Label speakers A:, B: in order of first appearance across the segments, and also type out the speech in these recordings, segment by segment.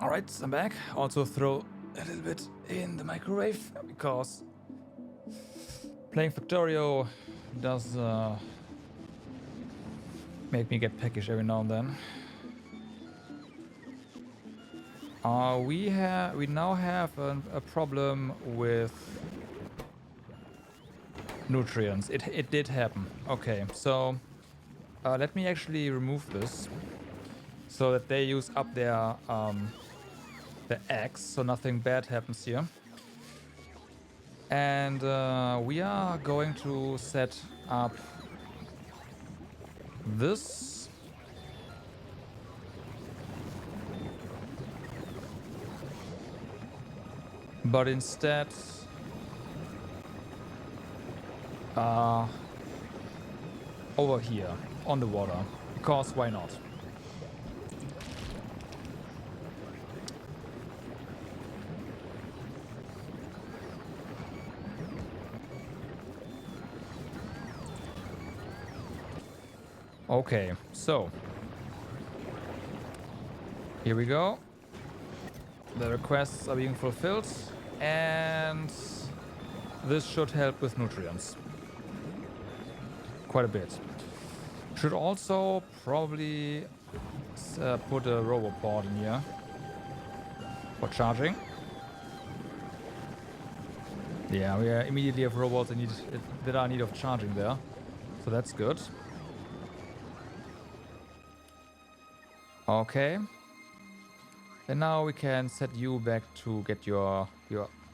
A: Alright, I'm back. Also throw a little bit in the microwave because playing Factorio does make me get peckish every now and then. We now have a problem with nutrients. It did happen. Okay, so let me actually remove this so that they use up their eggs, so nothing bad happens here. And we are going to set up this. But instead, over here on the water, because why not? Okay, so here we go. The requests are being fulfilled, and this should help with nutrients quite a bit. Should also probably put a roboport in here for charging. Yeah, we immediately have robots that are in need of charging there, so that's good. Okay. And now we can set you back to get your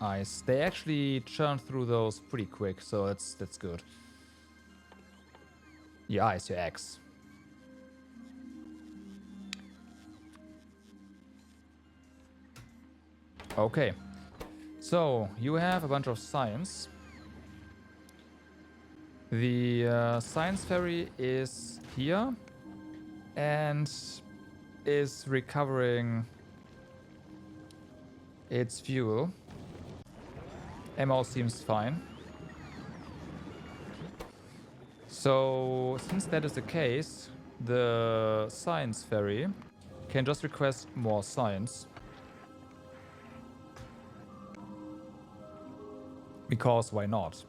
A: eyes. They actually churn through those pretty quick, so that's good. Your eyes, your eggs. Okay. So, you have a bunch of science. The science ferry is here and is recovering its fuel. Ammo seems fine. So, since that is the case, the science ferry can just request more science. Because why not?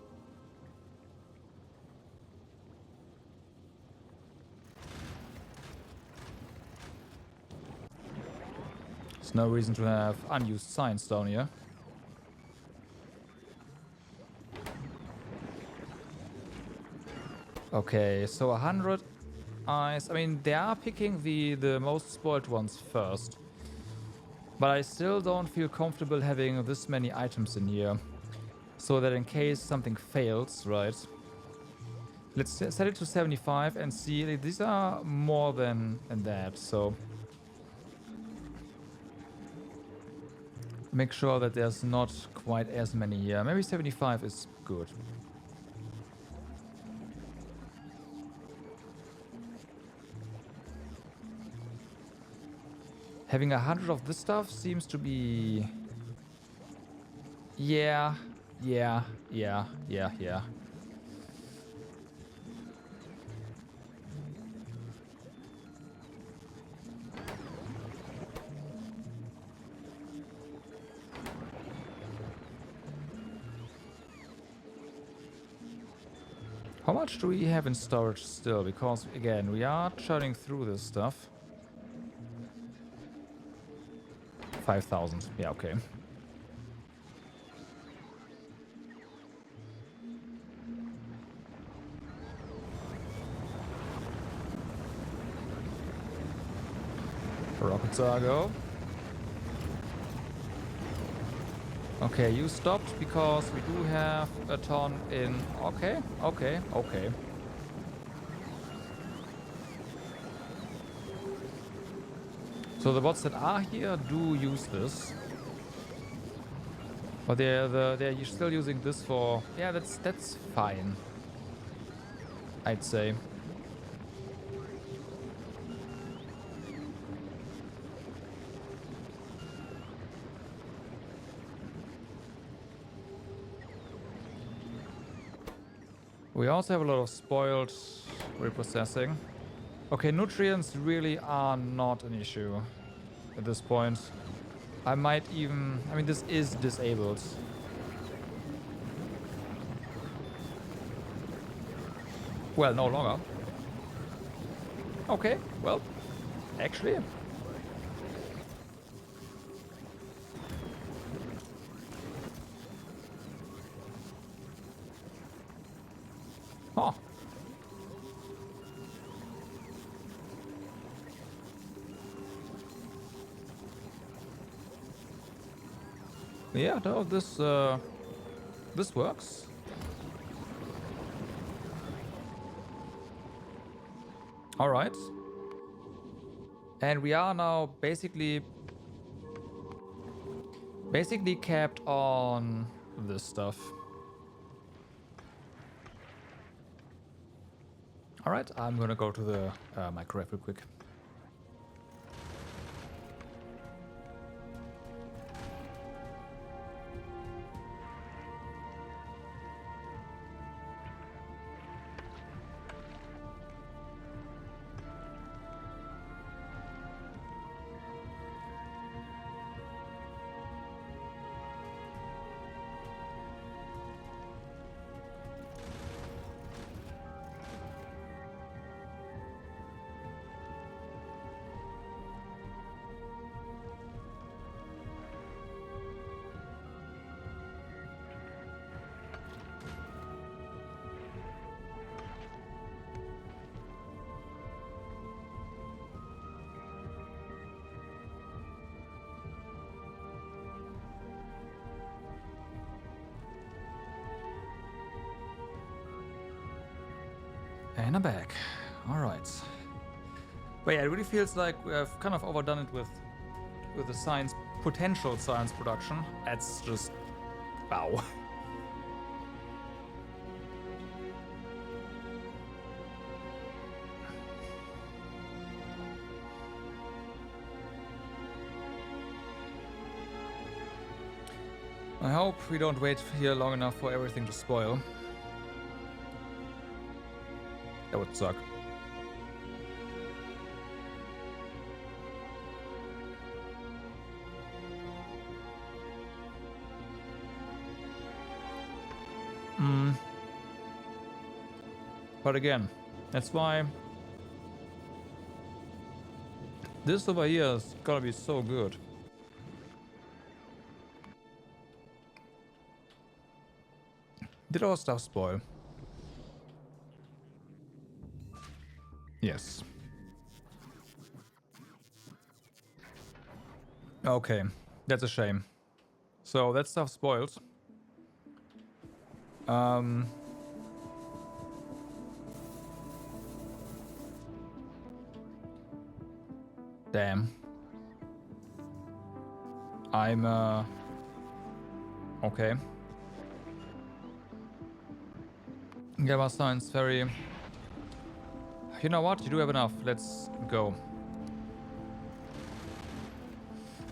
A: There's no reason to have unused science down here. Okay, so 100 eyes. I mean, they are picking the most spoiled ones first. But I still don't feel comfortable having this many items in here. So that in case something fails, right? Let's set it to 75 and see. These are more than that, so... Make sure that there's not quite as many here. Maybe 75 is good. Having 100 of this stuff seems to be... Yeah. How much do we have in storage still? Because, again, we are churning through this stuff. 5,000. Yeah, okay. Rockets are go. Okay, you stopped because we do have a ton in... Okay. So the bots that are here do use this. But they're still using this for... Yeah, that's fine. I'd say. We also have a lot of spoiled reprocessing. Okay, nutrients really are not an issue at this point. I might even... I mean, this is disabled. Well, no longer. Okay, well, actually... Huh. Yeah, no, this works. All right. And we are now basically capped on this stuff. All right, I'm gonna go to the microwave real quick. And I'm back. All right. But yeah, it really feels like we have kind of overdone it with the science, potential science production. That's just wow. I hope we don't wait here long enough for everything to spoil. That would suck. But again, that's why this over here is gonna be so good. Did our stuff spoil? Yes. Okay, that's a shame. So that stuff spoiled. Damn. I'm okay. Gamma science very... You know what? You do have enough. Let's go.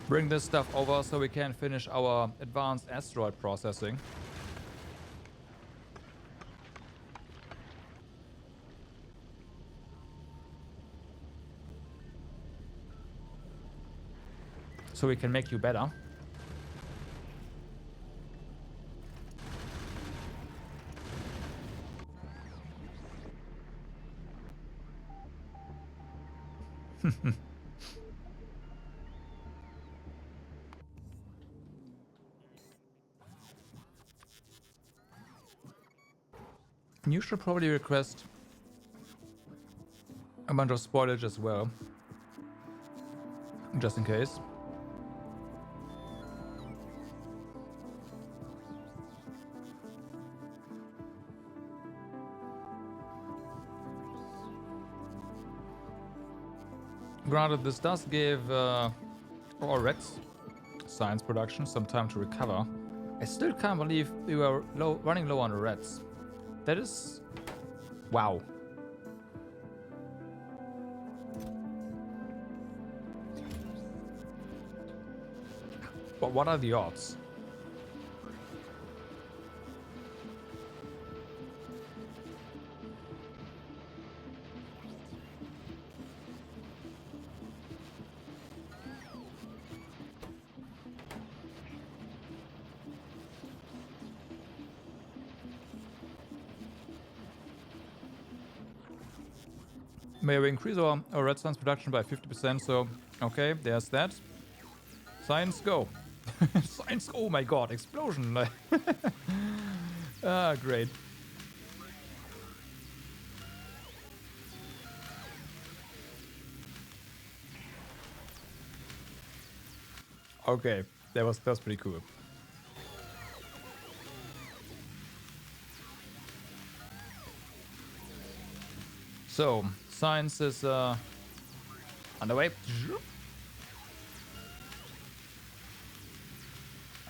A: Bring this stuff over so we can finish our advanced asteroid processing. So we can make you better. You should probably request a bunch of spoilage as well. Just in case. Granted, this does give our Reds science production some time to recover. I still can't believe we were running low on the Reds. That is... wow. But what are the odds? May we increase our red science production by 50%, so okay, there's that. Science, go. Science, oh my god, explosion. Ah, great. Okay, that's pretty cool. So, science is underway.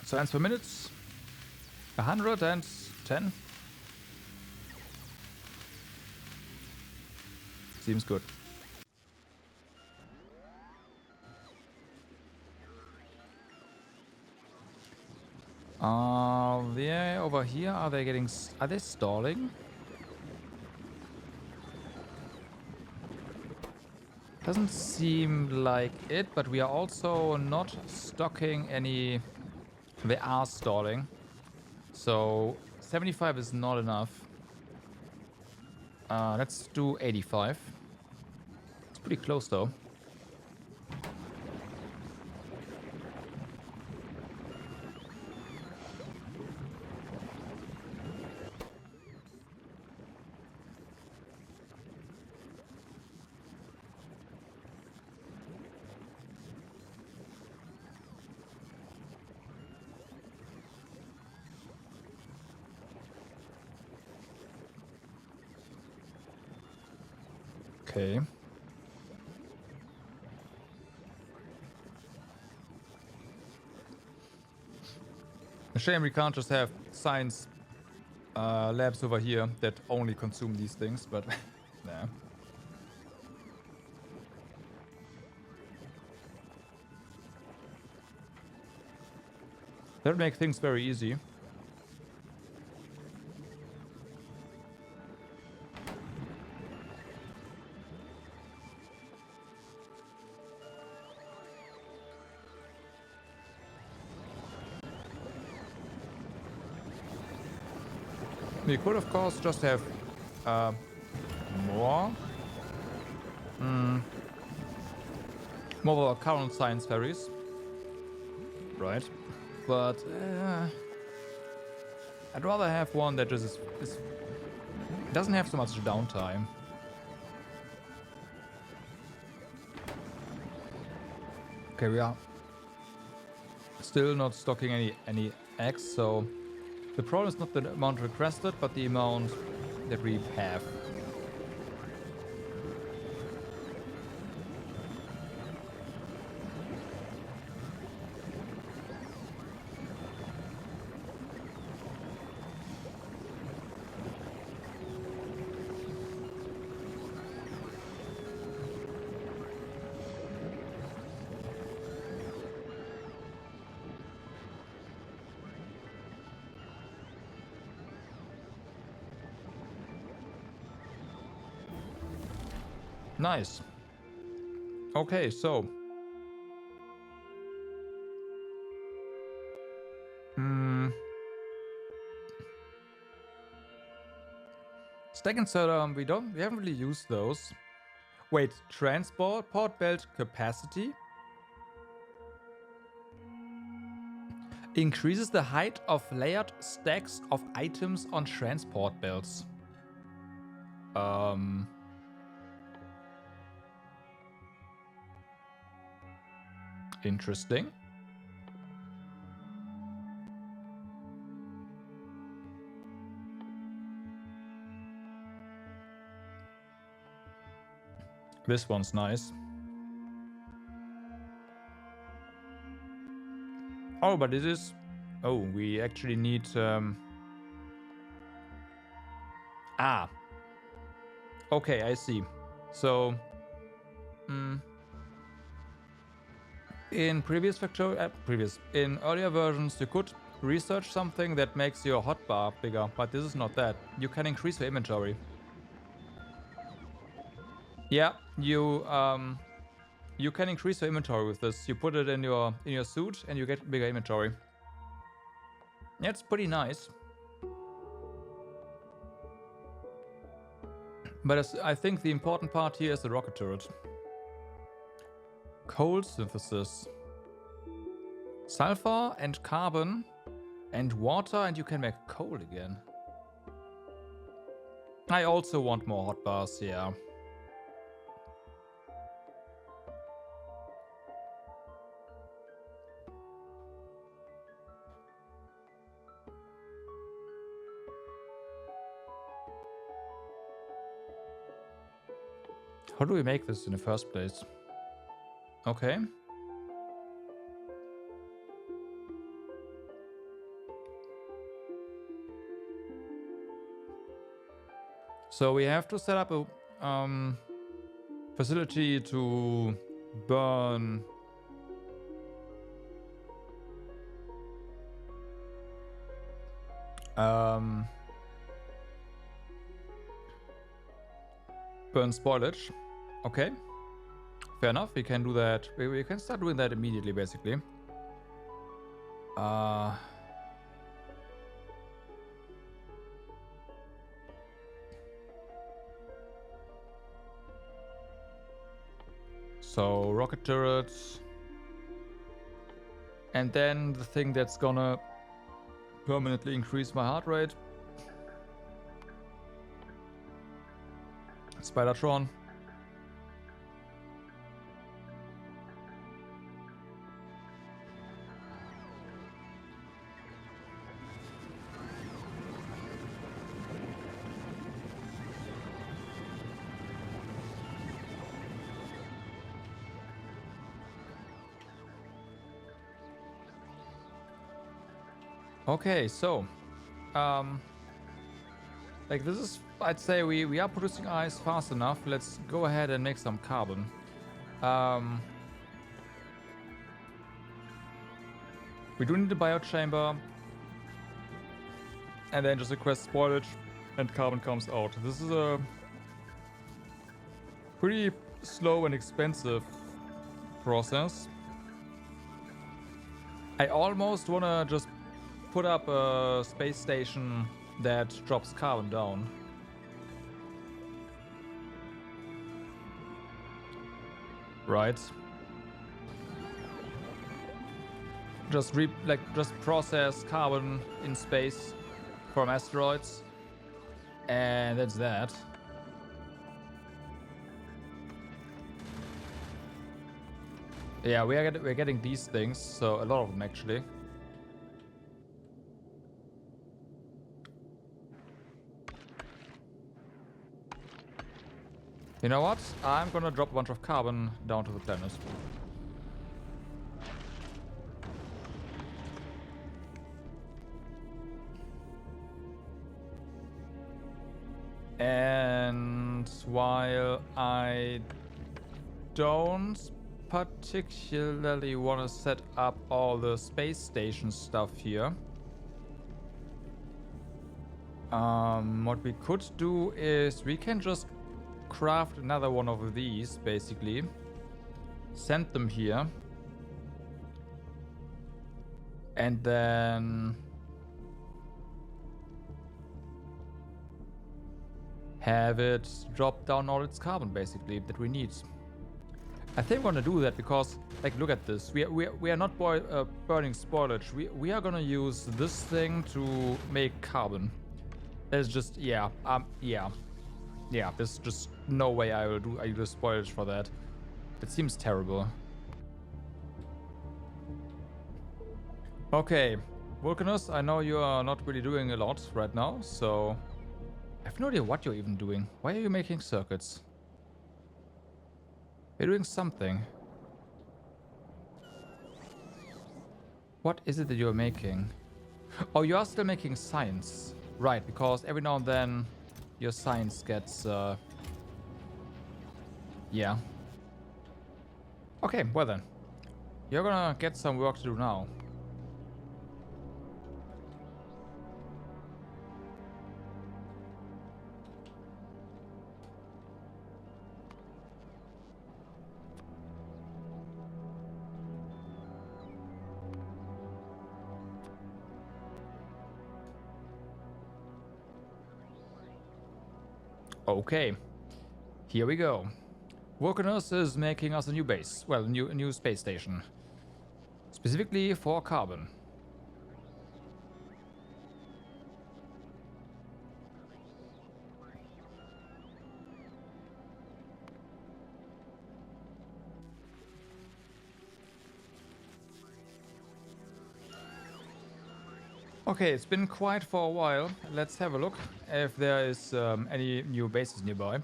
A: Science per minutes. 110. Seems good. They over here, are they stalling? Doesn't seem like it, but we are also not stocking any. They are stalling. So 75 is not enough. Let's do 85. It's pretty close though. Okay. A shame we can't just have science labs over here that only consume these things, but nah. That would make things very easy. We could, of course, just have more. More of our current science ferries. Right. But I'd rather have one that just doesn't have so much downtime. Okay, we are still not stocking any eggs, so the problem is not the amount requested, but the amount that we have. Nice. Okay, so. Stack and Solar, we haven't really used those. Wait, transport belt capacity? Increases the height of layered stacks of items on transport belts. Interesting. This one's nice. Oh, but this is... Oh, we actually need... Okay, I see. So... In previous Factorio... in earlier versions, you could research something that makes your hotbar bigger, but this is not that. You can increase your inventory. Yeah, you can increase your inventory with this. You put it in your suit and you get bigger inventory. Yeah, it's pretty nice. But I think the important part here is the rocket turret. Coal synthesis. Sulfur and carbon and water, and you can make coal again. I also want more hot bars, yeah. How do we make this in the first place? Okay. So we have to set up a facility to burn burn spoilage. Okay. Fair enough. We can do that. We can start doing that immediately, basically. So, rocket turrets. And then the thing that's gonna permanently increase my heart rate. Spidertron. Okay, so like this is, I'd say we are producing ice fast enough. Let's go ahead and make some carbon. We do need a biochamber, and then just request spoilage, and carbon comes out. This is a pretty slow and expensive process. I almost wanna just put up a space station that drops carbon down. Right. Just process carbon in space from asteroids, and that's that. Yeah, we're getting these things, so a lot of them actually. You know what? I'm gonna drop a bunch of carbon down to the planet. And while I don't particularly want to set up all the space station stuff here, what we could do is we can just craft another one of these, basically. Send them here. And then have it drop down all its carbon, basically, that we need. I think I'm gonna do that because, like, look at this. We are not burning spoilage. We are gonna use this thing to make carbon. There's just, yeah. There's just no way I use spoilage for that. It seems terrible. Okay, Vulcanus, I know you are not really doing a lot right now, so I have no idea what you're even doing. Why are you making circuits? You're doing something. What is it that you're making? Oh, you are still making science. Right, because every now and then your science gets, yeah. Okay, well then. You're gonna get some work to do now. Okay, Here we go. Vulcanus is making us a new base. Well, a new space station. Specifically for carbon. Okay, it's been quiet for a while. Let's have a look if there is any new bases nearby.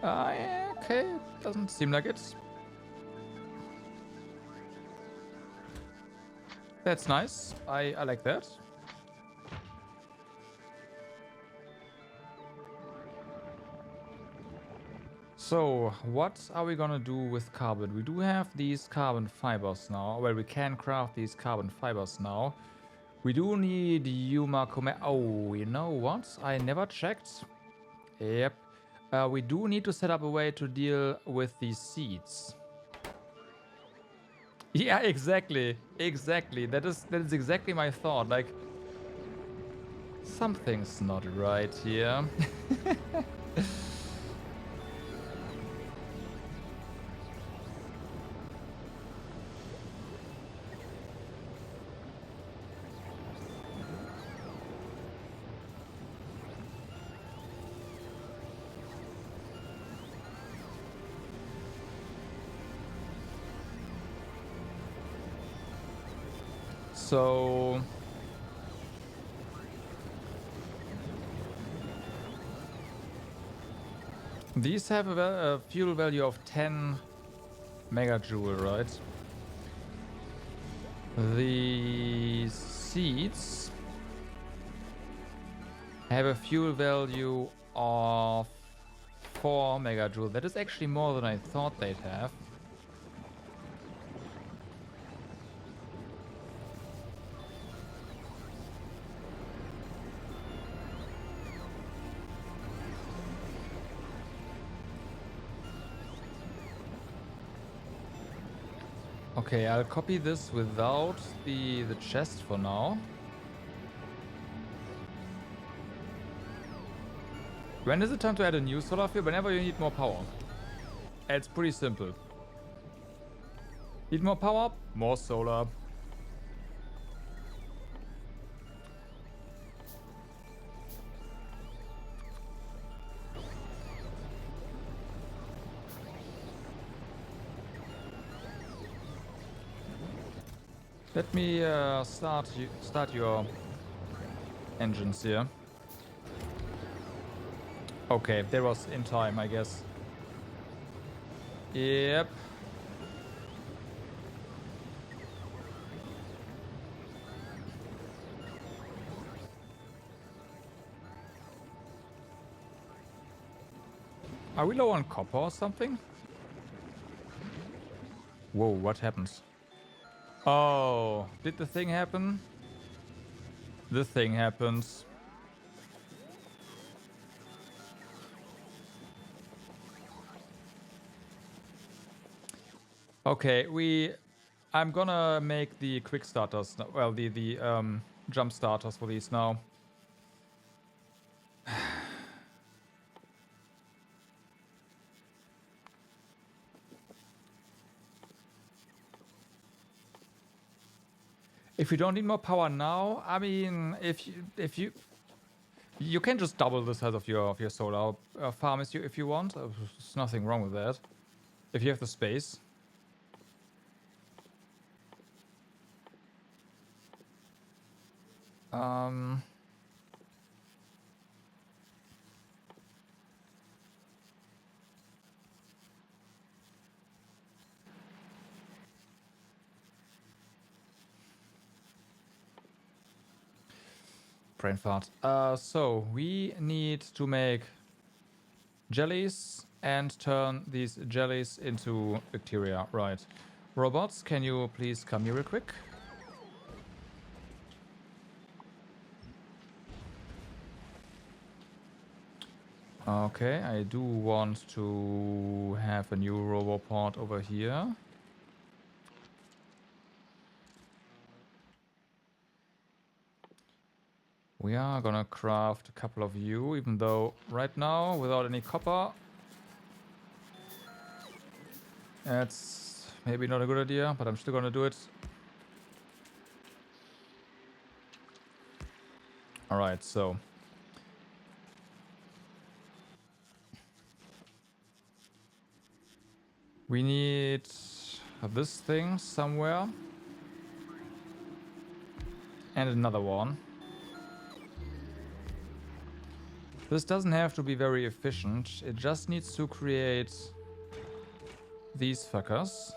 A: Yeah, okay, doesn't seem like it. That's nice. I like that. So, what are we gonna do with carbon? We do have these carbon fibers now. Well, we can craft these carbon fibers now. We do need Yuma Kome. Oh, you know what? I never checked. Yep. We do need to set up a way to deal with these seeds. Yeah, exactly. Exactly. That is exactly my thought. Like, something's not right here. So these have a fuel value of 10 megajoule, right? The seeds have a fuel value of 4 megajoule. That is actually more than I thought they'd have. Okay, I'll copy this without the chest for now. When is it time to add a new solar field? Whenever you need more power. It's pretty simple. Need more power? More solar. Let me start your engines here. Okay, that was in time, I guess. Yep. Are we low on copper or something? Whoa, what happens? Oh, did the thing happen? The thing happens. Okay, I'm gonna make the quick starters, well, the jump starters for these now. If you don't need more power now, I mean, if you can just double the size of your solar farm if you want. There's nothing wrong with that. If you have the space. Brain fart. So we need to make jellies and turn these jellies into bacteria. Right. Robots, can you please come here real quick? Okay, I do want to have a new roboport over here. We are gonna craft a couple of you, even though right now, without any copper, it's maybe not a good idea, but I'm still gonna do it. Alright, so we need this thing somewhere. And another one. This doesn't have to be very efficient. It just needs to create these fuckers.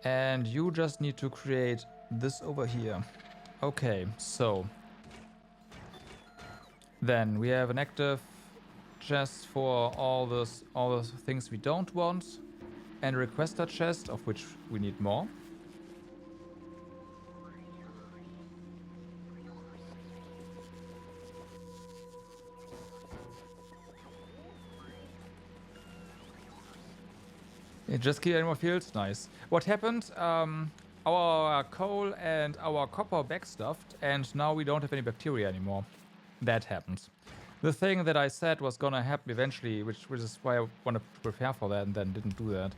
A: And you just need to create this over here. Okay, so then we have an active chest for all the things we don't want, and a requester chest, of which we need more. Just keep more fields. Nice. What happened? Our coal and our copper backstuffed, and now we don't have any bacteria anymore. That happened. The thing that I said was gonna happen eventually, which is why I want to prepare for that, and then didn't do that.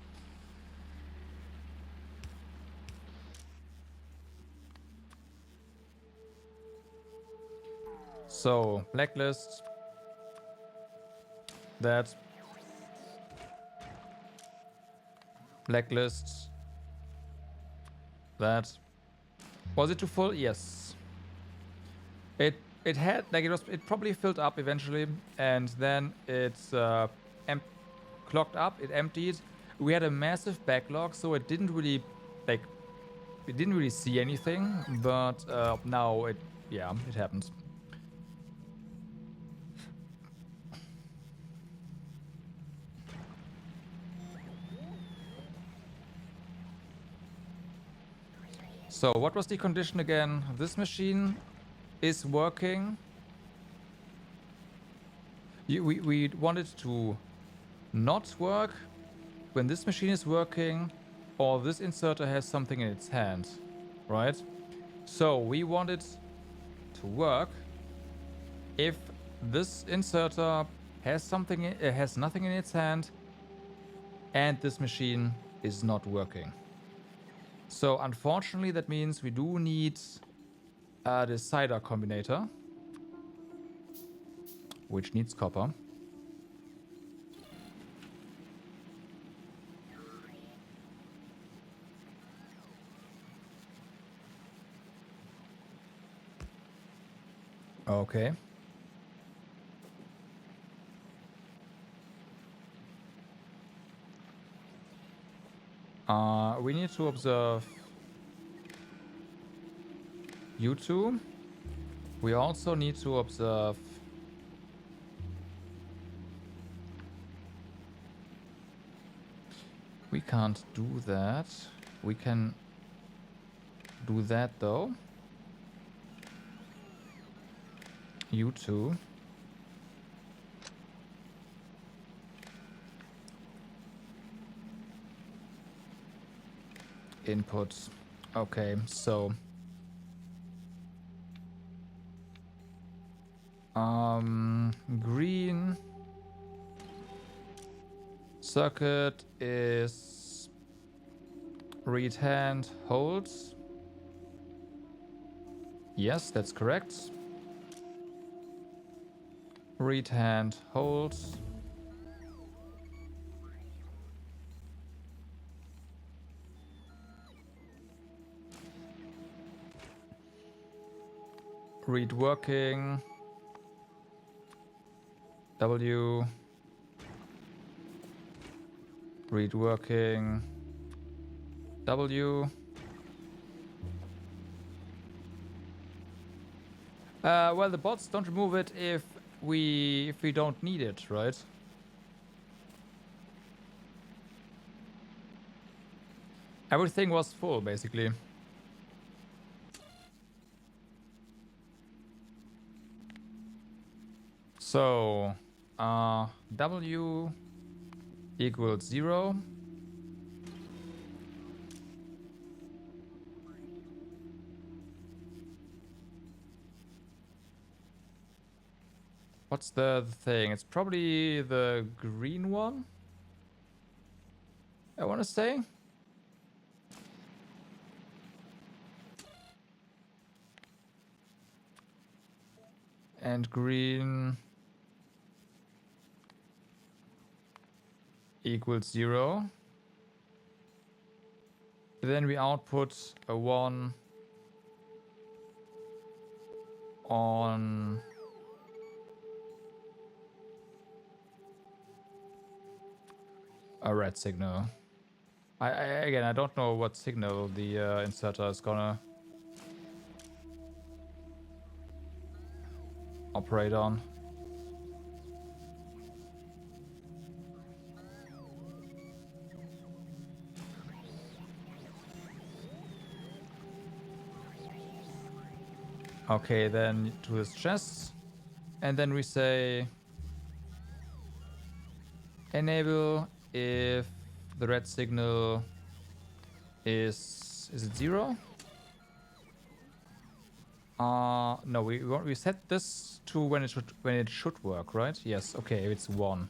A: So, blacklist. That. Blacklist. That. Was it too full? Yes. It had, like, it probably filled up eventually, and then it's clogged up, it emptied. We had a massive backlog, so it didn't really, like, we didn't really see anything, but now it happens. So what was the condition again? This machine is working. We want it to not work when this machine is working, or this inserter has something in its hand, right? So we want it to work if this inserter has something, has nothing in its hand, and this machine is not working. So unfortunately, that means we do need a decider combinator, which needs copper. Okay. We need to observe you two. We also need to observe we can't do that. We can do that though. You two. Inputs. Okay, so green circuit is read hand holds. Yes, that's correct. Read hand holds. Read working. W. Read working. W. Well, the bots don't remove it if we don't need it, right? Everything was full, basically. So, W equals 0. What's the thing? It's probably the green one, I want to say. And green equals 0. Then we output a 1 on a red signal. Again, I don't know what signal the inserter is gonna operate on. Okay, then to this chest. And then we say enable if the red signal is it 0? No, we set this to when it should work, right? Yes, okay, it's 1.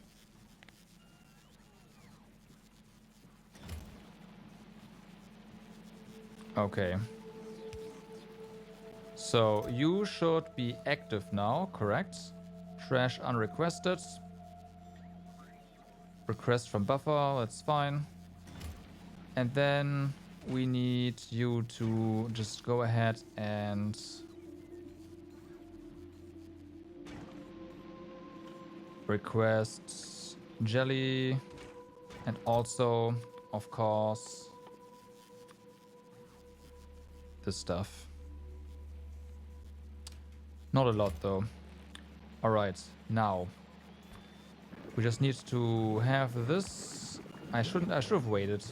A: Okay. So you should be active now, correct? Trash unrequested. Request from buffer, that's fine. And then we need you to just go ahead and request jelly and also, of course, this stuff. Not a lot though. Alright, now we just need to have this. I should have waited.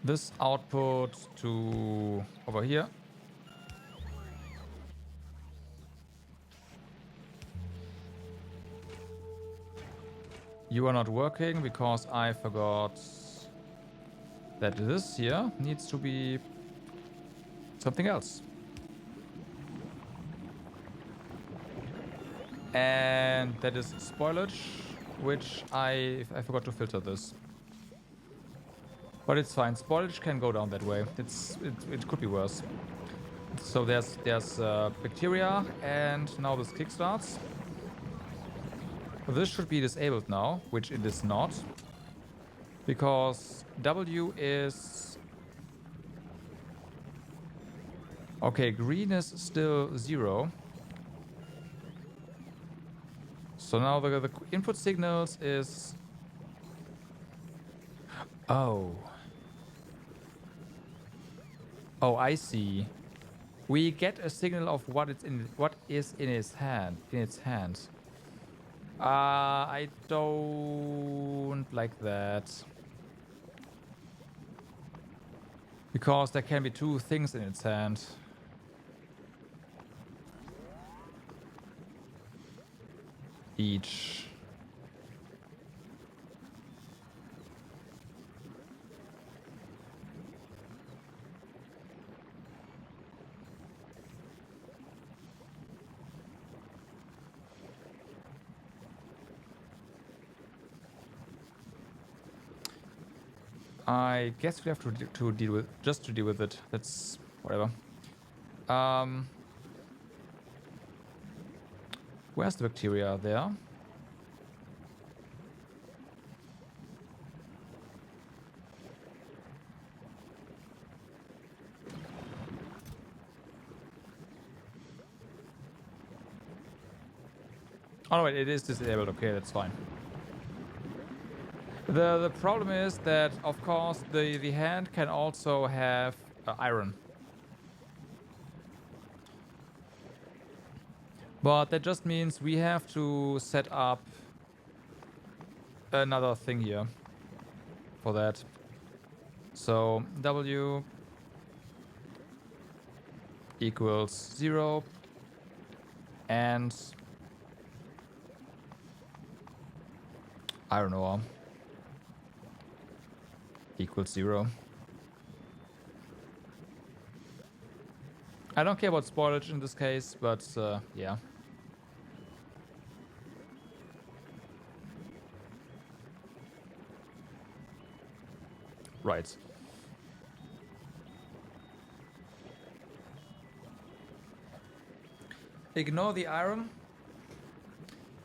A: This output to over here. You are not working because I forgot that this here needs to be something else. And that is spoilage, which I forgot to filter this. But it's fine. Spoilage can go down that way. It could be worse. So there's bacteria, and now this kickstarts. This should be disabled now, which it is not, because W is okay. Green is still 0. So now the input signals is oh, I see. We get a signal of what is in its hand. I don't like that. Because there can be 2 things in its hand. Each. I guess we have to deal with it. That's whatever. Where's the bacteria? There. Oh no, wait, it is disabled. Okay, that's fine. The problem is that, of course, the hand can also have iron. But that just means we have to set up another thing here for that. So W equals 0 and iron ore equals 0. I don't care about spoilage in this case, but yeah. Right. Ignore the iron?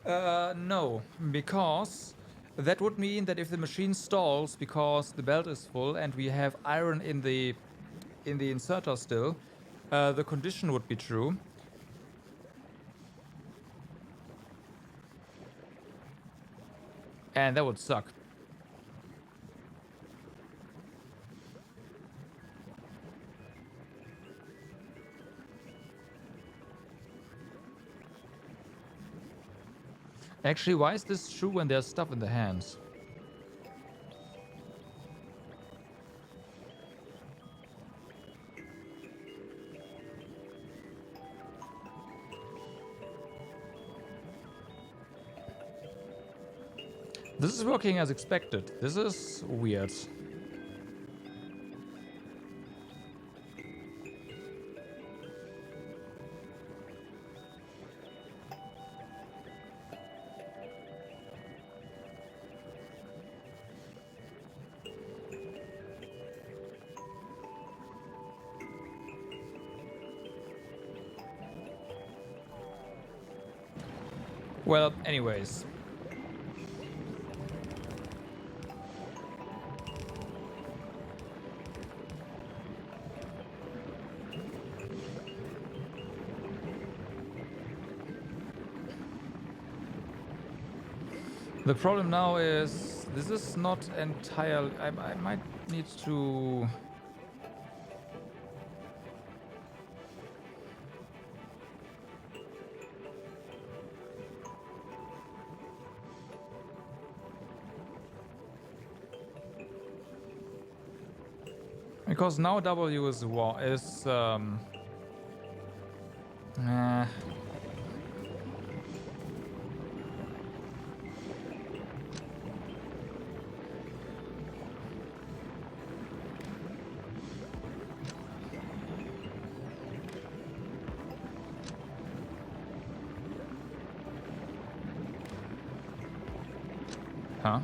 A: No, because that would mean that if the machine stalls because the belt is full and we have iron in the inserter still, the condition would be true. And that would suck. Actually, why is this true when there's stuff in the hands? This is working as expected. This is weird. Well, anyways. The problem now is this is not entirely... I might need to... Because now W is Huh?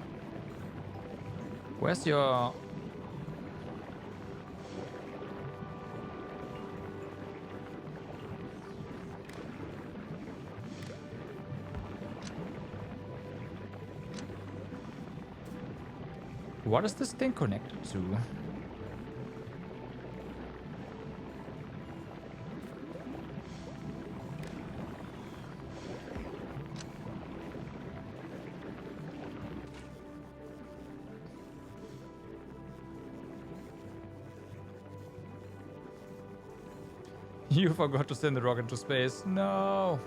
A: Where's your... What is this thing connected to? You forgot to send the rocket to space. No!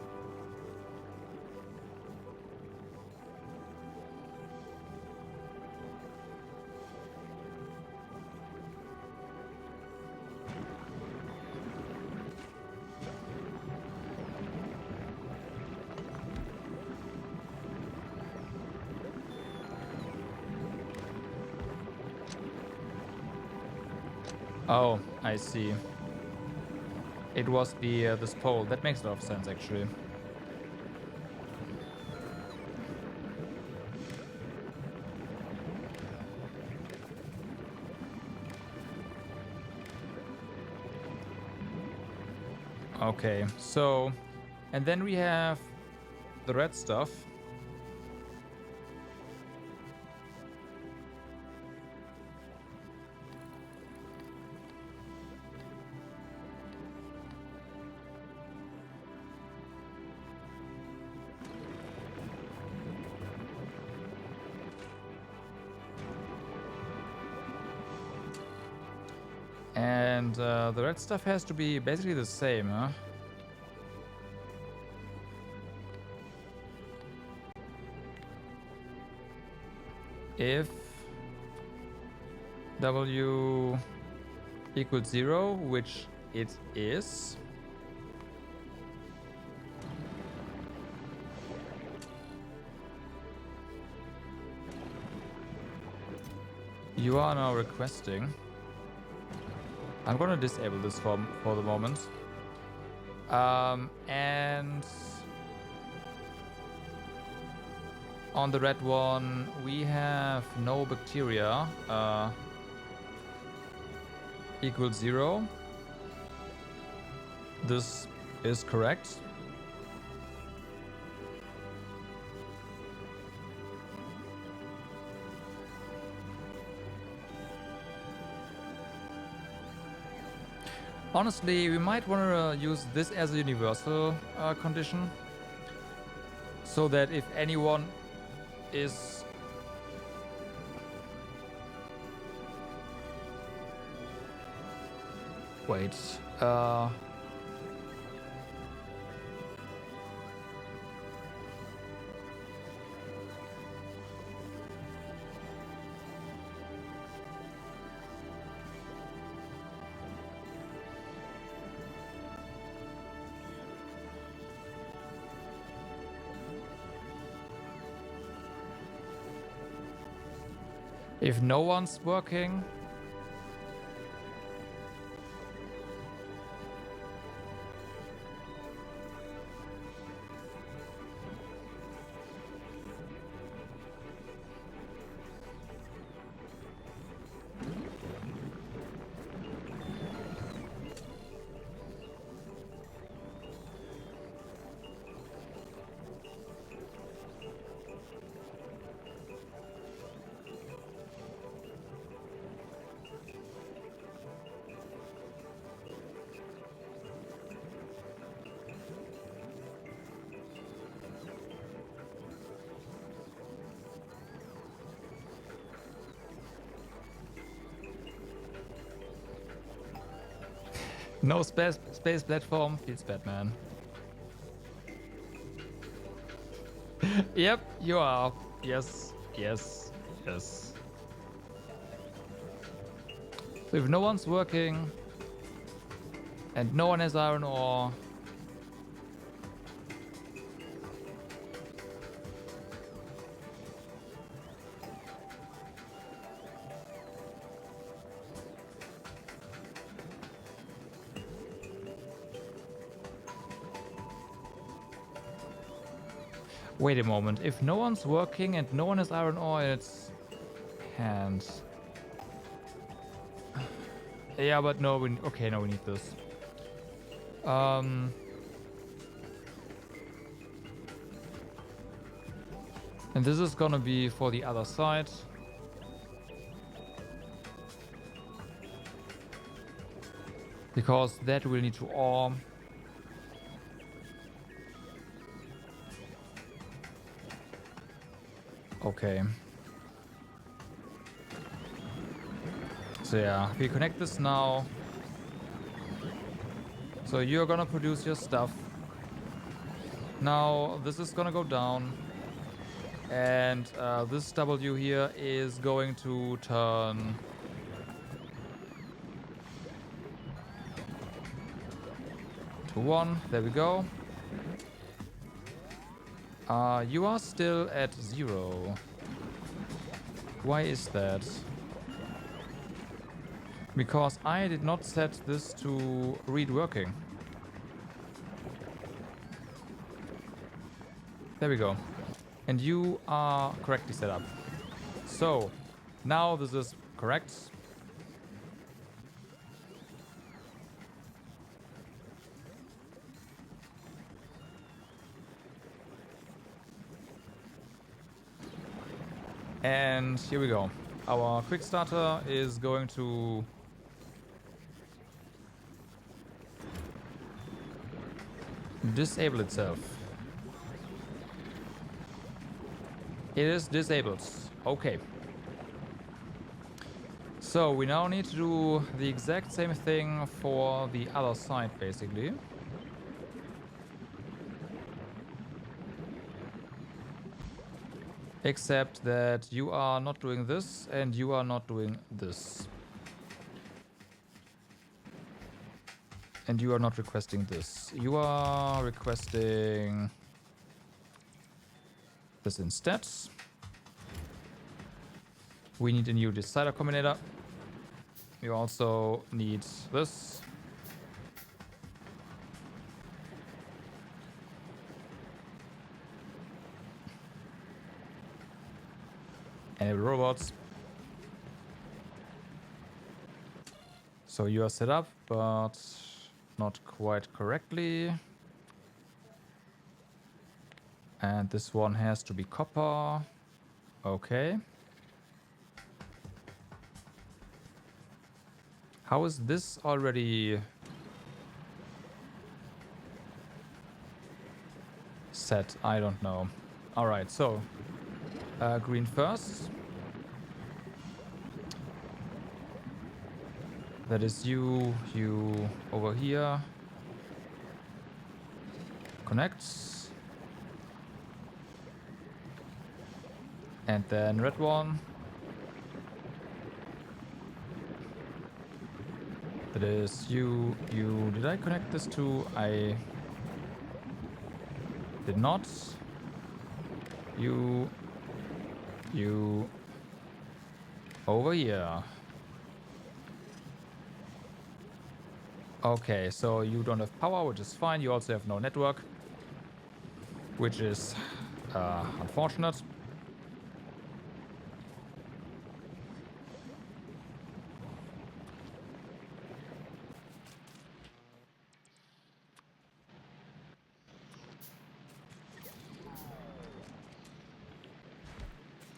A: Oh, I see. It was this pole. That makes a lot of sense, actually. Okay, so... And then we have the red stuff. And the red stuff has to be basically the same, huh? If W equals 0, which it is. You are now requesting. I'm gonna disable this for the moment. And on the red one, we have no bacteria equals 0. This is correct. Honestly, we might want to use this as a universal condition, so that if anyone is... Wait. If no one's working... No space platform. Feels bad, man. Yep, you are. Yes, yes, yes. So if no one's working and no one has iron ore, wait a moment. If no one's working and no one has iron ore, it's hands. Yeah, but no, okay, no, we need this. And this is gonna be for the other side. Because that will need to ore. Okay. So yeah, we connect this now. So you're gonna produce your stuff. Now this is gonna go down. And this W here is going to turn to 1. There we go. You are still at 0. Why is that? Because I did not set this to read working. There we go. And you are correctly set up. So, now this is correct. And here we go. Our quick starter is going to disable itself. It is disabled. Okay. So we now need to do the exact same thing for the other side, basically. Except that you are not doing this and you are not doing this. And you are not requesting this. You are requesting this instead. We need a new decider combinator. We also need this. Enable robots. So you are set up, but not quite correctly. And this one has to be copper. Okay. How is this already set? I don't know. All right, so green first. That is you over here. Connects. And then red one. That is you. Did I connect this to? I did not. You over here. Okay, so you don't have power, which is fine. You also have no network, which is unfortunate.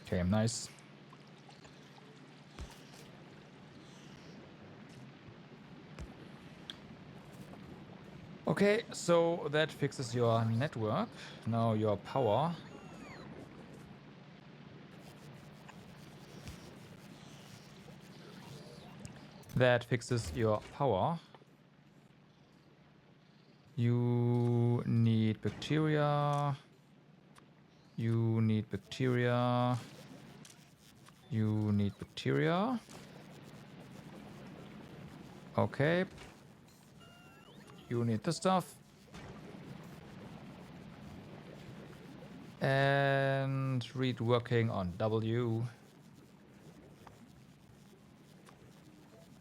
A: Okay, nice. Okay, so that fixes your network. Now your power. That fixes your power. You need bacteria. You need bacteria. You need bacteria. Okay. You need this stuff. And read working on W.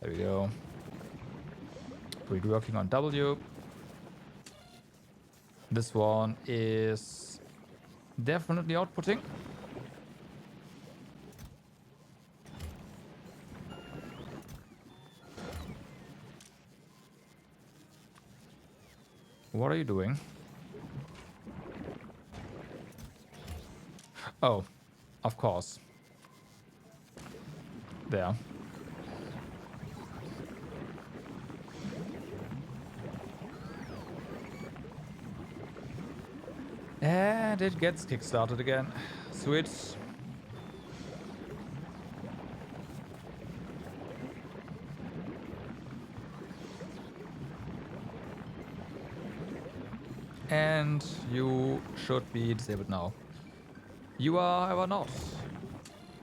A: There we go. Read working on W. This one is definitely outputting. What are you doing? Oh, of course. There. And it gets kickstarted again. Switch. And you should be disabled now. You are, however, not.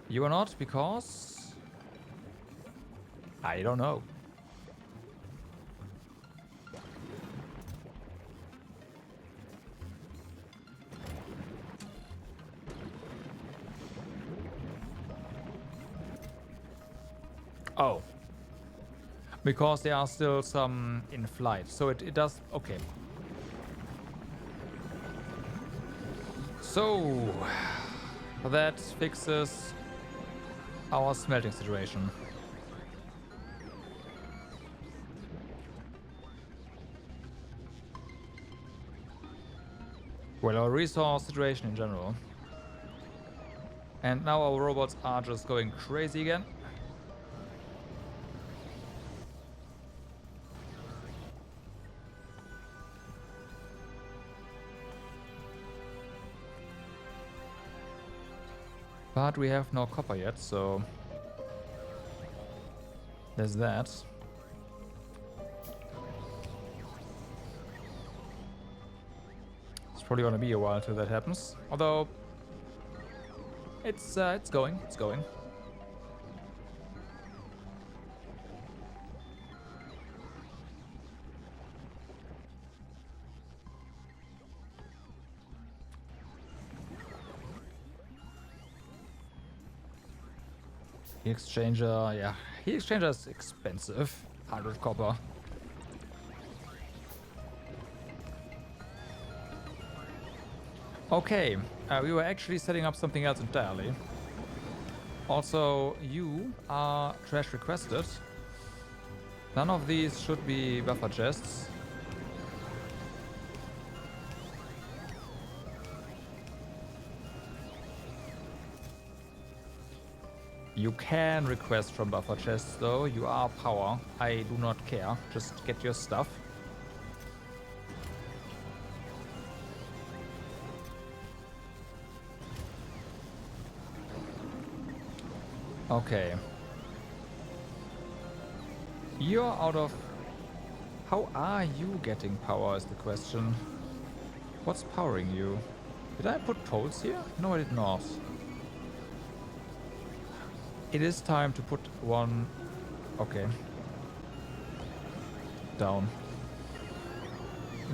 A: You are not because... I don't know. Oh. Because there are still some in flight. So it does... Okay. So... that fixes our smelting situation. Well, our resource situation in general. And now our robots are just going crazy again. But we have no copper yet, so... there's that. It's probably gonna be a while till that happens. Although... it's going. It's going. Heat exchanger, yeah. Heat exchanger is expensive. 100 copper. Okay, we were actually setting up something else entirely. Also, you are trash requested. None of these should be buffer chests. You can request from buffer chests though. You are power. I do not care. Just get your stuff. Okay. You're out of... How are you getting power is the question. What's powering you? Did I put poles here? No, I did not. It is time to put one... Okay. Down.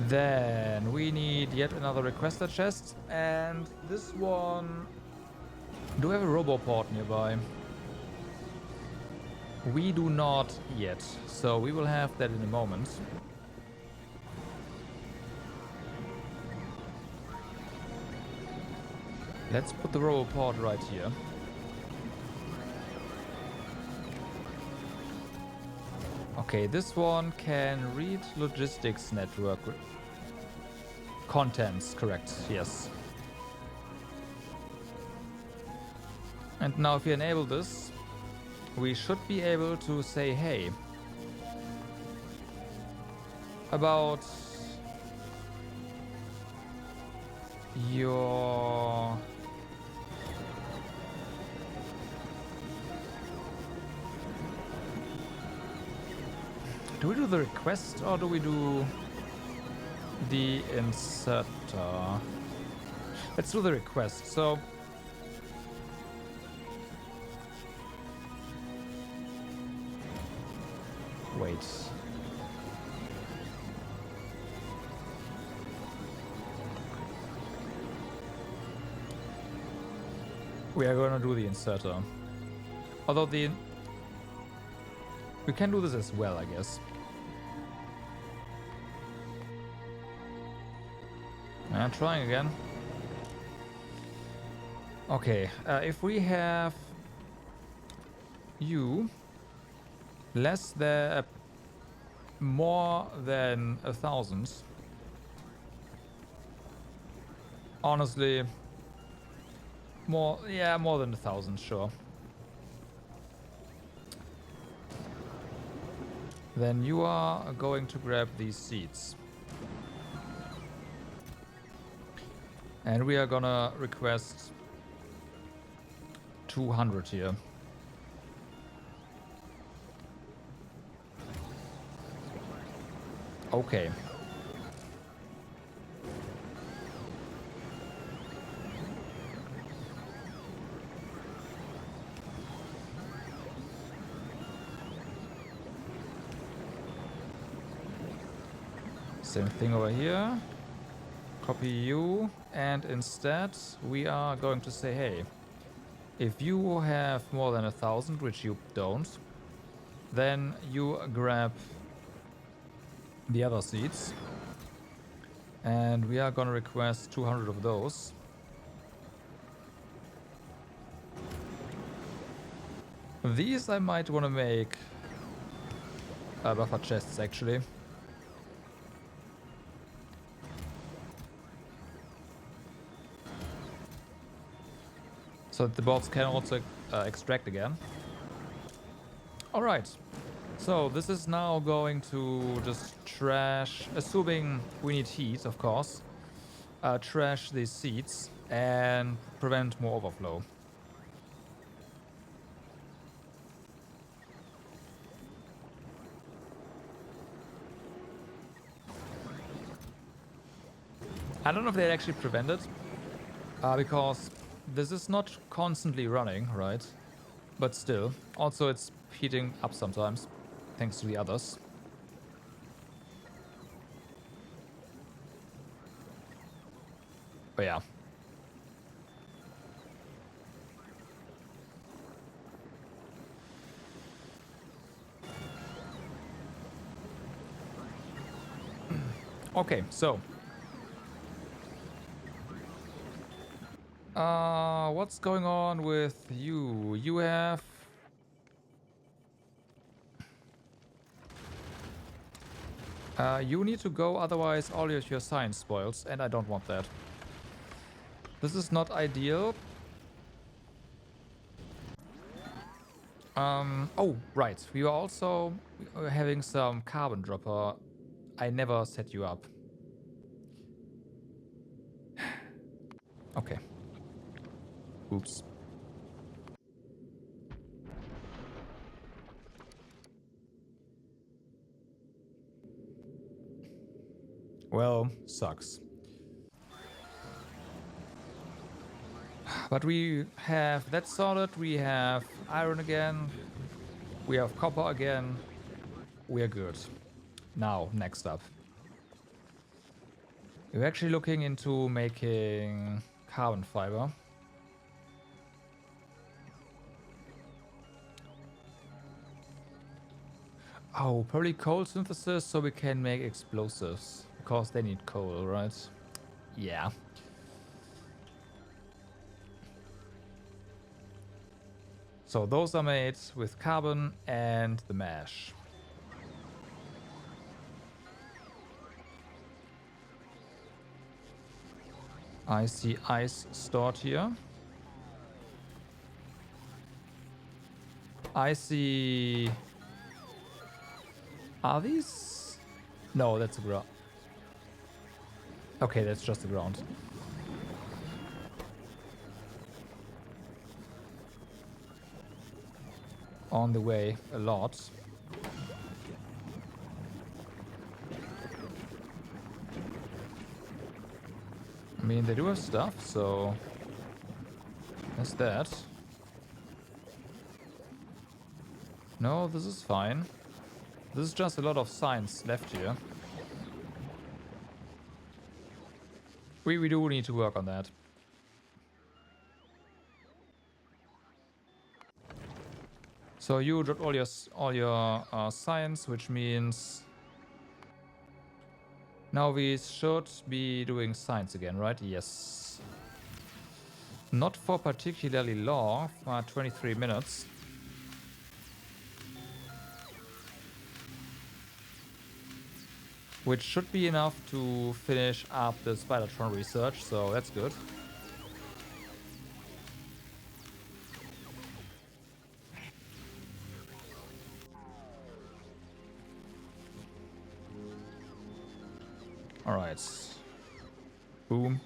A: Then we need yet another requester chest. And this one... Do we have a roboport nearby? We do not yet. So we will have that in a moment. Let's put the roboport right here. Okay, this one can read logistics network contents, correct, yes. And now if we enable this, we should be able to say, hey, about your... Do we do the request or do we do the inserter? Let's do the request. So wait. We are going to do the inserter. Although we can do this as well, I guess. And trying again. Okay, if we have you less than more than 1,000, honestly, more than 1,000, sure. Then you are going to grab these seeds. And we are gonna request 200 here. Okay. Same thing over here. Copy you, and instead we are going to say, hey, if you have more than 1,000, which you don't, then you grab the other seeds, and we are going to request 200 of those. These I might want to make buffer chests, actually. So that the bots can also extract again. Alright, so this is now going to just trash, assuming we need heat, of course, trash these seeds and prevent more overflow. I don't know if they actually prevent it, because this is not constantly running, right? But still. Also, it's heating up sometimes, thanks to the others. But yeah. Okay, so what's going on with you? You have you need to go, otherwise all of your science spoils, and I don't want that. This is not ideal. Oh, right. We were also having some carbon dropper. I never set you up. Okay. Oops. Well, sucks. But we have that sorted. We have iron again. We have copper again. We are good. Now, next up. We're actually looking into making carbon fiber. Oh, probably coal synthesis so we can make explosives. Because they need coal, right? Yeah. So those are made with carbon and the mesh. I see ice stored here. I see... Are these? No, that's the ground. Okay, that's just the ground. On the way, a lot. I mean, they do have stuff, so... There's that. No, this is fine. This is just a lot of science left here. We do need to work on that. So you dropped all your science, which means now we should be doing science again, right? Yes. Not for particularly long, 23 minutes. Which should be enough to finish up the Spidertron research, so that's good. Alright. Boom.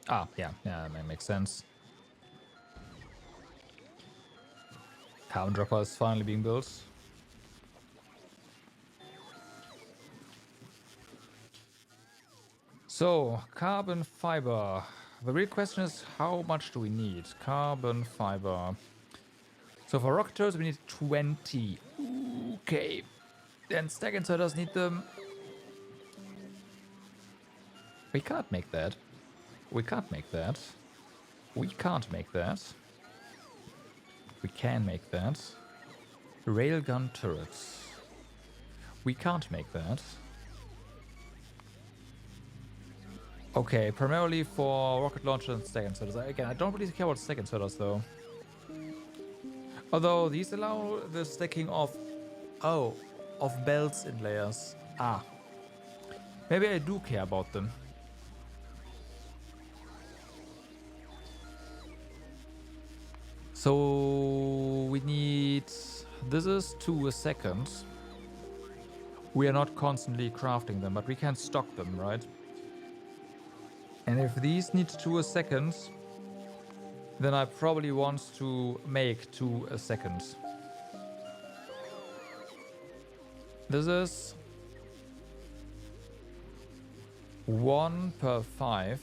A: Ah, yeah, that makes sense. Carbon dropper is finally being built. So, carbon fiber. The real question is, how much do we need? Carbon fiber. So for rocketers, we need 20. Okay. Then stack inserters need them. We can't make that. We can't make that. We can't make that. We can make that. Railgun turrets. We can't make that. Okay, primarily for rocket launcher and stack inserters. Again, I don't really care about stack inserters though. Although these allow the stacking of... Oh, of belts in layers. Ah. Maybe I do care about them. So we need... This is 2 a second. We are not constantly crafting them, but we can stock them, right? And if these need 2 a second, then I probably want to make 2 a second. This is 1 per 5.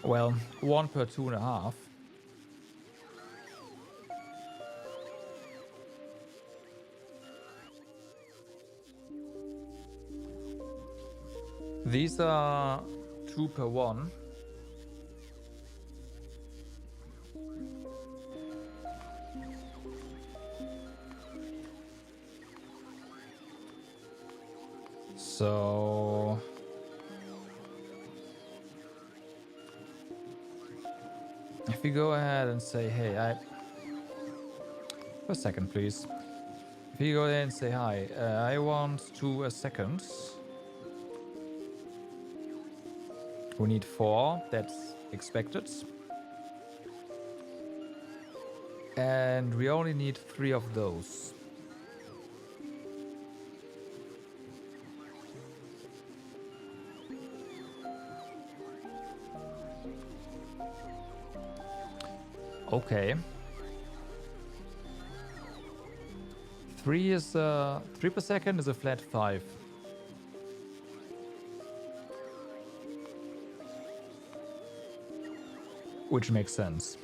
A: Well, 1 per 2.5. These are 2 per 1. So if we go ahead and say, hey, for a second, please. If you go ahead and say, hi, I want 2 a second. We need 4. That's expected. And we only need 3 of those. Okay. 3 is 3 per second is a flat 5. Which makes sense.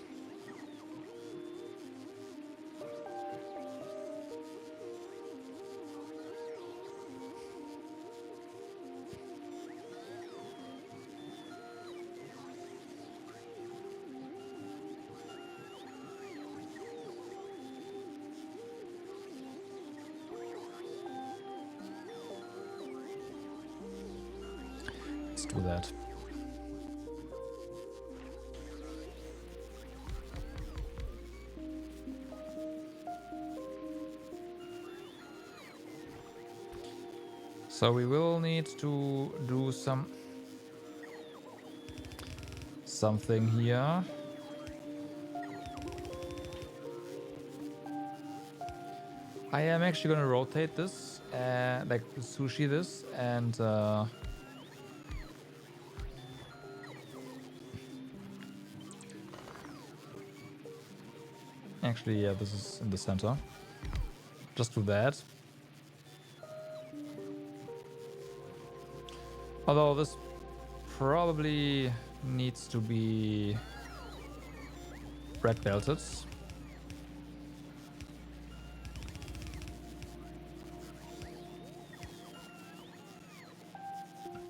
A: Let's do that. So we will need to do something here. I am actually gonna rotate this, like sushi this, and actually, yeah, this is in the center. Just do that. Although this probably needs to be red belted.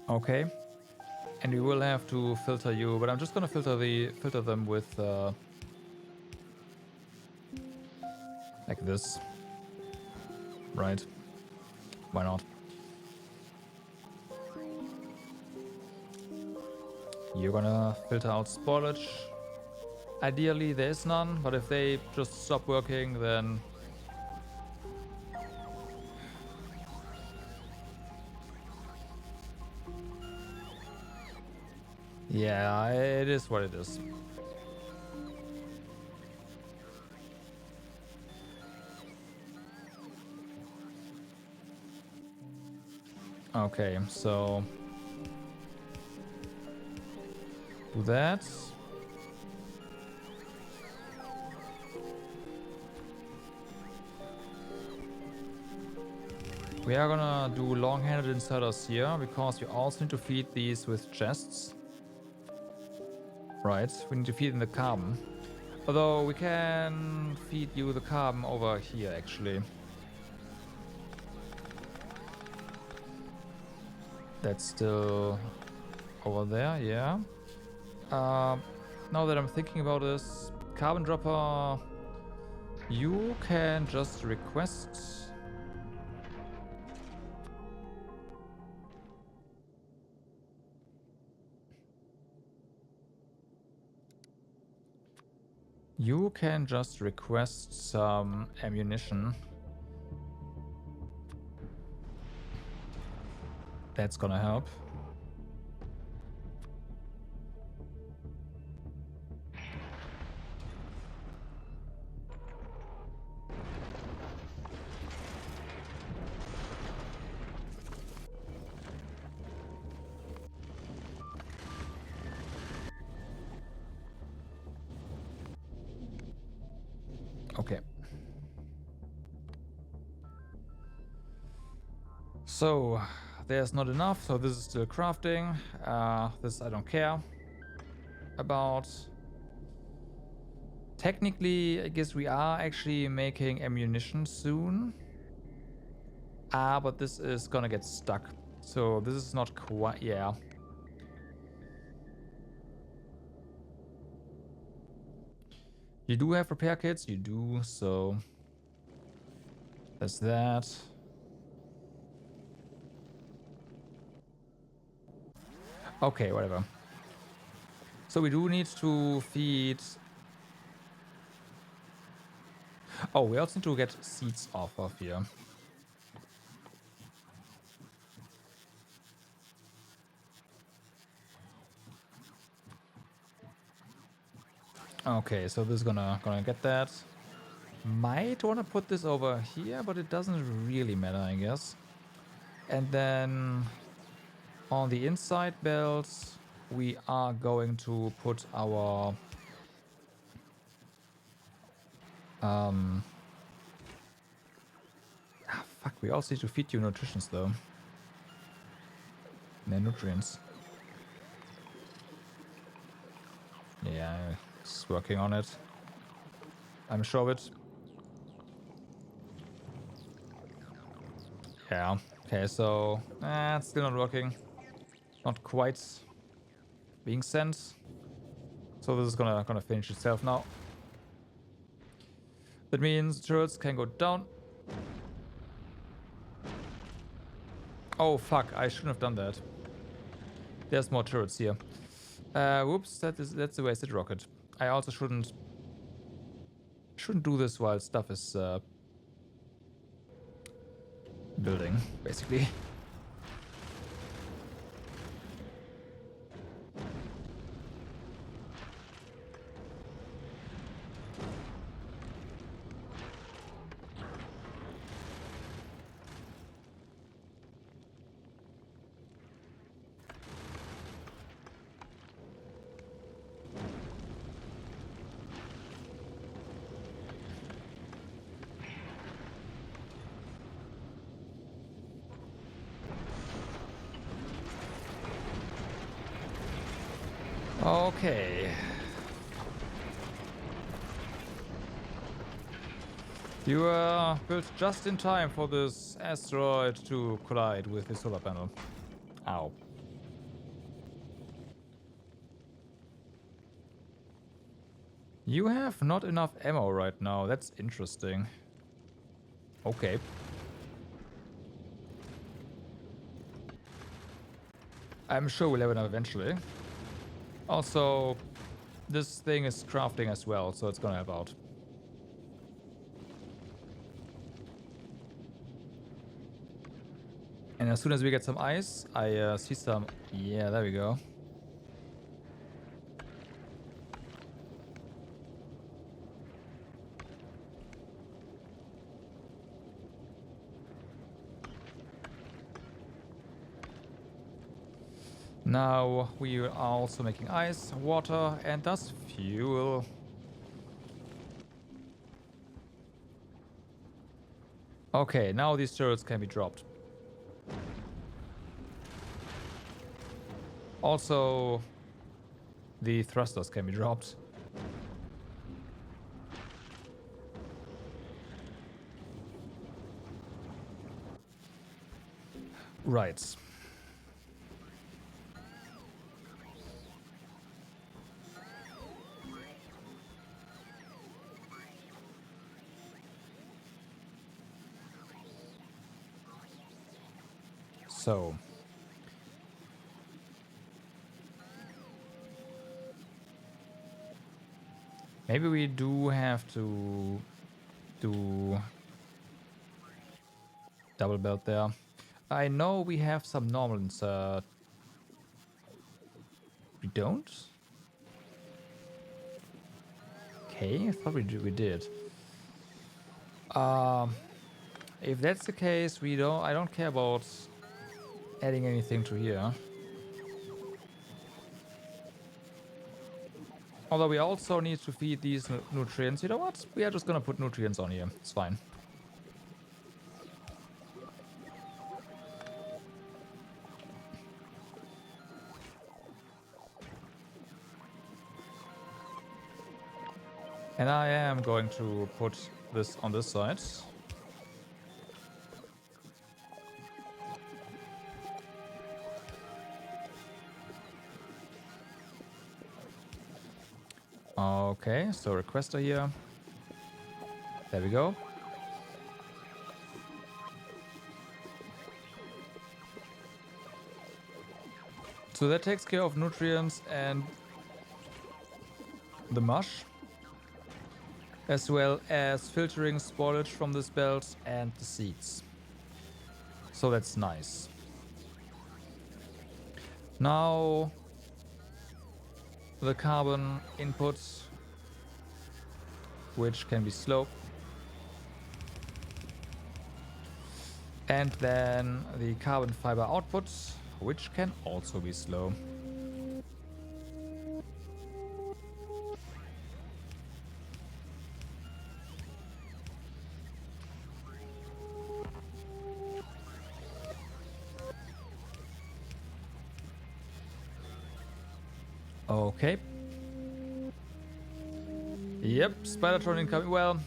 A: Okay. And we will have to filter you, but I'm just gonna filter them with like this. Right. Why not? You're gonna filter out spoilage. Ideally there is none, but if they just stop working, then yeah, it is what it is. Okay, so do that. We are gonna do long-handed inserters here because we also need to feed these with chests. Right, we need to feed in the carbon. Although we can feed you the carbon over here actually. That's still over there, yeah. Now that I'm thinking about this, carbon dropper, you can just request. You can just request some ammunition. That's gonna help. Okay. So there's not enough, so this is still crafting. This I don't care about. Technically, I guess we are actually making ammunition soon. But this is gonna get stuck. So this is not quite, yeah. You do have repair kits? You do, so there's that. Okay, whatever. So we do need to feed... Oh, we also need to get seeds off of here. Okay, so this is gonna get that. Might want to put this over here, but it doesn't really matter, I guess. And then on the inside belt, we are going to put our fuck, we also need to feed you nutritions though. No nutrients. Yeah, it's working on it. I'm sure of it. Yeah. Okay, so it's still not working. Not quite being sent. So this is gonna finish itself now. That means turrets can go down. Oh fuck, I shouldn't have done that. There's more turrets here. Whoops, that's a wasted rocket. I also shouldn't do this while stuff is building, basically. Okay. You are built just in time for this asteroid to collide with the solar panel. Ow. You have not enough ammo right now. That's interesting. Okay. I'm sure we'll have enough eventually. Also, this thing is crafting as well, so it's gonna help out. And as soon as we get some ice, I see some... Yeah, there we go. Now we are also making ice, water, and thus fuel. Okay, now these turrets can be dropped. Also, the thrusters can be dropped. Right. So. Maybe we do have to do double belt there. I know we have some normal insert. We don't? Okay, I thought we did. If that's the case, I don't care about adding anything to here. Although we also need to feed these nutrients. You know what? We are just gonna put nutrients on here. It's fine. And I am going to put this on this side. Okay, so requester here. There we go. So that takes care of nutrients and the mush, as well as filtering spoilage from this belt and the seeds. So that's nice. Now the carbon input, which can be slow. And then the carbon fiber output, which can also be slow. Okay. Yep, Spidertron incoming. Well,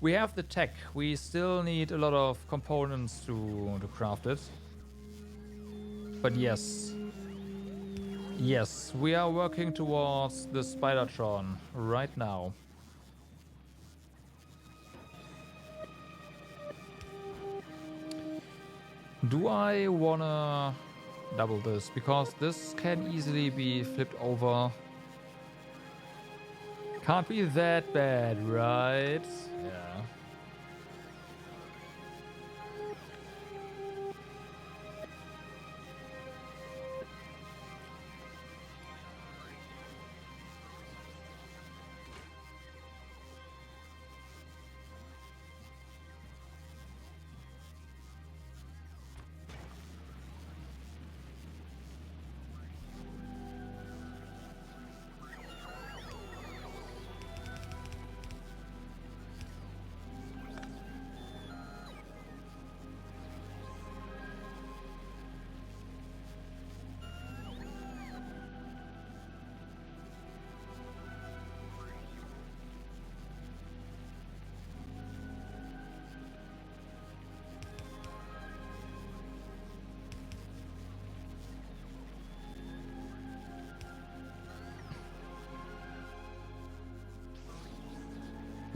A: we have the tech. We still need a lot of components to craft it. But yes. Yes, we are working towards the Spidertron right now. Do I wanna double this? Because this can easily be flipped over. Can't be that bad, right? Yeah.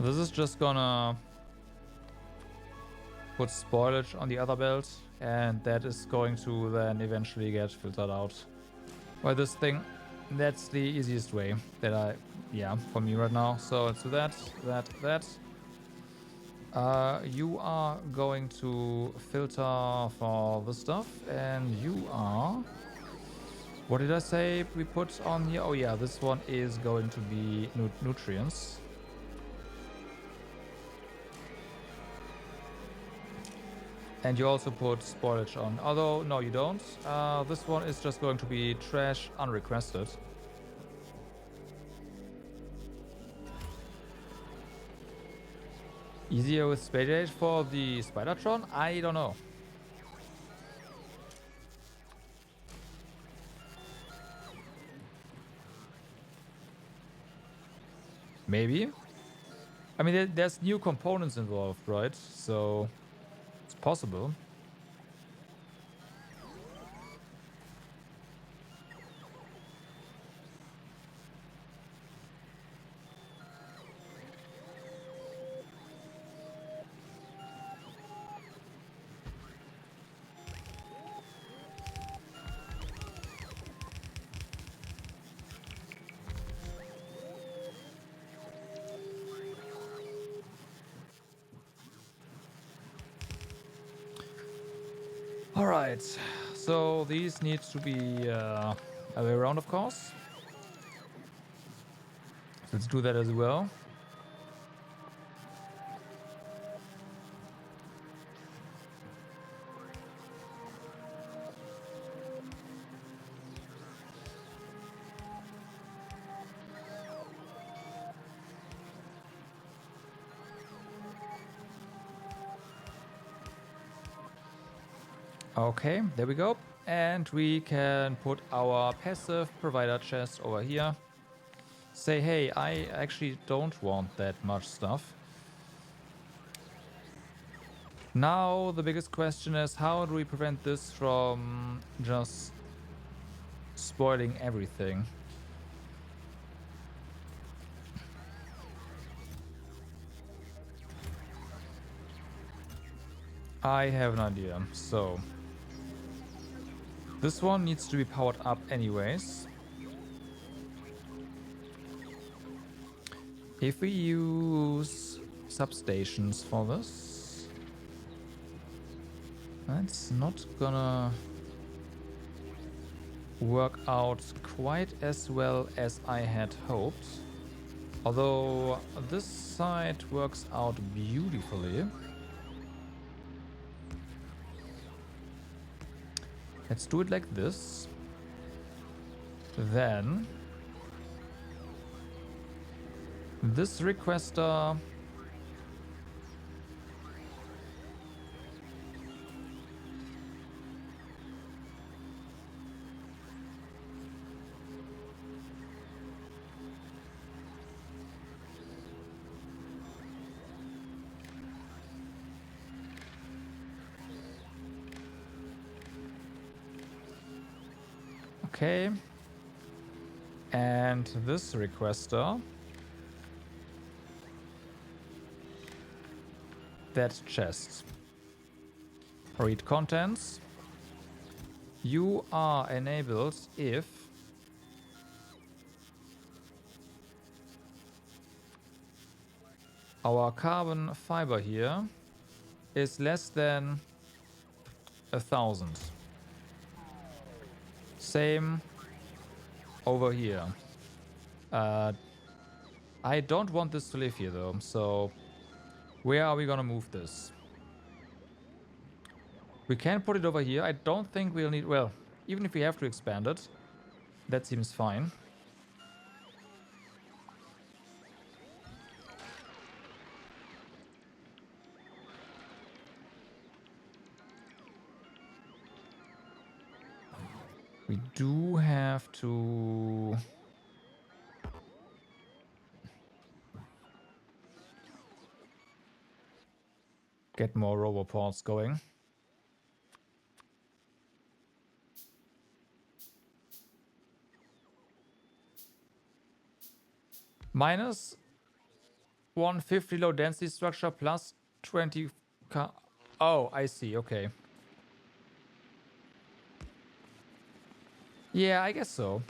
A: This is just gonna put spoilage on the other belt, and that is going to then eventually get filtered out by this thing. That's the easiest way that for me right now. So let's do that. You are going to filter for the stuff, and you are... What did I say we put on here? Oh yeah, this one is going to be nutrients. And you also put spoilage on. Although, no, you don't. This one is just going to be trash unrequested. Easier with Spade for the Spidertron? I don't know. Maybe. I mean, there's new components involved, right? So it's possible. Alright, so these need to be a way around, of course. Let's do that as well. Okay, there we go. And we can put our passive provider chest over here. Say, hey, I actually don't want that much stuff. Now the biggest question is, how do we prevent this from just spoiling everything? I have an idea. So This one needs to be powered up anyways. If we use substations for this, that's not gonna work out quite as well as I had hoped. Although this side works out beautifully. Let's do it like this. Then this requester okay. And this requester that chest. Read contents. You are enabled if our carbon fiber here is less than 1,000. Same over here. I don't want this to live here though, so where are we gonna move this? We can put it over here. I don't think we'll need... Well, even if we have to expand it, that seems fine. We do have to... get more roboports going. Minus 150 low density structure plus 20... Oh, I see. Okay. Yeah, I guess so.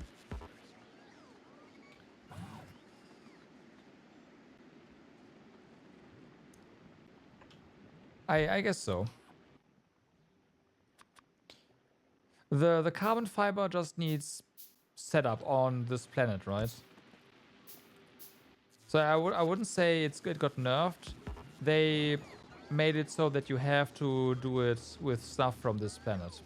A: I guess so. The carbon fiber just needs setup on this planet, right? So I wouldn't say it got nerfed. They made it so that you have to do it with stuff from this planet.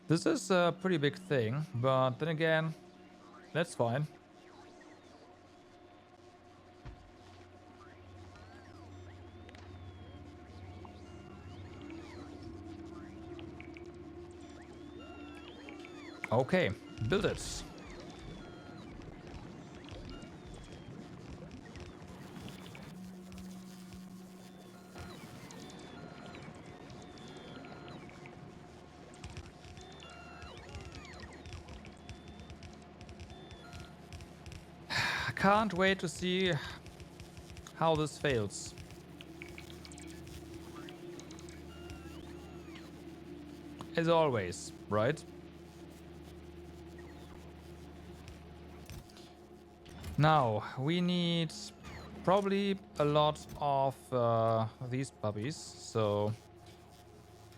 A: This is a pretty big thing, but then again, that's fine. Okay, build it. I can't wait to see how this fails. As always, right? Now, we need probably a lot of these puppies, so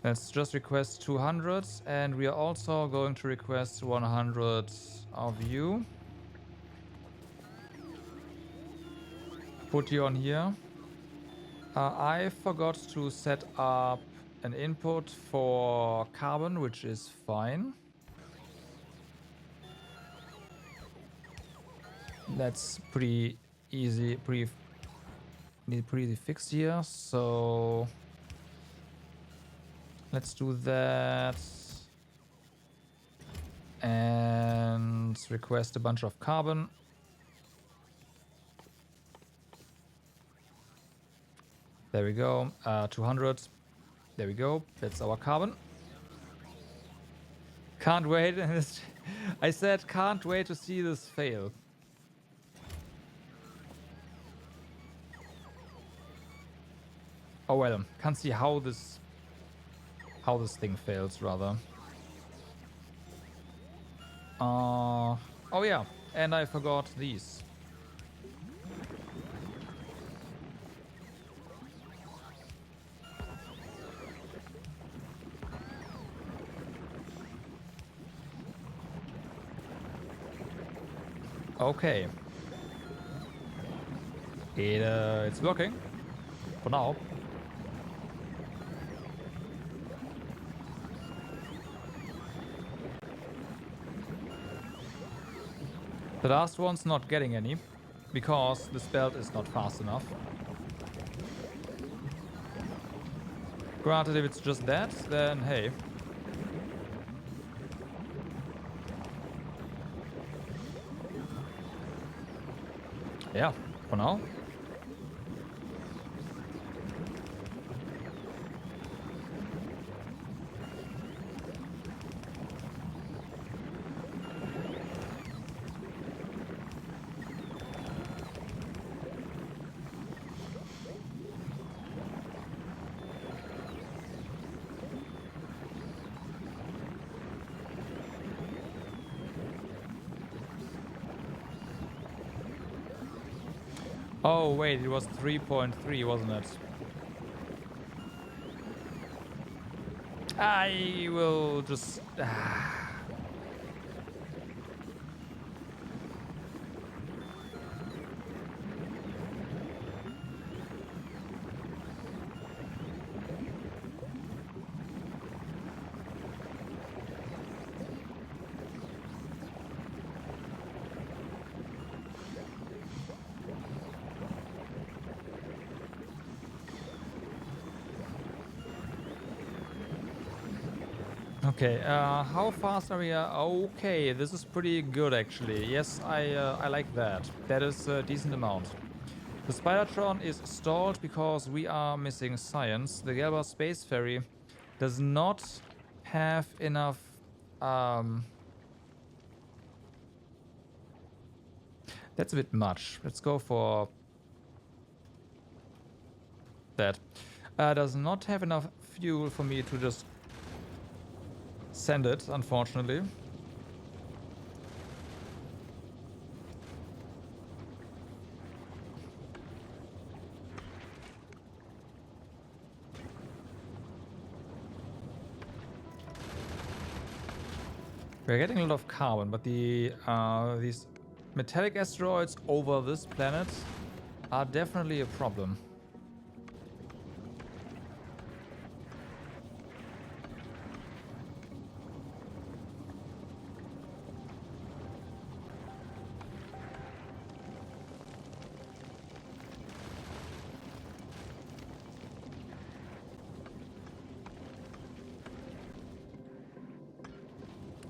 A: let's just request 200, and we are also going to request 100 of you. Put you on here. I forgot to set up an input for carbon, which is fine. That's pretty easy, pretty easy fix here. So let's do that and request a bunch of carbon. There we go. 200. There we go. That's our carbon. Can't wait. I said can't wait to see this fail. Oh well, can't see how this thing fails rather. Oh yeah, and I forgot these. Okay. It's working for now. The last one's not getting any because this belt is not fast enough. Granted, if it's just that, then hey. Yeah, for now. Oh wait, it was 3.3, wasn't it? I will just... Okay, how fast are we? Okay, this is pretty good actually. Yes, I like that. That is a decent amount. The Spidertron is stalled because we are missing science. The Gelba Space Ferry does not have enough... That's a bit much. Let's go for that. Does not have enough fuel for me to just send it, unfortunately. We're getting a lot of carbon, but these metallic asteroids over this planet are definitely a problem.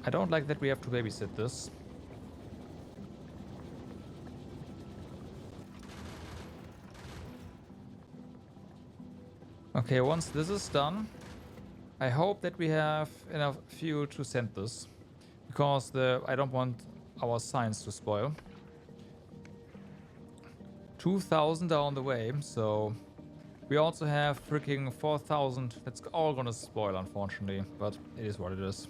A: I don't like that we have to babysit this. Okay, once this is done, I hope that we have enough fuel to send this. Because I don't want our science to spoil. 2,000 are on the way, so... We also have freaking 4,000. That's all gonna spoil, unfortunately. But it is what it is.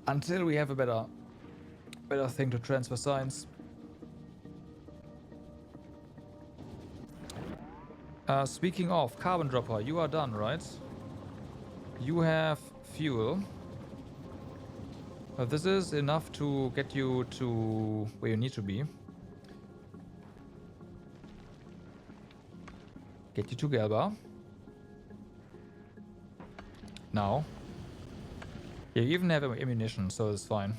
A: Until we have a better thing to transfer science. Speaking of, Carbon Dropper, you are done, right? You have fuel. This is enough to get you to where you need to be. Get you to Gelba. Now. Yeah, you even have ammunition, so it's fine.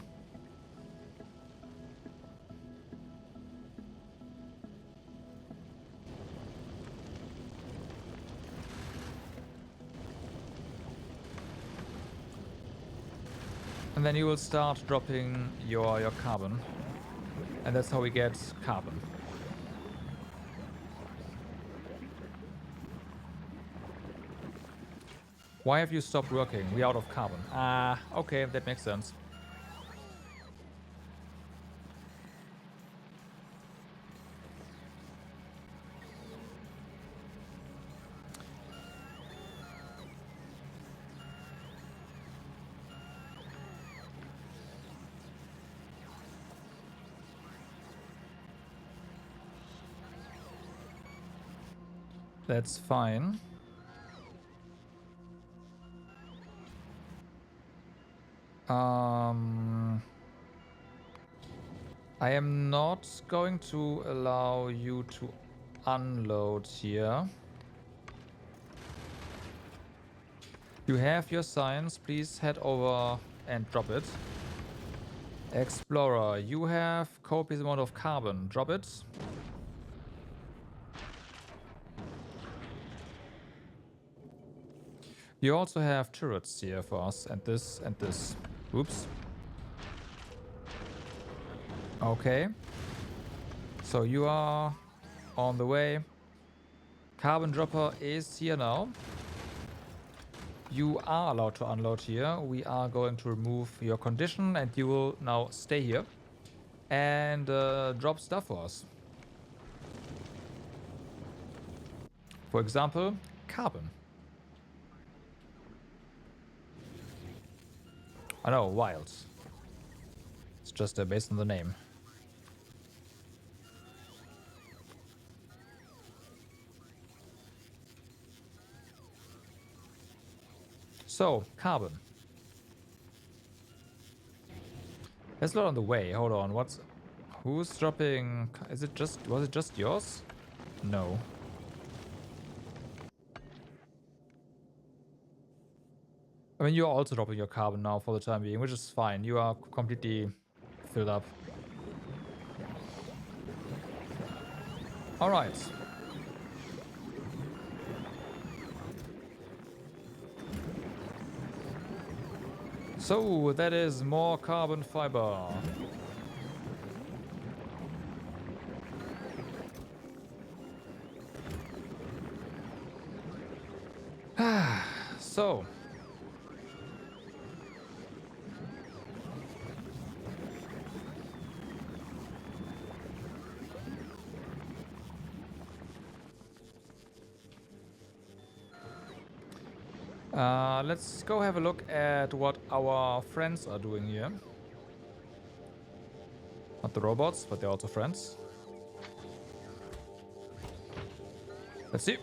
A: And then you will start dropping your carbon. And that's how we get carbon. Why have you stopped working? We're out of carbon. Ah, okay, that makes sense. That's fine. I am not going to allow you to unload here. You have your science. Please head over and drop it. Explorer, you have copious amount of carbon. Drop it. You also have turrets here for us, and this and this. Oops. Okay. So you are on the way. Carbon dropper is here now. You are allowed to unload here. We are going to remove your condition, and you will now stay here and drop stuff for us. For example, carbon. I know, wild. It's just based on the name. So, carbon. There's a lot on the way. Hold on. Who's dropping? Was it just yours? No. I mean, you're also dropping your carbon now for the time being, which is fine. You are completely filled up. All right. So that is more carbon fiber. So. Let's go have a look at what our friends are doing here. Not the robots, but they're also friends. Let's see.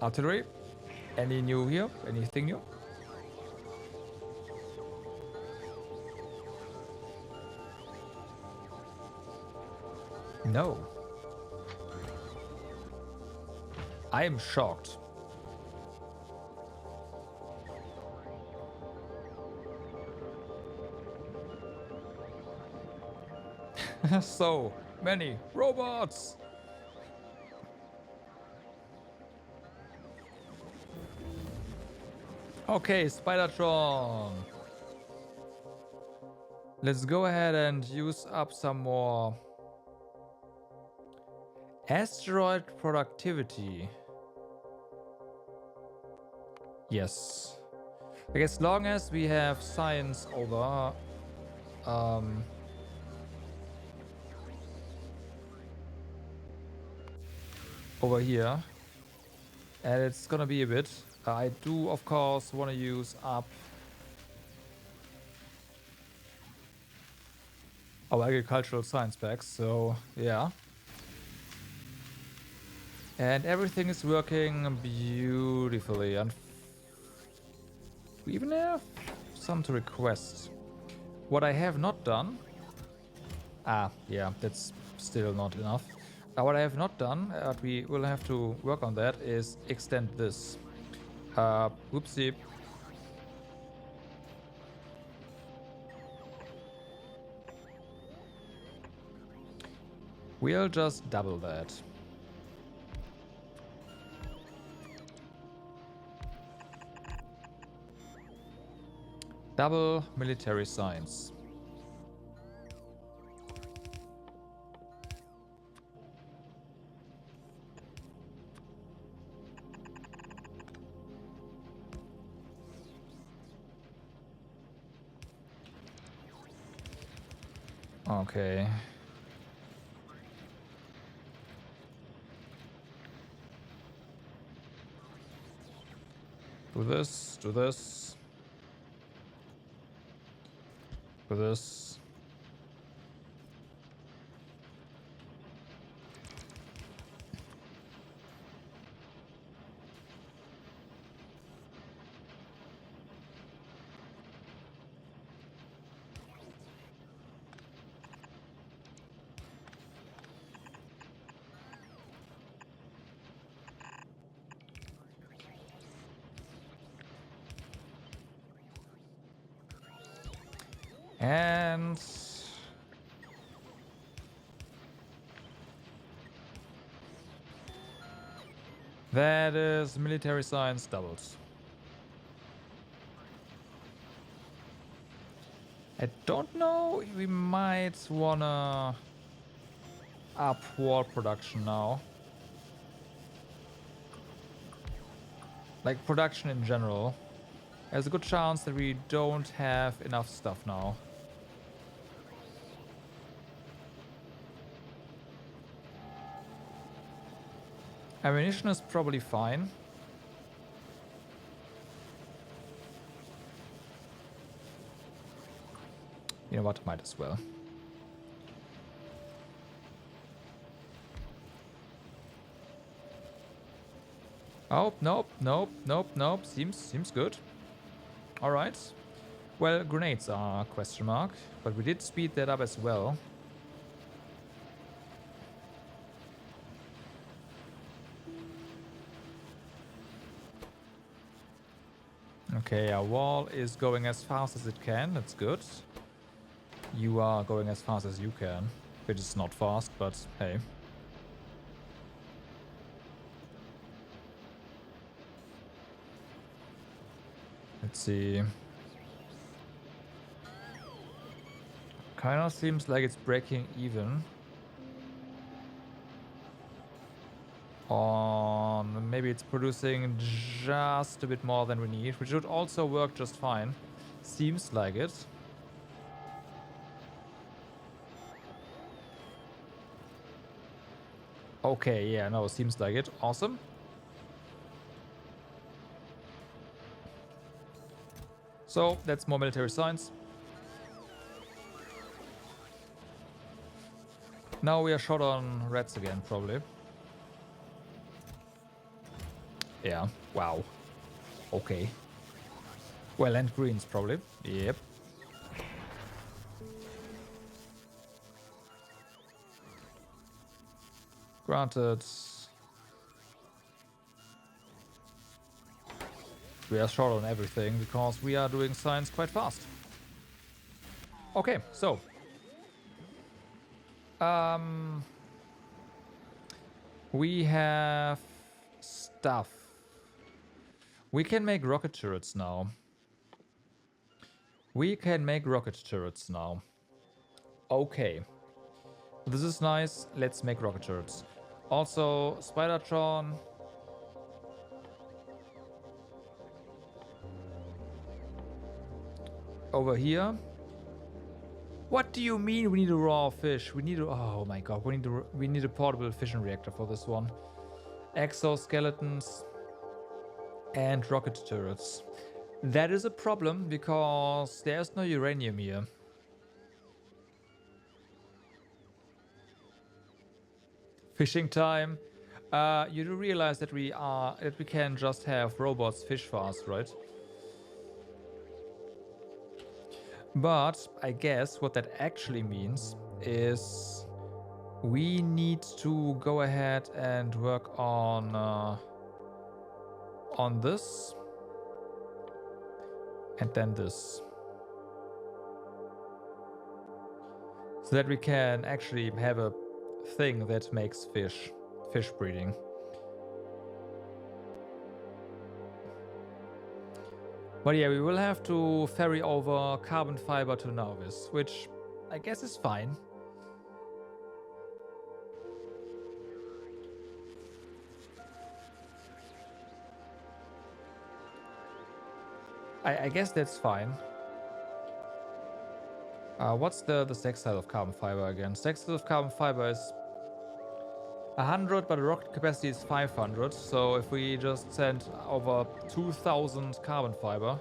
A: Artillery. Any new here? Anything new? No. I am shocked. So many robots. Okay, Spidertron. Let's go ahead and use up some more asteroid productivity. Yes. Like as long as we have science over over here, and it's gonna be a bit. I do of course want to use up our agricultural science packs, so yeah. And everything is working beautifully, and we even have some to request. What I have not done, yeah, that's still not enough. What I have not done, we will have to work on that, is extend this. Whoopsie. We'll just double that. Double military science. Okay. Do this, do this. Do this. And that is military science doubled. I don't know. We might wanna up wall production now. Like production in general. There's a good chance that we don't have enough stuff now. Ammunition is probably fine. You know what? Might as well. Oh, nope, nope, nope, nope. Seems good. Alright. Well, grenades are a question mark, but we did speed that up as well. Okay, our wall is going as fast as it can. That's good. You are going as fast as you can. Which is not fast, but hey. Let's see. Kinda seems like it's breaking even. On maybe it's producing just a bit more than we need, which should also work just fine. Seems like it. Okay, yeah, no, seems like it. Awesome. So that's more military science. Now we are short on reds again, probably. Yeah, wow. Okay. Well, and greens, probably. Yep. Granted. We are short on everything because we are doing science quite fast. Okay, so. We have stuff. We can make rocket turrets now. Okay. This is nice. Let's make rocket turrets. Also, Spidertron. Over here. What do you mean we need a raw fish? We need a... Oh my god. We need a portable fission reactor for this one. Exoskeletons. And rocket turrets. That is a problem because there's no uranium here. Fishing time. You do realize that we can just have robots fish fast, right? But I guess what that actually means is we need to go ahead and work on this and then this, so that we can actually have a thing that makes fish breeding. But yeah, we will have to ferry over carbon fiber to Nauvis, which I guess is fine. I guess that's fine. What's the stack size of carbon fiber again? Stack size of carbon fiber is 100, but the rocket capacity is 500. So if we just send over 2000 carbon fiber,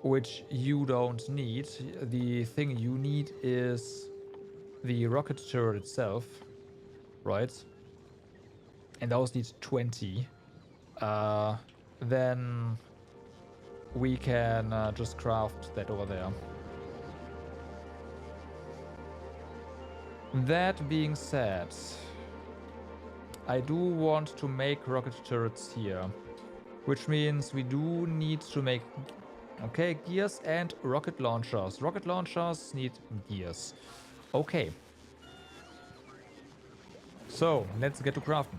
A: which you don't need, the thing you need is the rocket turret itself, right? And those need 20. Then we can just craft that over there. That being said, I do want to make rocket turrets here, which means we do need to make, okay, gears and rocket launchers. Rocket launchers need gears. Okay. So, let's get to crafting.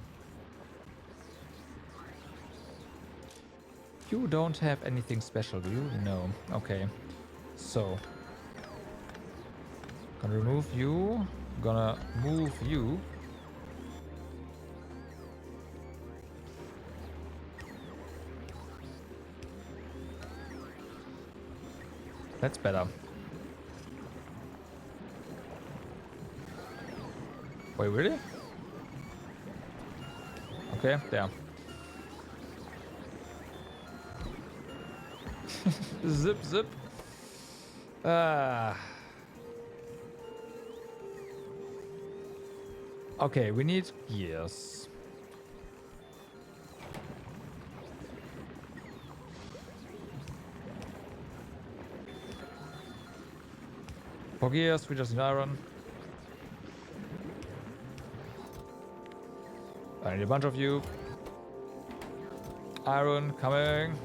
A: You don't have anything special, do you? No. Okay. So, gonna remove you. Gonna move you. That's better. Wait, really? Okay, there. Zip, zip. Okay, we need gears. For gears, we just need iron. I need a bunch of you. Iron coming.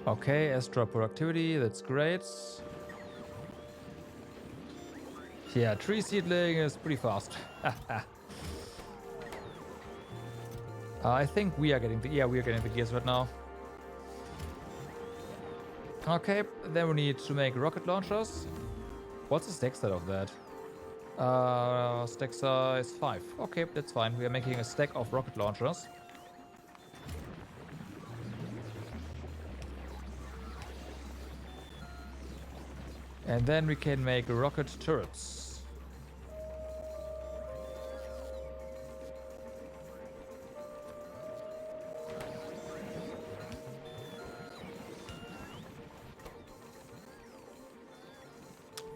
A: Okay, extra productivity, that's great. Yeah, tree seedling is pretty fast. I think we are getting the, yeah, we are getting the gears right now. Okay, then we need to make rocket launchers. What's the stack size of that? Stack size 5. Okay, that's fine. We are making a stack of rocket launchers. And then we can make rocket turrets.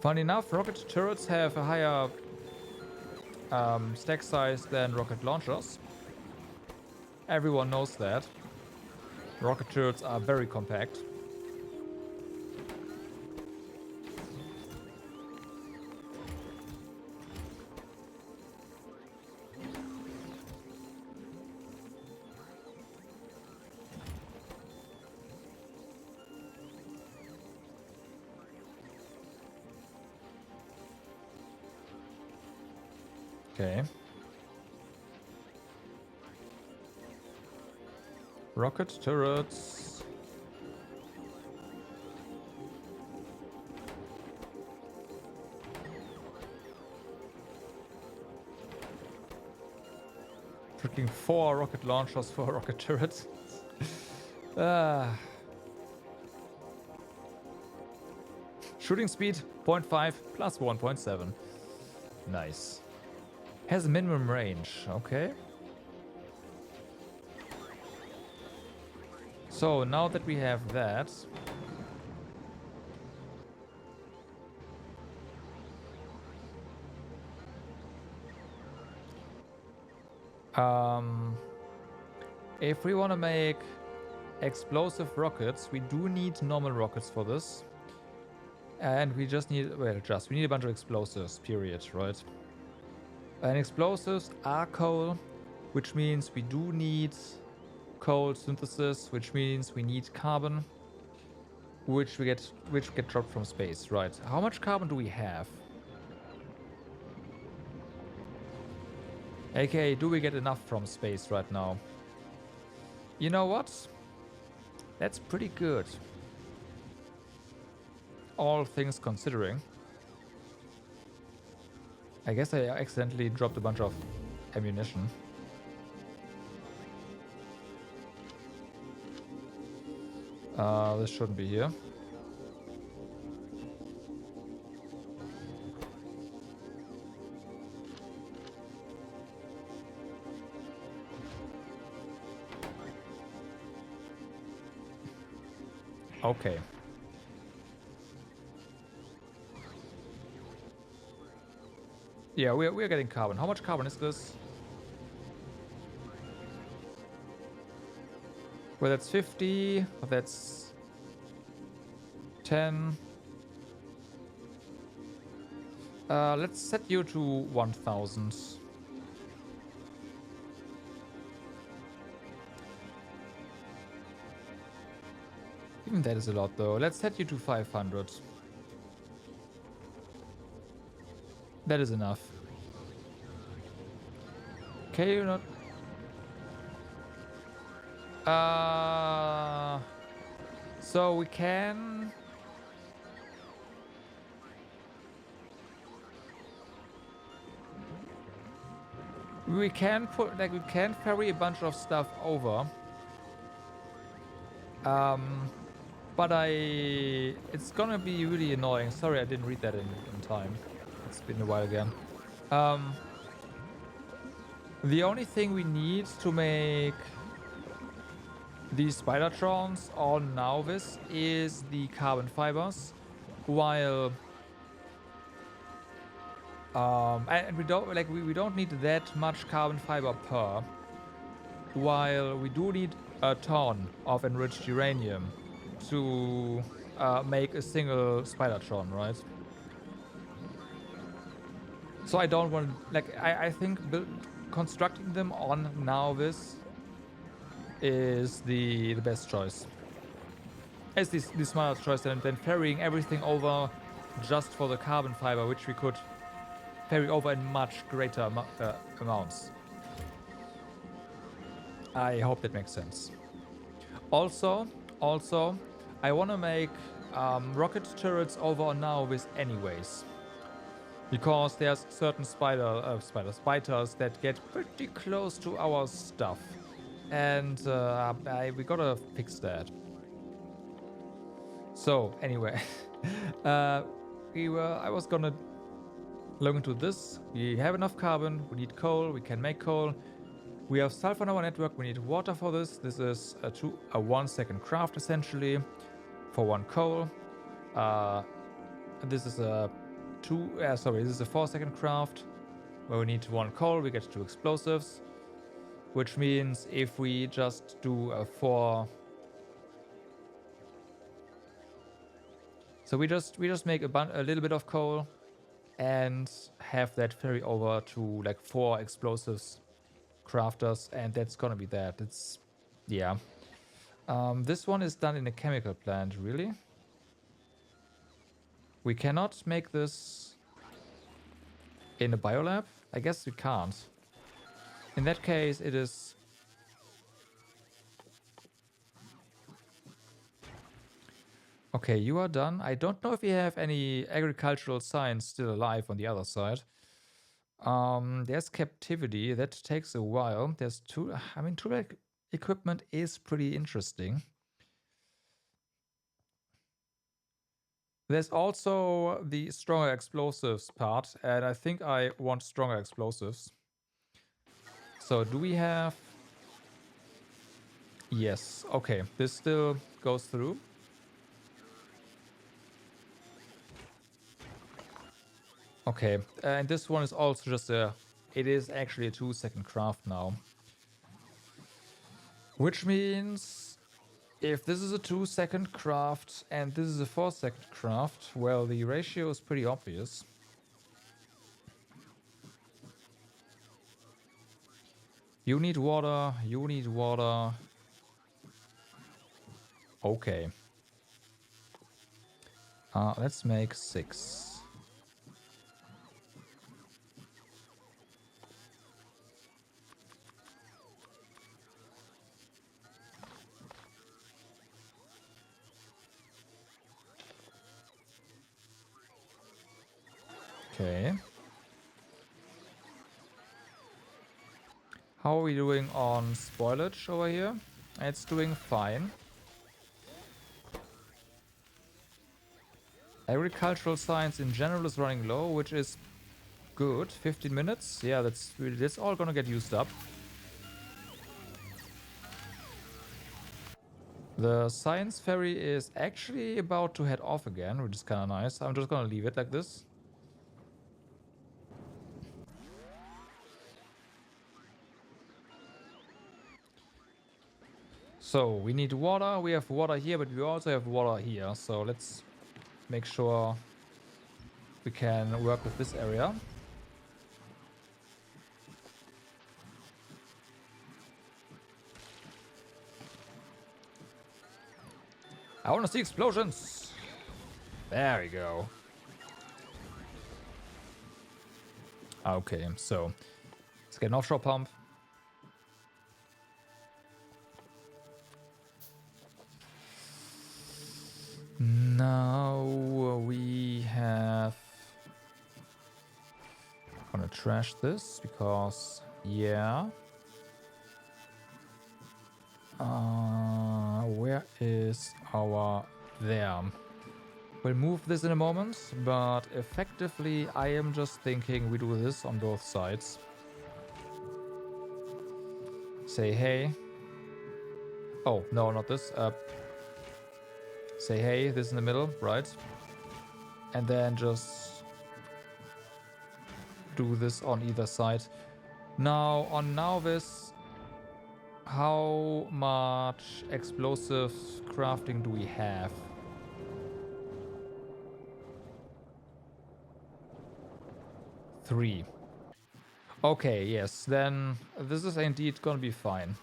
A: Funny enough, rocket turrets have a higher stack size than rocket launchers. Everyone knows that. Rocket turrets are very compact. Okay. Rocket turrets. Freaking 4 rocket launchers for rocket turrets. Shooting speed 0.5 plus 1.7. Nice. Has a minimum range. Okay. So now that we have that, if we want to make explosive rockets, we do need normal rockets for this. And we just need, well, we need a bunch of explosives, period, right? And explosives are coal, which means we do need coal synthesis, which means we need carbon, which get dropped from space, right? How much carbon do we have? AKA, do we get enough from space right now? You know what? That's pretty good. All things considering. I guess I accidentally dropped a bunch of ammunition. This shouldn't be here. Okay. Yeah, we're getting carbon. How much carbon is this? Well, that's 50. That's 10. Let's set you to 1000. Even that is a lot, though. Let's set you to 500. That is enough. Okay, you're not... So we can... We can put... Like, we can ferry a bunch of stuff over. But it's gonna be really annoying. Sorry, I didn't read that in time. It's been a while again. The only thing we need to make these Spidertrons on Nauvis is the carbon fibers, while and we don't need that much carbon fiber per, while we do need a ton of enriched uranium to make a single Spidertron, right? So I don't want, like, I think constructing them on Nauvis is the best choice. It's the smarter choice than ferrying everything over just for the carbon fiber, which we could ferry over in much greater amounts. I hope that makes sense. Also, I want to make rocket turrets over on Nauvis anyways. Because there's certain spiders that get pretty close to our stuff. And we gotta fix that. So, anyway. I was gonna look into this. We have enough carbon, we need coal, we can make coal. We have sulfur on our network, we need water for this. This is a 1 second craft essentially for 1 coal. This is a this is a 4 second craft where we need 1 coal, we get 2 explosives, which means if we just do a 4, so we just make a little bit of coal and have that ferry over to like 4 explosives crafters, and that's gonna be that. It's, yeah. This one is done in a chemical plant, really. We cannot make this in a biolab? I guess we can't. In that case, it is... Okay, you are done. I don't know if we have any agricultural science still alive on the other side. There's captivity. That takes a while. There's tool... I mean, tool equipment is pretty interesting. There's also the stronger explosives part, and I think I want stronger explosives. So do we have... Yes, okay. This still goes through. Okay, and this one is also just a... It is actually a 2 second craft now. Which means... If this is a 2 second craft and this is a 4 second craft, well, the ratio is pretty obvious. You need water, you need water. Okay. Let's make 6. Okay. How are we doing on spoilage over here? It's doing fine. Agricultural science in general is running low, which is good. 15 minutes. Yeah, that's all gonna get used up. The science ferry is actually about to head off again, which is kind of nice. I'm just gonna leave it like this. So we need water. We have water here, but we also have water here. So let's make sure we can work with this area. I want to see explosions. There we go. Okay, so let's get an offshore pump. Now we have... I'm gonna trash this because, yeah. Where is our... There. We'll move this in a moment, but effectively I am just thinking we do this on both sides. Say hey. Oh, no, not this. Say hey, this in the middle, right? And then just do this on either side. Now, on Nauvis, how much explosive crafting do we have? Three. Okay, yes, then this is indeed gonna be fine.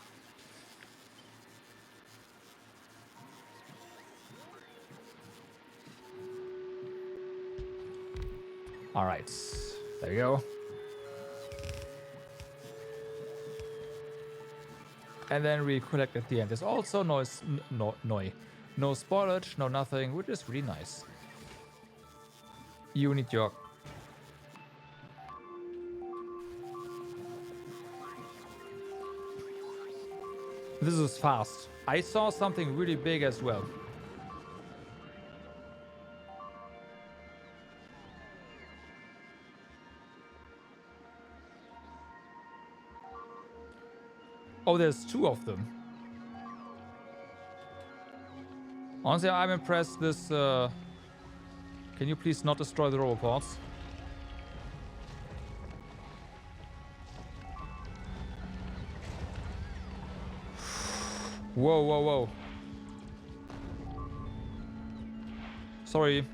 A: Alright, there we go. And then we collect at the end. There's also no spoilage, no nothing, which is really nice. You need your... This is fast. I saw something really big as well. Oh, there's two of them. Honestly, I'm impressed this... Can you please not destroy the roboports? Whoa, whoa, whoa. Sorry.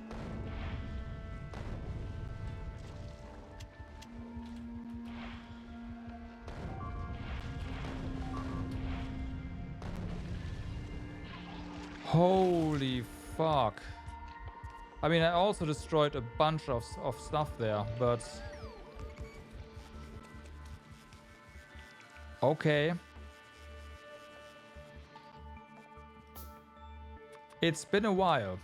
A: Holy fuck. I mean, I also destroyed a bunch of stuff there, but... Okay. It's been a while.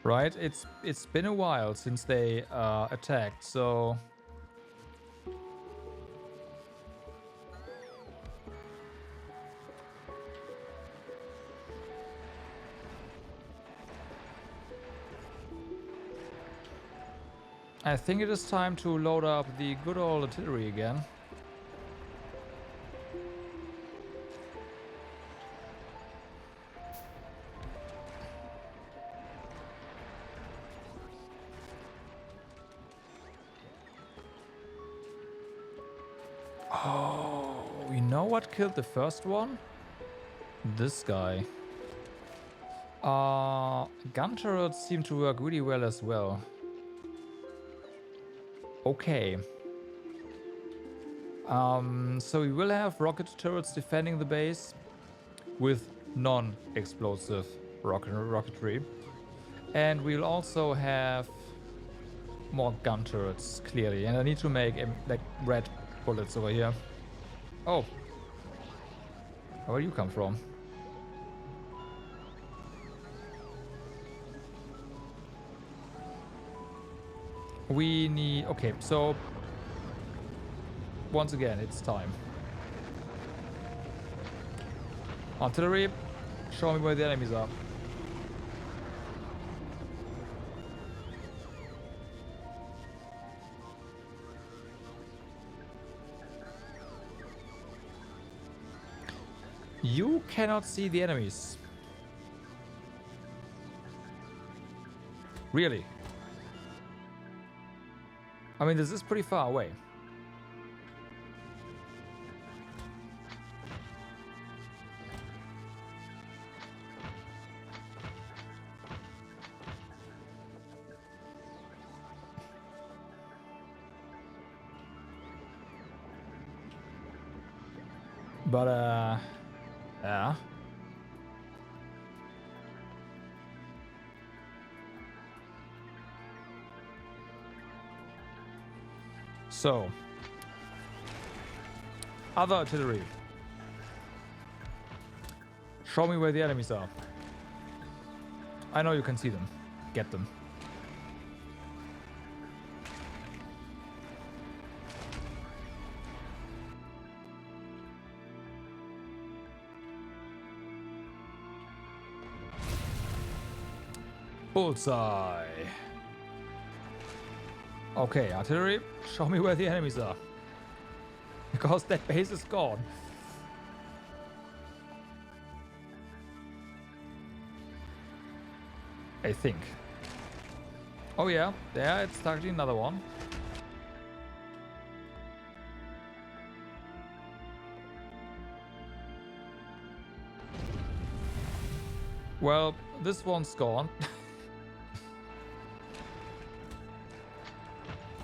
A: Right? It's been a while since they attacked, so... I think it is time to load up the good old artillery again. Oh, you know what killed the first one? This guy. Gun turrets seem to work really well as well. Okay. So we will have rocket turrets defending the base with non-explosive rocketry. And we'll also have more gun turrets, clearly. And I need to make like red bullets over here. Oh. Where do you come from? We need... Okay, so... Once again, it's time. Artillery, show me where the enemies are. You cannot see the enemies. Really? I mean, this is pretty far away. But, yeah. So. Other artillery. Show me where the enemies are. I know you can see them. Get them. Bullseye. Okay, artillery, show me where the enemies are. Because that base is gone. I think. Oh yeah, there it's targeting another one. Well, this one's gone.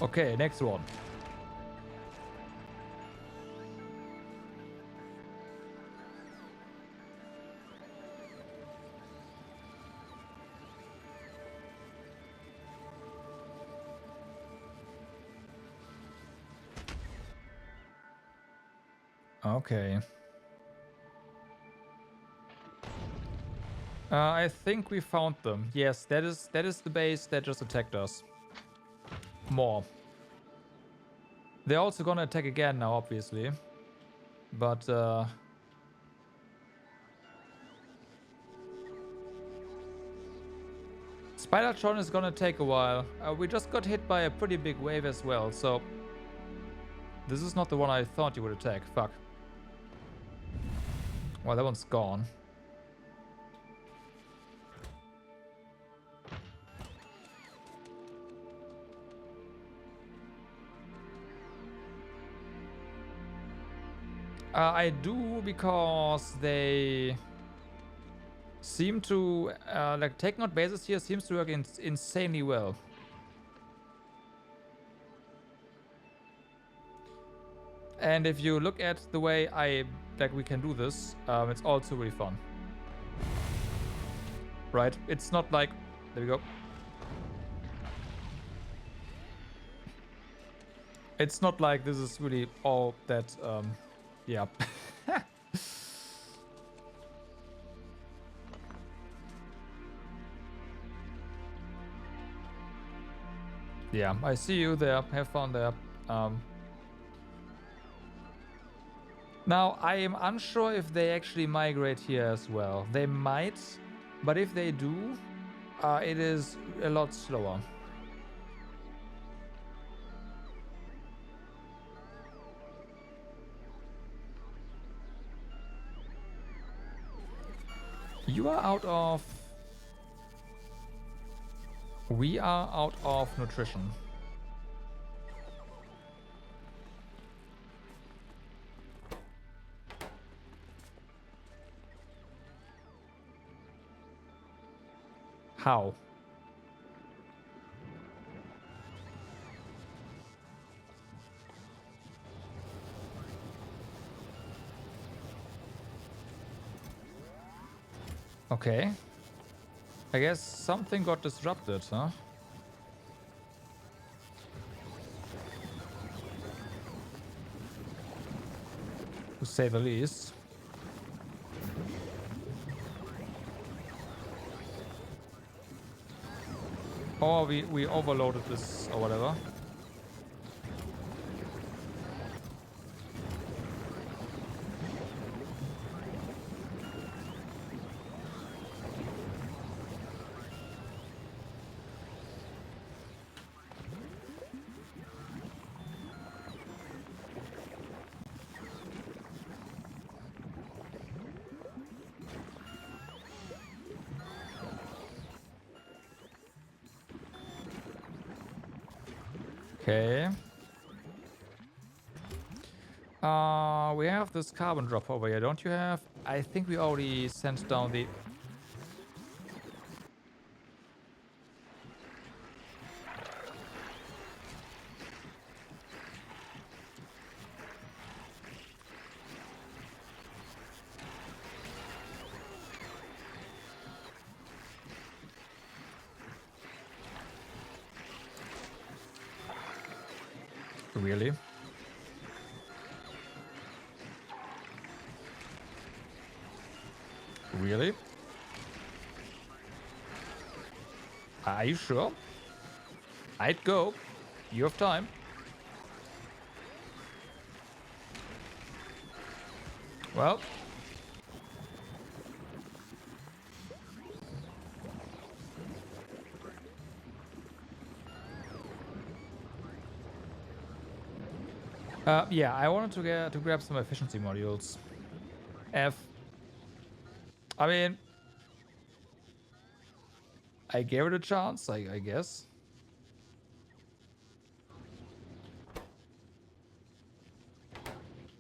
A: Okay, next one. Okay. I think we found them. Yes, that is the base that just attacked us. More. They're also gonna attack again now, obviously. But, Spidertron is gonna take a while. We just got hit by a pretty big wave as well, so... This is not the one I thought you would attack. Fuck. Well, that one's gone. I do, because they seem to, like, taking out bases here seems to work insanely well. And if you look at the way we can do this, it's also really fun. Right? It's not like, there we go. It's not like this is really all that, yeah. Yeah, I see you there. Have fun there. Now, I am unsure if they actually migrate here as well. They might, but if they do, it is a lot slower. You are out of... We are out of nutrition. How? Okay. I guess something got disrupted, huh? To say the least. Or we overloaded this or whatever. Okay. We have this carbon drop over here, don't you have? I think we already sent down the... Really? Really? Are you sure? I'd go. You have time. Well. Yeah, I wanted to grab some efficiency modules. I mean, I gave it a chance, I guess.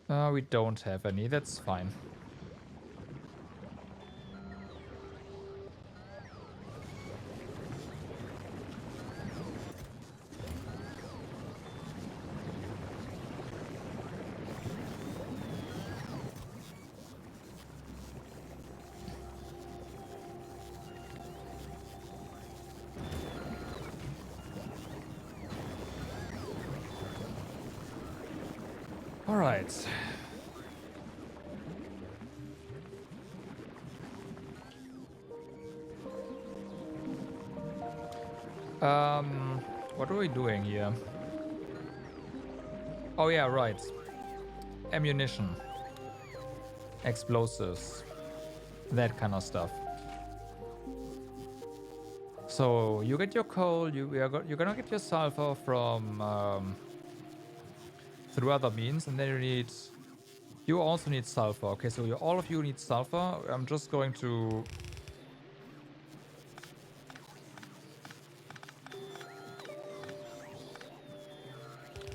A: We don't have any. That's fine. All right. What are we doing here? Oh yeah, right. Ammunition, explosives, that kind of stuff. So you get your coal. You're gonna get your sulfur from through other means, and then you also need sulfur. Okay, so all of you need sulfur. I'm just going to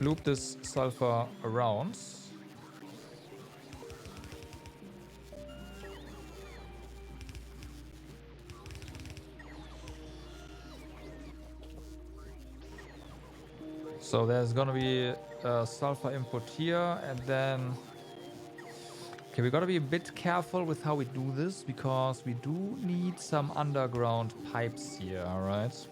A: loop this sulfur around. So there's gonna be a sulfur input here, and then... Okay, we gotta be a bit careful with how we do this, because we do need some underground pipes here, alright?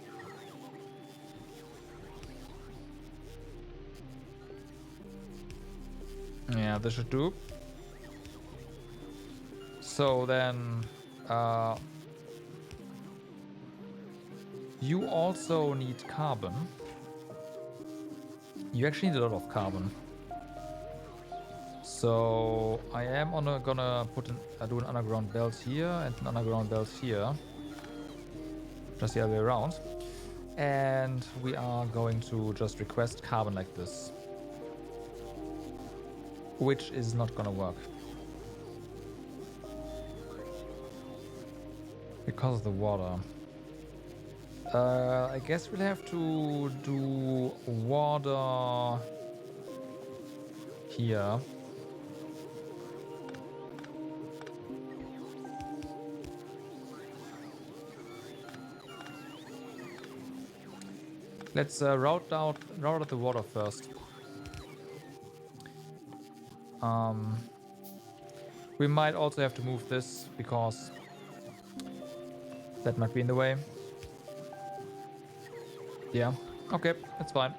A: Yeah, this should do. So then... you also need carbon. You actually need a lot of carbon. So I am gonna do an underground belt here and an underground belt here. Just the other way around. And we are going to just request carbon like this. Which is not gonna work. Because of the water. I guess we'll have to do water here. Let's route out the water first. We might also have to move this because that might be in the way. Yeah, okay, that's fine.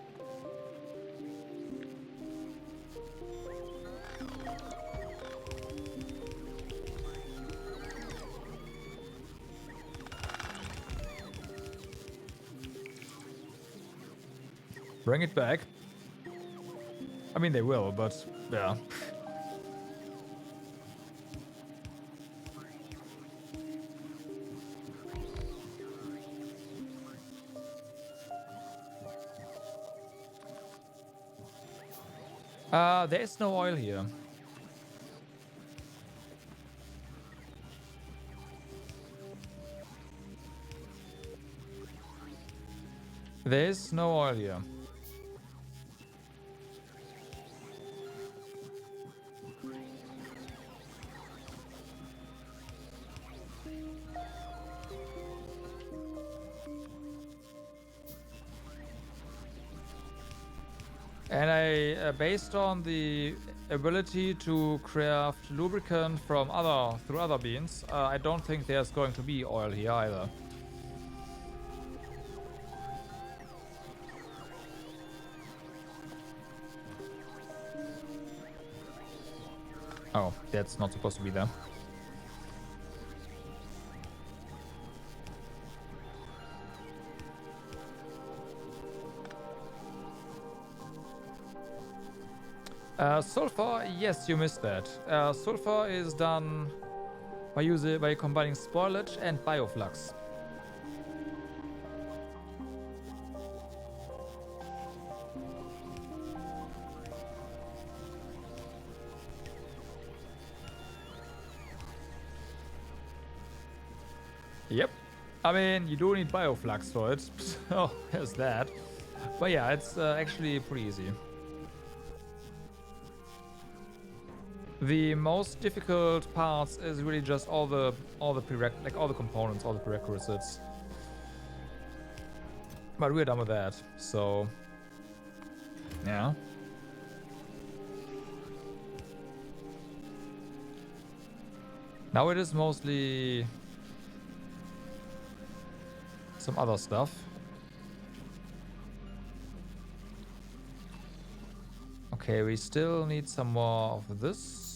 A: Bring it back. I mean, they will, but yeah. There is no oil here. There is no oil here. And based on the ability to craft lubricant from through other beans, I don't think there's going to be oil here either. Oh, that's not supposed to be there. Sulfur, yes, you missed that. Sulfur is done by combining spoilage and bioflux. Yep. I mean, you do need bioflux for it, so there's that. But yeah, it's actually pretty easy. The most difficult parts is really just all the components, all the prerequisites. But we're done with that, so yeah. Now it is mostly some other stuff. Okay, we still need some more of this.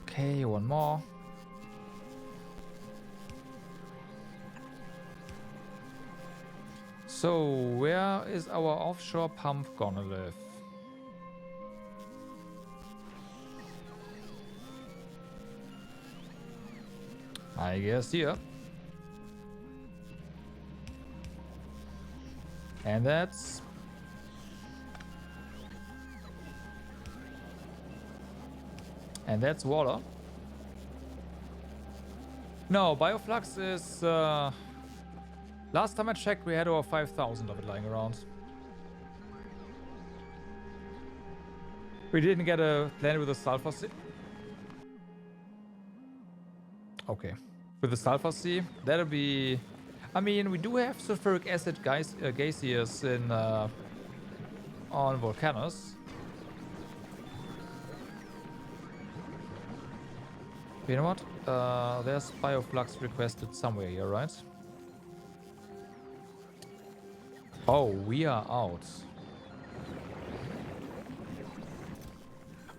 A: Okay, one more. So, where is our offshore pump gonna live? I guess here. And that's... And that's water. No, bioflux is... Last time I checked, we had over 5,000 of it lying around. We didn't get a planet with a sulfur sea. Okay. With the sulfur sea, that'll be... I mean, we do have sulfuric acid geysers in on volcanoes. You know what? There's bioflux requested somewhere here, right? Oh, we are out.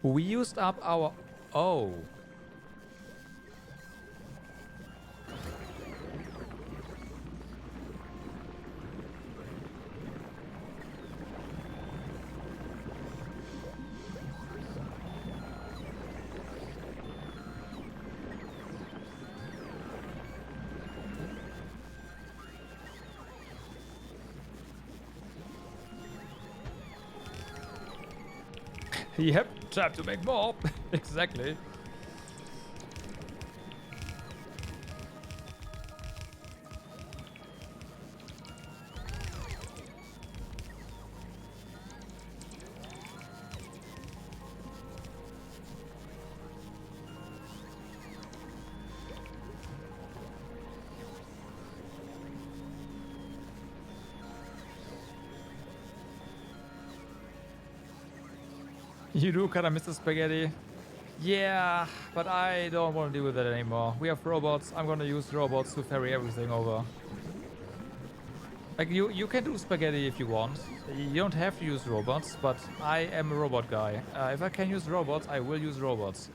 A: We used up our... Oh. Yep, time to make more. Exactly. You do kind of miss the spaghetti. Yeah, but I don't want to deal with that anymore. We have robots. I'm gonna use robots to ferry everything over. Like, you can do spaghetti if you want. You don't have to use robots, but I am a robot guy. If I can use robots, I will use robots.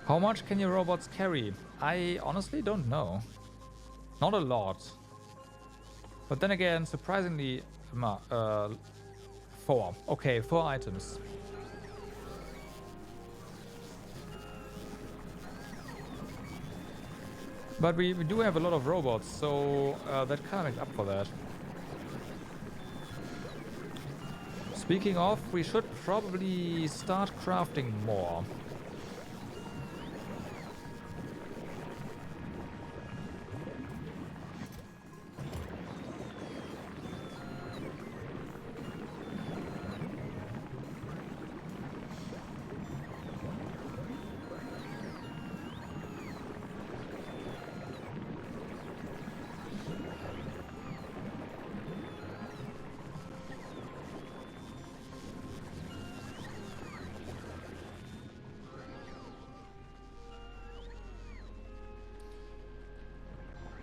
A: How much can your robots carry? I honestly don't know. Not a lot. But then again, surprisingly, 4. Okay, 4 items. But we do have a lot of robots, so that kind of makes up for that. Speaking of, we should probably start crafting more.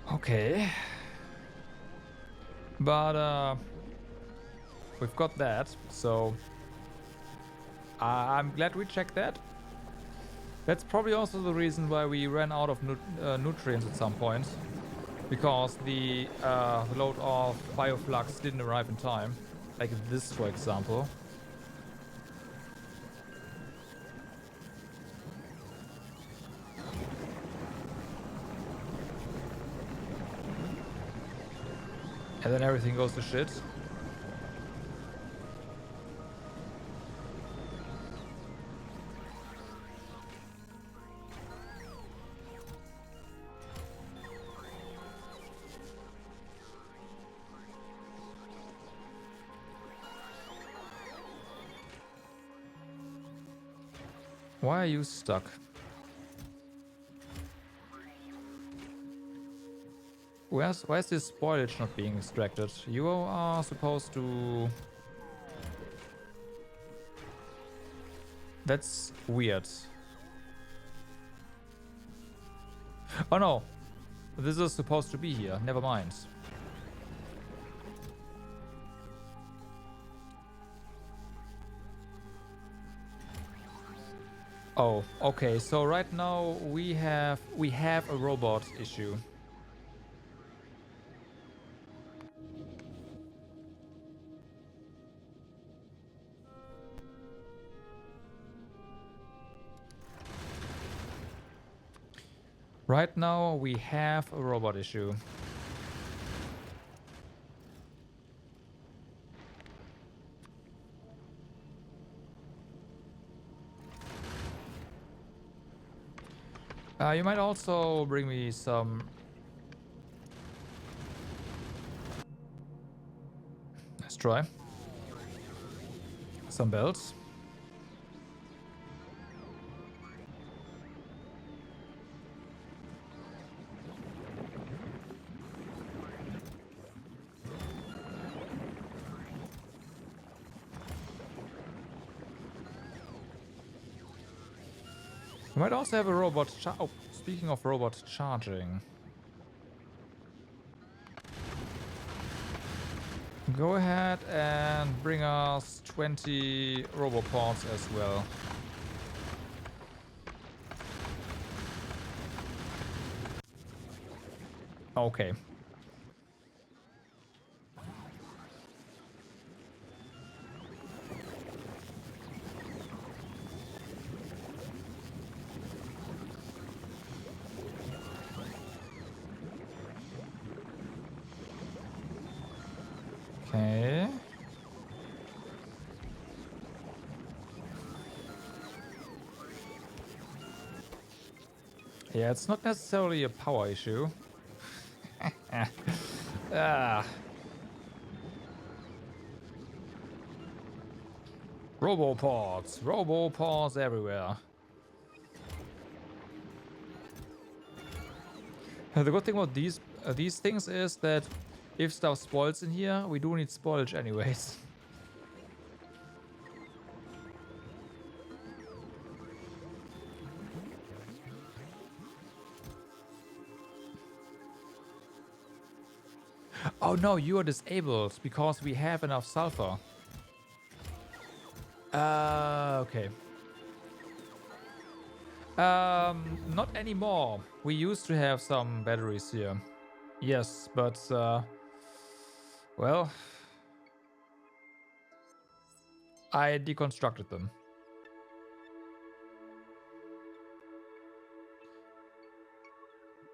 A: Okay. But we've got that, so I'm glad we checked that. That's probably also the reason why we ran out of nutrients at some point, because the load of bioflux didn't arrive in time, like this, for example. And then everything goes to shit. Why are you stuck? Where's this spoilage not being extracted? You are supposed to... That's weird. Oh no! This is supposed to be here. Never mind. Oh, okay. So right now we have a robot issue. Right now we have a robot issue. You might also bring me some... Let's try. Some belts. We might also have a robot oh, speaking of robot charging. Go ahead and bring us 20 robopods as well. Okay. Okay. Yeah, it's not necessarily a power issue. Ah. Roboports. Roboports everywhere. The good thing about these things is that if stuff spoils in here, we do need spoilage anyways. Oh no, you are disabled because we have enough sulfur. Okay. Not anymore. We used to have some batteries here. Yes, but, well, I deconstructed them.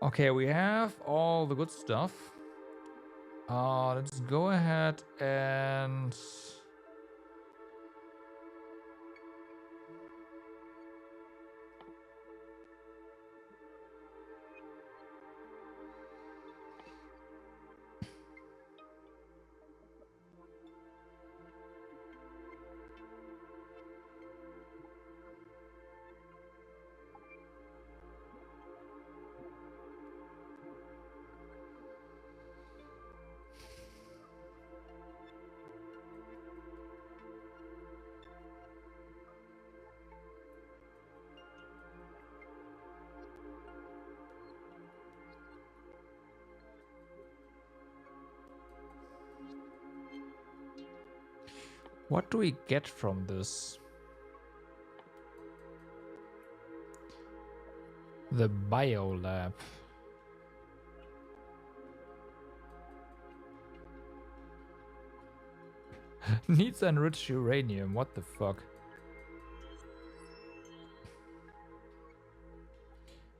A: Okay, we have all the good stuff. Let's go ahead and... What do we get from this? The biolab. Needs enriched uranium. What the fuck?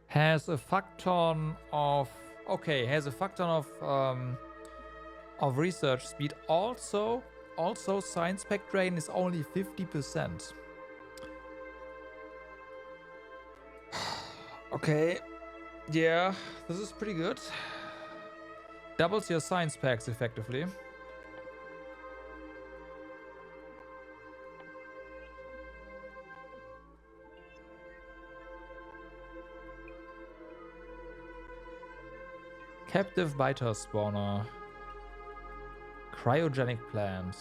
A: Has a fuck ton of... Okay, has a fuck ton of research speed. Also science spec drain is only 50%. Okay. Yeah, this is pretty good. Doubles your science packs effectively. Captive biter spawner. Cryogenic plant.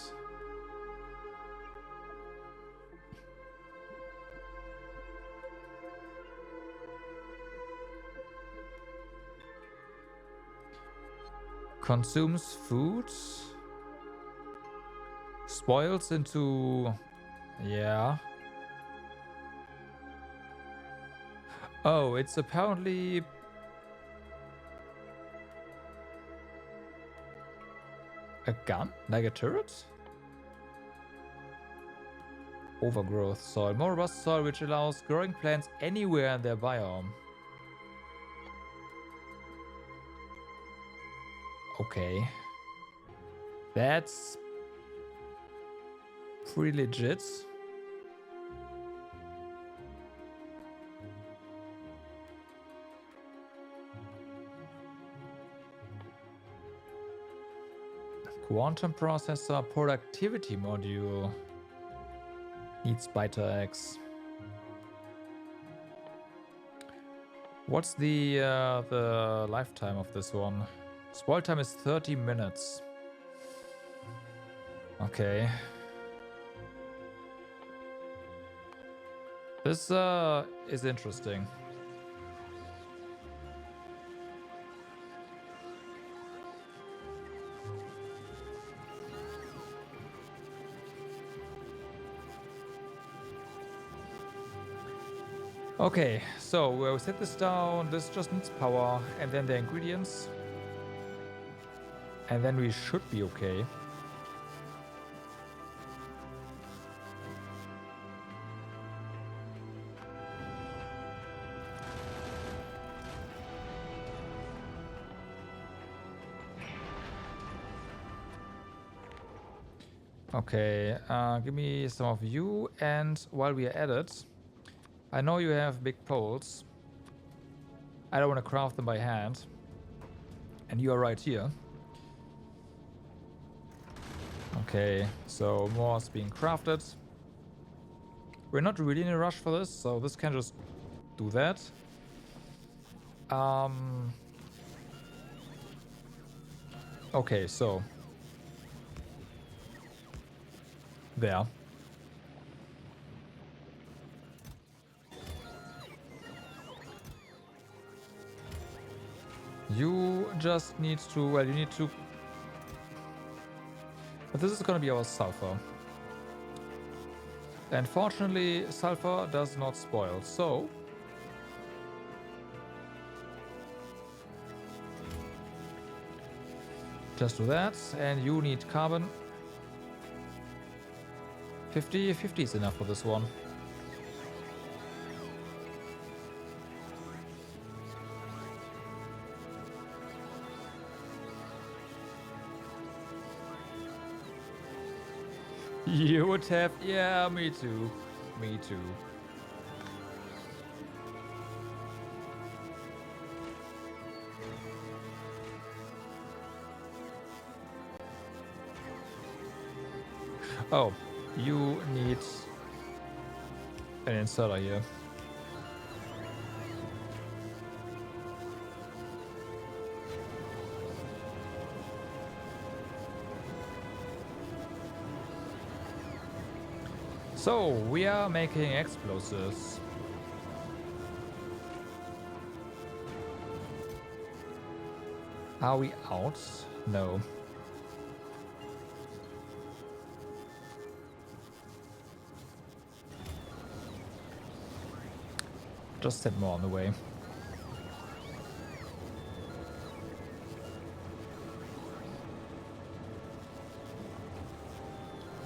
A: Consumes food. Spoils into... Yeah. Oh, it's apparently... A gun? Like a turret? Overgrowth soil. More robust soil which allows growing plants anywhere in their biome. Okay. That's pretty legit. Quantum processor productivity module. Needs biter X. What's the lifetime of this one? Spoil time is 30 minutes. Okay. This is interesting. Okay, so we'll set this down. This just needs power and then the ingredients. And then we should be okay. Okay, give me some of you. And while we are at it, I know you have big poles. I don't want to craft them by hand. And you are right here. Okay, so more is being crafted. We're not really in a rush for this, so this can just do that. Okay, so there. You just need to, well, you need to, but this is gonna be our sulfur. And fortunately, sulfur does not spoil, so just do that, and you need carbon. 50 is enough for this one. You would have, yeah, me too. Me too. Oh, you need an inserter here. So, we are making explosives. Are we out? No. Just send more on the way.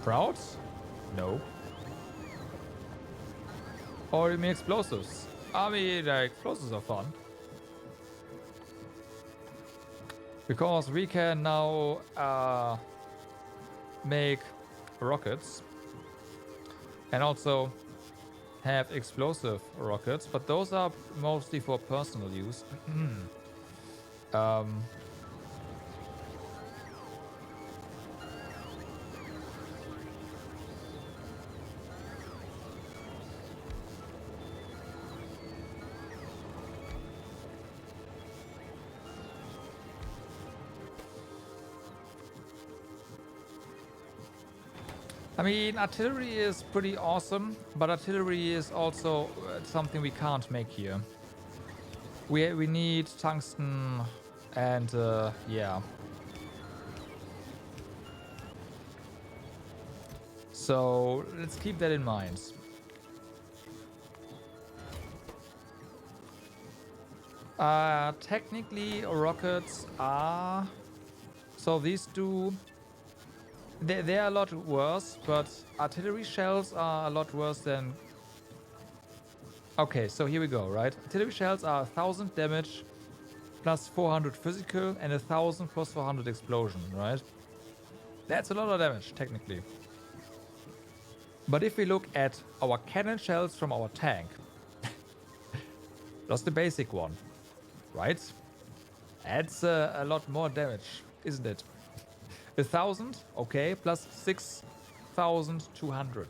A: Proud? No. Or you mean explosives? I mean, explosives are fun. Because we can now make rockets. And also have explosive rockets, but those are mostly for personal use. I mean, artillery is pretty awesome, but artillery is also something we can't make here. We need tungsten and yeah. So let's keep that in mind. Technically, rockets are... So these do... They're a lot worse, but artillery shells are a lot worse than... Okay, so here we go, right? Artillery shells are 1000 damage plus 400 physical and 1000 plus 400 explosion, right? That's a lot of damage, technically. But if we look at our cannon shells from our tank, just the basic one, right? That's a lot more damage, isn't it? 1000, okay, plus 6200.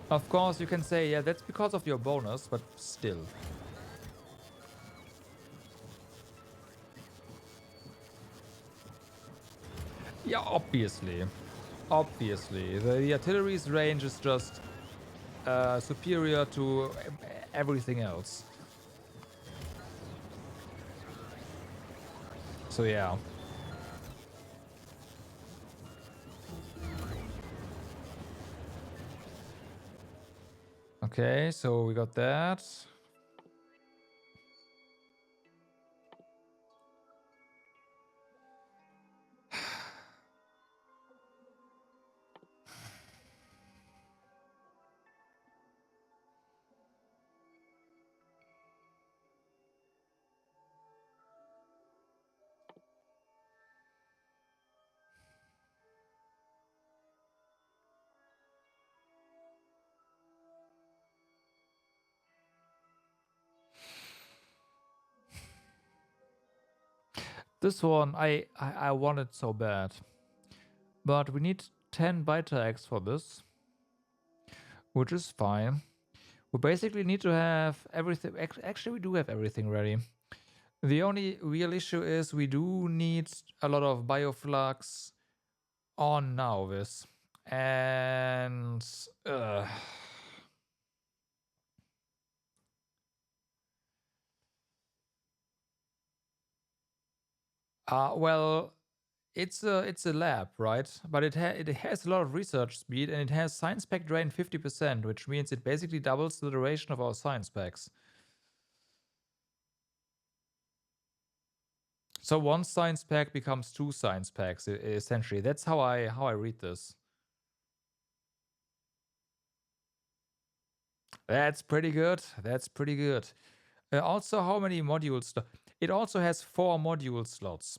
A: Of course, you can say, yeah, that's because of your bonus, but still. Yeah, obviously. Obviously. The artillery's range is just superior to everything else. So, yeah. Okay, so we got that. This one, I want it so bad. But we need 10 biter eggs for this. which is fine. We basically need to have everything. Actually, we do have everything ready. The only real issue is we do need a lot of bioflux on Nauvis. And well, it's a lab, right? But it has a lot of research speed, and it has science pack drain 50%, which means it basically doubles the duration of our science packs. So one science pack becomes 2 science packs, essentially. That's how I read this. That's pretty good. That's pretty good. Also, how many modules? It also has 4 module slots,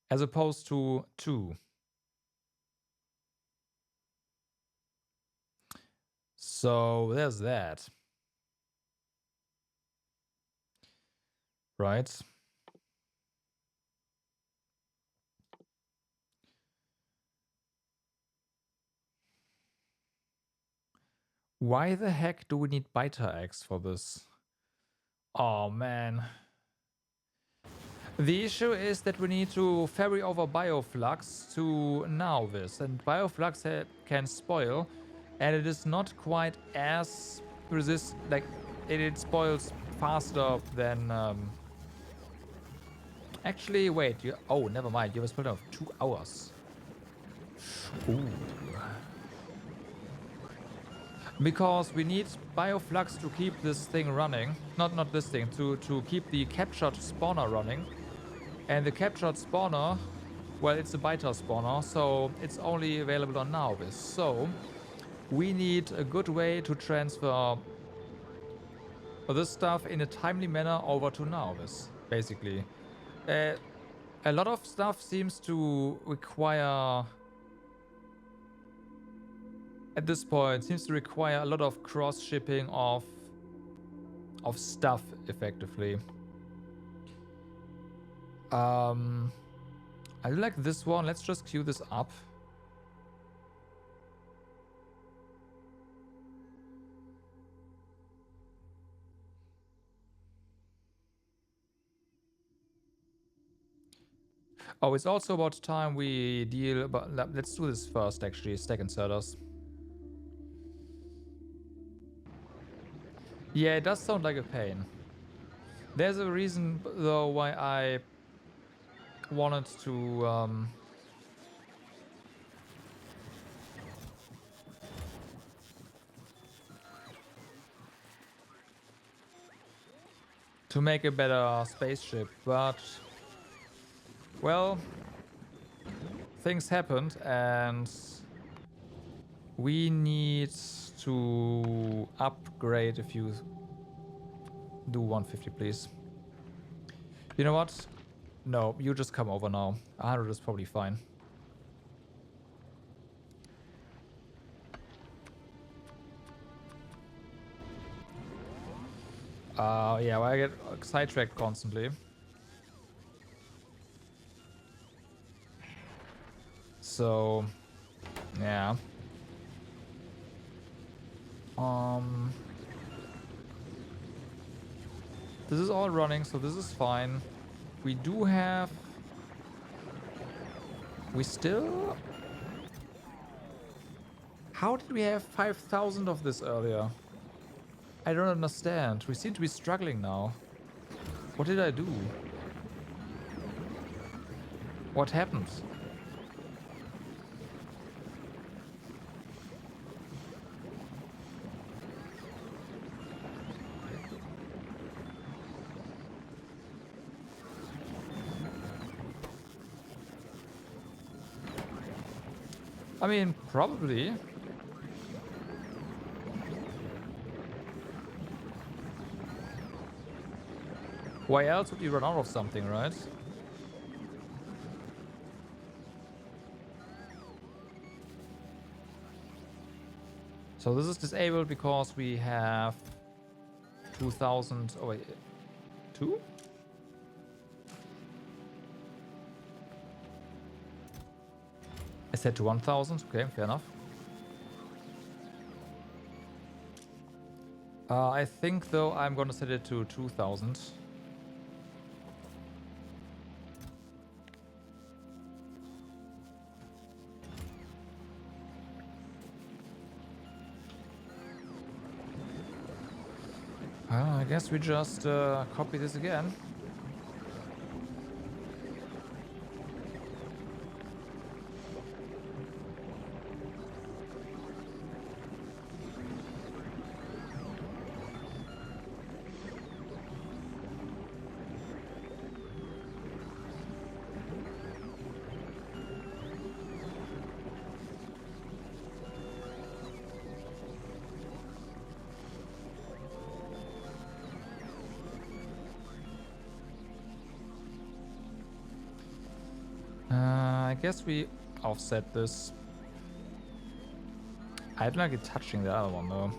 A: as opposed to 2. So there's that. Right? Why the heck do we need beta X for this? Oh man. The issue is that we need to ferry over bioflux to Nauvis, and bioflux can spoil, and it is not quite as like it spoils faster than actually wait, oh never mind, you have a spell of 2 hours. Ooh. Because we need bioflux to keep this thing running. Not this thing, to keep the captured spawner running. And the captured spawner, well, it's a beta spawner, so it's only available on Nauvis. So we need a good way to transfer this stuff in a timely manner over to Nauvis, basically. A lot of stuff seems to require, at this point, seems to require a lot of cross-shipping of stuff, effectively. I like this one. Let's just queue this up. Oh, it's also about time we deal, but let's do this first, actually. Stack inserters. Yeah, it does sound like a pain. There's a reason, though, why I wanted to make a better spaceship, but well, things happened, and we need to upgrade. If you do 150, please. You know what? No, you just come over now. 100 is probably fine. Yeah, well, I get sidetracked constantly. So, yeah. This is all running, so this is fine. We do have... We still... How did we have 5,000 of this earlier? I don't understand. We seem to be struggling now. What did I do? What happened? I mean, probably. Why else would you run out of something, right? So this is disabled because we have 2,000... Oh wait, 2? I said to 1,000. Okay, fair enough. I think though I'm gonna set it to 2000. I guess we just copy this again. I guess we offset this. I don't like it touching the other one though.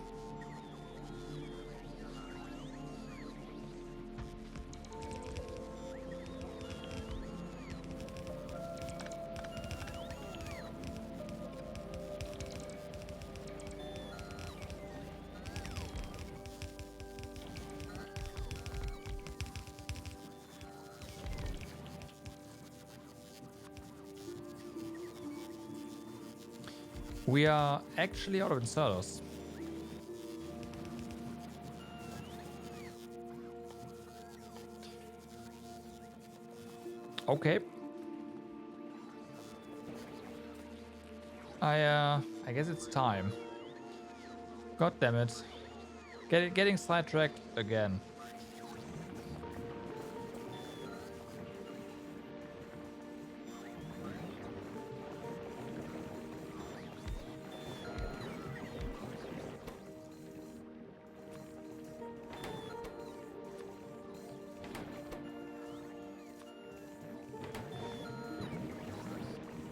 A: We are actually out of inserters. Okay. I guess it's time. God damn it. Getting sidetracked again.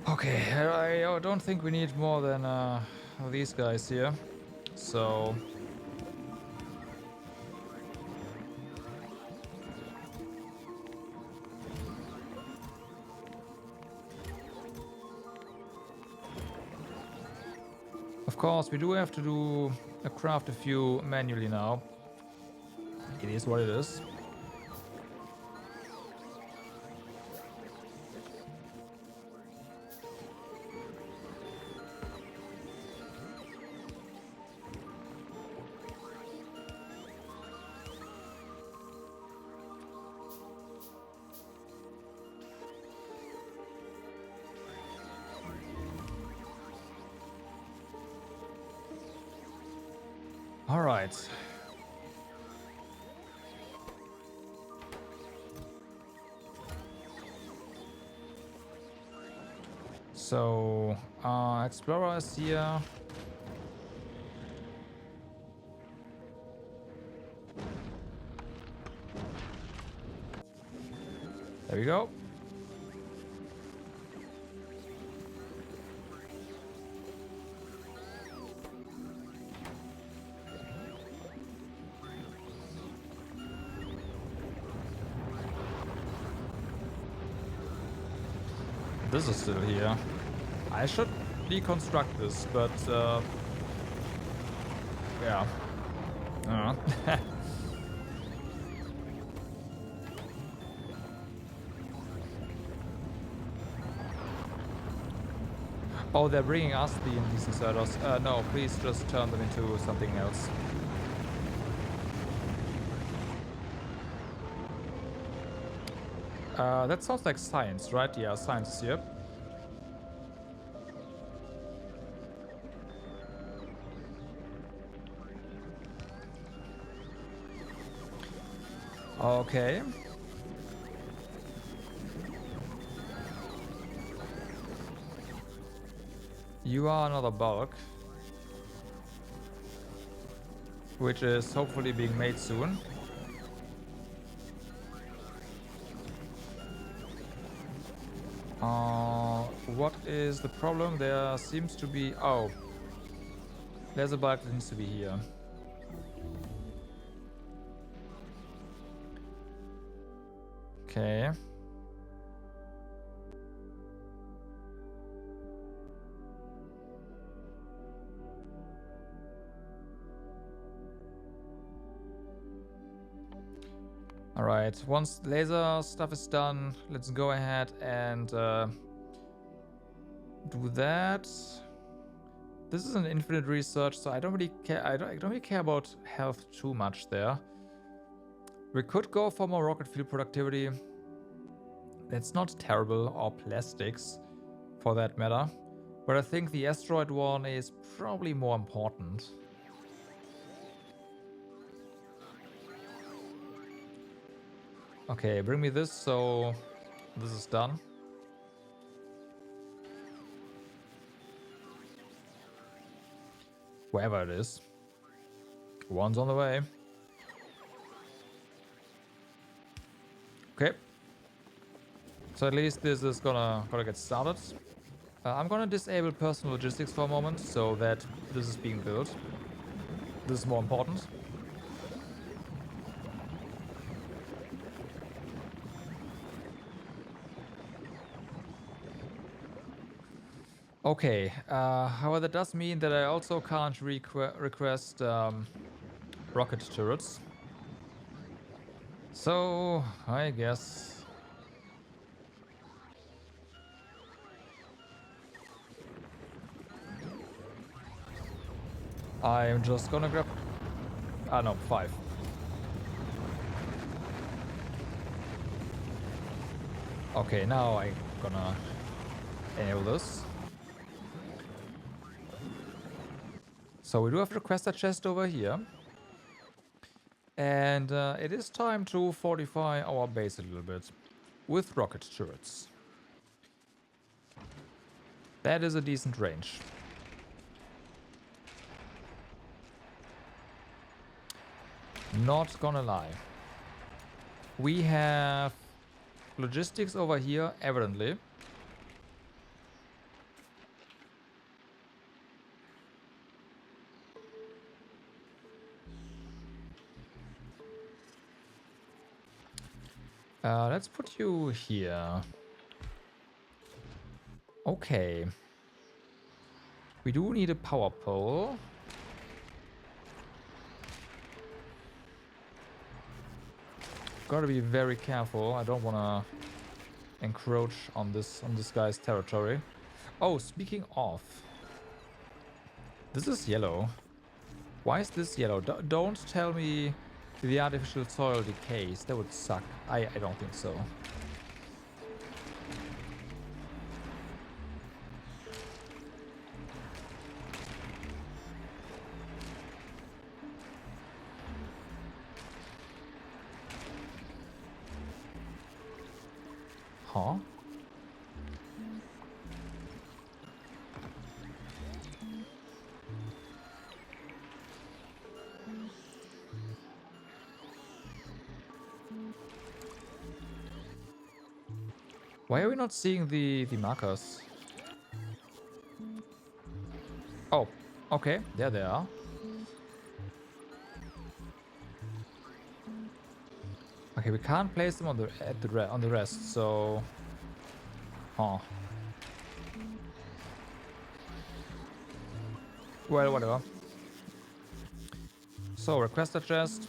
A: Okay, I don't think we need more than these guys here. So of course we do have to do craft a few manually now. It is what it is. All right. So, Explorer is here. There we go. This is still here. I should deconstruct this, but yeah. Oh, they're bringing us the indecent inserters. No, please just turn them into something else. That sounds like science, right? Yeah, science is here. Okay. You are another bulk, which is hopefully being made soon. What is the problem? There seems to be... Oh. There's a bulk that needs to be here. Okay. Alright, once laser stuff is done, let's go ahead and do that. This is an infinite research, so I don't really care. I don't really care about health too much there. We could go for more rocket fuel productivity. That's not terrible, or plastics, for that matter. But I think the asteroid one is probably more important. Okay, bring me this, so this is done. Wherever it is. One's on the way. Okay. So at least this is gonna get started. I'm gonna disable personal logistics for a moment so that this is being built. This is more important. Okay, however, that does mean that I also can't request rocket turrets. So, I guess... I'm just gonna grab... Ah, no, 5. Okay, now I'm gonna enable this. So we do have a requester chest over here. And it is time to fortify our base a little bit with rocket turrets. That is a decent range. Not gonna lie. We have logistics over here, evidently. Let's put you here. Okay. We do need a power pole. Gotta be very careful. I don't wanna encroach on this guy's territory. Oh, speaking of, this is yellow. Why is this yellow? Don't tell me the artificial soil decays. That would suck. I don't think so. Huh? Why are we not seeing the markers? Oh, okay. There they are. Okay, we can't place them on the rest, so... Huh. Well, whatever. So, requester chest.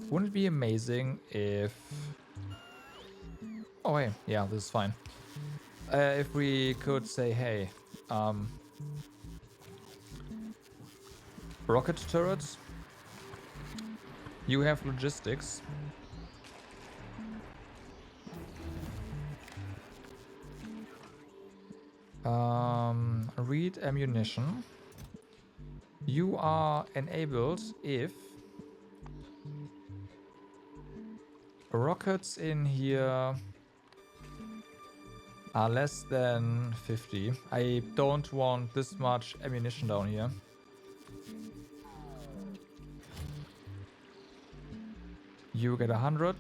A: Wouldn't it be amazing if... Oh, hey, yeah, this is fine. If we could say, hey, rocket turrets, you have logistics. Read ammunition. You are enabled if rockets in here are less than 50. I don't want this much ammunition down here. You get 100.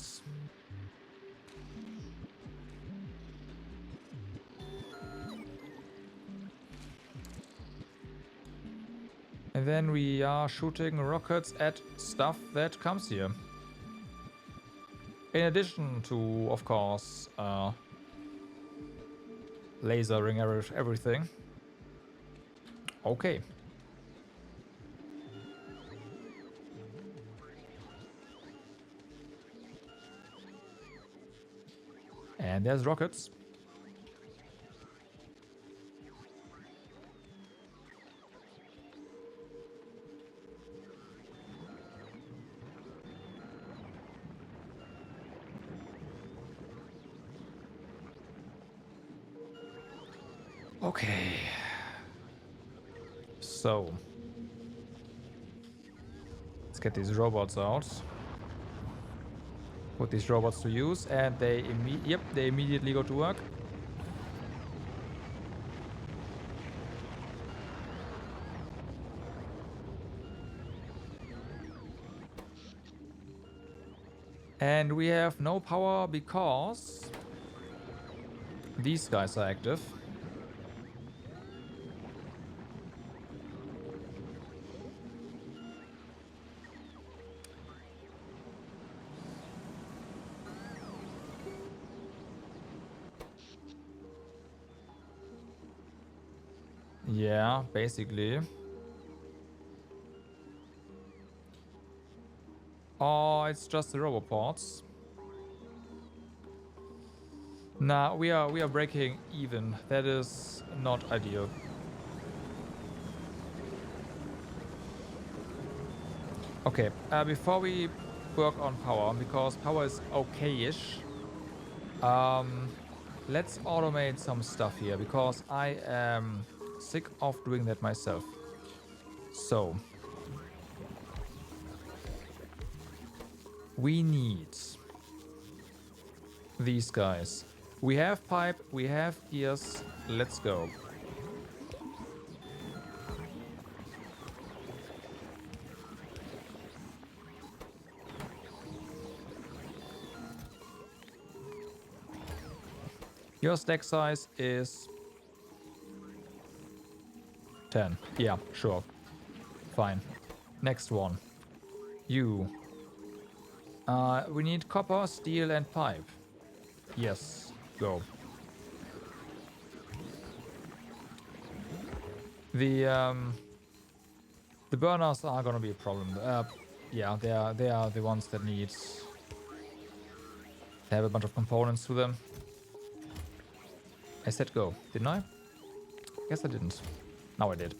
A: And then we are shooting rockets at stuff that comes here. In addition to, of course, lasering everything. Okay. And there's rockets. Okay. So. Let's get these robots out. Put these robots to use, and they immediately go to work. And we have no power because these guys are active. Yeah, basically. Oh, it's just the roboports. Nah, we are breaking even. That is not ideal. Okay, before we work on power, because power is okay-ish, let's automate some stuff here, because I am sick of doing that myself. So, we need these guys. We have pipe, we have gears, let's go. Your stack size is 10. Yeah, sure. Fine. Next one. You. We need copper, steel, and pipe. Yes, go. The burners are gonna be a problem. Yeah, they are the ones that need to have a bunch of components to them. I said go, didn't I? Guess I didn't. Now I did.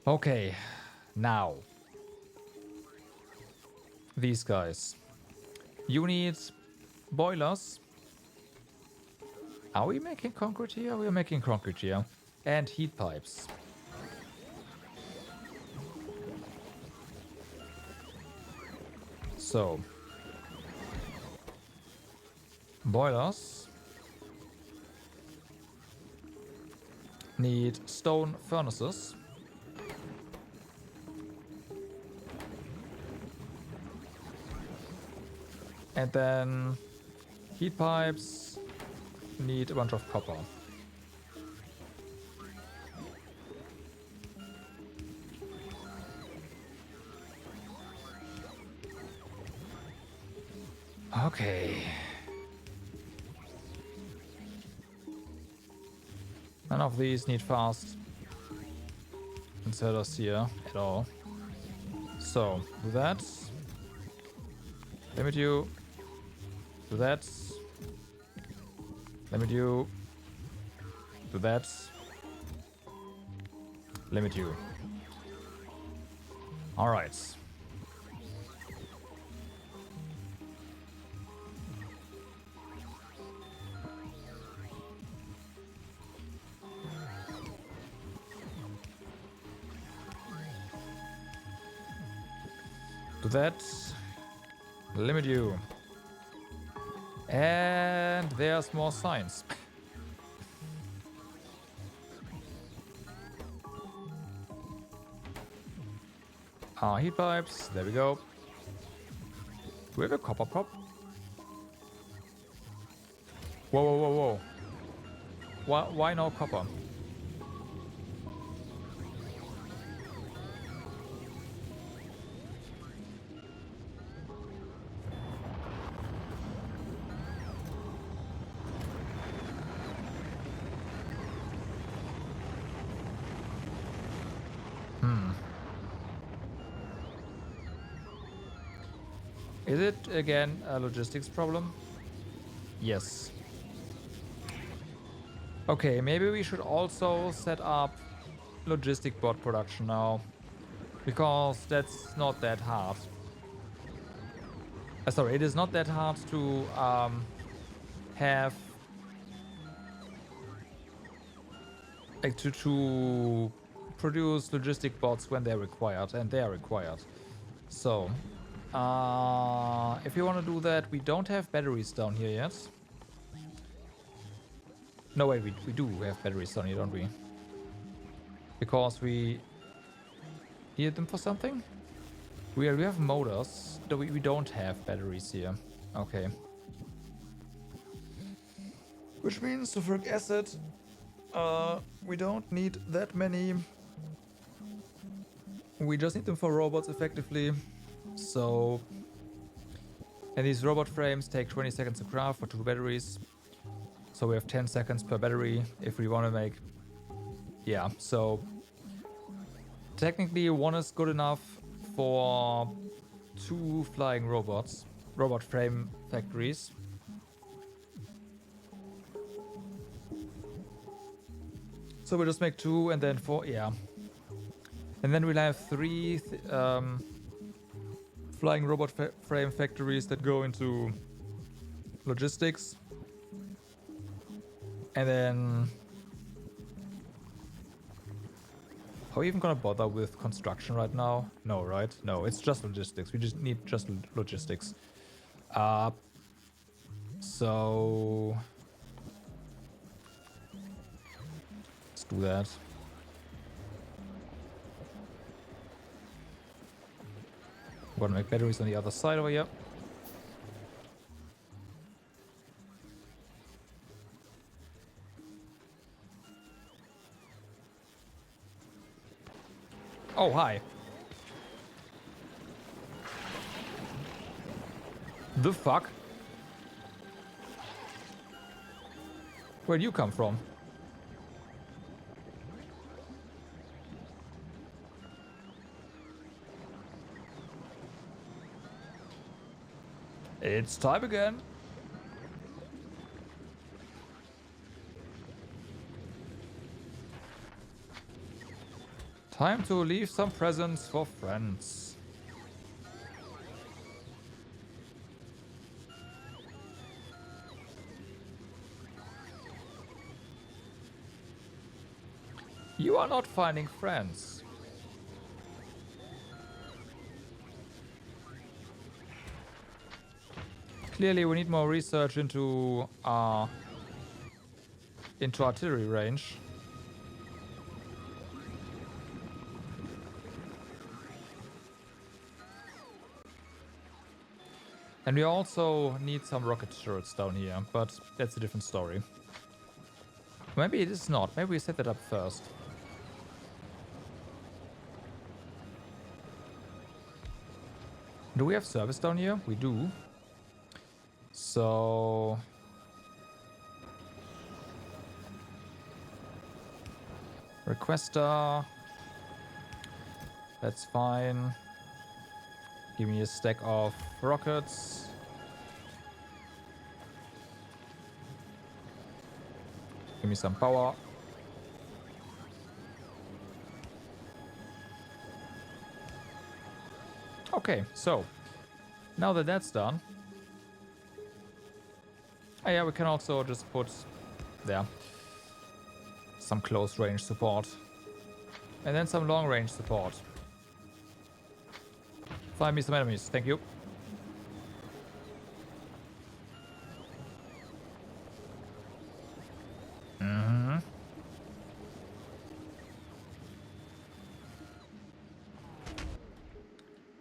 A: Okay, now. These guys. You need boilers. Are we making concrete here? We are making concrete here. And heat pipes. So. Boilers. Need stone furnaces. And then heat pipes need a bunch of copper. Okay. None of these need fast inserters here at all. So, do that. Limit you. Do that. Limit you. Do that. Limit you. Alright. Do that. Limit you. And there's more signs. Heat pipes. There we go. Do we have a copper prop? Whoa, whoa, whoa, whoa. Why no copper? Is it again a logistics problem? Yes. Okay, maybe we should also set up logistic bot production now, because that's not that hard. Sorry, it is not that hard to have like to produce logistic bots when they're required, and they are required. So, if you want to do that, we don't have batteries down here yet. No, wait, we do have batteries down here, don't we? Because we need them for something? We have motors. No, we don't have batteries here. Okay. Which means sulfuric acid, we don't need that many. We just need them for robots effectively. So, and these robot frames take 20 seconds to craft for 2 batteries. So we have 10 seconds per battery if we want to make... Yeah, so technically 1 is good enough for 2 flying robots. Robot frame factories. So we'll just make 2 and then 4, yeah. And then we'll have 3 flying robot frame factories that go into logistics. And then... How are we even gonna bother with construction right now? No, right? No, it's just logistics. We just need just logistics. So... Let's do that. I'm gonna make batteries on the other side over here. Oh, hi. The fuck? Where'd you come from? It's time again. Time to leave some presents for friends. You are not finding friends. Clearly, we need more research into artillery range. And we also need some rocket turrets down here, but that's a different story. Maybe it is not. Maybe we set that up first. Do we have service down here? We do. So... Requester. That's fine. Give me a stack of rockets. Give me some power. Okay, so now that that's done, oh yeah, we can also just put there some close range support and then some long range support. Find me some enemies, thank you.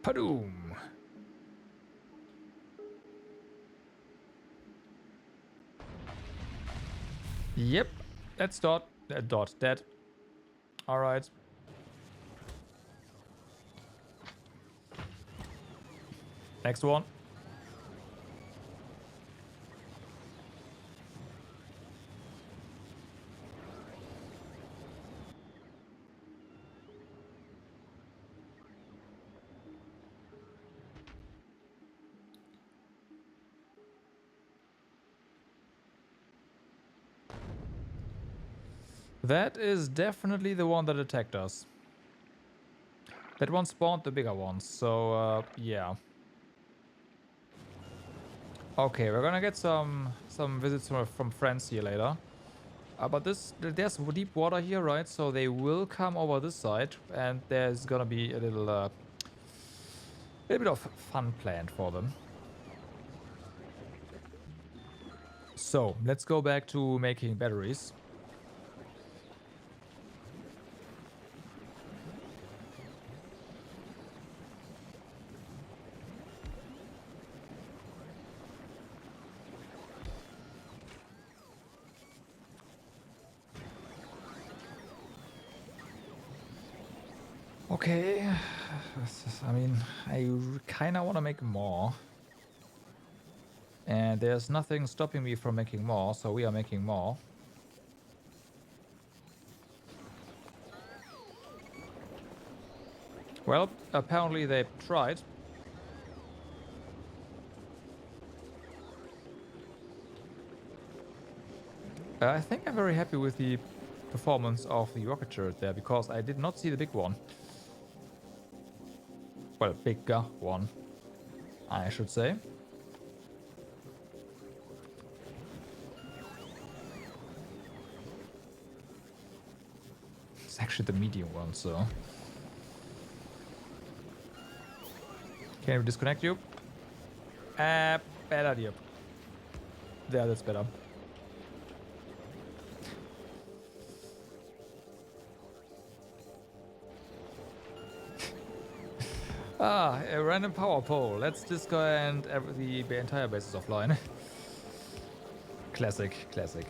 A: Padoom. Yep, that's dot. Dot dead. All right. Next one. That is definitely the one that attacked us. That one spawned the bigger ones, so yeah. Okay, we're gonna get some visits from friends here later. But there's deep water here, right? So they will come over this side, and there's gonna be a little bit of fun planned for them. So let's go back to making batteries. Okay, I mean, I kind of want to make more. And there's nothing stopping me from making more, so we are making more. Well, apparently they tried. I think I'm very happy with the performance of the rocket turret there, because I did not see the big one. Well, bigger one, I should say. It's actually the medium one, so... Can we disconnect you? Bad idea. Yeah, that's better. A random power pole. Let's disco and the entire base is offline. Classic, classic.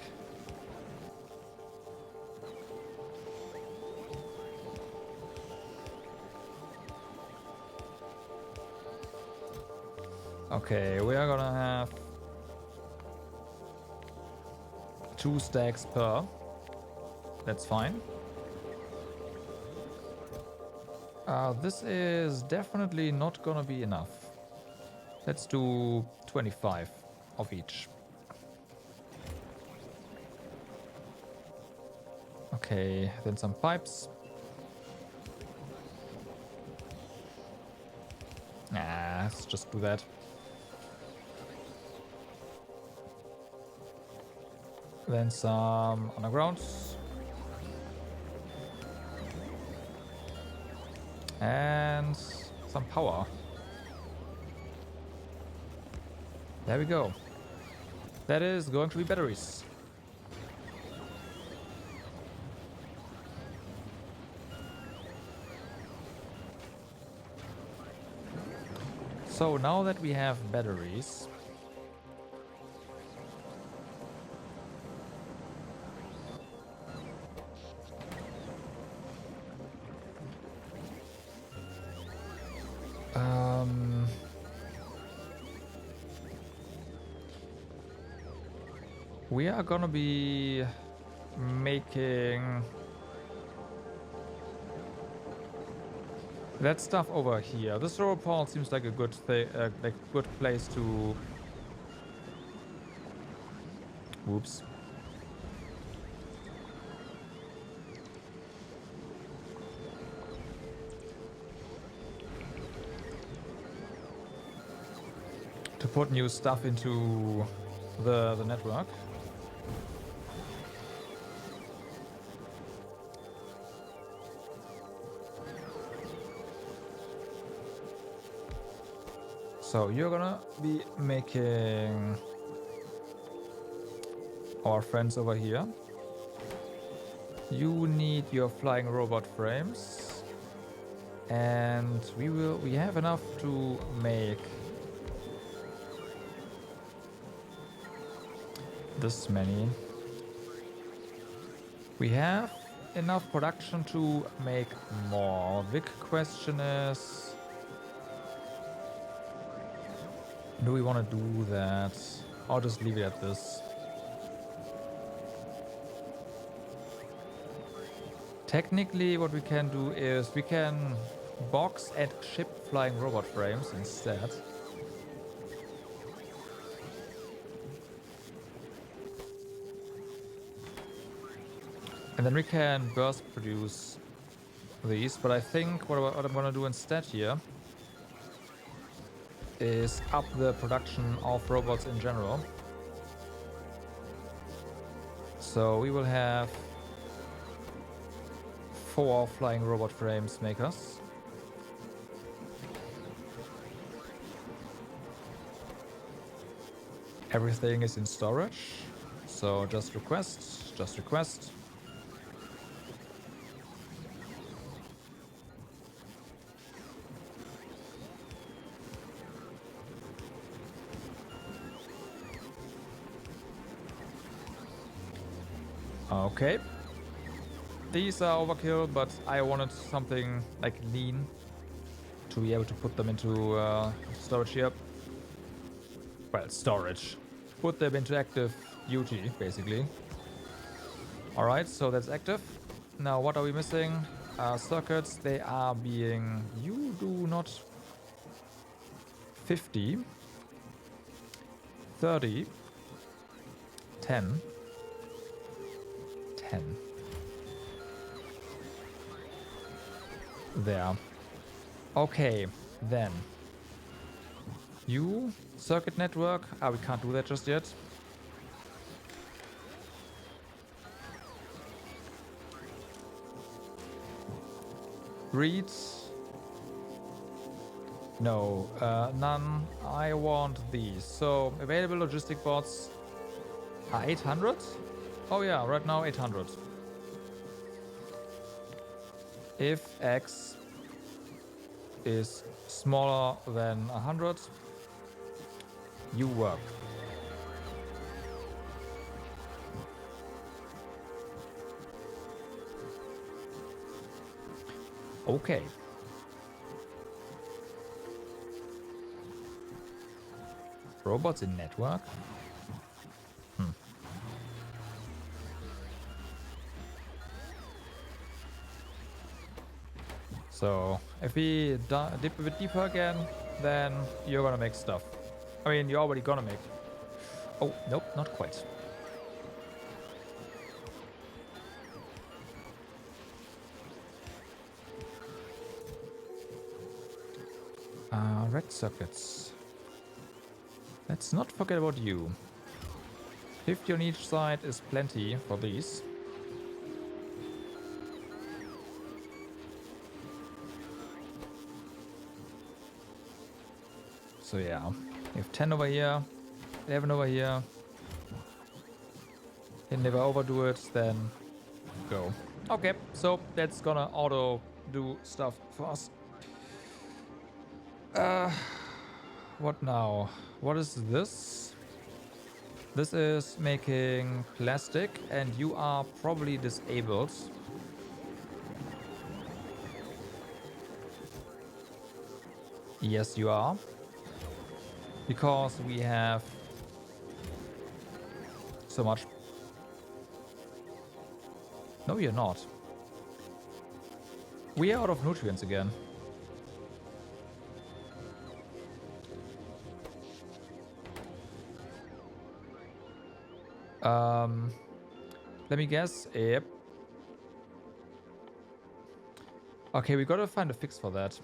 A: Okay, we are gonna have 2 stacks per. That's fine. This is definitely not gonna be enough. Let's do 25 of each. Okay, then some pipes. Let's just do that. Then some underground. And some power. There we go. That is going to be batteries. So now that we have batteries, we are gonna be making that stuff over here. This roller pole seems like a good like good place to. Whoops. To put new stuff into the network. So you're gonna be making our friends over here. You need your flying robot frames. And we have enough to make this many. We have enough production to make more. Big question is, do we want to do that? I'll just leave it at this. Technically, what we can do is we can box and ship flying robot frames instead. And then we can burst produce these. But I think what I'm going to do instead here is up the production of robots in general. So we will have 4 flying robot frames makers. Everything is in storage. So just request, just request. Okay. These are overkill, but I wanted something like lean to be able to put them into storage here. Well, storage. Put them into active duty, basically. Alright, so that's active. Now, what are we missing? Circuits, they are being... You do not... 50. 30. 10. 10. There. Okay, then. You, circuit network. We can't do that just yet. Read. No, none. I want these. So, available logistic bots are 800? Oh yeah, right now 800. If X is smaller than 100, you work. Okay. Robots in network? So, if we dip a bit deeper again, then you're gonna make stuff. I mean, you're already gonna make. Oh, nope, not quite. Red circuits. Let's not forget about you. 50 on each side is plenty for these. So yeah, we have 10 over here, 11 over here. Can never overdo it, then go. Okay, so that's gonna auto do stuff for us. What now? What is this? This is making plastic, and you are probably disabled. Yes, you are. Because we have so much. No, you're not. We are out of nutrients again. Let me guess. Yep. Okay, we gotta find a fix for that.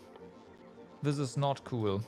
A: This is not cool.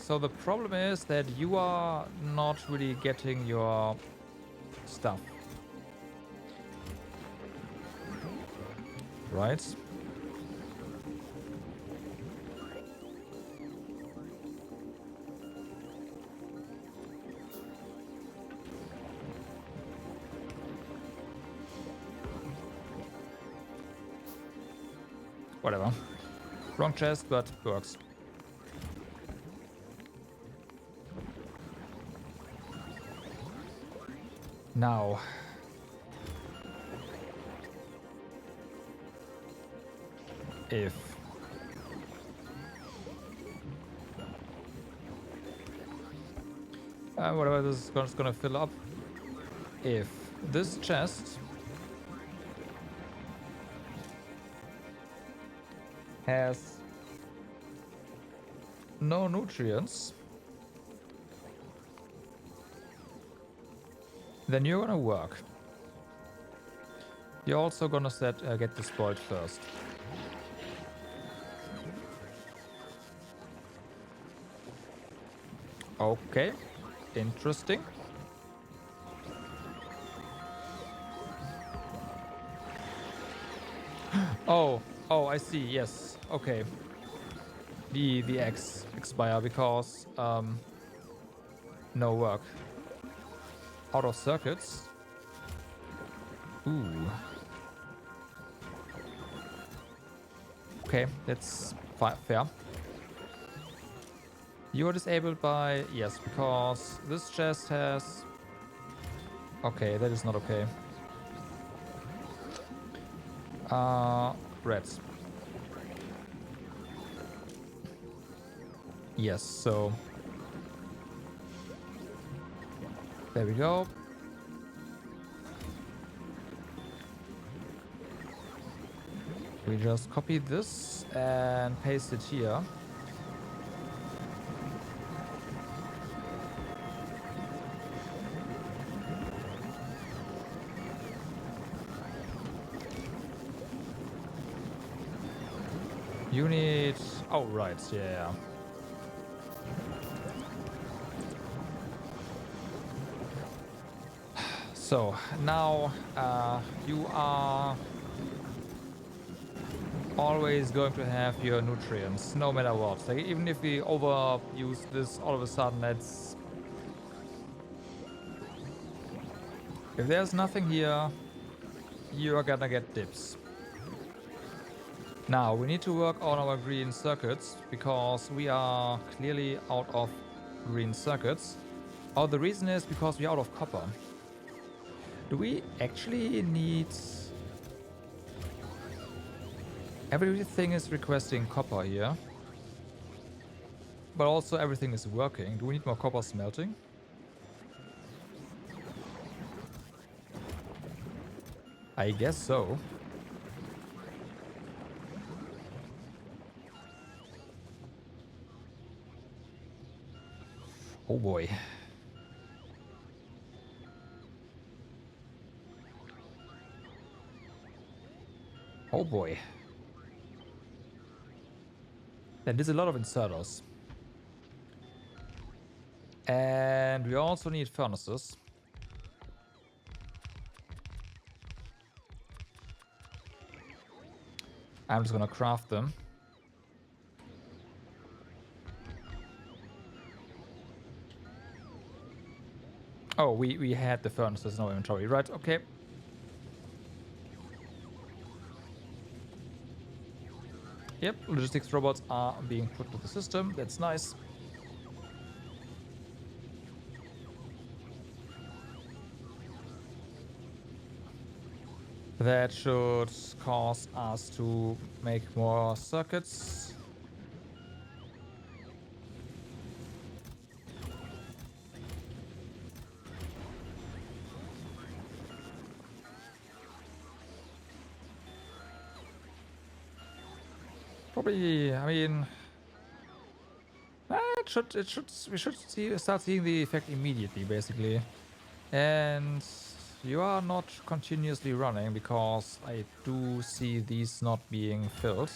A: So the problem is that you are not really getting your stuff. Right? Whatever. Wrong chest, but works. Now. If whatever this is gonna fill up. If this chest has no nutrients, then you're gonna work. You're also gonna get destroyed first. Okay, interesting. Oh, I see. Yes. Okay. The eggs expire because no work. Out of circuits. Ooh. Okay, that's fair. You are disabled by... Yes, because this chest has... Okay, that is not okay. Reds. Yes, so... There we go. We just copy this and paste it here. You need... Oh, right, yeah. So, now you are always going to have your nutrients, no matter what. Like, even if we overuse this, all of a sudden it's... If there's nothing here, you are gonna get dips. Now, we need to work on our green circuits, because we are clearly out of green circuits. Oh, the reason is because we're out of copper. Do we actually need... Everything is requesting copper here. But also everything is working. Do we need more copper smelting? I guess so. Oh boy. Oh boy. That is a lot of inserters. And we also need furnaces. I'm just gonna craft them. Oh, we had the furnaces in our inventory, right? Okay. Yep, logistics robots are being put to the system. That's nice. That should cause us to make more circuits. Probably, I mean, we should start seeing the effect immediately, basically. And you are not continuously running because I do see these not being filled.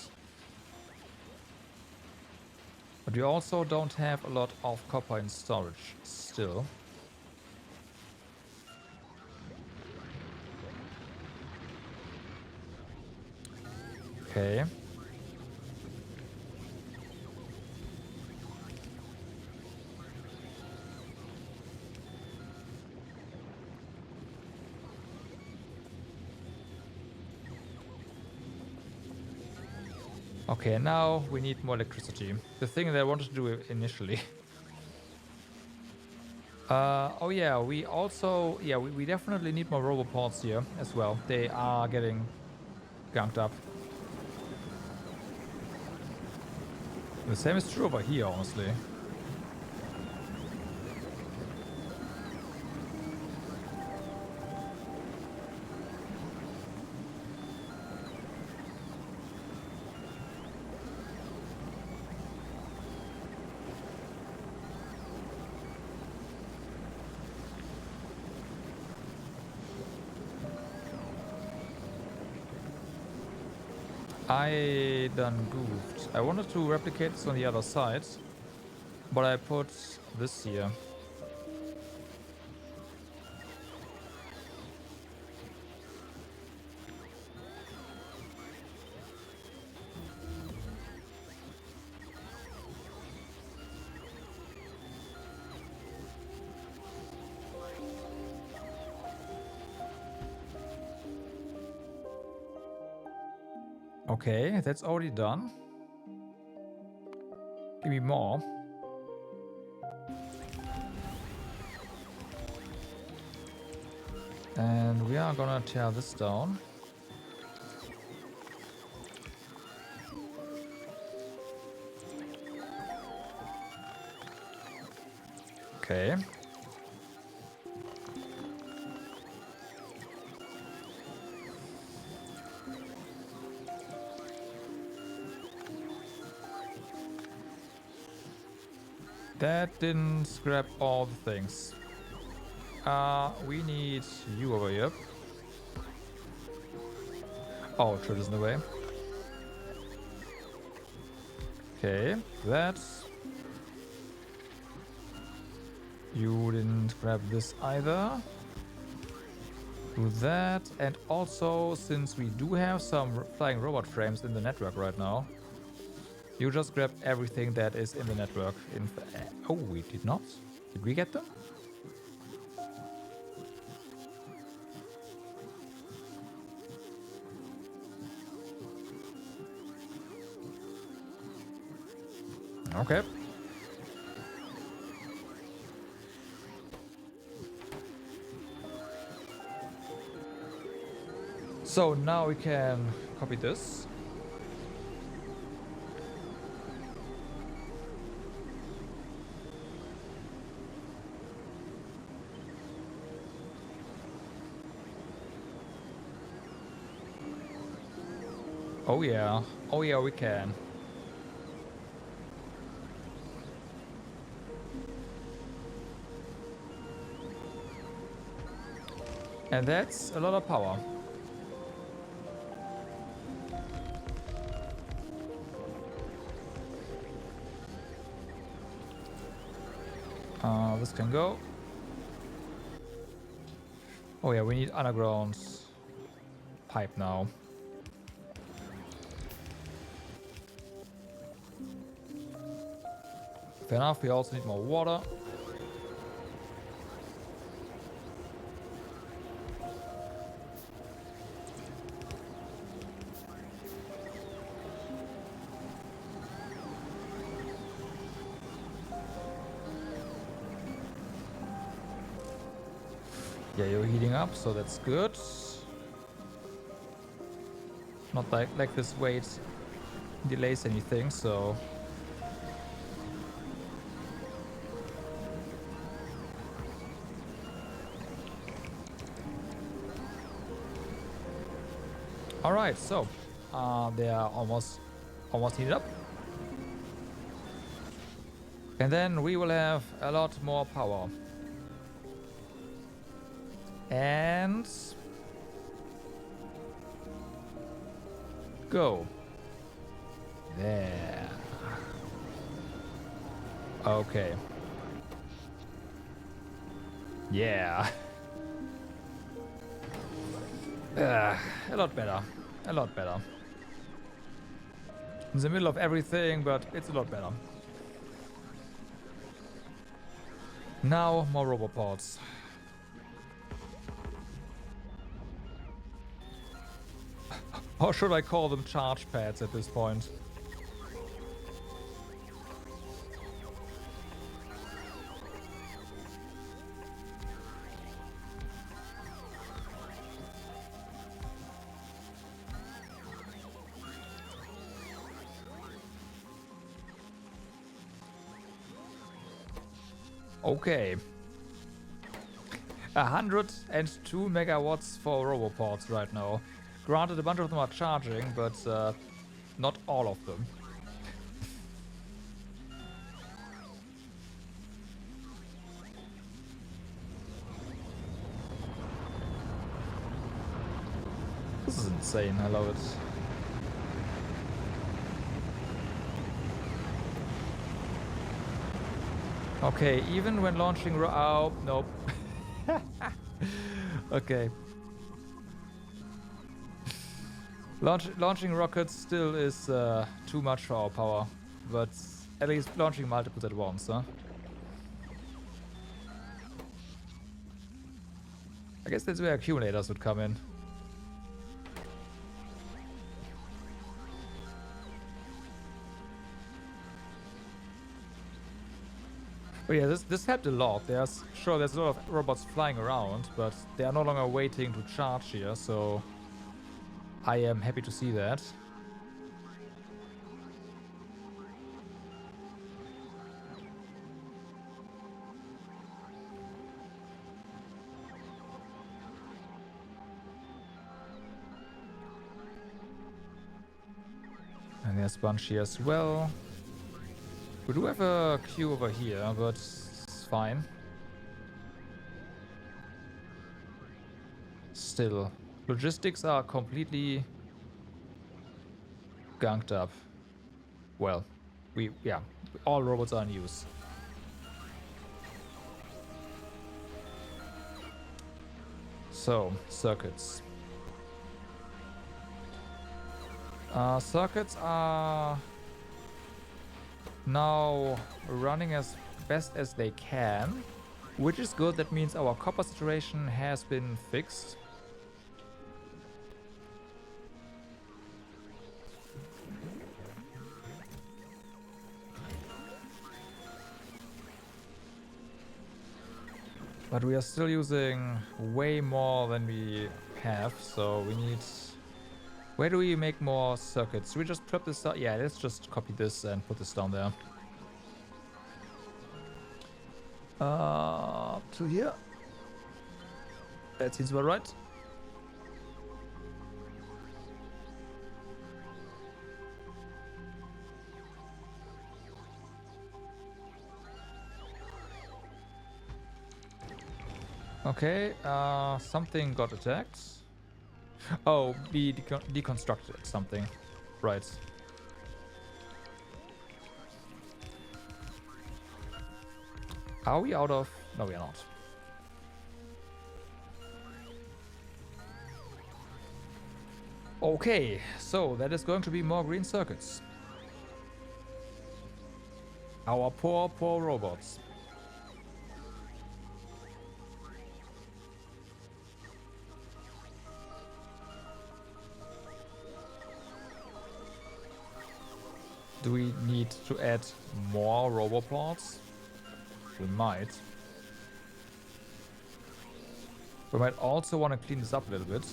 A: But we also don't have a lot of copper in storage still. Okay. Okay, now we need more electricity. The thing that I wanted to do initially. Oh yeah, we also... Yeah, we definitely need more roboports here as well. They are getting gunked up. The same is true over here, honestly. I done goofed. I wanted to replicate this on the other side, but I put this here. Okay, that's already done. Give me more. And we are gonna tear this down. Okay. That didn't scrap all the things. We need you over here. Oh, Tritt is in the way. Okay, that's... You didn't grab this either. Do that. And also, since we do have some flying robot frames in the network right now, you just grab everything that is in the network. Oh, we did not? Did we get them? Okay. So now we can copy this. Oh yeah. Oh yeah, we can. And that's a lot of power. This can go. Oh yeah, we need underground pipe now. Fair enough, we also need more water. Yeah, you're heating up, so that's good. Not like this wait delays anything, so... Alright, so they are almost heated up. And then we will have a lot more power. And... Go. There. Okay. Yeah. A lot better. A lot better. In the middle of everything, but it's a lot better. Now, more robopods. Or should I call them charge pads at this point? Okay. 102 megawatts for roboports right now. Granted, a bunch of them are charging, but not all of them. This is insane. I love it. Okay, even when launching oh, nope. Okay. Launching rockets still is too much for our power, but at least launching multiples at once, huh? I guess that's where accumulators would come in. But yeah, this helped a lot. There's a lot of robots flying around, but they are no longer waiting to charge here, so I am happy to see that. And there's a bunch here as well. We do have a queue over here, but it's fine. Still, logistics are completely gunked up. Well, yeah, all robots are in use. So, circuits. Circuits are now running as best as they can, which is good. That means our copper situation has been fixed. But we are still using way more than we have, so we need... Where do we make more circuits? Should we just put this out? Yeah, let's just copy this and put this down there. To here. That seems about right. Okay, something got attacked. Oh, we deconstructed something. Right. Are we out of... No, we are not. Okay, so that is going to be more green circuits. Our poor, poor robots. Do we need to add more roboports? We might. We might also want to clean this up a little bit.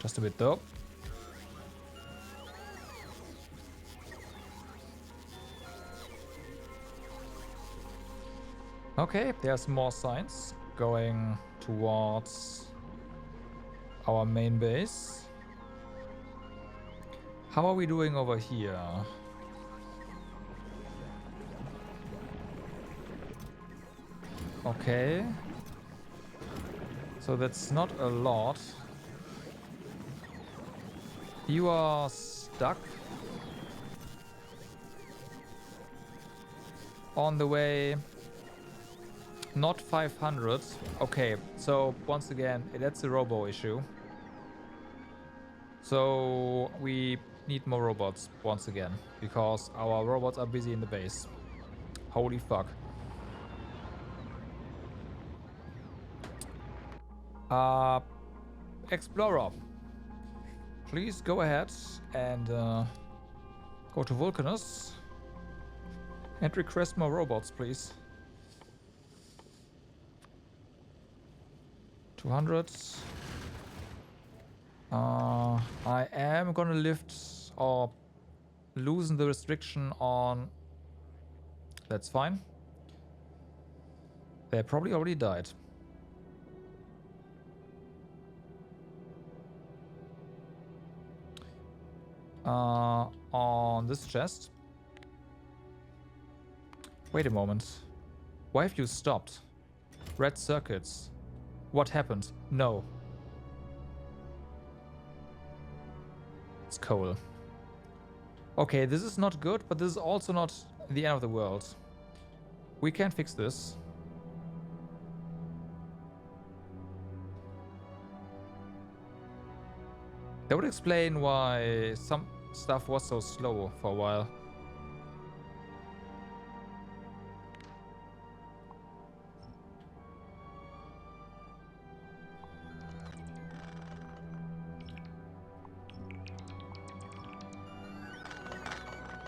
A: Just a bit though. Okay, there's more signs going towards our main base. How are we doing over here? Okay. So that's not a lot. You are stuck. On the way. Not 500. Okay, so once again, that's a robo issue. So we need more robots once again, because our robots are busy in the base. Holy fuck. Explorer, please go ahead and go to Vulcanus and request more robots, please. 200. I am gonna lift or loosen the restriction on... That's fine. They probably already died. On this chest. Wait a moment. Why have you stopped? Red circuits. What happened? No. It's coal. Okay, this is not good, but this is also not the end of the world. We can fix this. That would explain why some stuff was so slow for a while.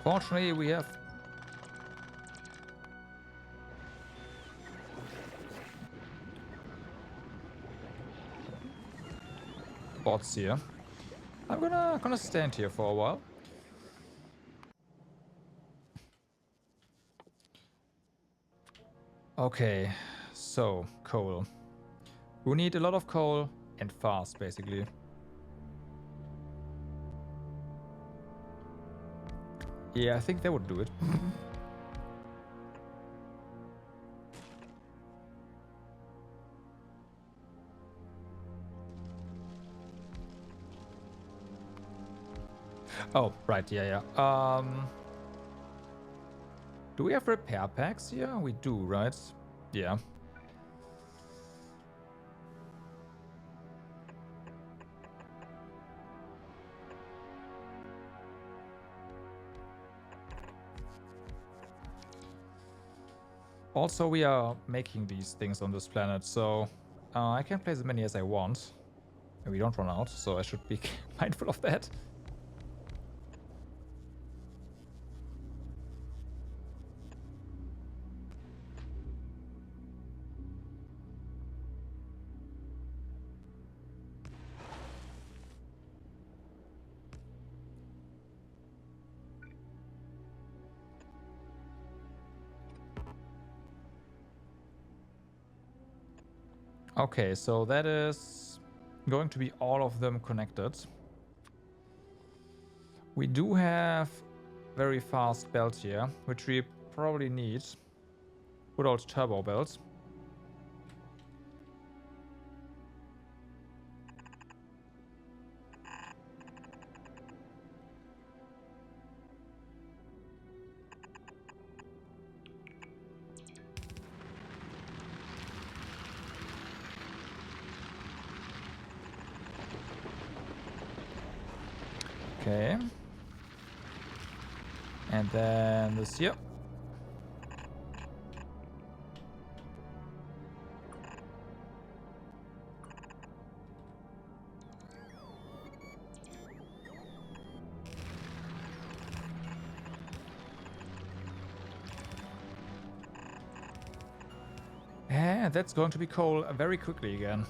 A: Fortunately, we have bots here. I'm gonna stand here for a while. Okay, so coal. We need a lot of coal and fast, basically. Yeah, I think that would do it. Oh, right, yeah. Do we have repair packs here? We do, right? Yeah. Also, we are making these things on this planet, so I can place as many as I want. And we don't run out, so I should be mindful of that. Okay, so that is going to be all of them connected. We do have very fast belt here, which we probably need. Good old turbo belt. Okay. And then this here. And that's going to be coal very quickly again.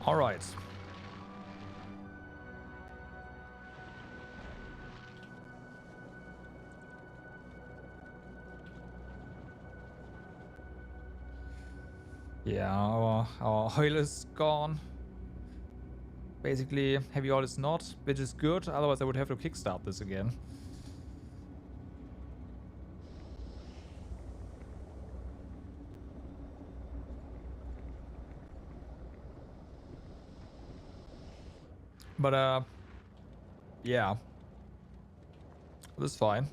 A: All right. Yeah, our oil is gone. Basically, heavy oil is not, which is good. Otherwise, I would have to kickstart this again. But, yeah. This is fine.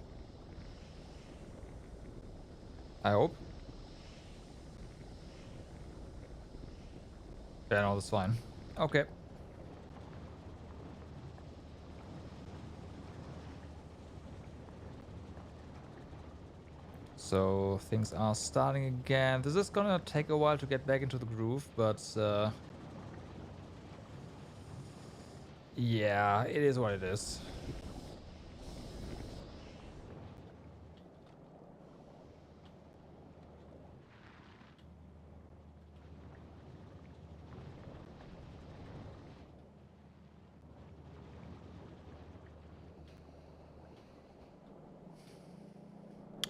A: I hope. Yeah, no, that's fine. Okay. So things are starting again. This is gonna take a while to get back into the groove, but Yeah, it is what it is.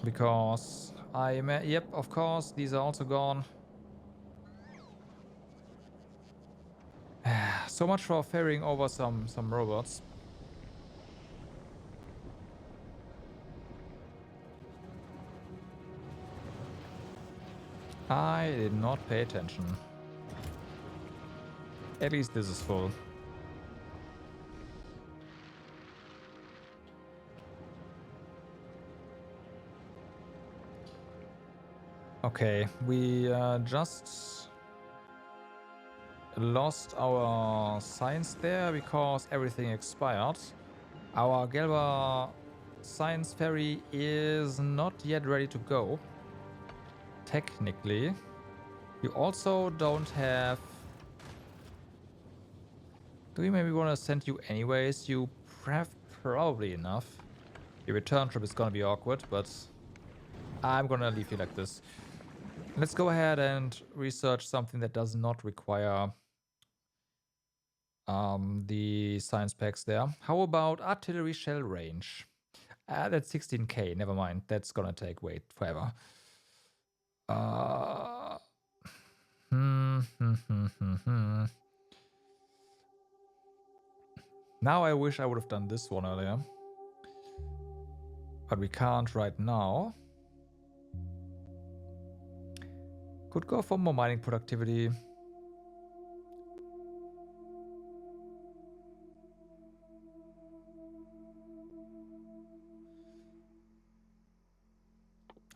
A: Because yep, of course, these are also gone. So much for ferrying over some robots. I did not pay attention. At least this is full. Okay, we just lost our science there because everything expired. Our Gelba science ferry is not yet ready to go. Technically. You also don't have... Do we maybe want to send you anyways? You have probably enough. Your return trip is gonna be awkward, but I'm gonna leave you like this. Let's go ahead and research something that does not require the science packs there. How about artillery shell range? That's 16k. Never mind. That's gonna take forever. Uh, Now I wish I would have done this one earlier. But we can't right now. Could go for more mining productivity.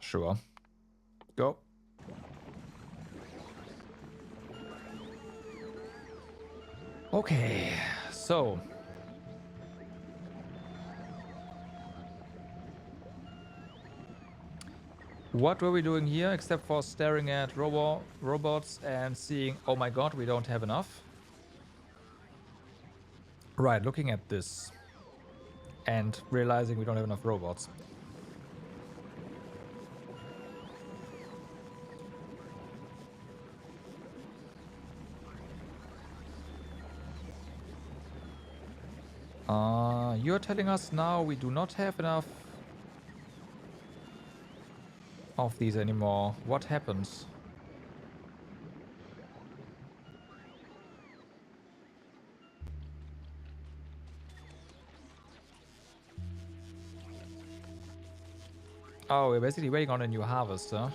A: Sure. Go. Okay, so what were we doing here except for staring at robots and seeing, oh my god, we don't have enough? Right, looking at this and realizing we don't have enough robots. You're telling us now we do not have enough of these anymore. What happens? Oh, we're basically waiting on a new harvester.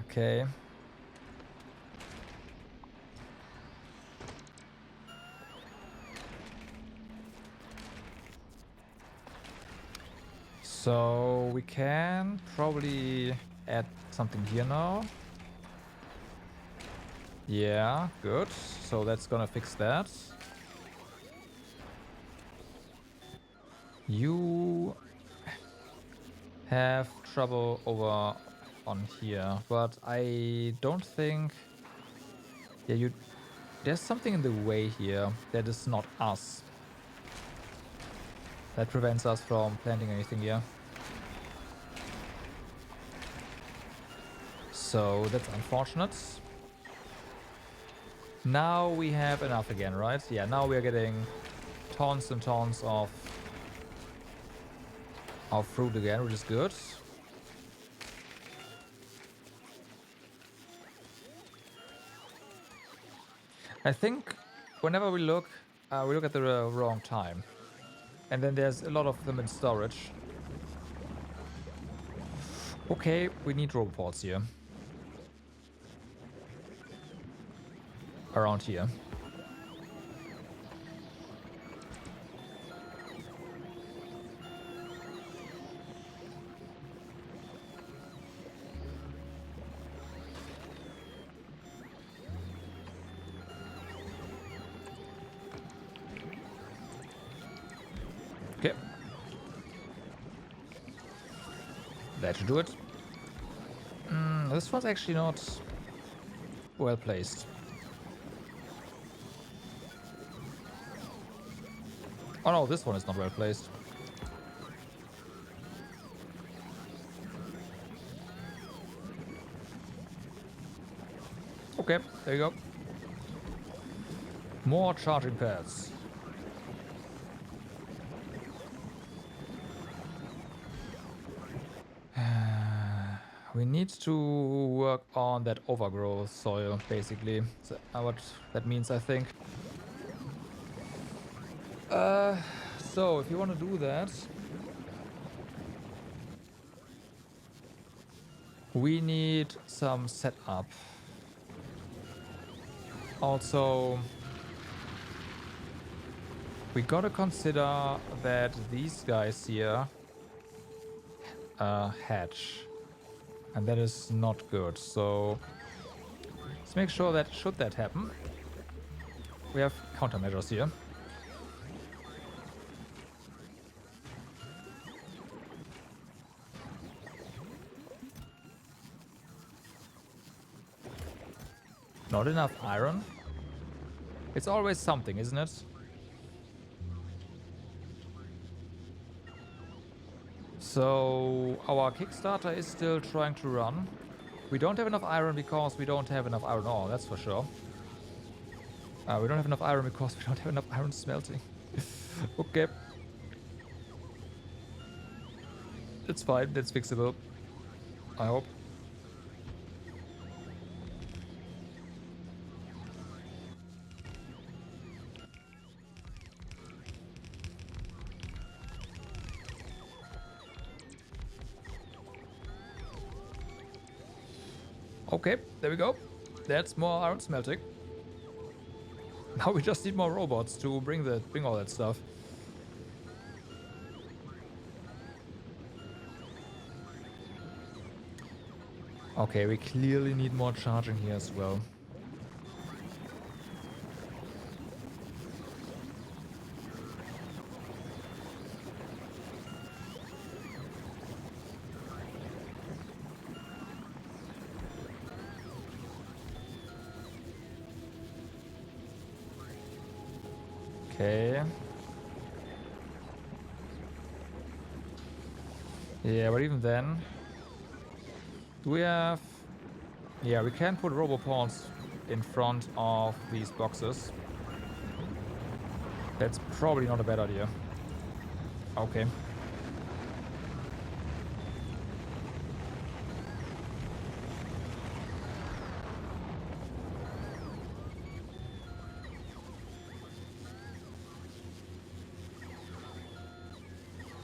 A: Okay. So we can probably add something here now. Yeah, good. So that's gonna fix that. You have trouble over on here, but I don't think... Yeah, there's something in the way here that is not us. That prevents us from planting anything here. So that's unfortunate. Now we have enough again, right? Yeah, now we are getting tons and tons of fruit again, which is good. I think whenever we look at the wrong time. And then there's a lot of them in storage. Okay, we need robots here. Around here. Okay. That should do it. This one's actually not well placed. Oh no, this one is not well placed. Okay, there you go. More charging pads. We need to work on that overgrowth soil, basically. So, what that means, I think. So if you want to do that, we need some setup. Also, we gotta consider that these guys here hatch. And that is not good. So let's make sure that should that happen, we have countermeasures here. Not enough iron. It's always something, isn't it? So our Kickstarter is still trying to run. We don't have enough iron because we don't have enough iron ore, that's for sure. We don't have enough iron because we don't have enough iron smelting. Okay. It's fine, that's fixable. I hope. Okay, there we go. That's more iron smelting. Now we just need more robots to bring all that stuff. Okay, we clearly need more charging here as well. Okay. Yeah, but even then... Do we have... Yeah, we can put robopawns in front of these boxes. That's probably not a bad idea. Okay.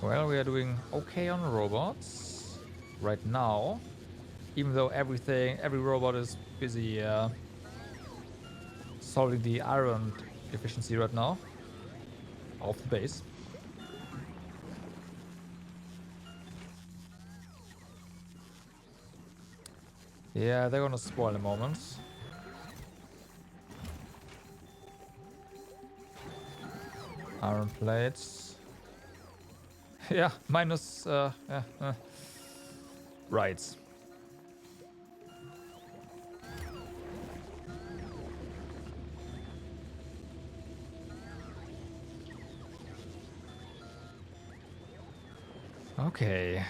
A: Well, we are doing okay on robots right now. Even though every robot is busy solving the iron deficiency right now of the base. Yeah, they're gonna spoil in a moment. Iron plates. Yeah, minus... Right. Okay.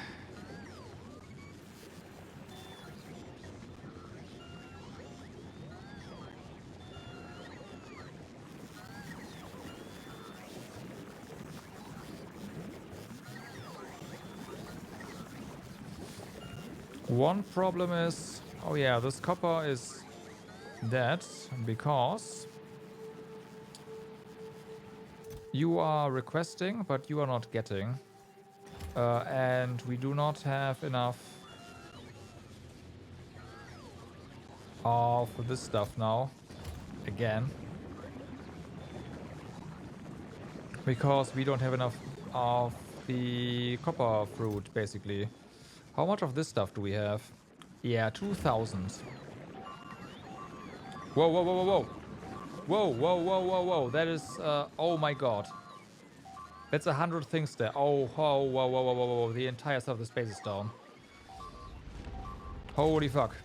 A: One problem is... Oh yeah, this copper is dead because... You are requesting, but you are not getting. And we do not have enough of this stuff now. Again. Because we don't have enough of the copper fruit, basically. How much of this stuff do we have? Yeah, 2,000. Whoa, whoa, whoa, whoa, whoa. Whoa, whoa, whoa, whoa, whoa. That is, oh my god. That's 100 things there. Oh, whoa, whoa, whoa, whoa, whoa, whoa. The entire side of the space is down. Holy fuck.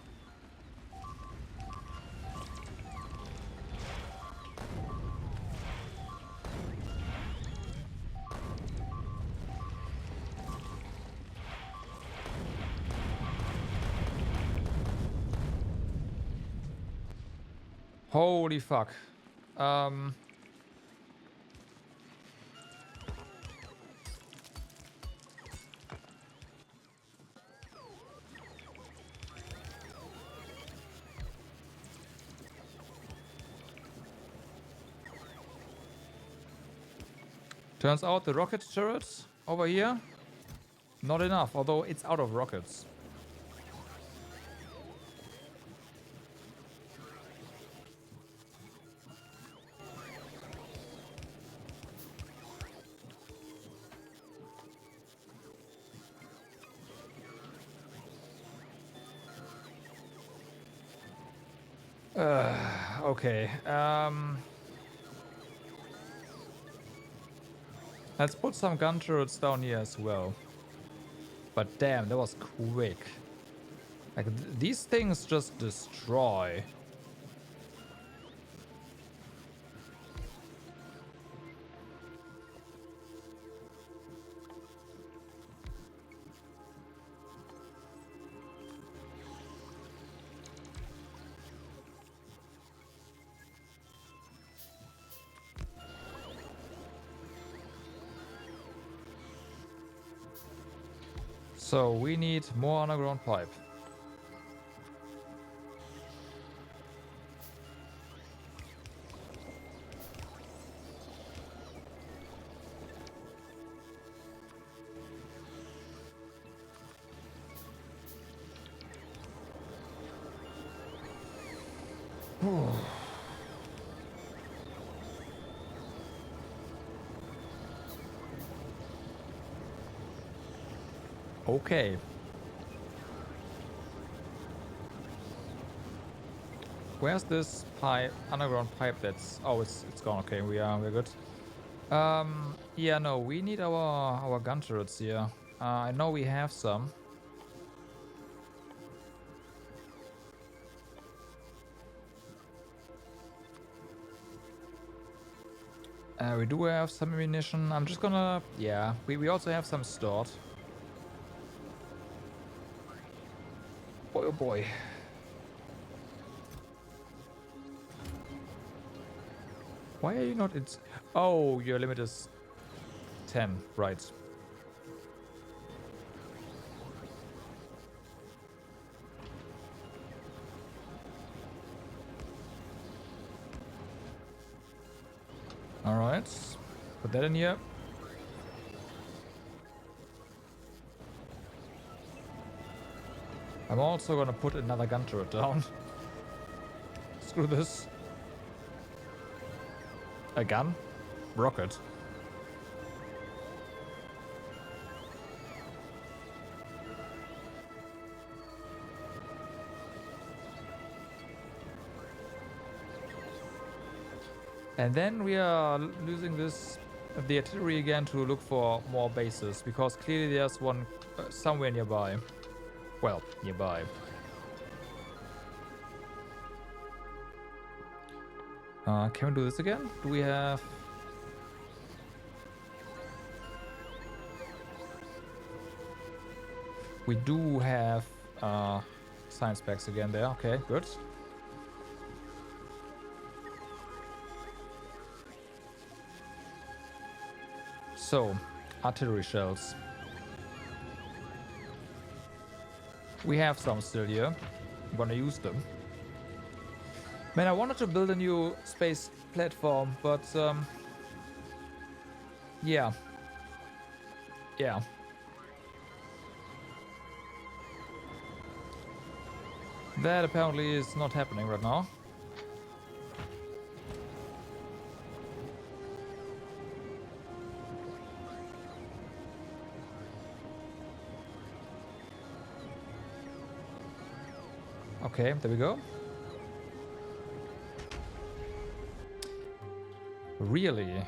A: Holy fuck. Um... Turns out the rocket turret over here, not enough, although it's out of rockets. Okay. Let's put some gun turrets down here as well. But damn, that was quick. Like, these things just destroy. So we need more underground pipe. Okay. Where's this pipe, underground pipe that's... Oh, it's gone. Okay, we're good. Yeah, no, we need our gun turrets here. I know we have some. We do have some ammunition. I'm just gonna... Yeah, we also have some stored. Boy, oh boy. Why are you not... It's... Oh, your limit is 10. Right. Alright. Put that in here. I'm also gonna put another gun turret down. Screw this. A gun? Rocket. And then we are losing the artillery again to look for more bases, because clearly there's one somewhere nearby. Well, nearby. Can we do this again? Do we have... We do have science packs again there. Okay, good. So, artillery shells. We have some still here. I'm gonna use them. Man, I wanted to build a new space platform, but yeah. Yeah. That apparently is not happening right now. Okay, there we go. Really?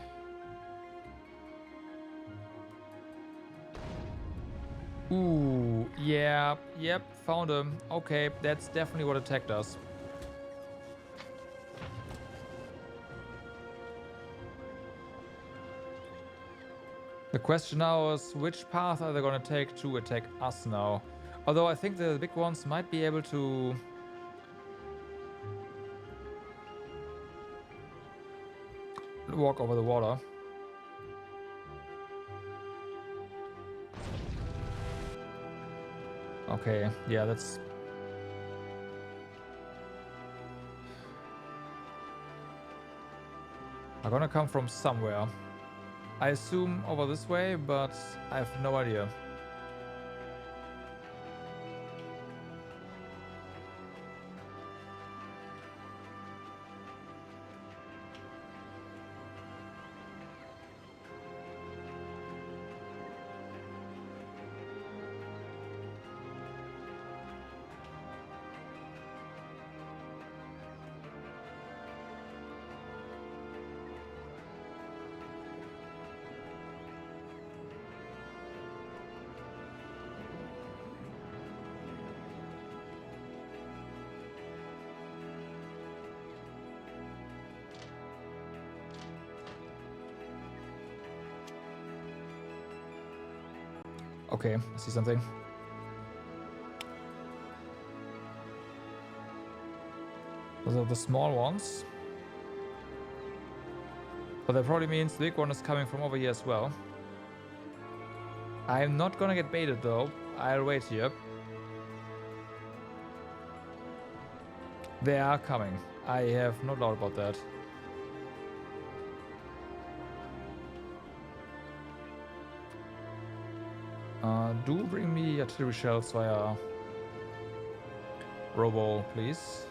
A: Ooh, yeah, yep, found him. Okay, that's definitely what attacked us. The question now is, which path are they gonna take to attack us now? Although I think the big ones might be able to... walk over the water. Okay, yeah, that's... are gonna come from somewhere. I assume over this way, but I have no idea. Okay, I see something. Those are the small ones. But that probably means the big one is coming from over here as well. I'm not gonna get baited though. I'll wait here. They are coming. I have no doubt about that. Do bring me artillery shells via Robo, please.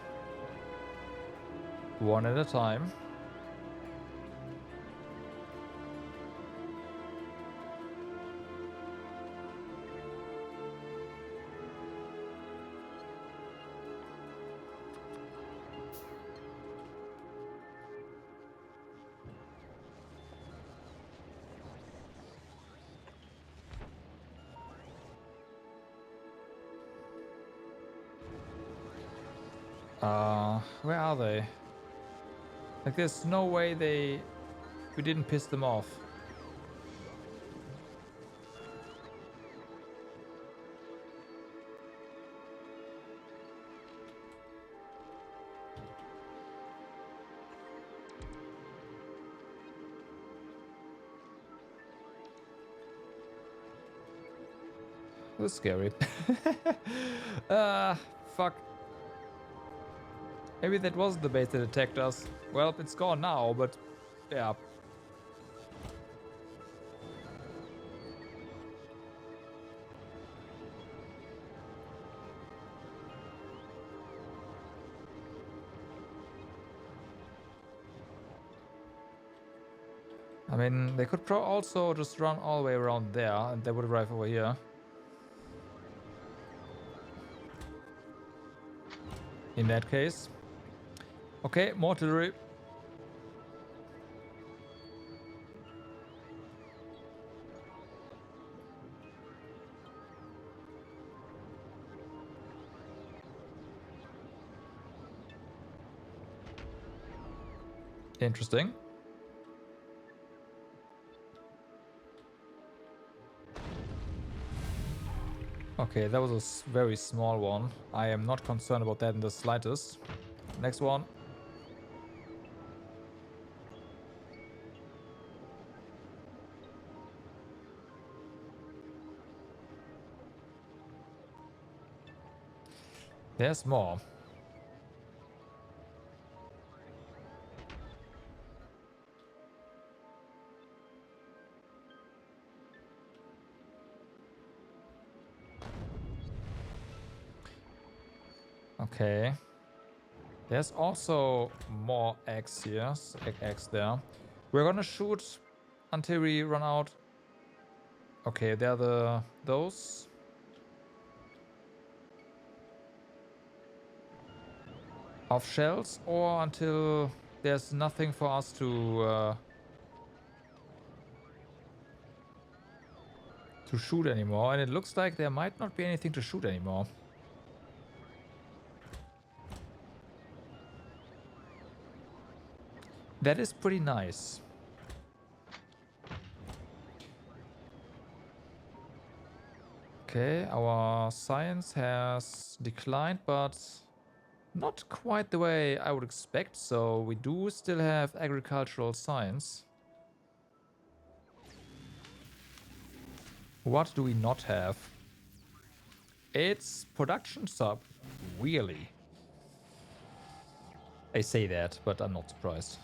A: One at a time. Where are they? Like, there's no way we didn't piss them off. It was scary. Fuck. Maybe that was the base that attacked us. Well, it's gone now, but yeah. I mean, they could also just run all the way around there and they would arrive over here. In that case. Okay, more artillery. Interesting. Okay, that was a very small one. I am not concerned about that in the slightest. Next one. There's more. Okay. There's also more eggs here. Eggs there. We're gonna shoot until we run out. Okay, they're those. Of shells, or until there's nothing for us to shoot anymore. And it looks like there might not be anything to shoot anymore. That is pretty nice. Okay, our science has declined, but Not quite the way I would expect, so we do still have agricultural science. What do we not have? It's production sub. Really? I say that, but I'm not surprised.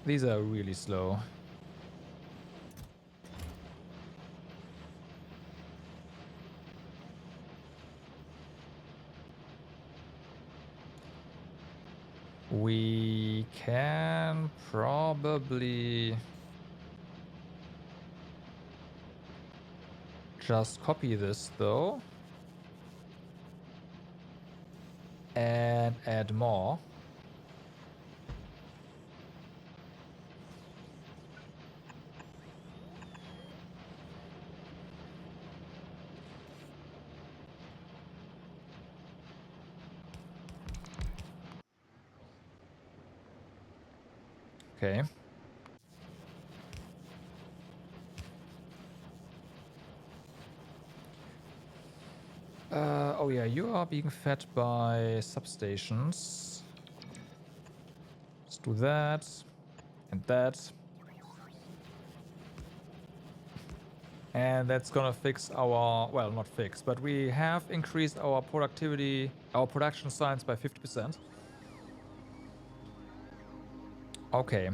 A: These are really slow. We can probably just copy this though and add more. Okay. Oh yeah, you are being fed by substations. Let's do that and that. And that's gonna fix our, well, not fix, but we have increased our productivity, our production science by 50%. Okay.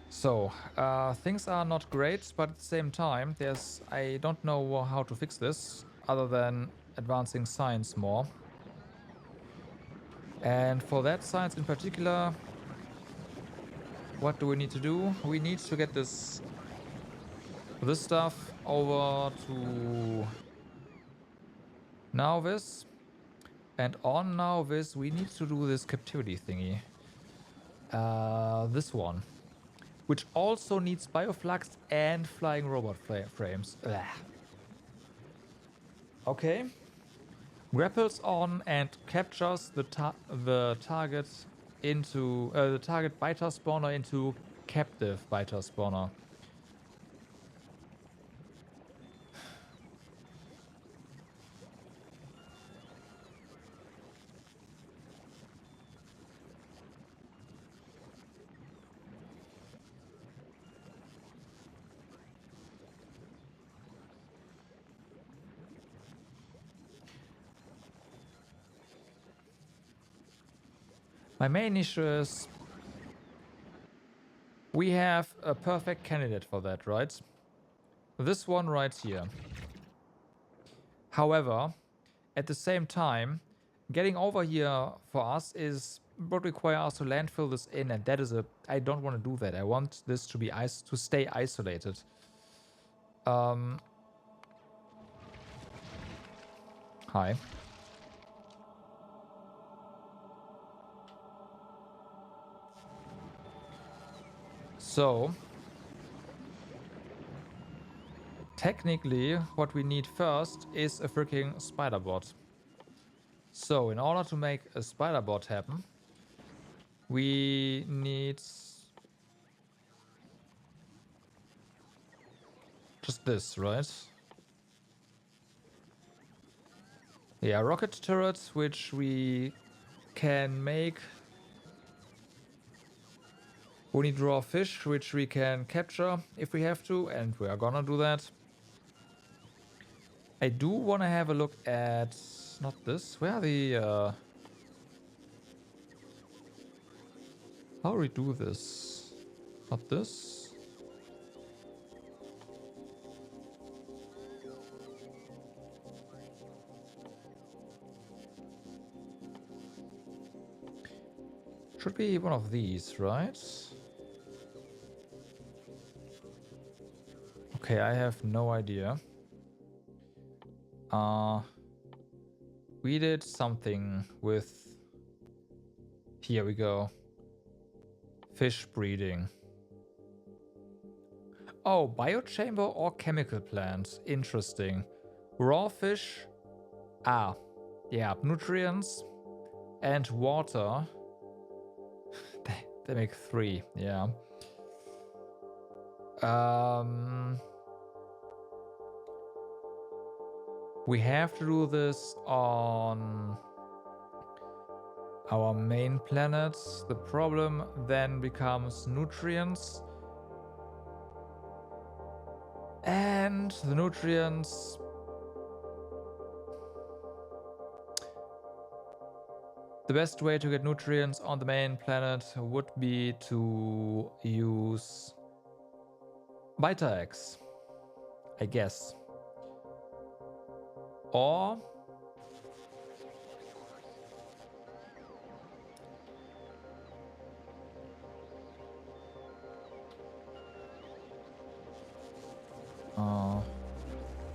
A: So, things are not great, but at the same time, I don't know how to fix this other than advancing science more. And for that science in particular, what do we need to do? We need to get this stuff over to Nauvis. And on Nauvis, we need to do this captivity thingy. This one. Which also needs bioflux and flying robot frames. Ugh. Okay. Grapples on and captures the target into the target biter spawner into captive biter spawner. My main issue is we have a perfect candidate for that, right? This one right here. However, at the same time, getting over here for us would require us to landfill this in, and that is I don't want to do that. I want this to be to stay isolated. Hi. So, technically, what we need first is a freaking spider bot. So, in order to make a spider bot happen, we need just this, right? Yeah, rocket turrets, which we can make. We need raw fish, which we can capture if we have to, and we are gonna do that. I do want to have a look at... not this. Where are the... how do we do this? Not this. Should be one of these, right? Okay, I have no idea. We did something with... here we go. Fish breeding. Oh, biochamber or chemical plant. Interesting. Raw fish. Ah, yeah, nutrients and water. They make 3, yeah. We have to do this on our main planets. The problem then becomes nutrients. And the nutrients... The best way to get nutrients on the main planet would be to use Beta eggs, I guess. Or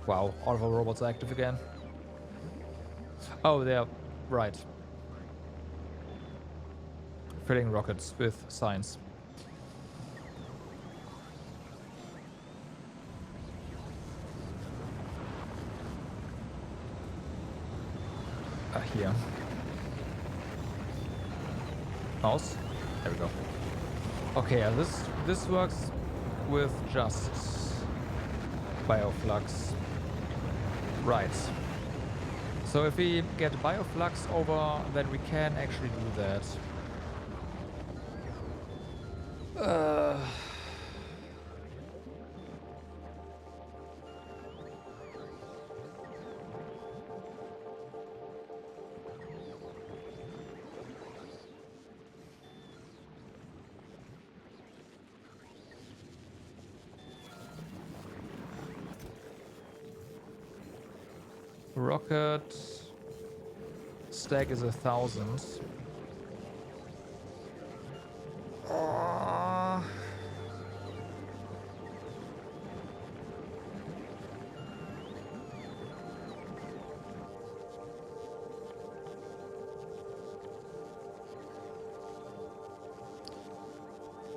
A: wow, all of our robots are active again. Oh, they're right. Filling rockets with science. Here. Mouse. There we go. Okay, this works with just bioflux. Right. So if we get bioflux over, then we can actually do that. Rocket stack is 1,000.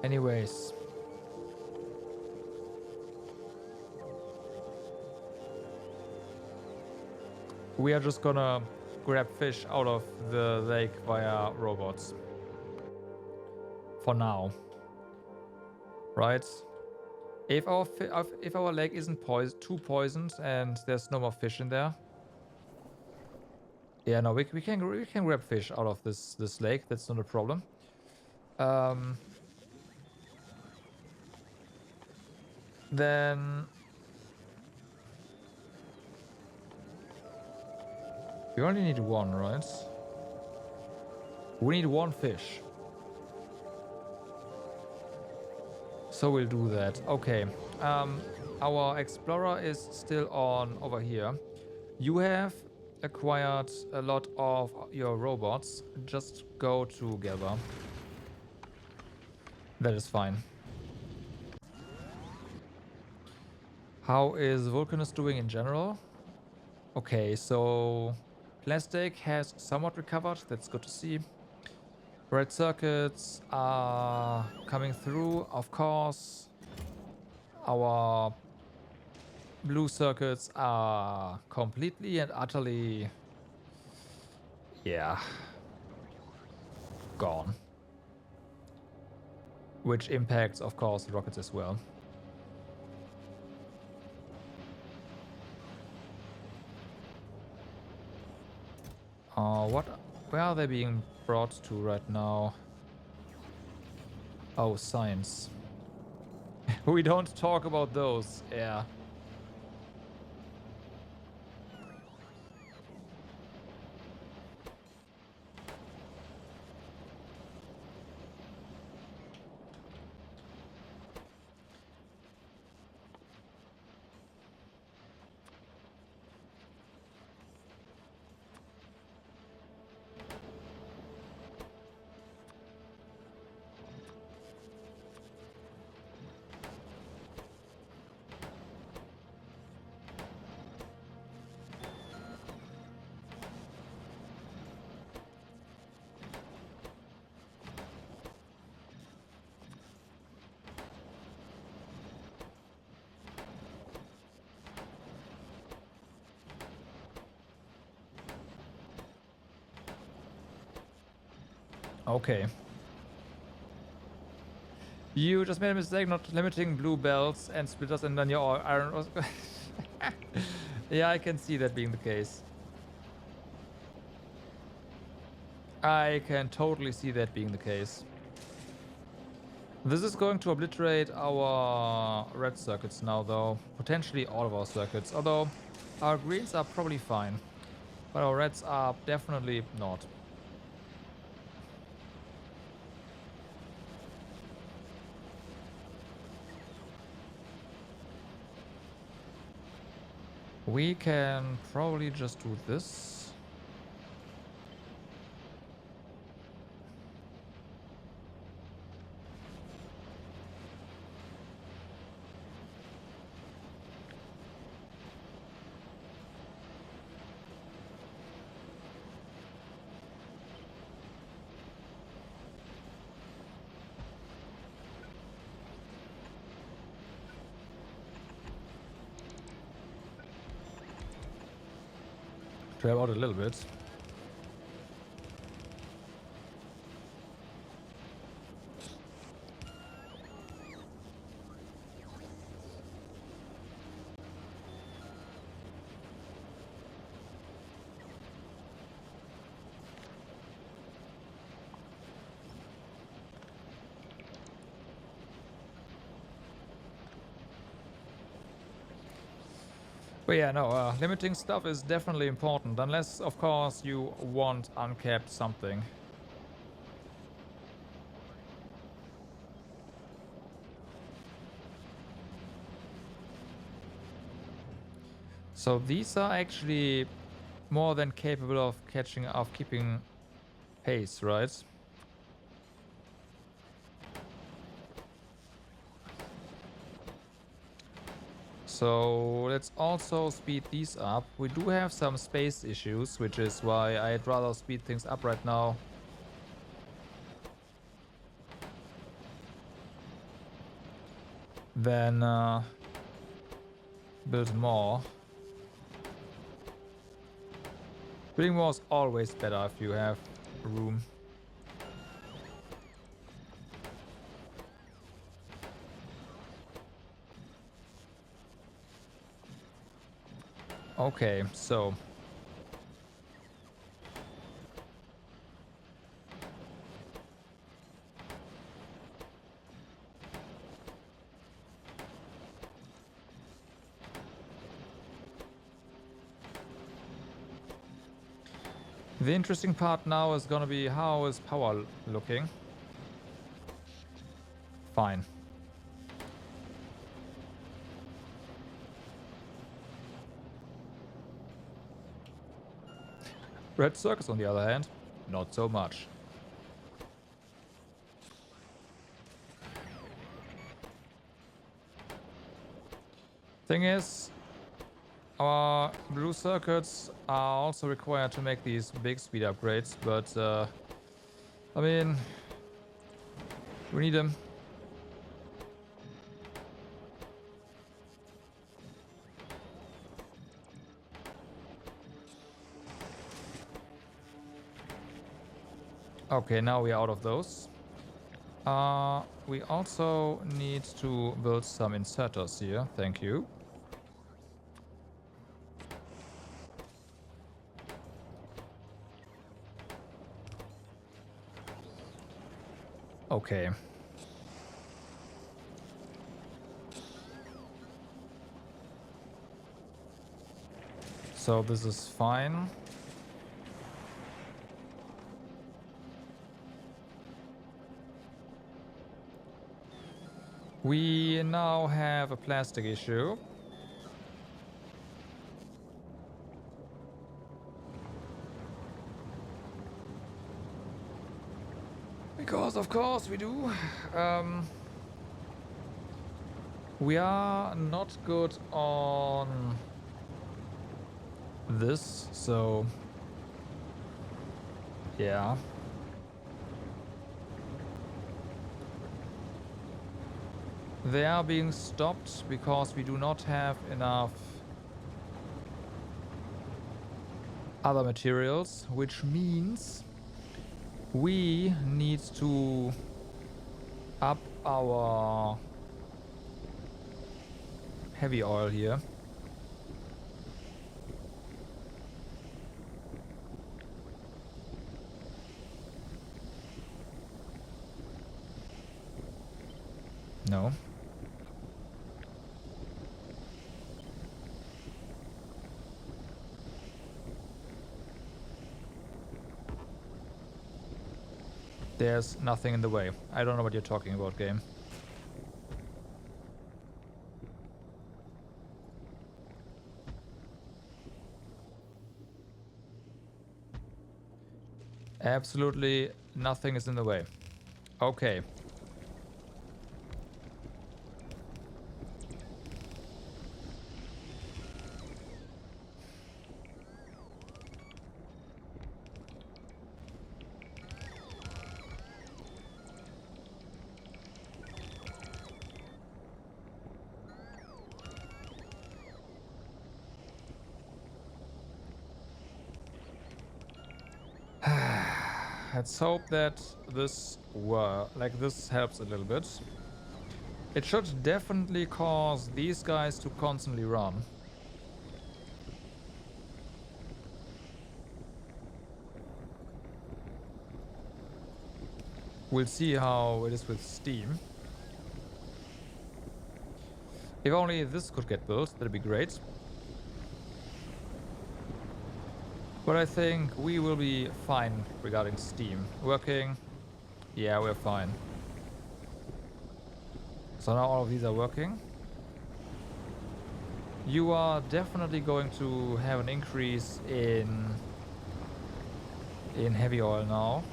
A: Anyways. We are just gonna grab fish out of the lake via robots. For now. Right? If our lake isn't too poisoned and there's no more fish in there. Yeah, no, we can grab fish out of this lake. That's not a problem. Then we only need one, right? We need one fish. So we'll do that. Okay. Our explorer is still on over here. You have acquired a lot of your robots. Just go together. That is fine. How is Vulcanus doing in general? Okay, so plastic has somewhat recovered. That's good to see. Red circuits are coming through, of course. Our blue circuits are completely and utterly, yeah, gone. Which impacts, of course, the rockets as well. Where are they being brought to right now? Oh, science. We don't talk about those, yeah. Okay. You just made a mistake not limiting blue belts and splitters and then your iron. Yeah, I can see that being the case. I can totally see that being the case. This is going to obliterate our red circuits now, though. Potentially all of our circuits. Although our greens are probably fine. But our reds are definitely not. We can probably just do this. Try out a little bit. But yeah, no, limiting stuff is definitely important. Unless, of course, you want uncapped something. So these are actually more than capable of keeping pace, right? So let's also speed these up. We do have some space issues, which is why I'd rather speed things up right now. Than build more. Building more is always better if you have room. Okay, so the interesting part now is gonna be how is power looking. Fine. Red Circus, on the other hand, not so much. Thing is, our blue circuits are also required to make these big speed upgrades, but I mean, we need them. Okay, now we are out of those. We also need to build some inserters here. Thank you. Okay. So this is fine. We now have a plastic issue. Because of course we do. We are not good on this, so yeah. They are being stopped because we do not have enough other materials, which means we need to up our heavy oil here. No. There's nothing in the way. I don't know what you're talking about, game. Absolutely nothing is in the way. Okay. Let's hope that this helps a little bit. It should definitely cause these guys to constantly run. We'll see how it is with Steam. If only this could get built, that'd be great. But I think we will be fine regarding Steam. Working? Yeah, we're fine. So now all of these are working. You are definitely going to have an increase in heavy oil now.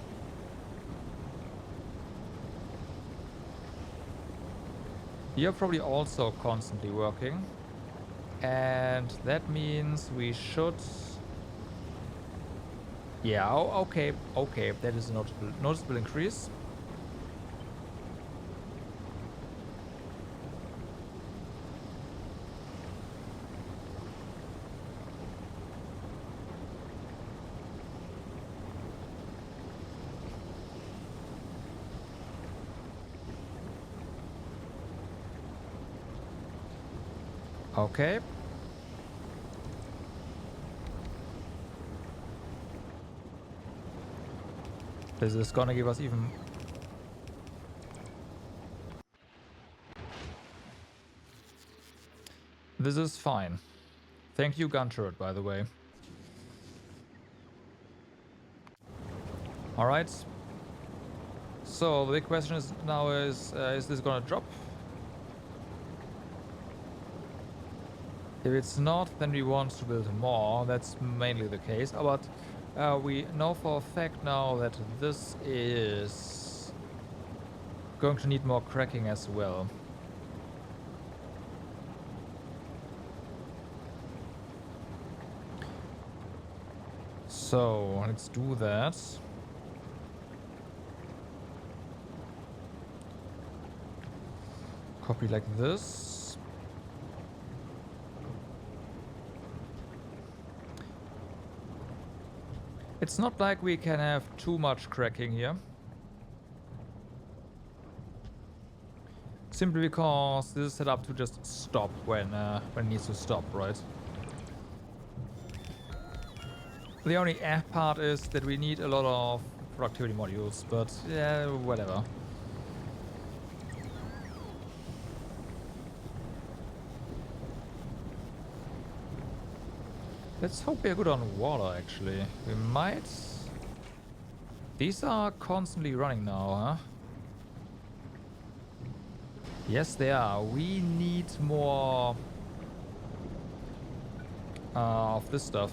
A: You're probably also constantly working. And that means we should... Yeah, okay, that is a noticeable increase. Okay. This is gonna give us even... This is fine. Thank you, gun turret, by the way. Alright. So, the big question is now is this gonna drop? If it's not, then we want to build more. That's mainly the case. But we know for a fact now that this is going to need more cracking as well. So, let's do that. Copy like this. It's not like we can have too much cracking here. Simply because this is set up to just stop when it needs to stop, right? The only part is that we need a lot of productivity modules, but yeah, whatever. Let's hope we're good on water, actually. We might... These are constantly running now, huh? Yes, they are. We need more... of this stuff.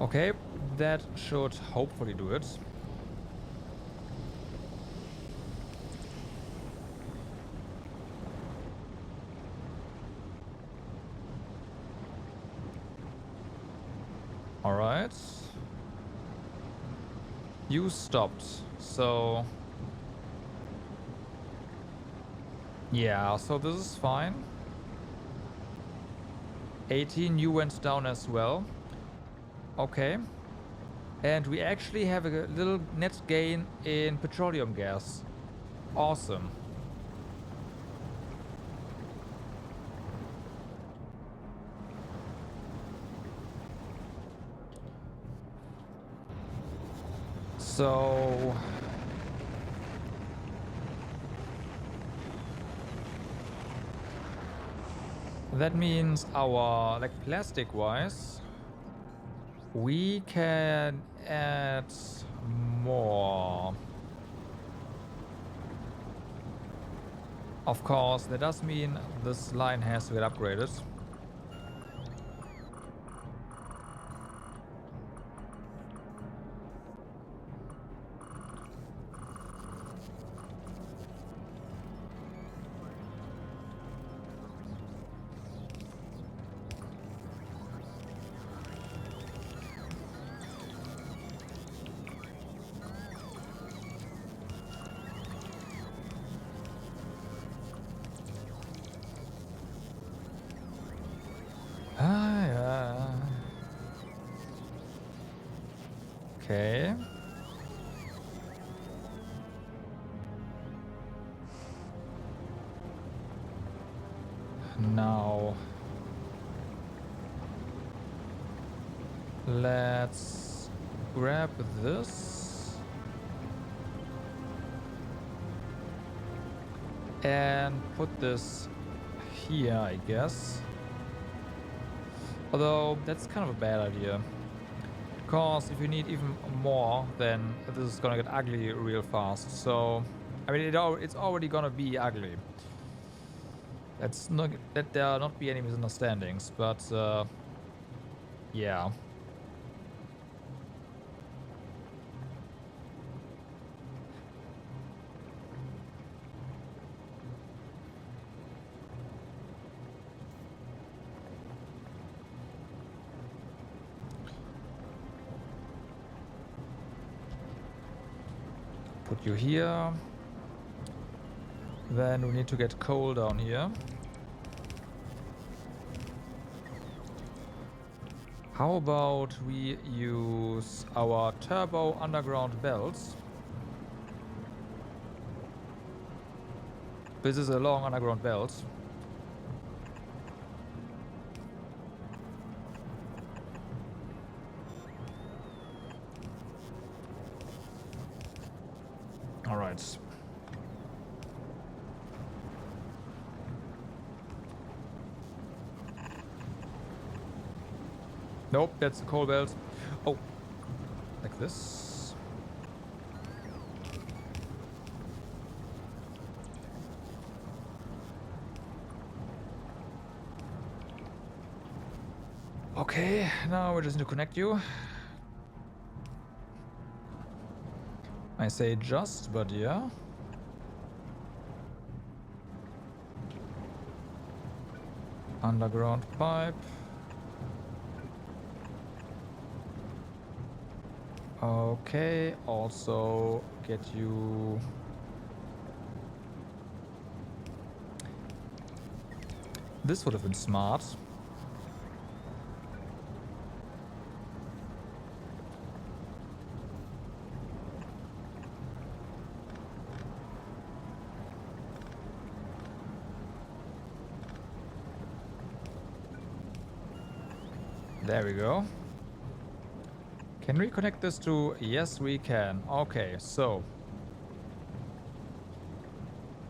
A: Okay, that should hopefully do it. Alright. You stopped, so... Yeah, so this is fine. 18, you went down as well. Okay. And we actually have a little net gain in petroleum gas. Awesome. So that means our, like, plastic wise, we can add more. Of course, that does mean this line has to get upgraded. Ah, yeah. Okay. Now let's grab this and put this here, I guess. Although that's kind of a bad idea, because if you need even more, then this is gonna get ugly real fast. So, I mean, it's already gonna be ugly. That's not that there not be any misunderstandings, but yeah. Put you here. Then we need to get coal down here. How about we use our turbo underground belts? This is a long underground belt. All right. Nope, that's the coal belt. Oh, like this. Okay, now we just need to connect you. I say just, but yeah. Underground pipe. Okay, also get you... This would have been smart. There we go. Can we connect this to... Yes, we can. Okay, so...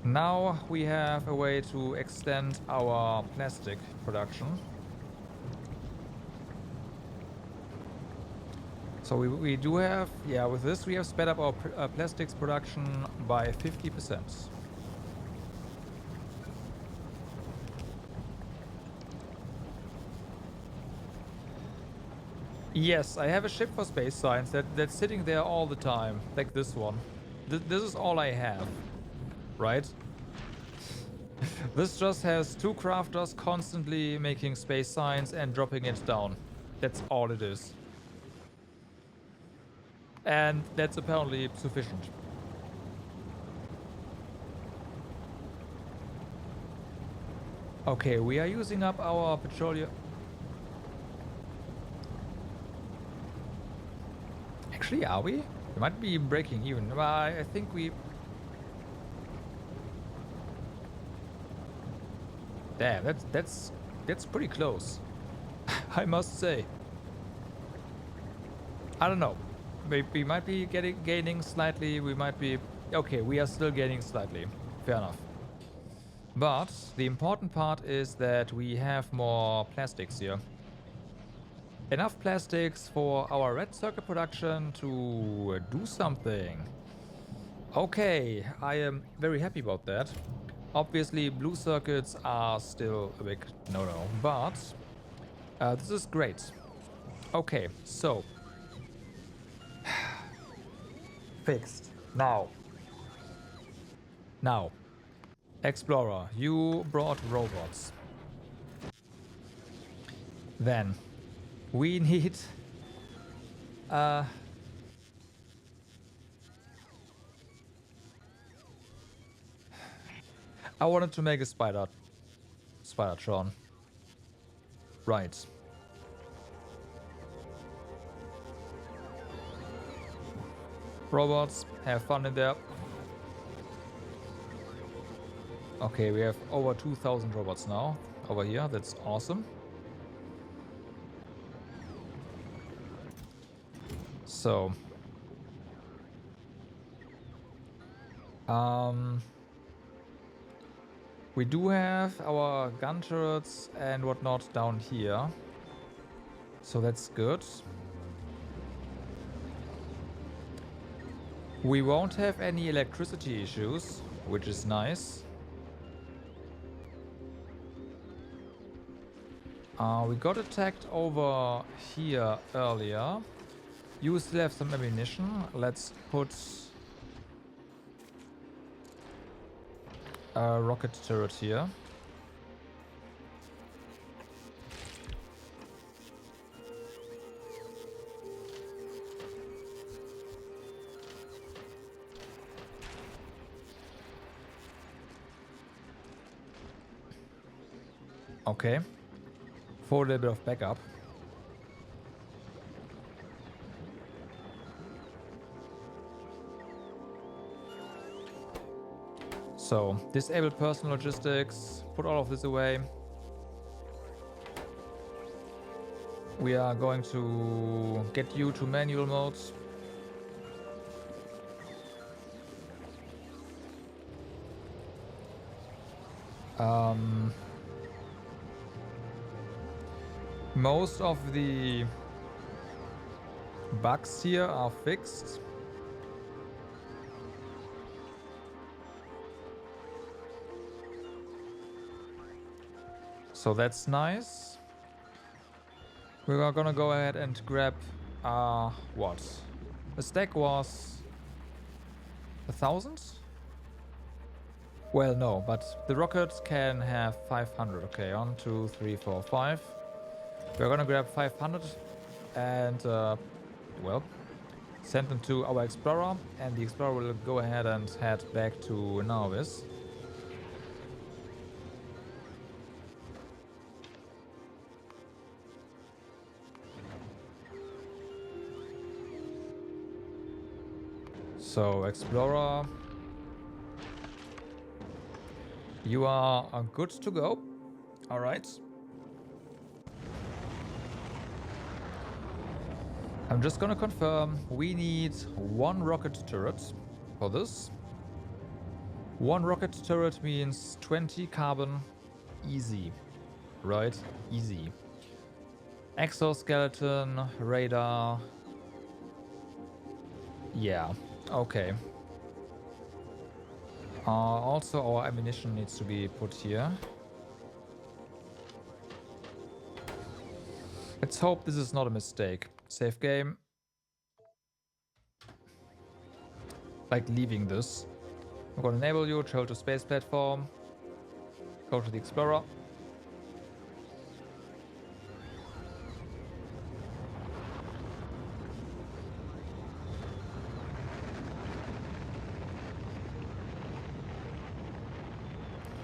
A: Now we have a way to extend our plastic production. So we do have... Yeah, with this we have sped up our plastics production by 50%. Yes, I have a ship for space science that's sitting there all the time, like this one. This is all I have, right? This just has two crafters constantly making space science and dropping it down. That's all it is. And that's apparently sufficient. Okay, we are using up our petroleum. Actually, are we? We might be breaking even. Well, I think we... Damn, that's pretty close. I must say. I don't know. We might be gaining slightly. We might be... Okay, we are still gaining slightly. Fair enough. But the important part is that we have more plastics here. Enough plastics for our red circuit production to do something. Okay, I am very happy about that. Obviously, blue circuits are still a big no-no, but this is great. Okay, so fixed. Now, Explorer, you brought robots. Then, we need... I wanted to make a Spidertron. Right. Robots, have fun in there. Okay, we have over 2,000 robots now over here. That's awesome. So, we do have our gun turrets and whatnot down here. So that's good. We won't have any electricity issues, which is nice. We got attacked over here earlier. You still have some ammunition. Let's put a rocket turret here. Okay. For a little bit of backup. So, disable personal logistics, put all of this away. We are going to get you to manual mode. Most of the bugs here are fixed. So that's nice. We are gonna go ahead and grab, what? The stack was 1,000? Well, no, but the rockets can have 500. Okay, 1, 2, 3, 4, 5. We're gonna grab 500 and, well, send them to our Explorer, and the Explorer will go ahead and head back to Narvis. So, Explorer, you are good to go. All right. I'm just gonna confirm, we need 1 rocket turret for this. 1 rocket turret means 20 carbon, easy, right? Easy. Exoskeleton, radar. Yeah, okay. Also, our ammunition needs to be put here. Let's hope this is not a mistake. Save game. Like leaving this. I'm gonna enable you, travel to space platform. Go to the Explorer.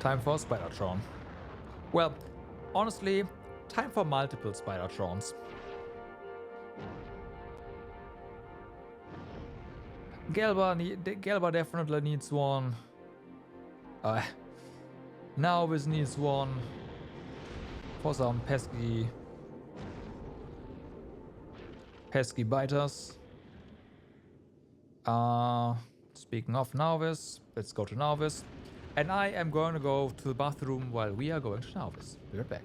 A: Time for Spidertron. Well, honestly, time for multiple Spidertrons. Gelba definitely needs one. Now this needs one for some pesky biters. Speaking of Nauvis, let's go to Nauvis. And I am going to go to the bathroom while we are going to Nauvis. Be right back.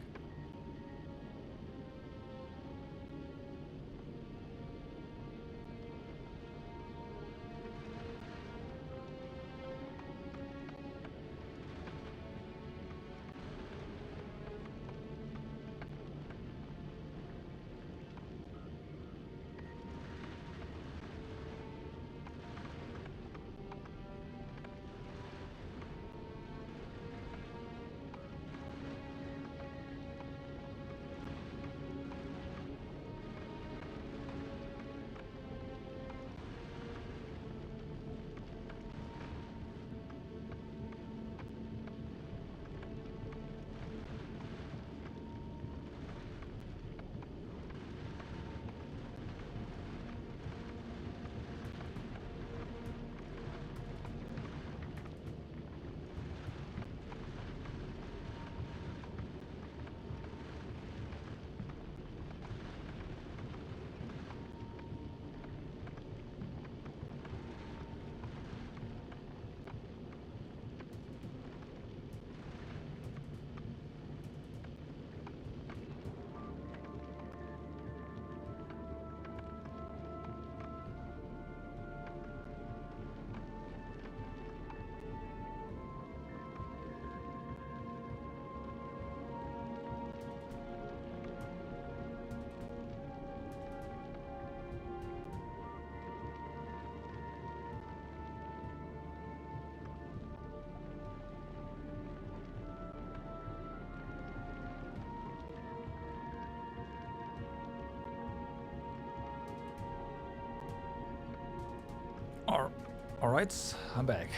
A: Alright, I'm back.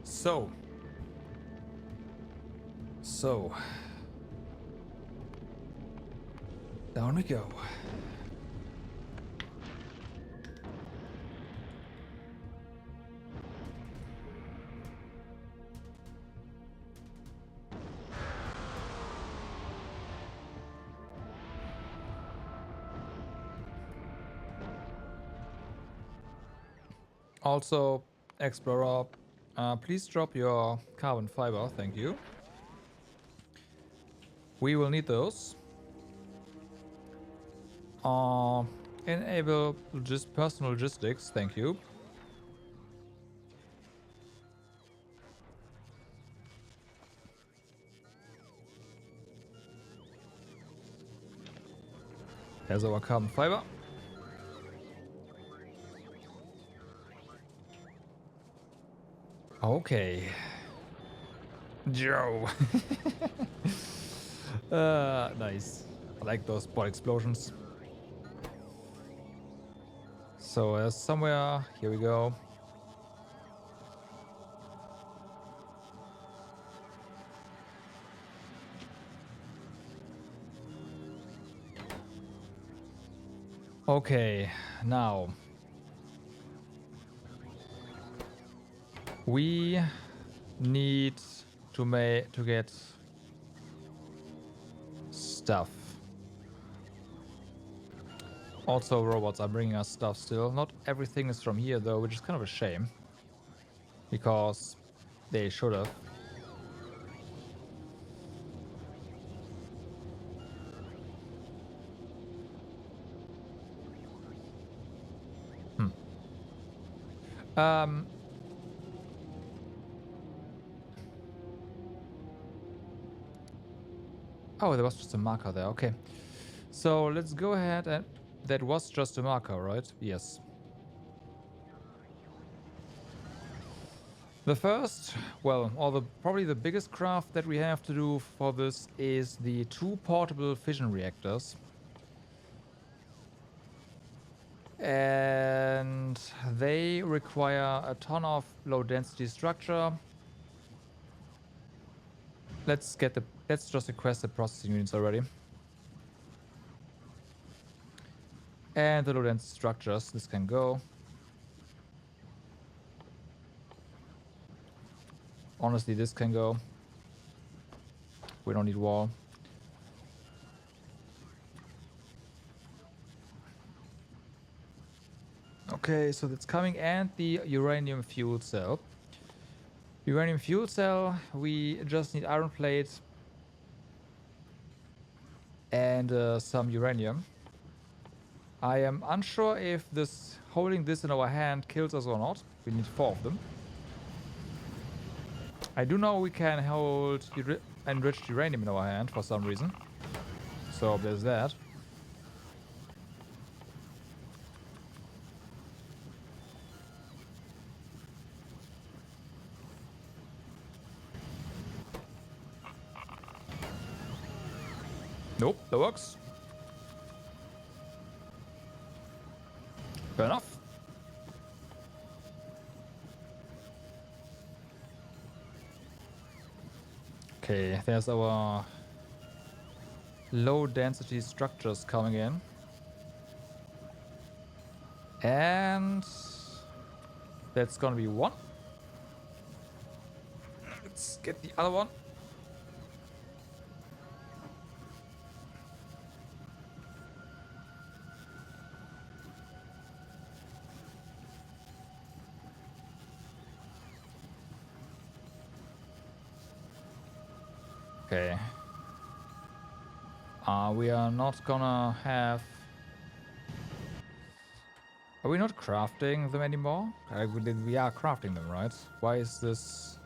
A: So. Down we go. Also, Explorer, please drop your carbon fiber, thank you. We will need those. Enable personal logistics, thank you. There's our carbon fiber. Okay. Joe. Nice. I like those ball explosions. So somewhere, here we go. Okay, now we need to get stuff. Also, robots are bringing us stuff still. Not everything is from here though, which is kind of a shame. Because they should have. Oh, there was just a marker there. Okay. So let's go ahead and... That was just a marker, right? Yes. The first, well, or probably the biggest craft that we have to do for this is the 2 portable fission reactors. And they require a ton of low density structure. Let's just request the processing units already. And the low density structures, this can go. Honestly, this can go. We don't need wall. Okay, so that's coming, and the uranium fuel cell. Uranium fuel cell, we just need iron plate and some uranium. I am unsure if this holding this in our hand kills us or not. We need 4 of them. I do know we can hold enriched uranium in our hand for some reason. So there's that. Nope, that works. Fair enough. Okay, there's our low density structures coming in. And that's gonna be 1. Let's get the other one. Okay. We are not gonna have... Are we not crafting them anymore? We are crafting them, right? Why is this...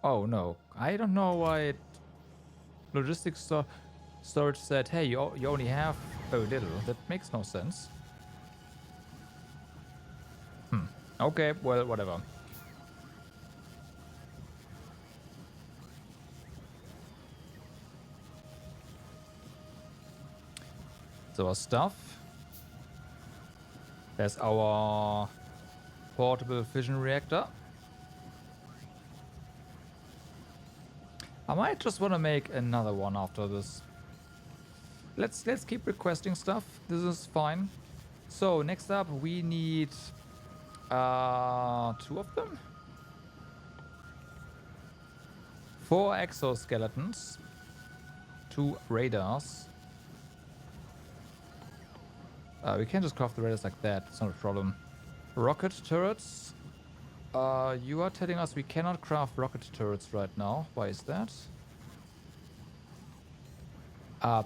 A: Oh, no. I don't know why logistics storage said, hey, you only have very little. That makes no sense. Okay, well, whatever. So our stuff. There's our portable fission reactor. I might just want to make another one after this. Let's keep requesting stuff. This is fine. So next up we need 2 of them. 4 exoskeletons. 2 radars. We can just craft the radars like that. It's not a problem. Rocket turrets. You are telling us we cannot craft rocket turrets right now. Why is that?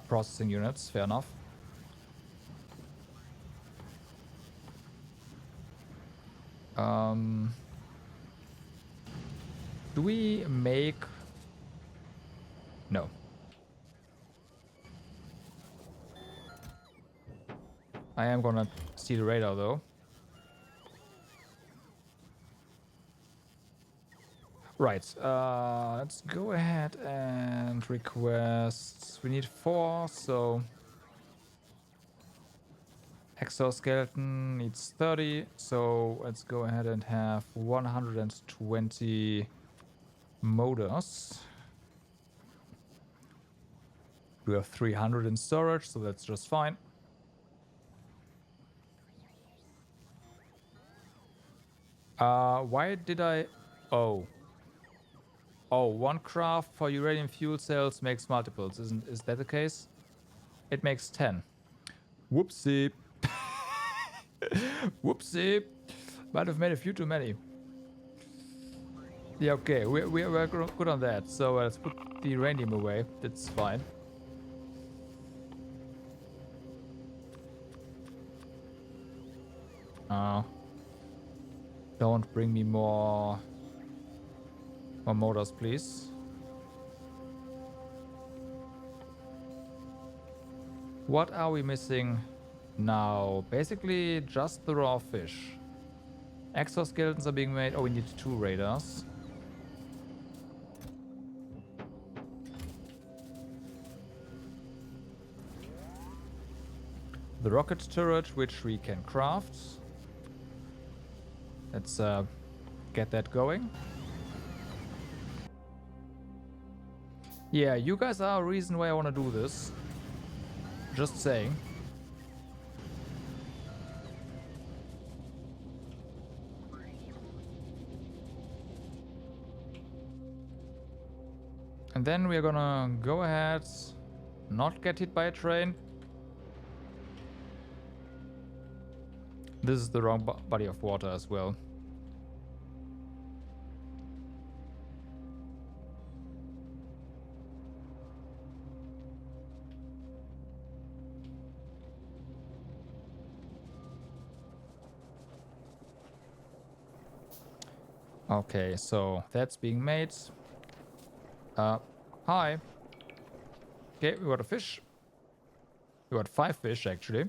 A: Processing units. Fair enough. Do we make... No. I am gonna steal the radar though. Right, let's go ahead and request... We need 4, so... Exoskeleton needs 30, so let's go ahead and have 120 motors. We have 300 in storage, so that's just fine. Why did I... Oh. Oh, 1 craft for uranium fuel cells makes multiples. Is that the case? It makes 10. Whoopsie. Whoopsie. Might have made a few too many. Yeah, okay. We're good on that. So let's put the uranium away. That's fine. Don't bring me more motors, please. What are we missing now? Basically, just the raw fish. Exoskeletons are being made. Oh, we need 2 radars. The rocket turret, which we can craft. Let's get that going. Yeah, you guys are a reason why I want to do this. Just saying. And then we're gonna go ahead, not get hit by a train. This is the wrong body of water as well. Okay, so that's being made. Hi. Okay, we got a fish. We got 5 fish, actually.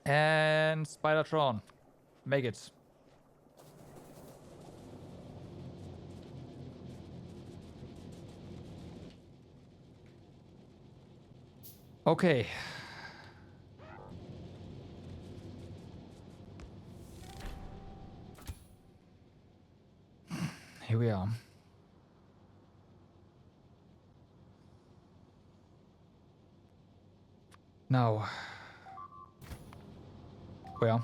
A: And Spidertron. Make it. Okay. Here we are. Now. Where?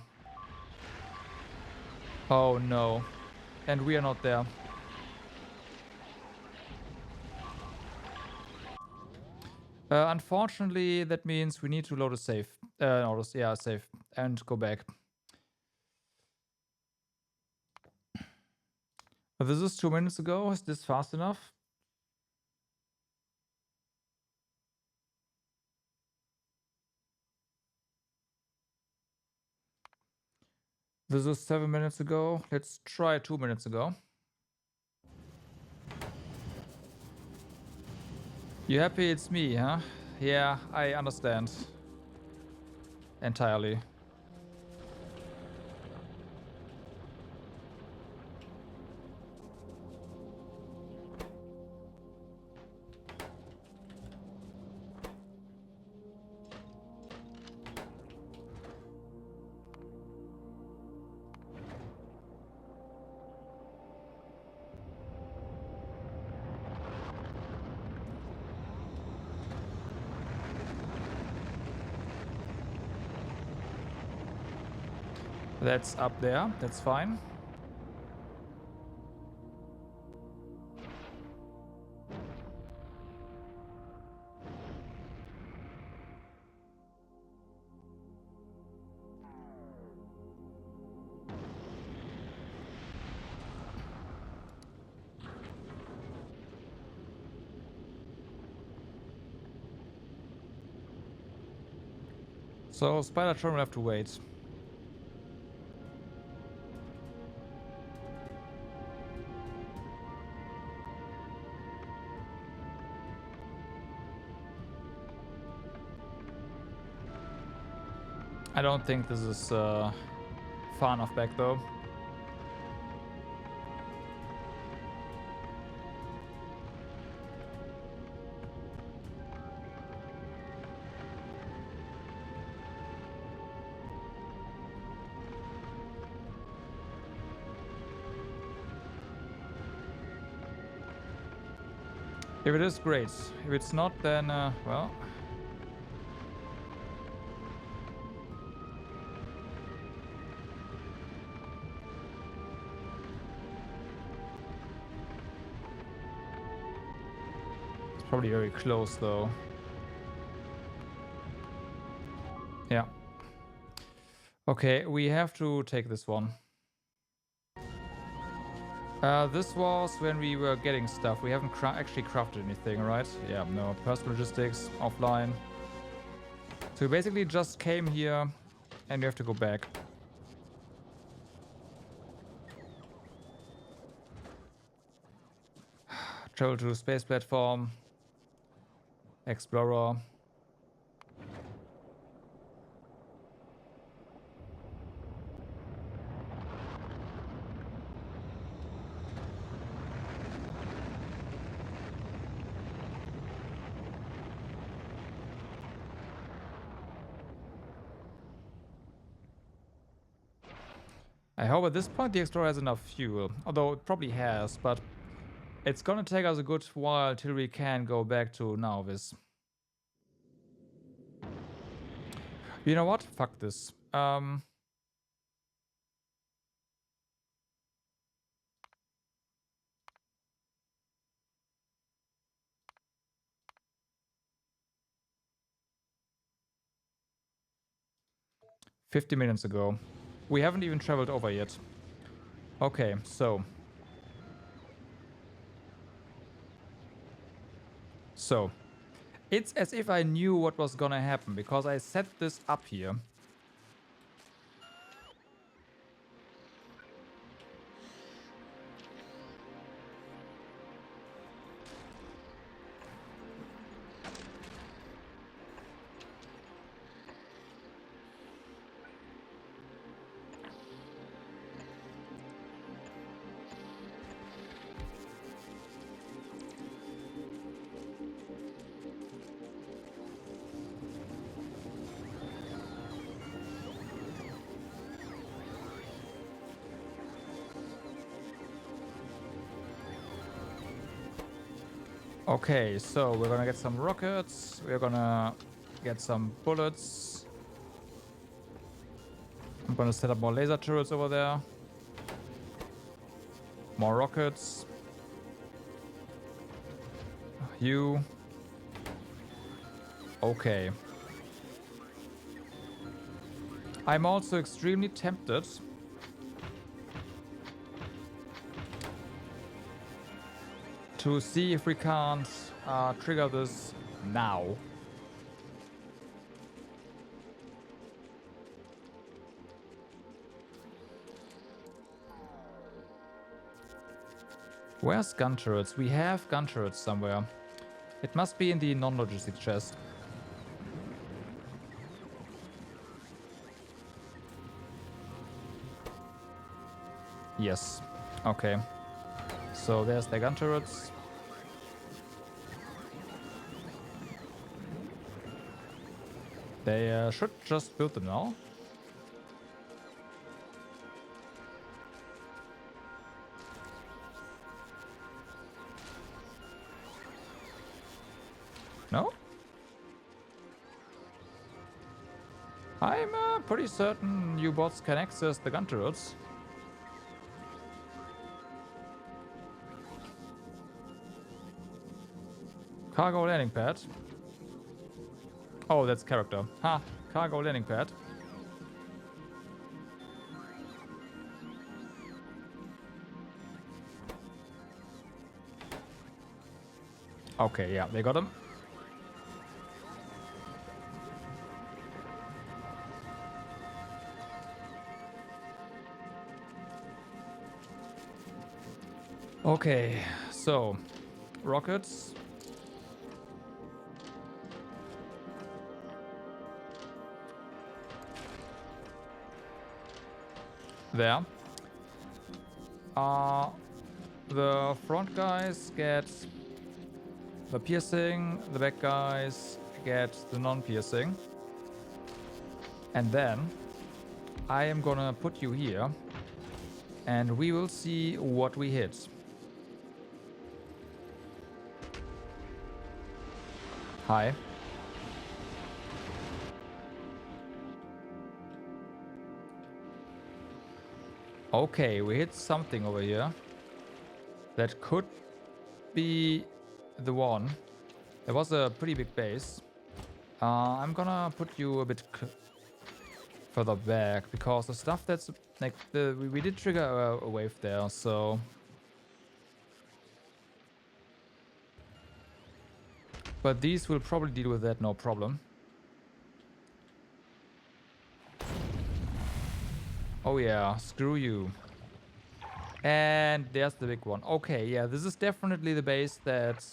A: Oh no. And we are not there. Unfortunately, that means we need to load a save. Yeah, save. And go back. This is 2 minutes ago. Is this fast enough? This is 7 minutes ago. Let's try 2 minutes ago. You happy it's me, huh? Yeah, I understand. Entirely. That's up there. That's fine. So Spidertron will have to wait. I don't think this is far enough back though. If it is, great. If it's not, then, well... It's probably very close, though. Yeah. Okay, we have to take this one. This was when we were getting stuff. We haven't actually crafted anything, right? Yeah, no. Personal logistics, offline. So we basically just came here and we have to go back. Travel to space platform. Explorer. I hope at this point the Explorer has enough fuel. Although it probably has, but it's gonna take us a good while till we can go back to Nauvis. You know what? Fuck this. 50 minutes ago. We haven't even traveled over yet. Okay, so. It's as if I knew what was gonna happen because I set this up here. Okay, so we're gonna get some rockets. We're gonna get some bullets. I'm gonna set up more laser turrets over there. More rockets. You. Okay. I'm also extremely tempted to see if we can't trigger this now. Where's gun turrets? We have gun turrets somewhere. It must be in the non-logistic chest. Yes. Okay. So there's the gun turrets. They should just build them now. No? I'm pretty certain you bots can access the gun turrets. Cargo landing pad. Oh, that's character. Ha! Cargo landing pad. Okay, yeah, they got him. Okay, so rockets. There. The front guys get the piercing, the back guys get the non-piercing. And then I am gonna put you here and we will see what we hit. Hi. Okay, we hit something over here. That could be the one. There was a pretty big base. I'm gonna put you a bit further back because the stuff that's like we did trigger a wave there, so but these will probably deal with that no problem. Oh yeah, screw you. And there's the big one. Okay, yeah, this is definitely the base that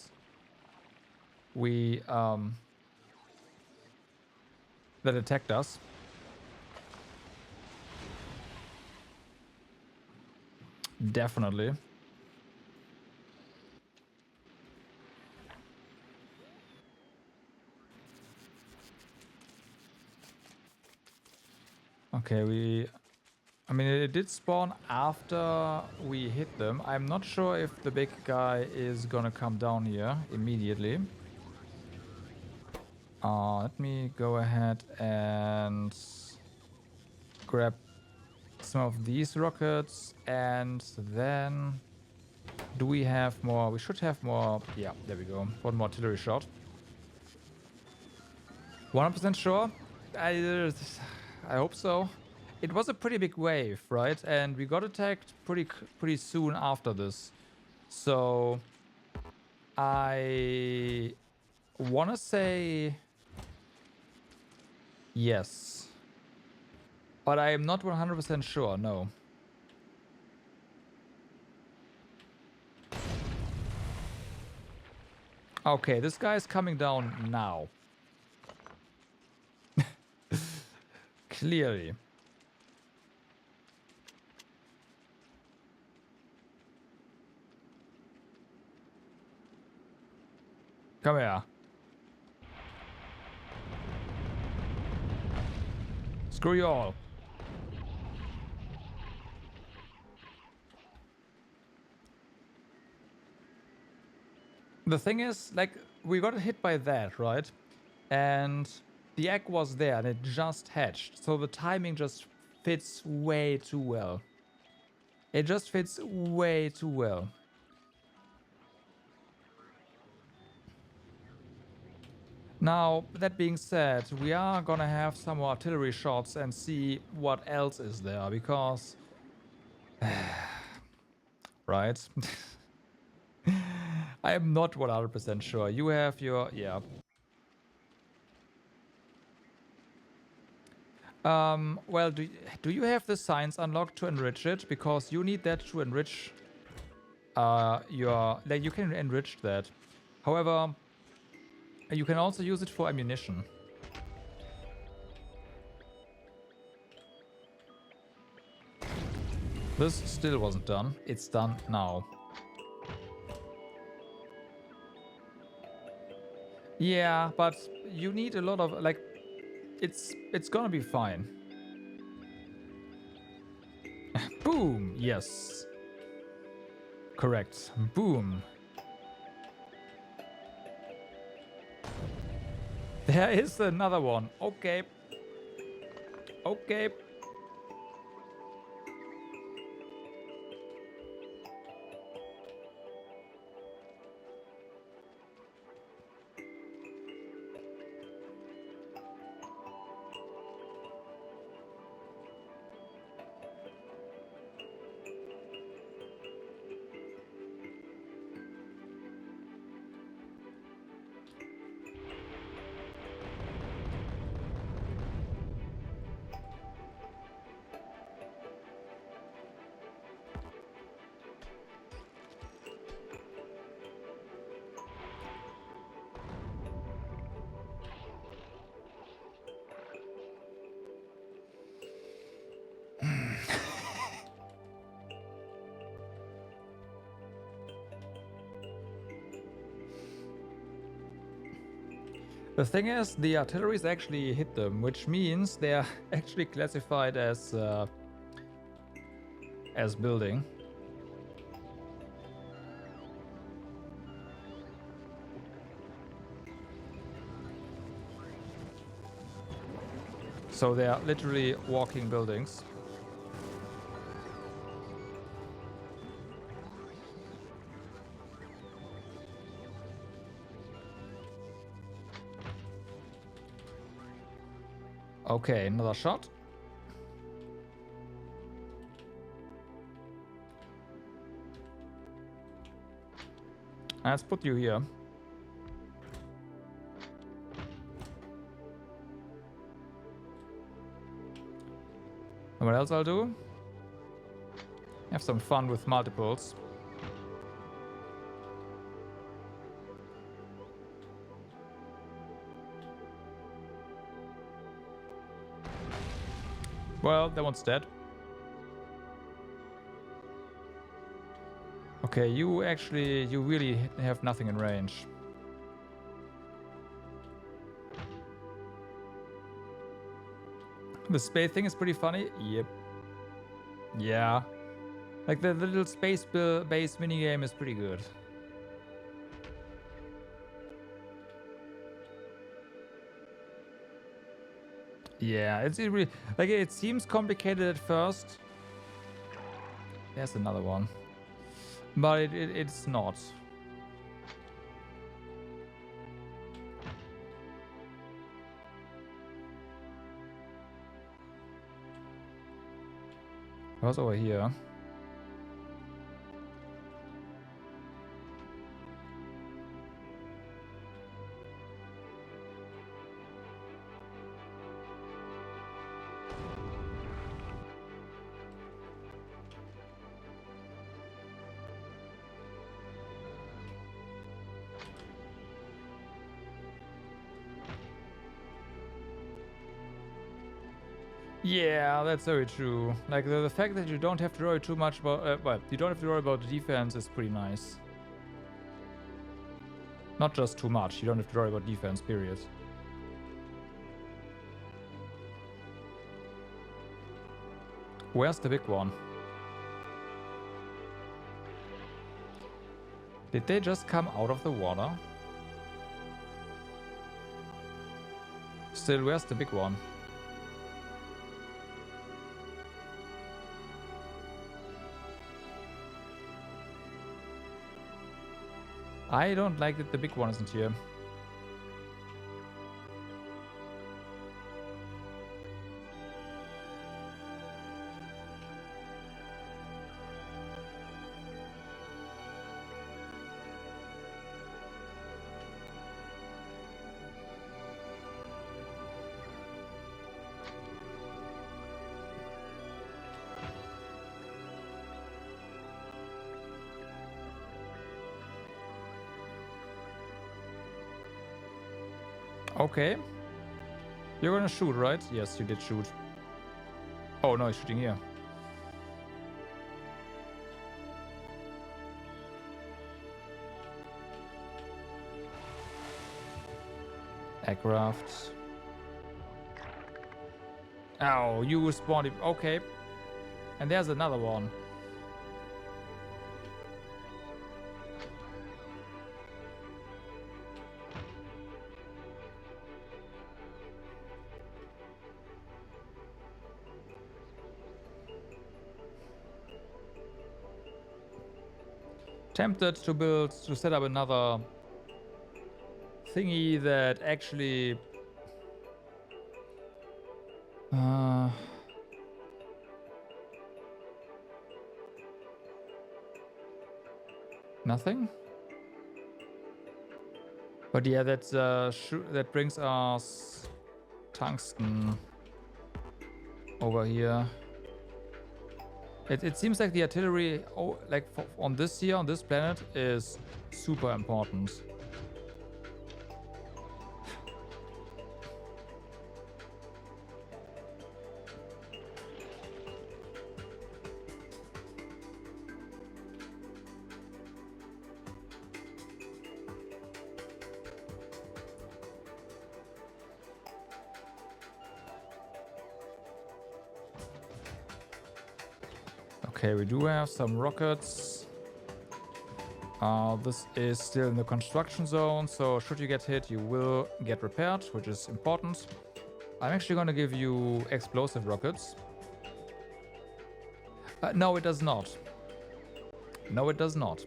A: we that attacked us. Definitely. Okay, I mean, it did spawn after we hit them. I'm not sure if the big guy is gonna come down here immediately. Let me go ahead and grab some of these rockets, and then do we have more? We should have more. Yeah, there we go. One more artillery shot. 100% sure. I hope so. It was a pretty big wave, right? And we got attacked pretty soon after this. So I want to say yes. But I am not 100% sure, no. Okay, this guy is coming down now. Clearly. Come here. Screw you all. The thing is, like, we got hit by that, right? And the egg was there and it just hatched. So the timing just fits way too well. It just fits way too well. Now, that being said, we are gonna have some more artillery shots and see what else is there, because... right? I am not 100% sure. You have your... yeah. Well, do you have the science unlocked to enrich it? Because you need that to enrich your... like, you can enrich that. However, you can also use it for ammunition. This still wasn't done. It's done now. Yeah, but you need a lot of, like, it's gonna be fine. Boom! Yes. Correct. Boom. There is another one. Okay. Okay. The thing is, the artilleries actually hit them, which means they are actually classified as building. So they are literally walking buildings. Okay, another shot. Let's put you here. And what else I'll do? Have some fun with multiples. Well, that one's dead. Okay, you really have nothing in range. The space thing is pretty funny. Yep. Yeah. Like the little space base minigame is pretty good. Yeah, it really, like, it seems complicated at first. There's another one. But it's not. How's over here? Yeah, that's very true. Like the fact that you don't have to worry too much about, well, you don't have to worry about the defense is pretty nice. Not just too much. You don't have to worry about defense, period. Where's the big one? Did they just come out of the water? Still, where's the big one? I don't like that the big one isn't here. Okay. You're gonna shoot, right? Yes, you did shoot. Oh, no, he's shooting here. Aircraft. Oh, you spawned it. Okay. And there's another one. Tempted to set up another thingy that actually nothing. But yeah, that's that brings us tungsten over here. It seems like the artillery, on this here, on this planet, is super important. Okay, we do have some rockets. This is still in the construction zone, so should you get hit, you will get repaired, which is important. I'm actually going to give you explosive rockets. No, it does not. No, it does not.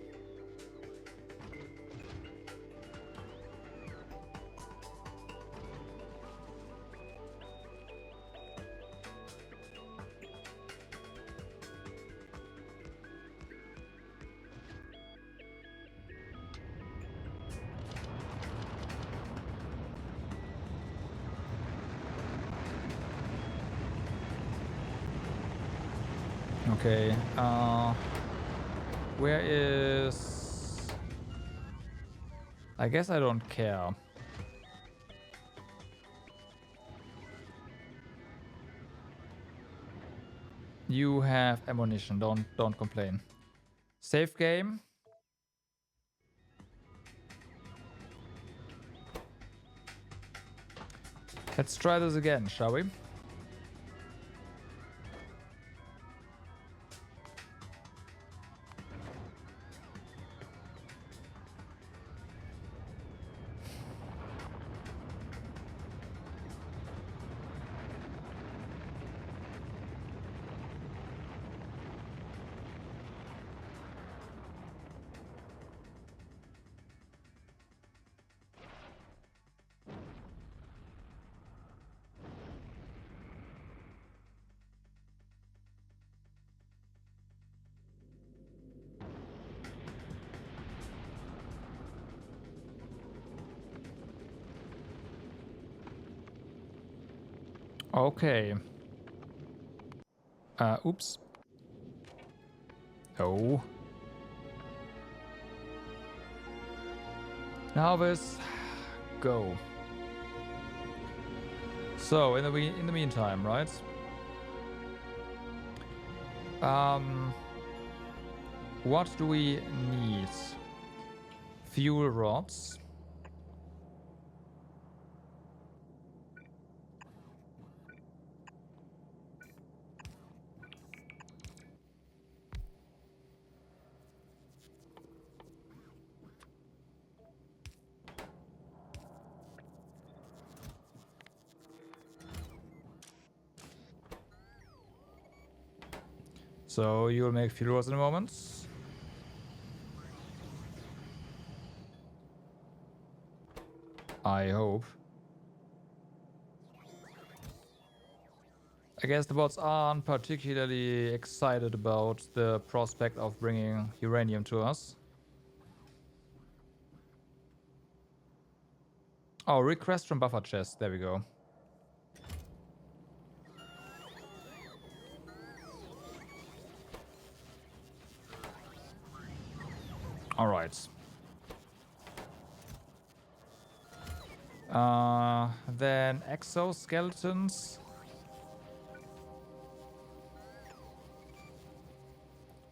A: Okay, where is... I guess I don't care. You have ammunition, don't complain. Safe game. Let's try this again, shall we? Okay. Oops. Oh. Now this go. So in the meantime, right? What do we need? Fuel rods. So you'll make fuel rods in a moment. I hope. I guess the bots aren't particularly excited about the prospect of bringing uranium to us. Oh, request from buffer chest. There we go. All right. Then exoskeletons.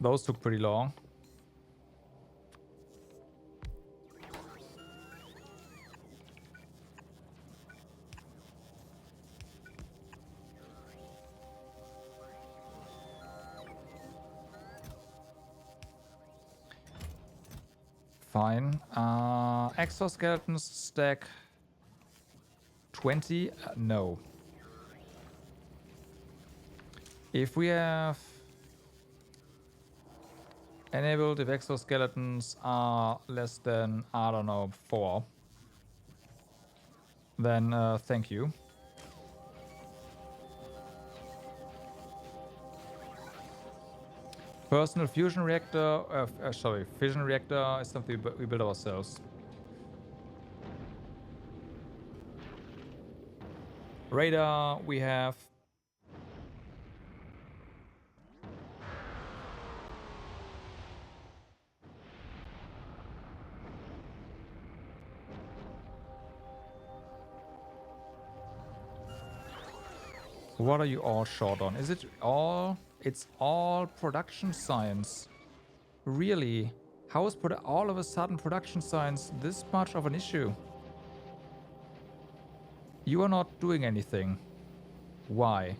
A: Those took pretty long. Fine. Exoskeletons stack 20? No. If we have enabled, if exoskeletons are less than, I don't know, 4, then thank you. Personal fusion reactor, sorry, fission reactor is something we build ourselves. Radar we have. What are you all short on? Is it all? It's all production science. Really? How is all of a sudden production science this much of an issue? You are not doing anything. Why?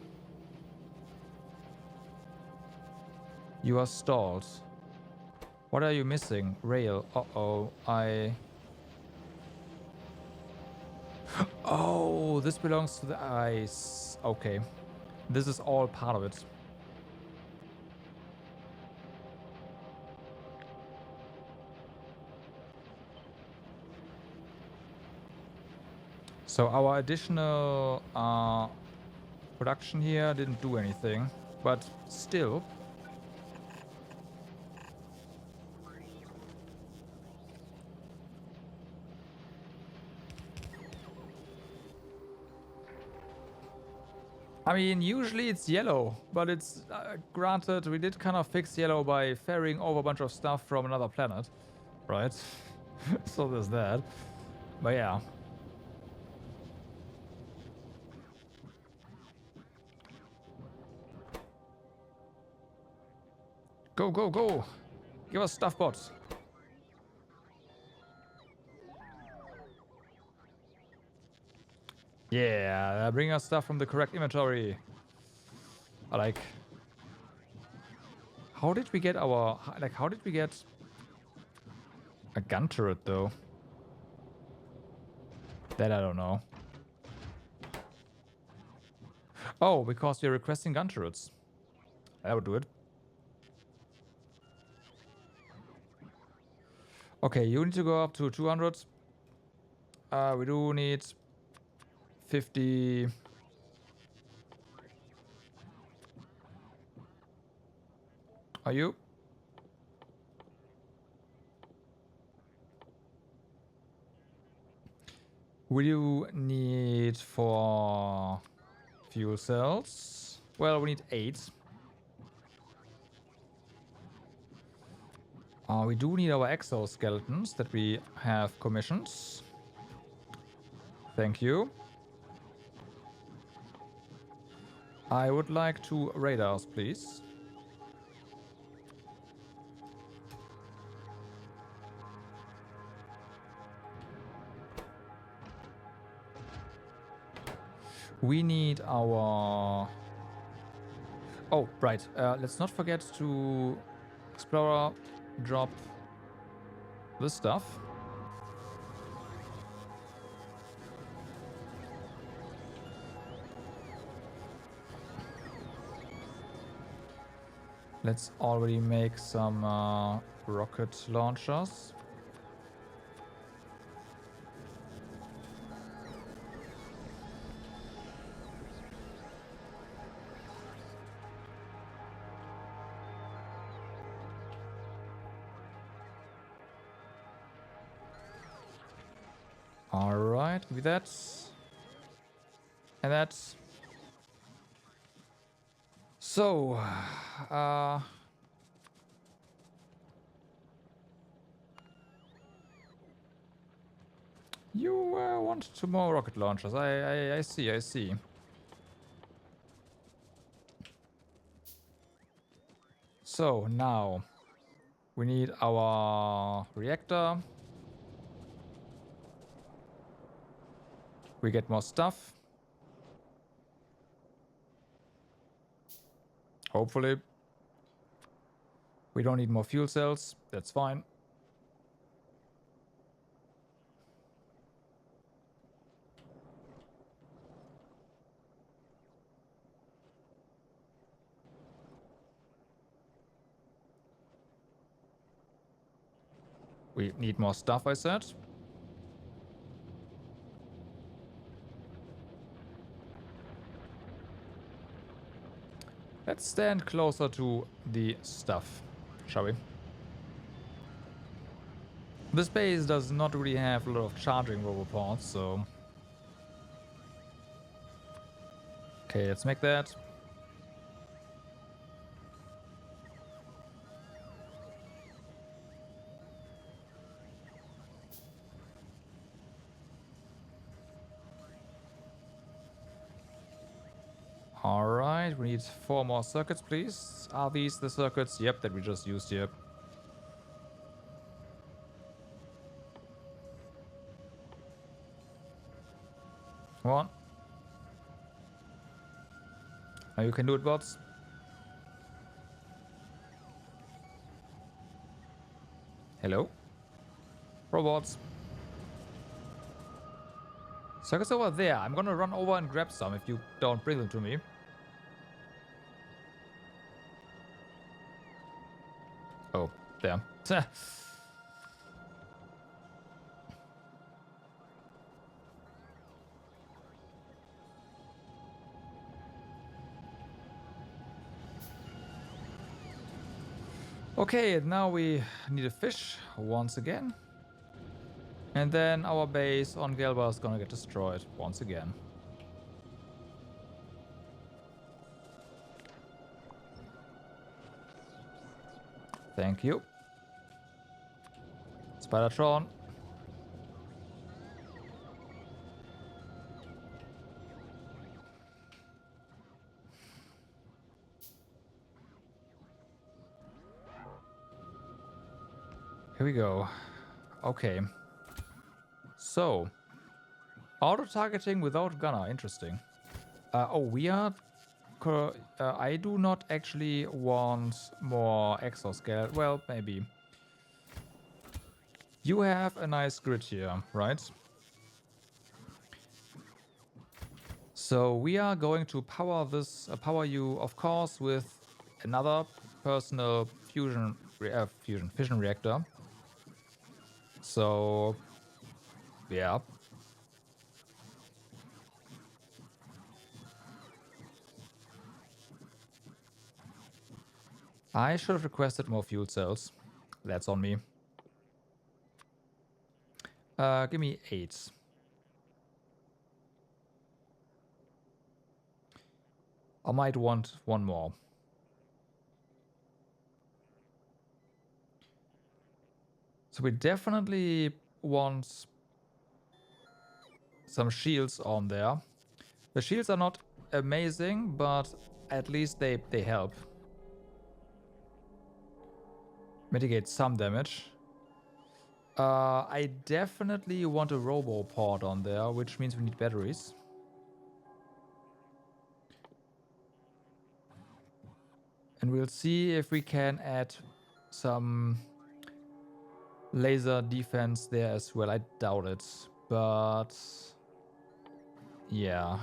A: You are stalled. What are you missing? Rail. Uh-oh. Oh, this belongs to the ice. Okay. This is all part of it. So our additional production here didn't do anything, but still. I mean, usually it's yellow, but it's granted we did kind of fix yellow by ferrying over a bunch of stuff from another planet, right? So there's that. But yeah. Go, go, go! Give us stuff bots. Yeah, bring us stuff from the correct inventory. I like. How did we get our... Like, how did we get a gun turret, though? That I don't know. Oh, because we're requesting gun turrets. That would do it. Okay, you need to go up to 200. We do need 50... Are you? Will you need for Fuel cells. Well, we need 8. We do need our exoskeletons that we have commissioned. Thank you. I would like 2 radars, please. We need our... Oh, right. Let's not forget to... Explorer, drop this stuff. Let's already make some rocket launchers. Alright, with that. And that. So, you want 2 more rocket launchers. I see, I see. So, now we need our reactor. We get more stuff. Hopefully. We don't need more fuel cells. That's fine. We need more stuff, I said. Let's stand closer to the stuff, shall we? This base does not really have a lot of charging roboports, so... Okay, let's make that. Alright, we need 4 more circuits, please. Are these the circuits? Yep, that we just used here. Come on. Now you can do it, bots. Hello? Robots. Circuits over there. I'm gonna run over and grab some if you don't bring them to me. Oh, there. Okay, now we need a fish once again. And then our base on Galba is gonna get destroyed once again. Thank you. Spidertron. Here we go. Okay. So, auto-targeting without gunner. Interesting. Oh, we are... I do not actually want more exoskeleton. Well, maybe. You have a nice grid here, right? So we are going to power this, power you, of course, with another personal fission reactor. So, yeah. I should have requested more fuel cells. That's on me. Give me 8. I might want one more. So we definitely want some shields on there. The shields are not amazing, but at least they help. Mitigate some damage. I definitely want a robo pod on there, which means we need batteries. And we'll see if we can add some laser defense there as well. I doubt it, but yeah.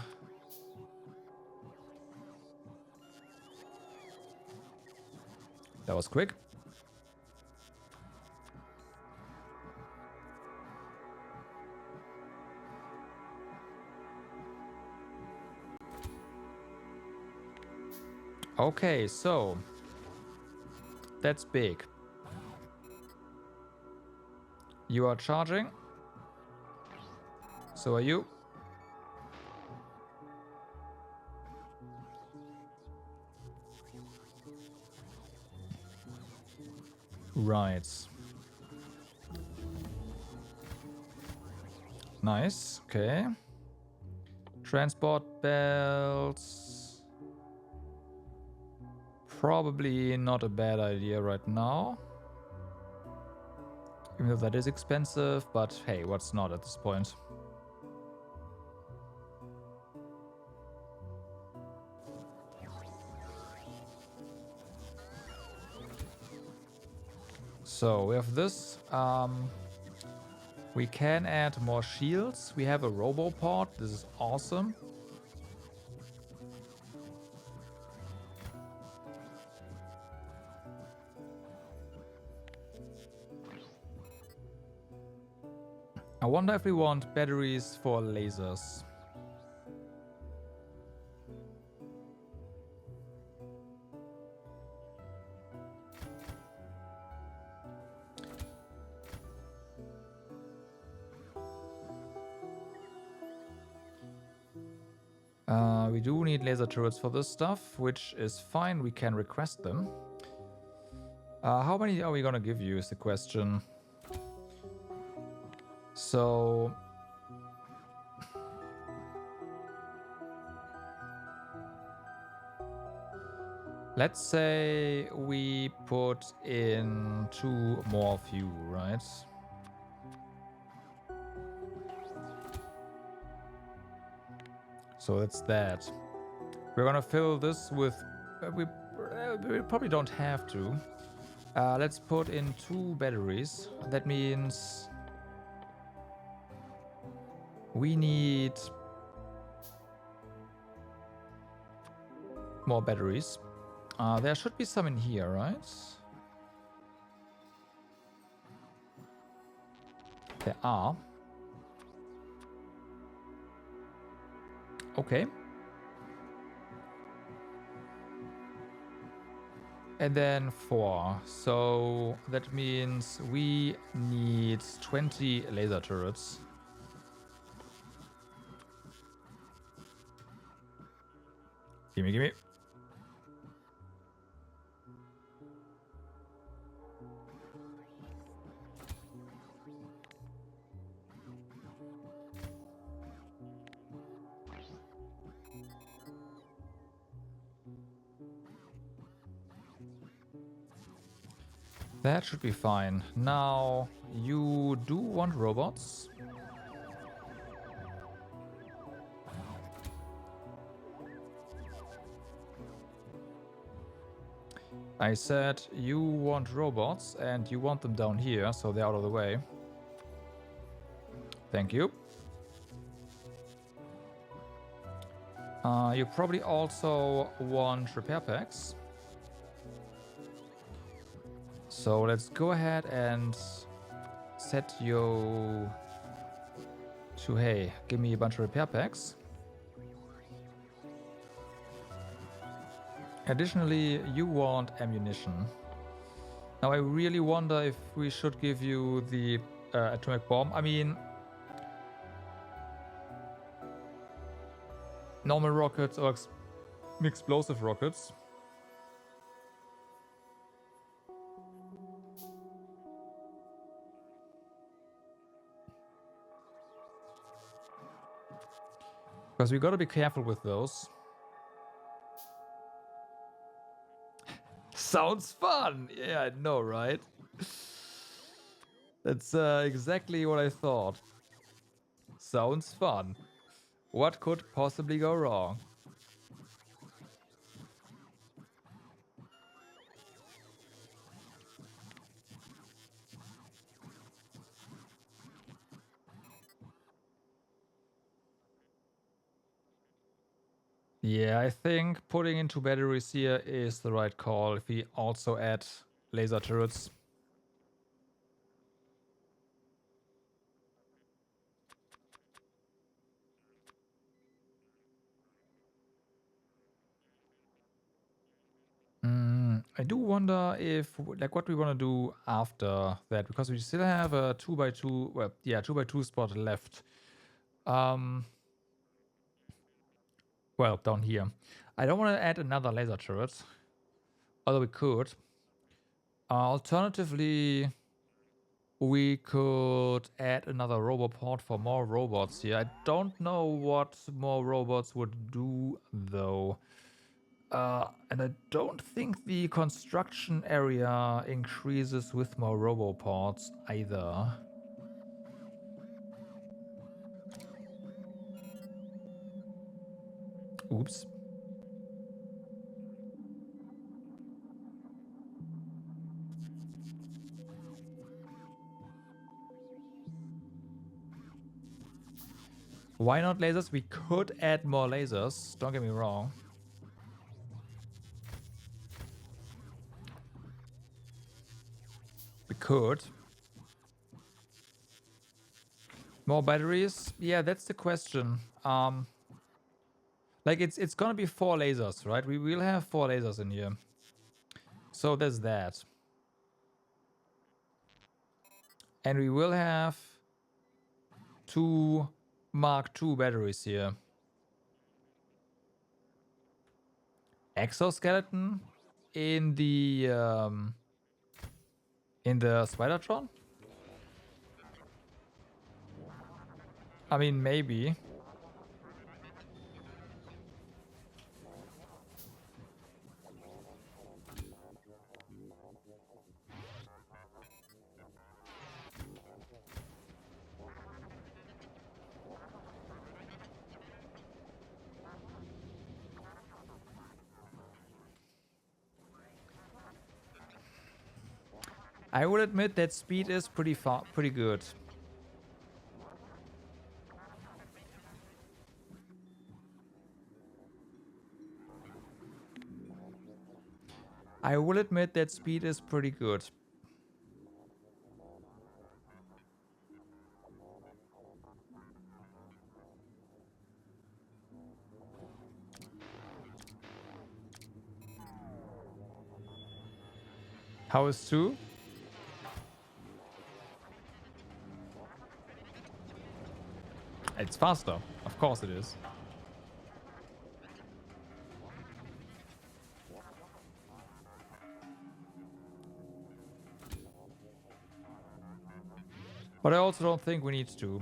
A: That was quick. Okay, so that's big. You are charging. So are you. Right. Nice. Okay. Transport belts. Probably not a bad idea right now. Even though that is expensive, but hey, what's not at this point? So we have this. We can add more shields. We have a robopod. This is awesome. I wonder if we want batteries for lasers. We do need laser turrets for this stuff, which is fine. We can request them. How many are we gonna give you is the question. So let's say we put in 2 more of you, right? So it's that. We're gonna fill this with... we probably don't have to. Let's put in 2 batteries. That means we need more batteries. There should be some in here, right? There are. Okay. And then 4. So that means we need 20 laser turrets. Gimme, gimme. That should be fine. Now, you do want robots. I said you want robots and you want them down here, so they're out of the way. Thank you. You probably also want repair packs. So let's go ahead and set you to, hey, give me a bunch of repair packs. Additionally, you want ammunition. Now I really wonder if we should give you the atomic bomb. I mean, normal rockets or explosive rockets. Because we gotta be careful with those. Sounds fun! Yeah, I know, right? That's exactly what I thought. Sounds fun. What could possibly go wrong? Yeah, I think putting into batteries here is the right call if we also add laser turrets. I do wonder if, like, what we want to do after that, because we still have a 2x2, well, yeah, 2x2 spot left. Well, down here. I don't want to add another laser turret, although we could. Alternatively, we could add another robot port for more robots here. I don't know what more robots would do, though. And I don't think the construction area increases with more roboports either. Oops. Why not lasers? We could add more lasers, don't get me wrong. We could. More batteries? Yeah, that's the question. Like it's gonna be 4 lasers, right? We will have 4 lasers in here. So there's that. And we will have 2 Mark II batteries here. Exoskeleton in the Spidertron? I mean, maybe. I will admit that speed is pretty good. I will admit that speed is pretty good. How is 2? It's faster. Of course it is. But I also don't think we need to.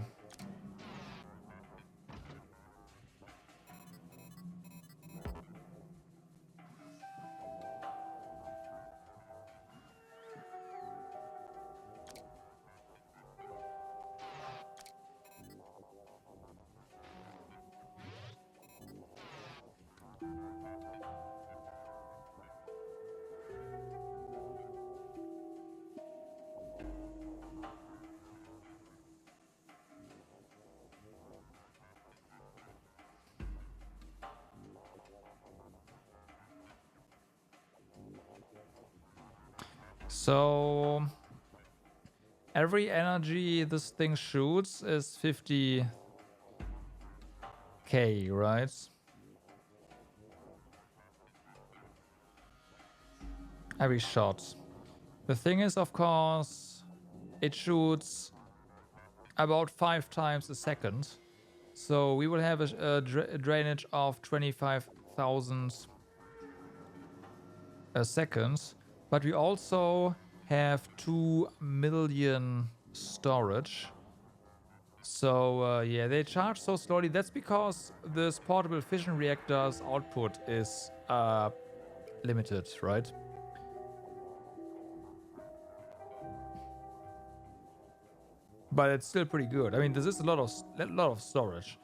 A: So every energy this thing shoots is 50k, right? Every shot. The thing is, of course, it shoots about 5 times a second. So we will have a drainage of 25 100,000 seconds, but we also have 2 million storage. So yeah, they charge so slowly. That's because this portable fission reactor's output is limited, right? But it's still pretty good. I mean, this is a lot of storage.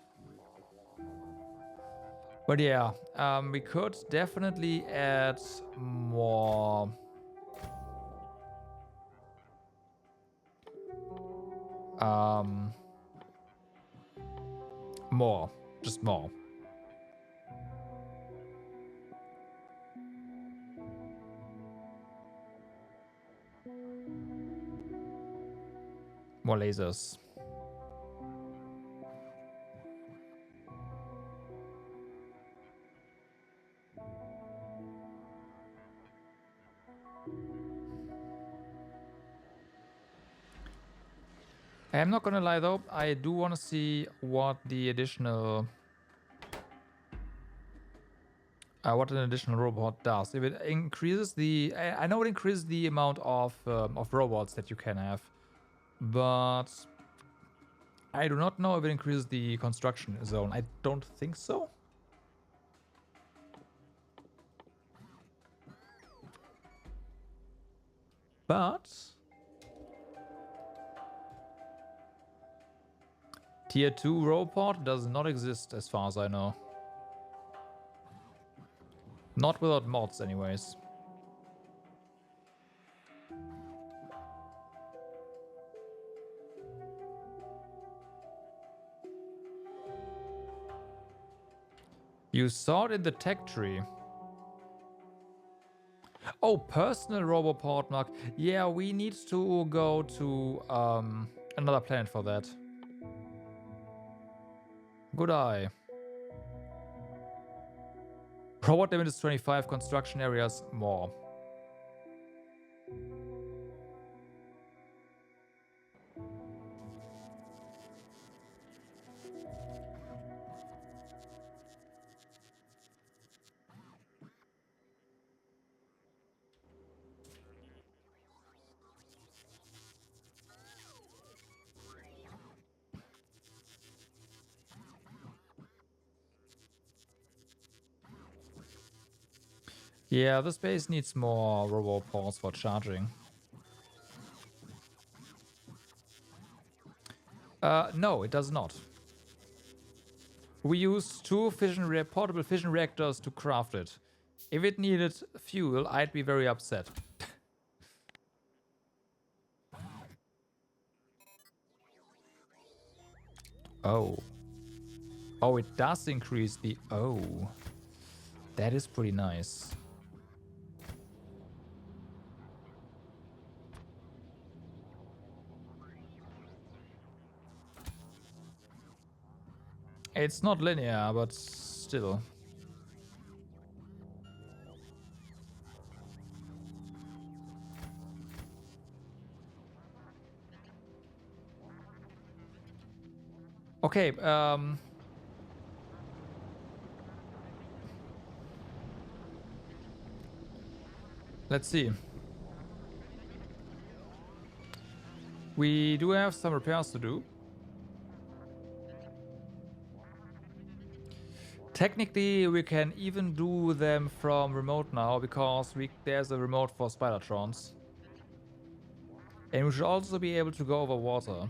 A: But yeah, we could definitely add more. More. Just more. More lasers. I'm not gonna lie though, I do want to see what the additional what an additional robot does. If it increases the, I know it increases the amount of robots that you can have, but I do not know if it increases the construction zone. I don't think so. But Tier 2 robot does not exist as far as I know. Not without mods anyways. You saw it in the tech tree. Oh, personal roboport mark. Yeah, we need to go to another planet for that. Good eye. Robot limit is 25, construction areas more. Yeah, the space needs more roboports for charging. No, it does not. We used 2 portable fission reactors to craft it. If it needed fuel, I'd be very upset. Oh. Oh, it does increase the... Oh. That is pretty nice. It's not linear, but still. Okay, let's see. We do have some repairs to do. Technically, we can even do them from remote now because there's a remote for Spidertrons. And we should also be able to go over water.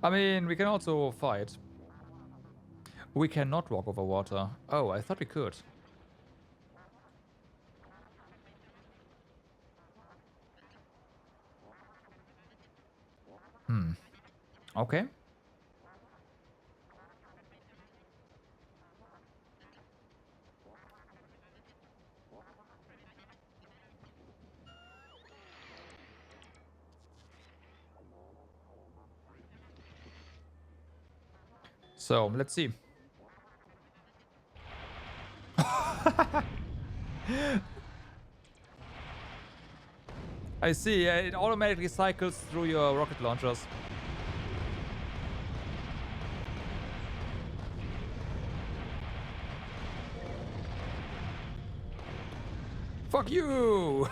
A: I mean, we can also fight. We cannot walk over water. Oh, I thought we could. Okay. So, let's see. I see, it automatically cycles through your rocket launchers. Fuck you!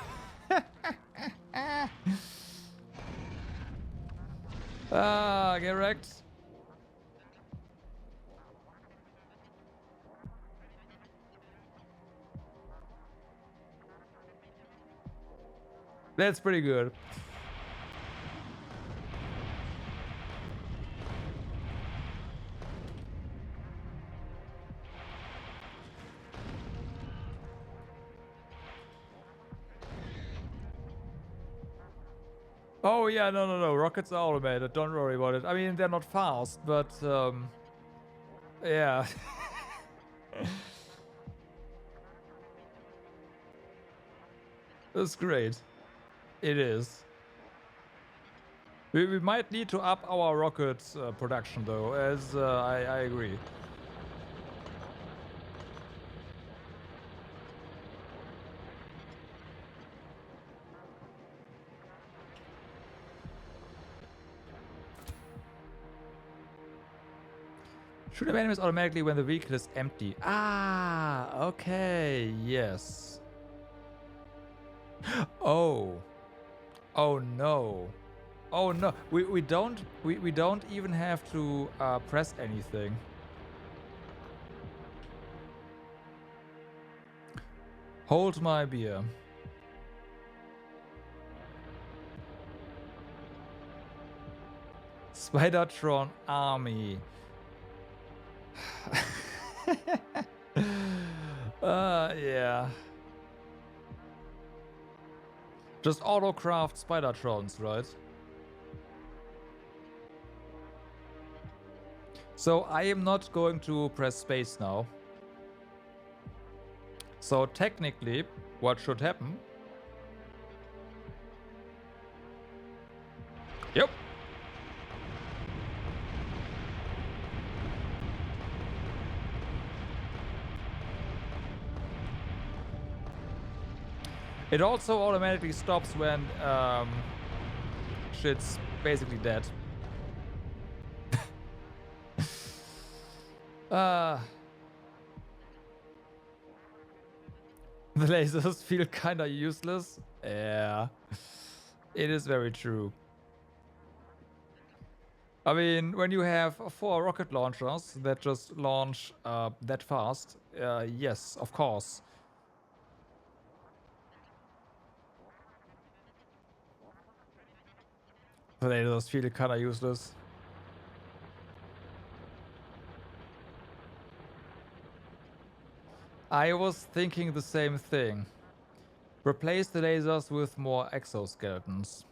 A: Get wrecked. That's pretty good. Oh yeah, no. Rockets are automated. Don't worry about it. I mean, they're not fast, but yeah. That's great. It is. We might need to up our rocket production though, as I agree. Shoot enemies automatically when the vehicle is empty. Ah, okay, yes. Oh. Oh no. Oh no. We don't even have to press anything. Hold my beer. Spidertron army. Yeah. Just autocraft Spidertrons, right? So I am not going to press space now. So technically, what should happen? Yep. It also automatically stops when shit's basically dead. The lasers feel kinda useless. Yeah, it is very true. I mean, when you have 4 rocket launchers that just launch that fast, yes, of course. The lasers feel kinda useless. I was thinking the same thing. Replace the lasers with more exoskeletons.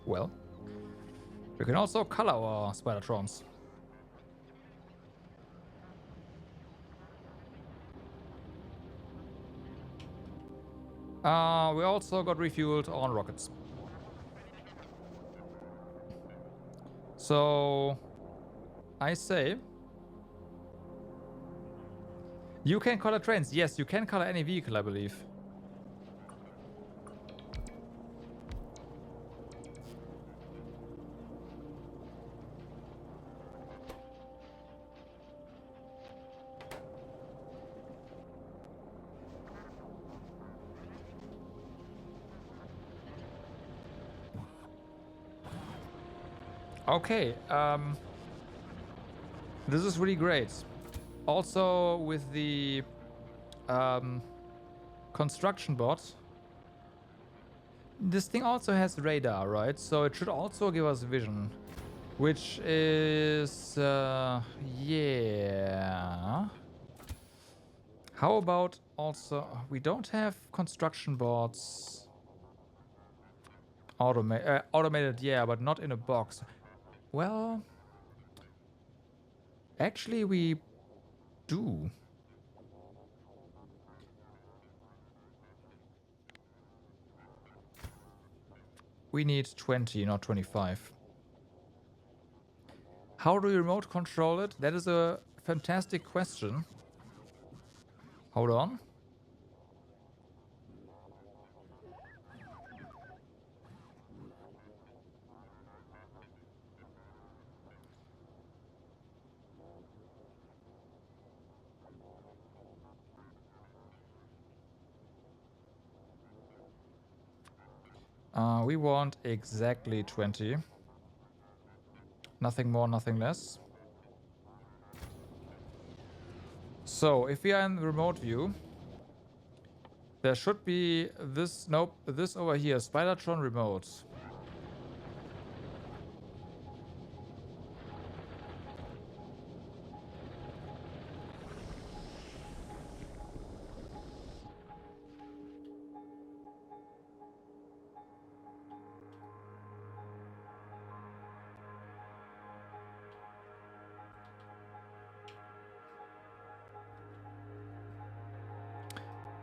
A: Well, we can also color our Spidertrons. We also got refueled on rockets. So, I say... You can color trains. Yes, you can color any vehicle, I believe. Okay, this is really great. Also, with the construction bot, this thing also has radar, right? So it should also give us vision, which is yeah. How about also we don't have construction bots. Automated, yeah, but not in a box. Well, actually we do. We need 20, not 25. How do you remote control it? That is a fantastic question. Hold on. We want exactly 20. Nothing more, nothing less. So, if we are in the remote view, there should be this, nope, this over here, Spidertron remote.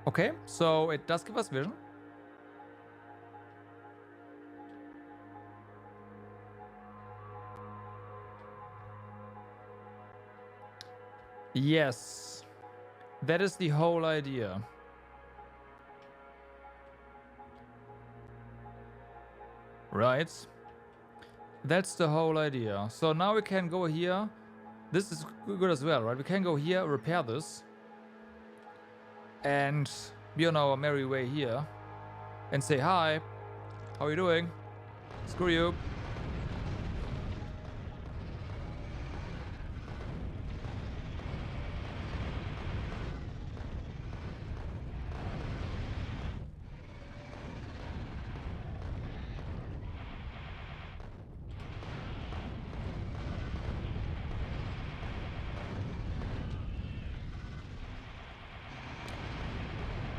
A: Okay, so it does give us vision. Yes, that is the whole idea. Right? That's the whole idea. So now we can go here. This is good as well, right? We can go here, repair this, and be on our merry way here, and say, hi, how are you doing? Screw you.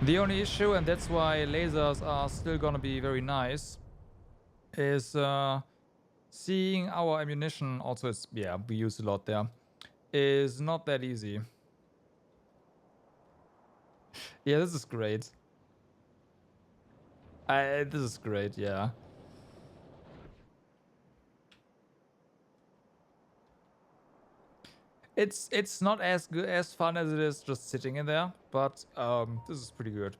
A: The only issue, and that's why lasers are still gonna be very nice, is seeing our ammunition, also it's, yeah, we use a lot there, is not that easy. Yeah, this is great. This is great, yeah. It's not as good as fun as it is just sitting in there, but this is pretty good.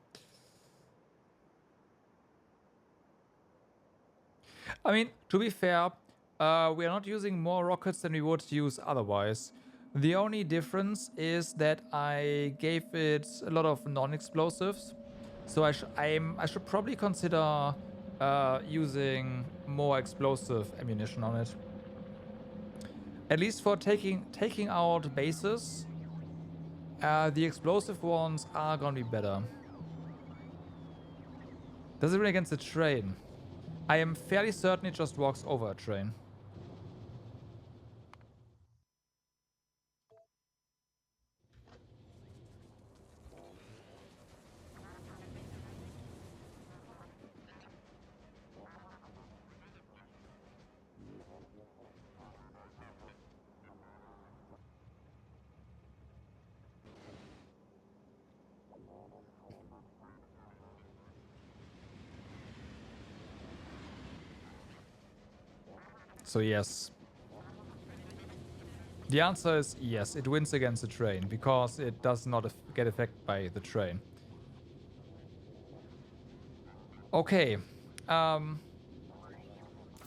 A: I mean, to be fair, we are not using more rockets than we would use otherwise. The only difference is that I gave it a lot of non-explosives, so I should probably consider using more explosive ammunition on it. At least for taking out bases, the explosive ones are gonna be better. Does it win against the train? I am fairly certain it just walks over a train. So yes. The answer is yes, it wins against the train, because it does not get affected by the train. Okay.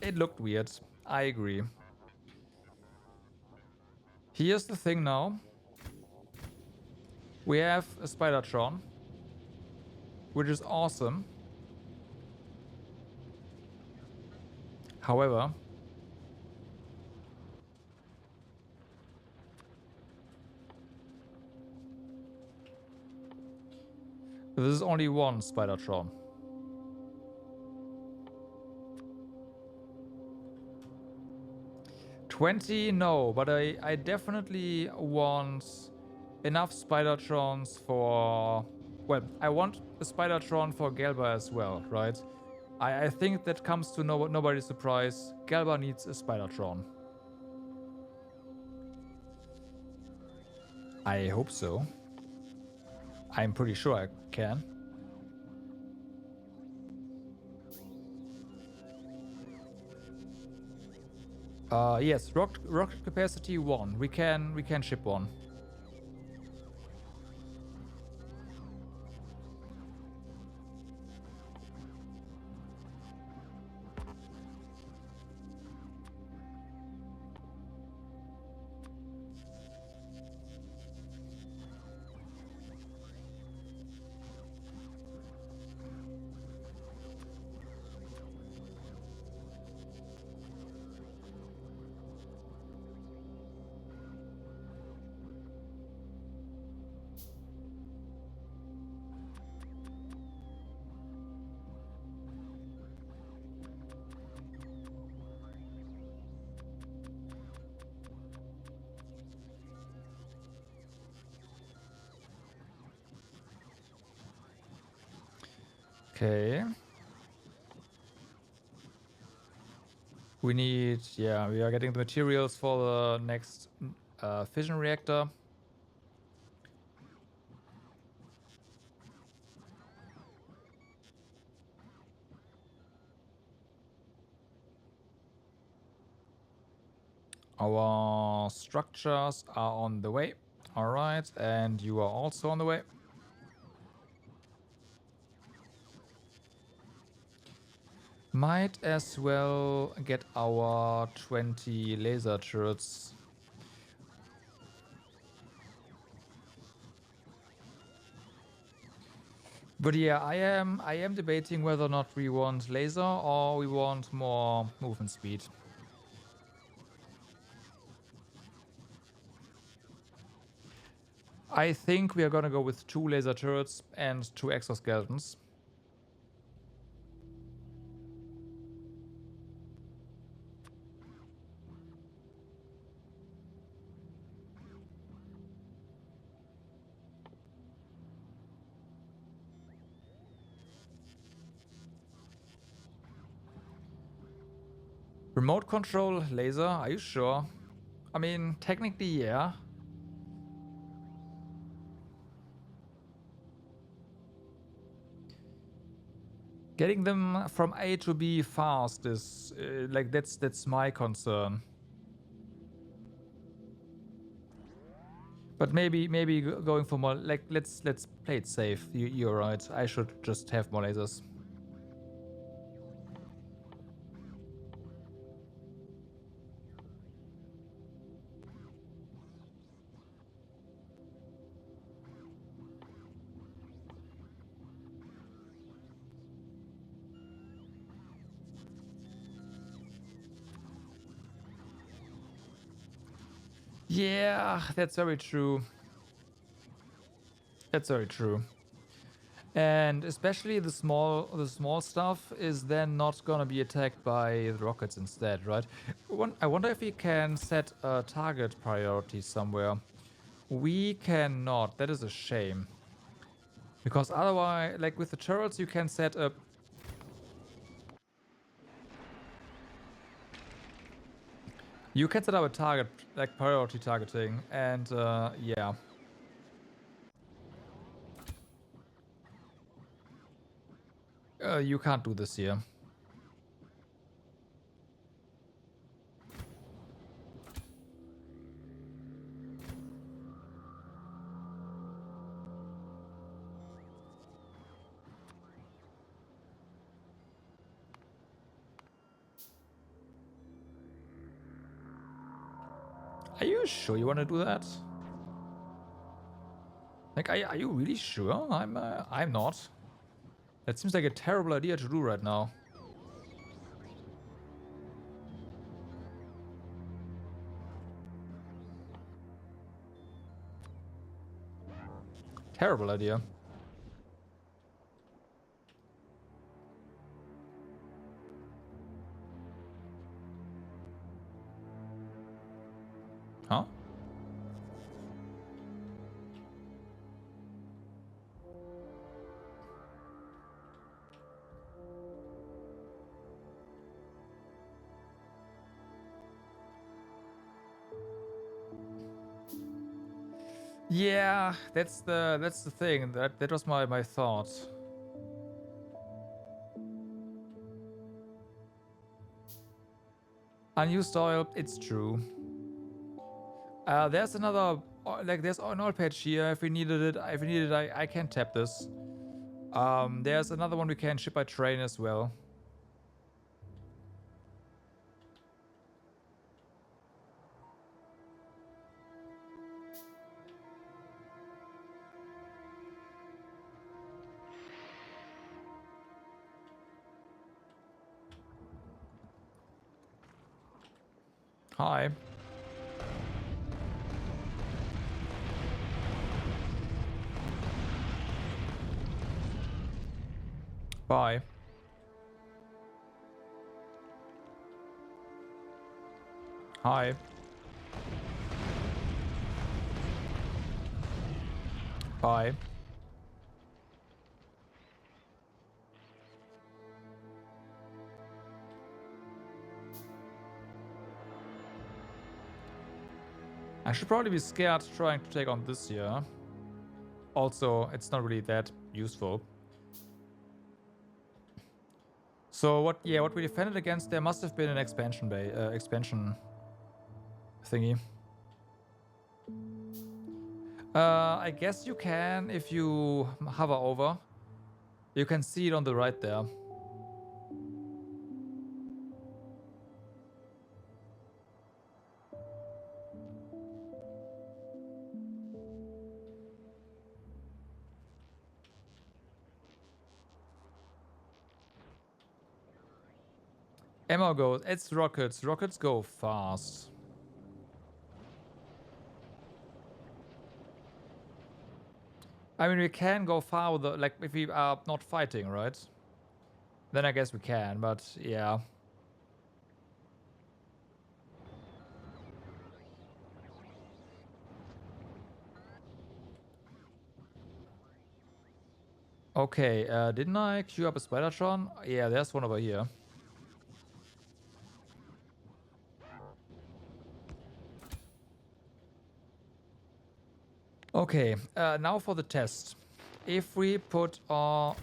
A: It looked weird. I agree. Here's the thing now. We have a Spidertron, which is awesome. However, this is only one Spidertron. 20, no, but I definitely want enough Spidertrons for... Well, I want a Spidertron for Gelba as well, right? I think that comes to nobody's surprise. Galba needs a Spidertron. I hope so. I'm pretty sure I can. Yes, rocket capacity 1. We can ship one. Okay. We need, yeah, we are getting the materials for the next fission reactor. Our structures are on the way. All right, and you are also on the way. Might as well get our 20 laser turrets. But yeah, I am debating whether or not we want laser or we want more movement speed. I think we are gonna go with 2 laser turrets and 2 exoskeletons. Remote control laser, are you sure? I mean, technically, yeah. Getting them from A to B fast is like that's my concern. But maybe going for more, like let's play it safe. You're right. I should just have more lasers. Yeah, that's very true. That's very true. And especially the small stuff is then not gonna be attacked by the rockets instead, right? I wonder if we can set a target priority somewhere. We cannot. That is a shame. Because otherwise, like with the turrets, you can set up. You can set up a target, like priority targeting, and yeah. You can't do this here. Are you sure you want to do that? Like, are you really sure? I'm not. That seems like a terrible idea to do right now. Terrible idea. Huh? Yeah, that's the thing. That was my thought. Unused oil, it's true. There's another, like there's an oil patch here. If we needed it, I can tap this. There's another one we can ship by train as well. Hi. Bye. Hi. Bye. I should probably be scared trying to take on this here. Also, it's not really that useful. So what we defended against, there must have been an expansion thingy. I guess you can if you hover over. You can see it on the right there. Ammo goes. It's rockets. Rockets go fast. I mean, we can go far with the, like, if we are not fighting, right? Then I guess we can, but yeah. Okay, didn't I queue up a Spidertron? Yeah, there's one over here. Okay, now for the test. If we put our...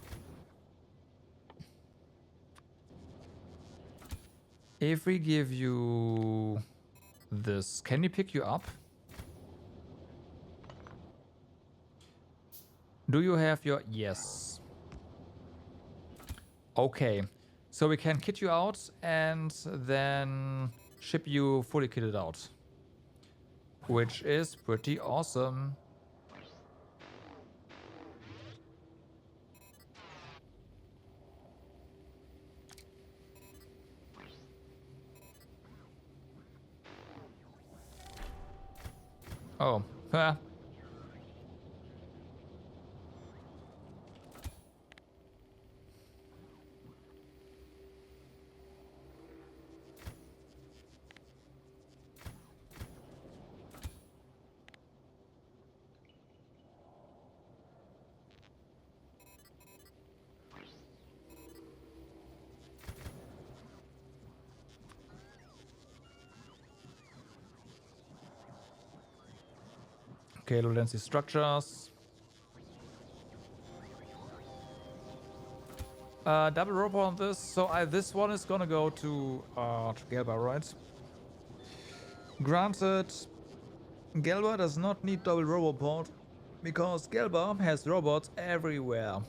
A: If we give you this, can we pick you up? Do you have your... Yes. Okay, so we can kit you out and then ship you fully kitted out. Which is pretty awesome. Oh, huh. Okay, low density structures. Double robot on this. So this one is gonna go to Gelba, right? Granted, Gelba does not need double roboport because Gelba has robots everywhere.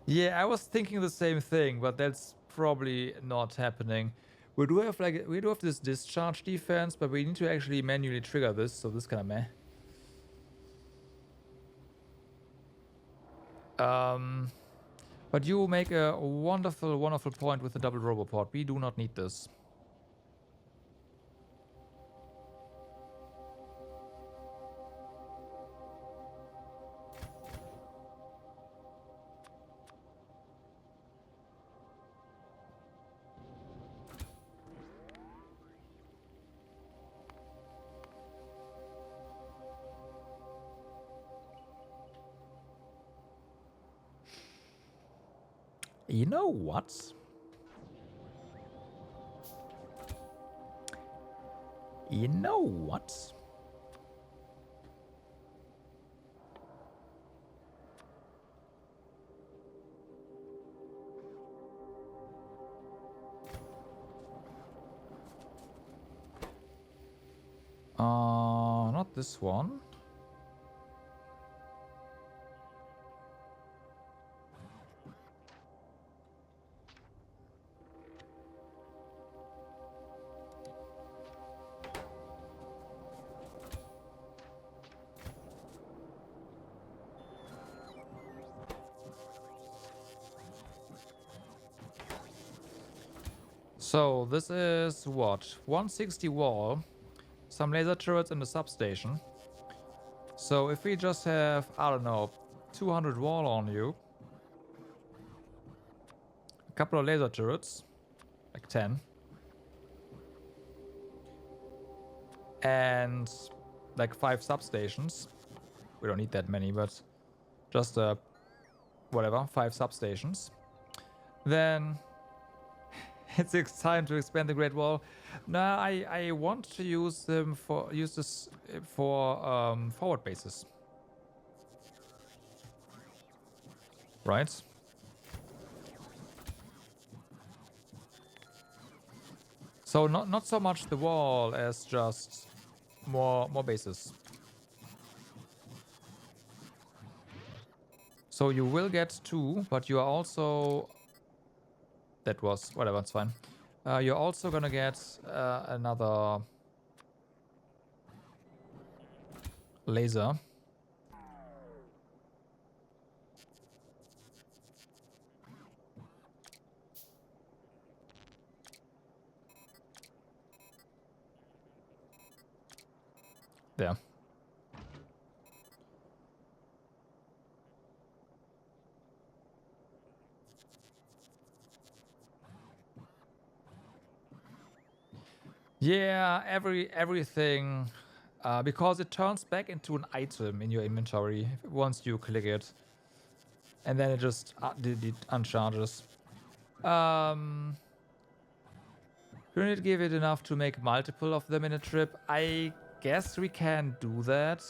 A: Yeah, I was thinking the same thing, but that's probably not happening. We do have this discharge defense, but we need to actually manually trigger this, so this kind of meh. But you make a wonderful, wonderful point with the double roboport. We do not need this. You know what? You know what? Not this one. So this is what? 160 wall, some laser turrets in the substation. So if we just have, I don't know, 200 wall on you, a couple of laser turrets, like 10, and like 5 substations. We don't need that many, but just whatever, 5 substations. Then it's time to expand the Great Wall. Nah, I want to use them for this for forward bases. Right? So not so much the wall as just more bases. So you will get 2, but you are also, that was whatever, it's fine. You're also gonna get another laser. There. Yeah, everything, because it turns back into an item in your inventory once you click it, and then it just uncharges. Couldn't it give it enough to make multiple of them in a trip? I guess we can do that.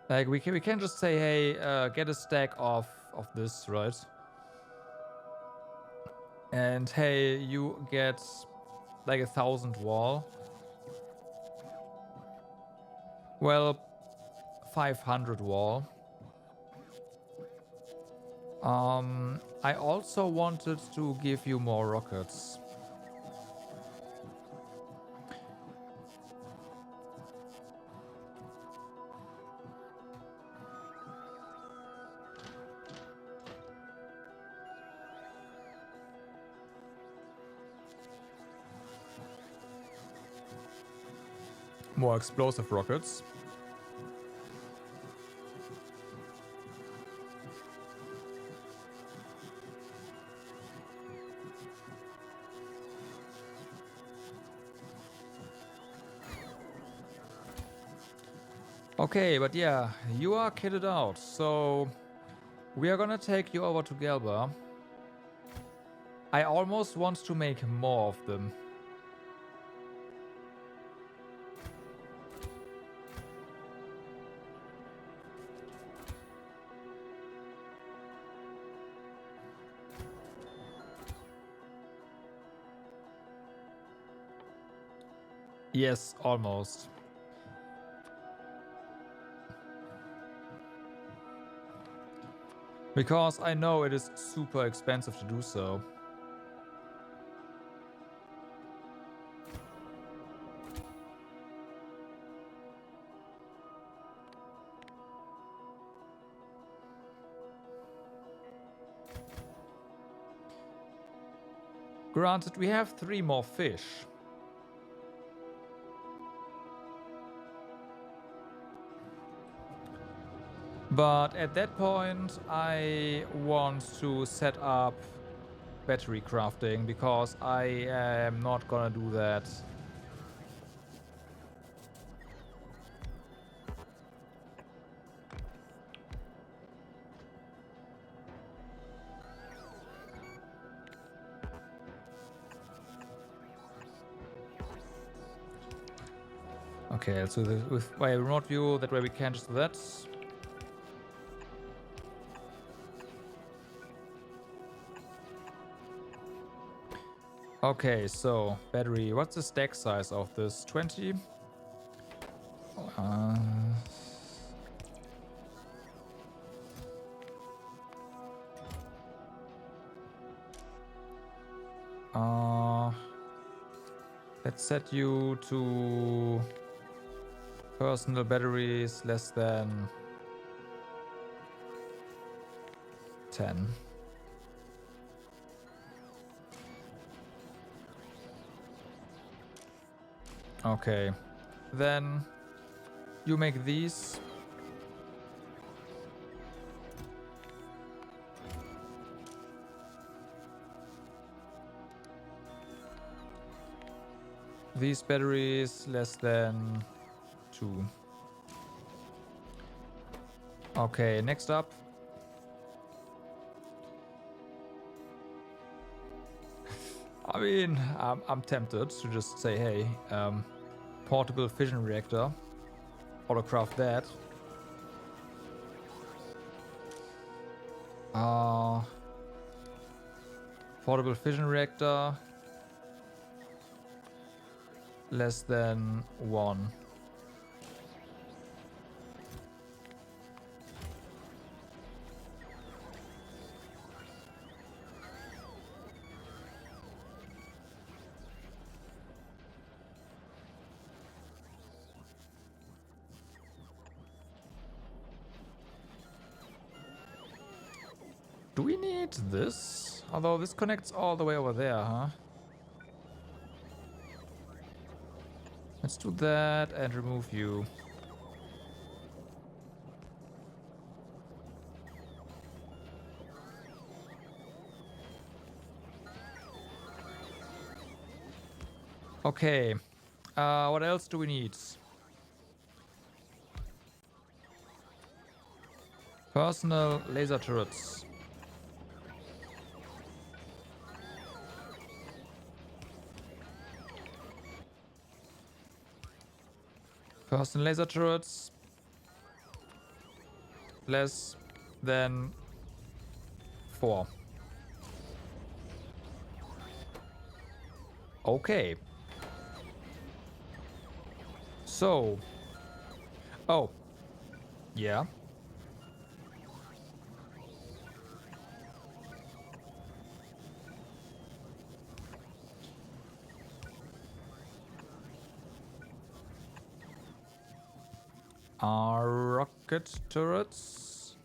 A: Like we can just say, hey, get a stack of this, right? And hey, you get like 1,000 wall. Well, 500 wall. I also wanted to give you more rockets. More explosive rockets. Okay, but yeah, you are kitted out, so we are gonna take you over to Gelba. I almost want to make more of them. Yes, almost. Because I know it is super expensive to do so. Granted, we have 3 more fish. But at that point, I want to set up battery crafting because I am not gonna do that. Okay, let's do this with by remote view. That way we can just do that. Okay, so battery. What's the stack size of this? 20? Uh, let's set you to personal batteries less than 10. Okay, then you make these. These batteries less than 2. Okay, next up. I mean, I'm tempted to just say, hey, portable fission reactor. Autocraft that. Portable fission reactor less than 1. Do we need this? Although this connects all the way over there, huh? Let's do that and remove you. Okay. What else do we need? Personal laser turrets. Personal laser turrets. Less than 4. Okay. So. Oh. Yeah. Rocket turrets.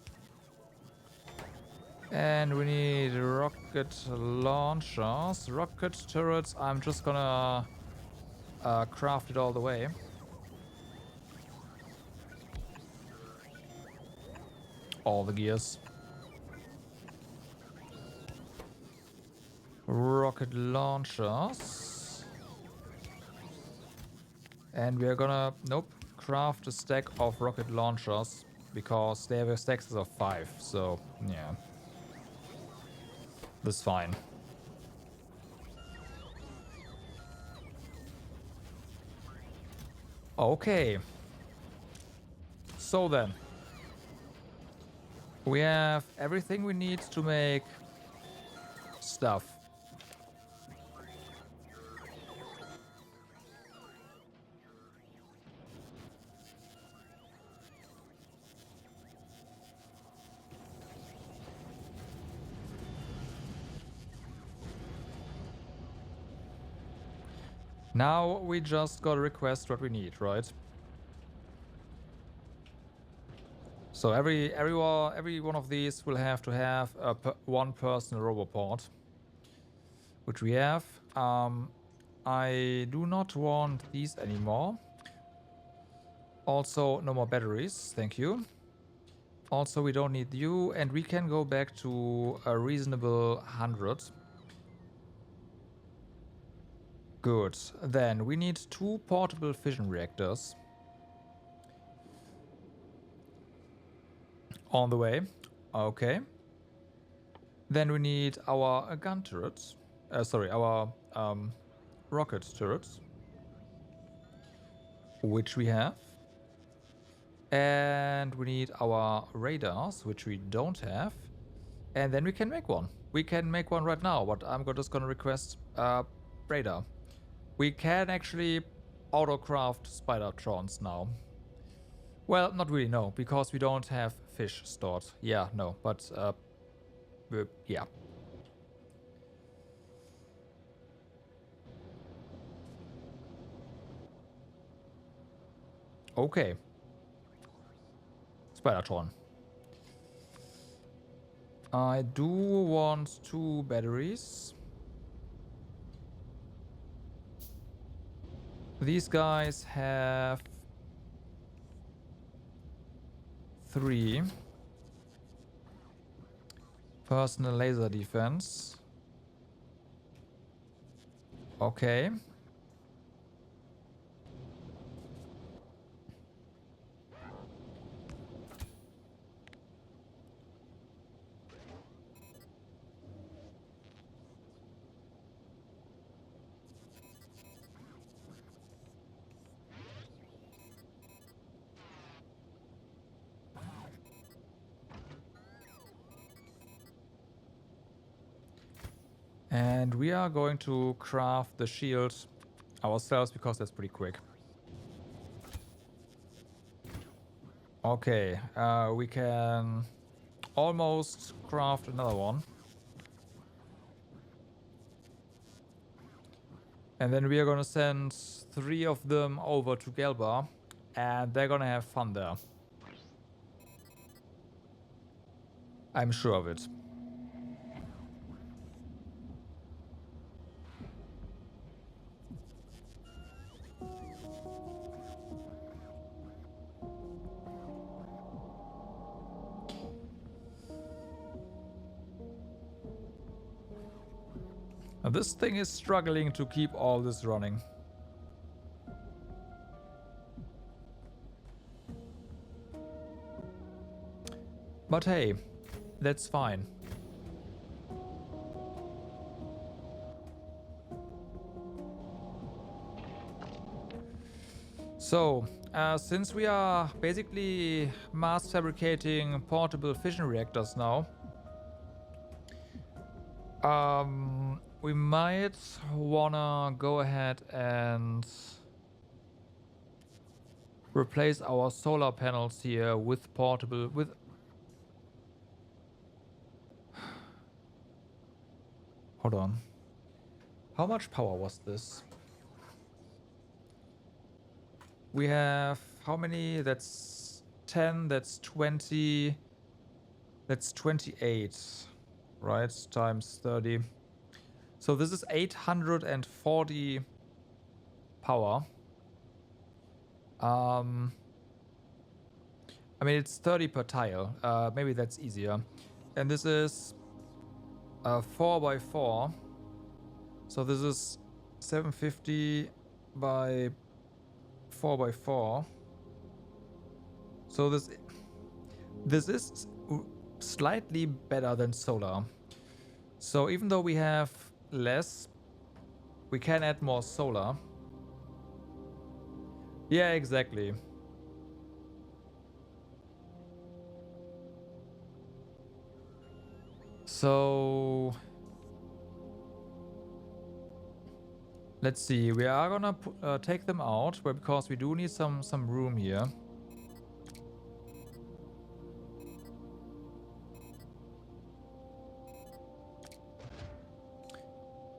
A: And we need rocket launchers. Rocket turrets, I'm just gonna craft it all the way. All the gears. Rocket launchers. And we're gonna, nope, craft a stack of rocket launchers because they have a stack size of 5. So, yeah. That's fine. Okay. So then. We have everything we need to make stuff. Now we just gotta request what we need, right? So every one of these will have to have one personal roboport, which we have. I do not want these anymore. Also, no more batteries, thank you. Also, we don't need you, and we can go back to a reasonable 100. Good. Then we need 2 portable fission reactors. On the way. Okay. Then we need our gun turrets. Sorry, our rocket turrets. which we have. And we need our radars, which we don't have. And then we can make one. We can make one right now, but I'm just gonna request radar. We can actually autocraft Spidertrons now. Well, not really, no, because we don't have fish stored. Yeah, no, but yeah. Okay. Spidertron. I do want 2 batteries. These guys have 3. Personal laser defense. Okay. And we are going to craft the shield ourselves because that's pretty quick. Okay, we can almost craft another one. And then we are gonna send 3 of them over to Gelba, and they're gonna have fun there. I'm sure of it. Now this thing is struggling to keep all this running. But hey, that's fine. So, since we are basically mass fabricating portable fission reactors now, we might wanna go ahead and replace our solar panels here with portable, hold on. How much power was this? We have how many? That's 10, that's 20, that's 28, right? Times 30. So this is 840 power. I mean, it's 30 per tile. Maybe that's easier. And this is 4 by 4. So this is 750 by 4 by 4. So this is slightly better than solar. So even though we have less, we can add more solar. Yeah, exactly. So let's see. We are gonna take them out, but because we do need some room here.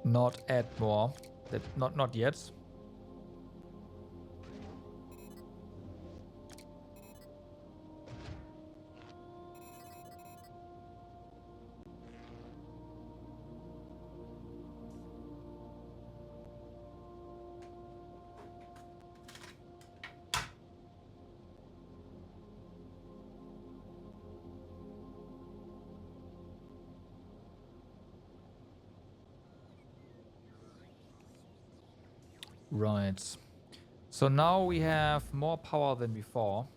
A: Not add more. That not yet. Right. So now we have more power than before.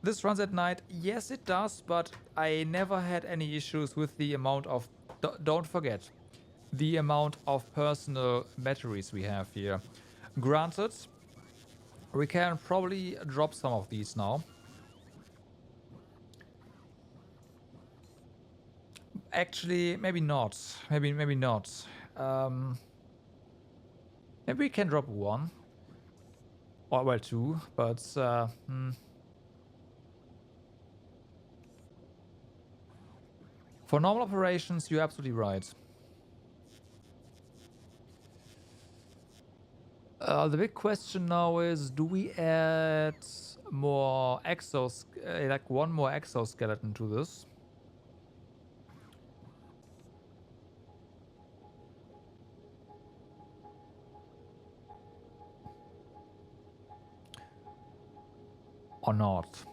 A: This runs at night. Yes, it does, but I never had any issues with the amount of... Don't forget, the amount of personal batteries we have here. Granted, We can probably drop some of these now. Actually, maybe not. Maybe not. Maybe we can drop one. Or, well, two. But, for normal operations, you're absolutely right. The big question now is, do we add more like one more exoskeleton to this? Or not?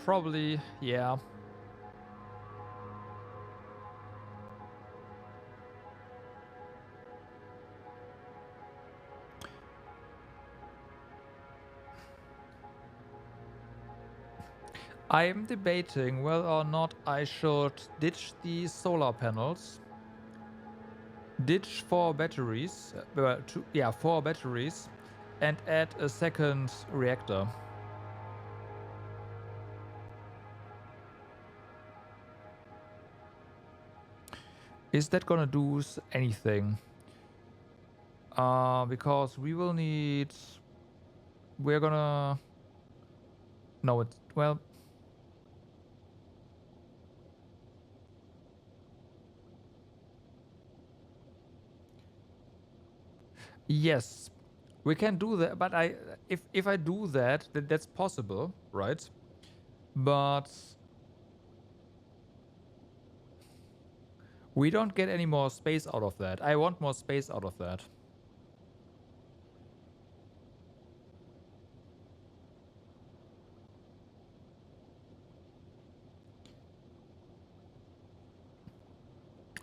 A: Probably, yeah. I'm debating whether or not I should ditch the solar panels, ditch 4 batteries, yeah, 4 batteries, and add a second reactor. Is that gonna do anything? Because we will need... We're gonna... No, it... Well... Yes, we can do that, but if I do that, that's possible, right? But we don't get any more space out of that. I want more space out of that.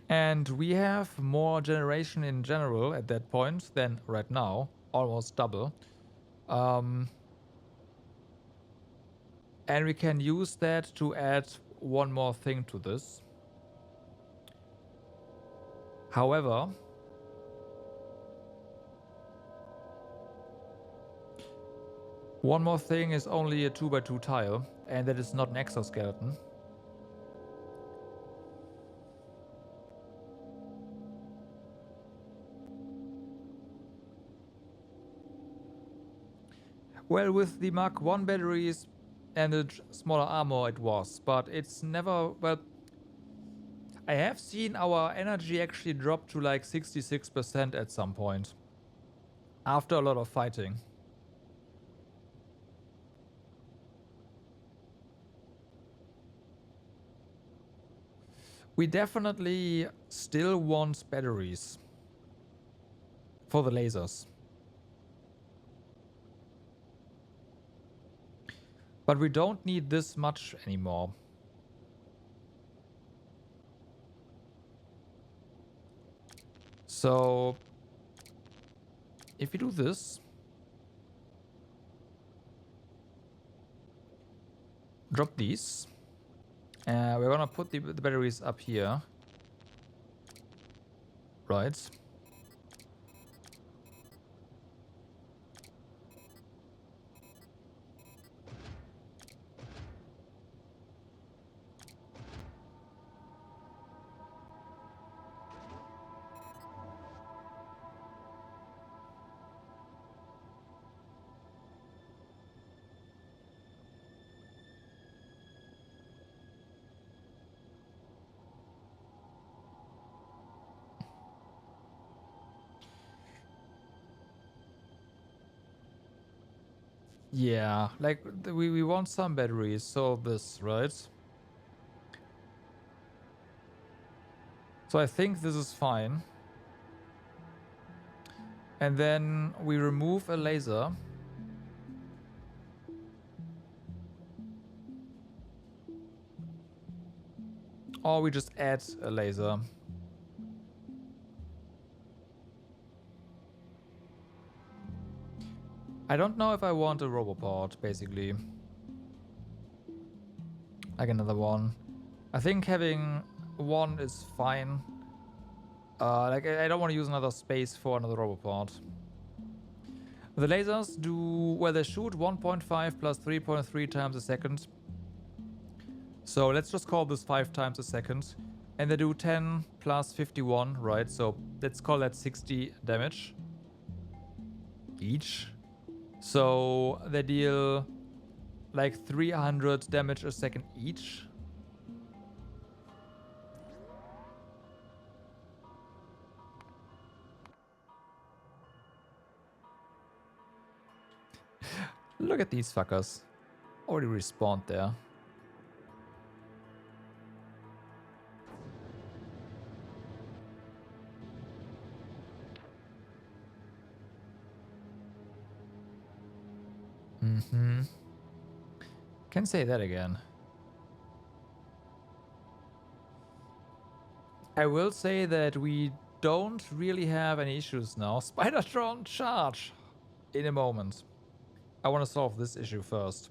A: And we have more generation in general at that point than right now, almost double. And we can use that to add one more thing to this. However, one more thing is only a 2x2 tile, and that is not an exoskeleton. Well, with the Mark 1 batteries and the smaller armor it was, but it's never... Well, I have seen our energy actually drop to like 66% at some point. After a lot of fighting. We definitely still want batteries. For the lasers. But we don't need this much anymore. So... if we do this... drop these. We're gonna put the batteries up here. Right. Yeah, like we want some batteries, so this, right? So I think this is fine. And then we remove a laser. Or we just add a laser. I don't know if I want a roboport, basically. Like another one. I think having one is fine. Like, I don't want to use another space for another roboport. The lasers do, well, they shoot 1.5 plus 3.3 times a second. So let's just call this 5 times a second. And they do 10 plus 51, right? So let's call that 60 damage each. So they deal like 300 damage a second each. Look at these fuckers. Already respawned there. Mm-hmm. Can say that again. I will say that we don't really have any issues now. Spidertron, charge! In a moment. I want to solve this issue first.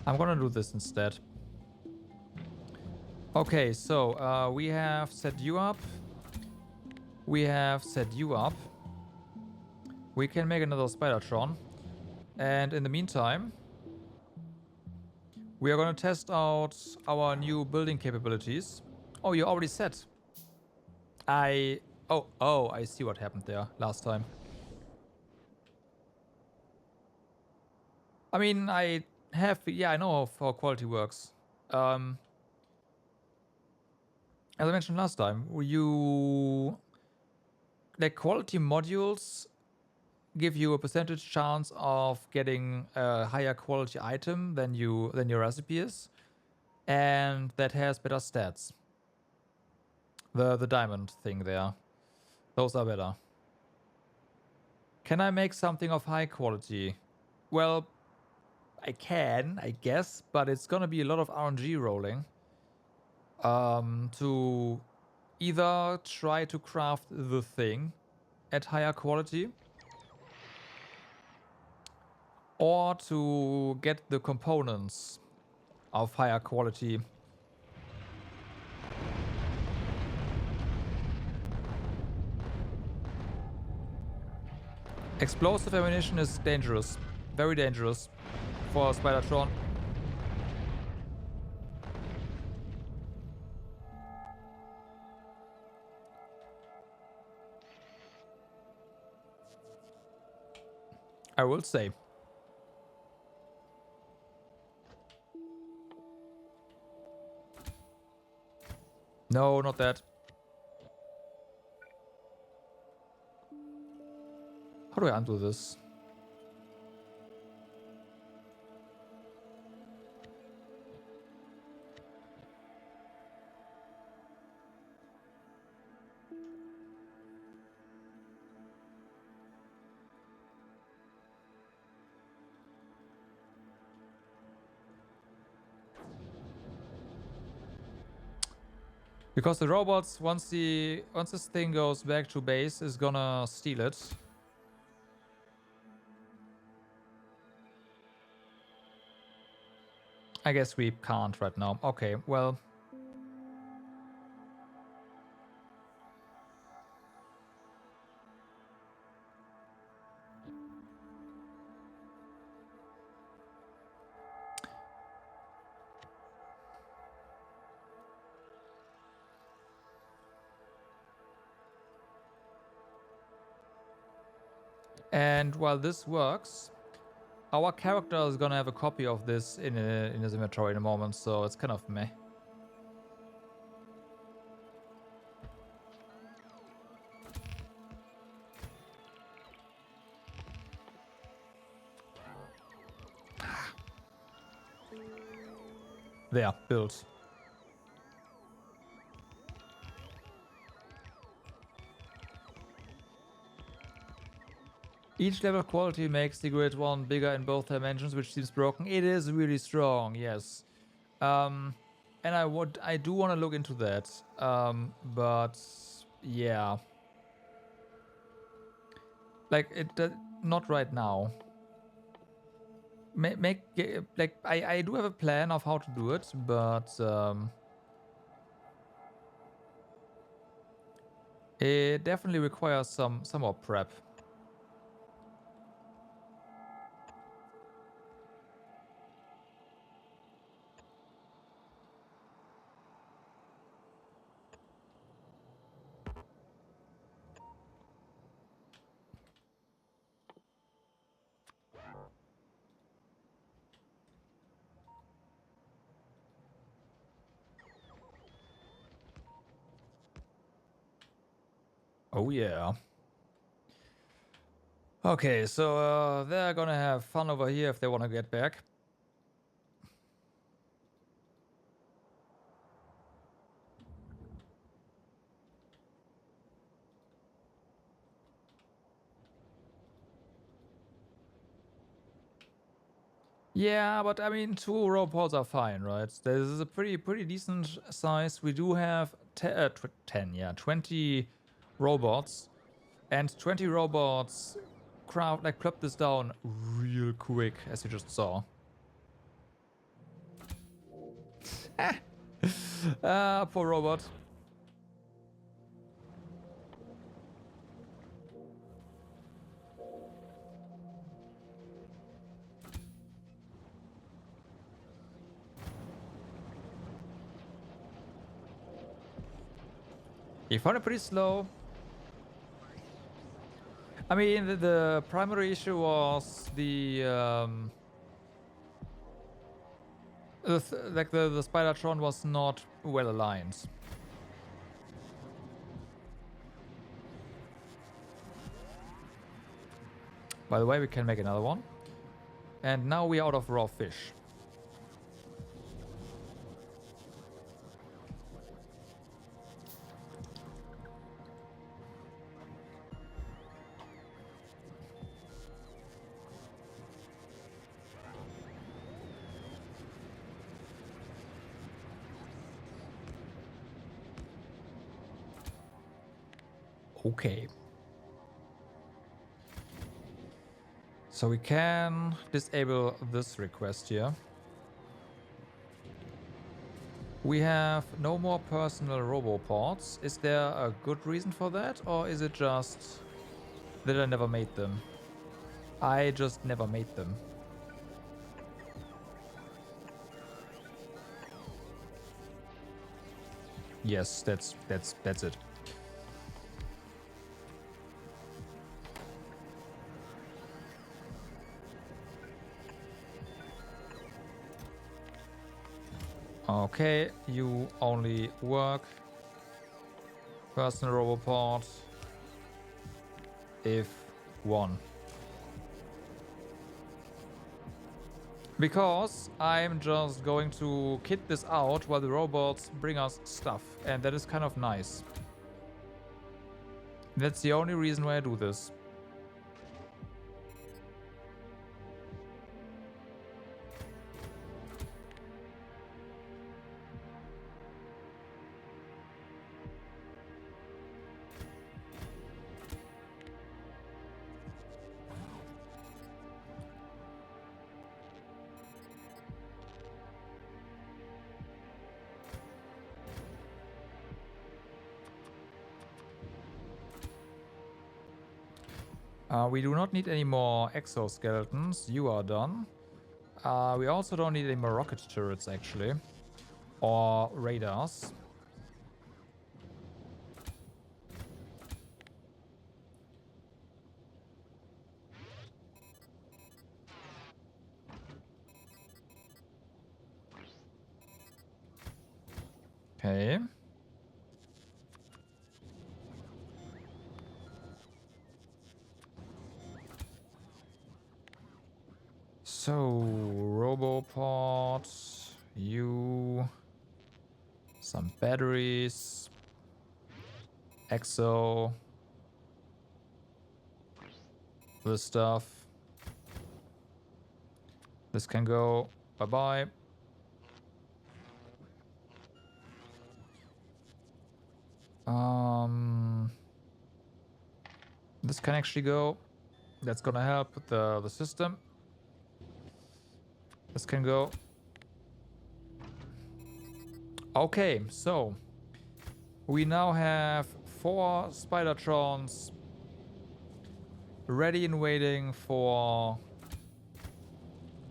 A: I'm gonna do this instead. Okay, so we have set you up. We have set you up. We can make another Spidertron. And in the meantime, we are gonna test out our new building capabilities. Oh, you're already set. Oh, I see what happened there last time. I mean, I know how quality works. As I mentioned last time, like, quality modules give you a percentage chance of getting a higher quality item than your recipe is, and that has better stats. The diamond thing there, those are better. Can I make something of high quality? Well, I can, I guess, but it's gonna be a lot of RNG rolling. To either try to craft the thing at higher quality, or to get the components of higher quality. Explosive ammunition is dangerous. Very dangerous for Spidertron. I will say. No, not that. How do I undo this? Because the robots, once this thing goes back to base, is gonna steal it. I guess we can't right now. Okay, well. And while this works, Our character is gonna have a copy of this in his inventory in a moment, so it's kind of meh. There, built. Each level quality makes the grid one bigger in both dimensions, which seems broken. It is really strong, yes. And I do want to look into that. But yeah, like not right now. I do have a plan of how to do it, but it definitely requires some more prep. Oh yeah. Okay, so they're gonna have fun over here if they want to get back. Yeah, but I mean, 2 robots are fine, right? This is a pretty decent size. We do have 10, yeah, 20 robots, and 20 robots plop this down real quick, as you just saw. Poor robot. He found it pretty slow. I mean, the primary issue was the Spidertron was not well aligned. By the way, we can make another one. And now we're out of raw fish. Okay. So we can disable this request here. We have no more personal roboports. Is there a good reason for that? Or is it just that I never made them? I just never made them. Yes, that's it. Okay, you only work personal roboport if one. Because I'm just going to kit this out while the robots bring us stuff, and that is kind of nice. That's the only reason why I do this. We do not need any more exoskeletons. You are done. We also don't need any more rocket turrets, actually. Or radars. Okay. So, Roboport, you, some batteries, Exo, this stuff. This can go. Bye-bye. This can actually go. That's gonna help the system. This can go. Okay, so we now have 4 Spidertrons ready and waiting for...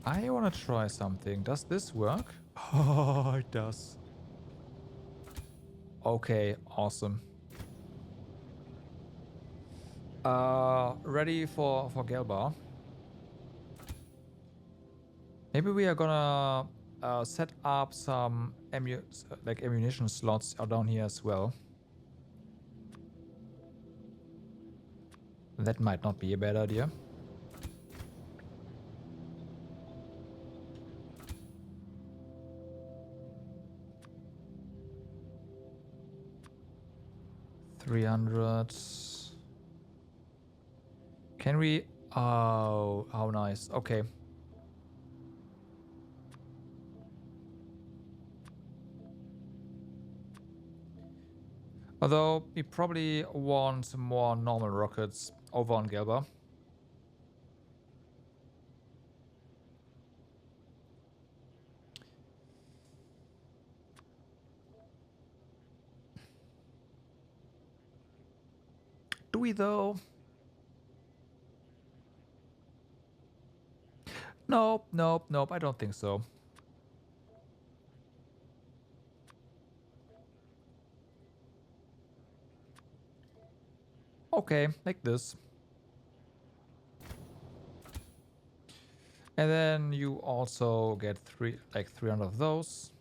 A: I want to try something. Does this work? Oh, it does. Okay, awesome. Ready for Gelbar. Maybe we are gonna set up some ammunition slots down here as well. That might not be a bad idea. $300. Can we? Oh, how nice. Okay. Although we probably want more normal rockets over on Gelbar. Do we though? Nope, nope, nope. I don't think so. Okay, like this. And then you also get 300 of those.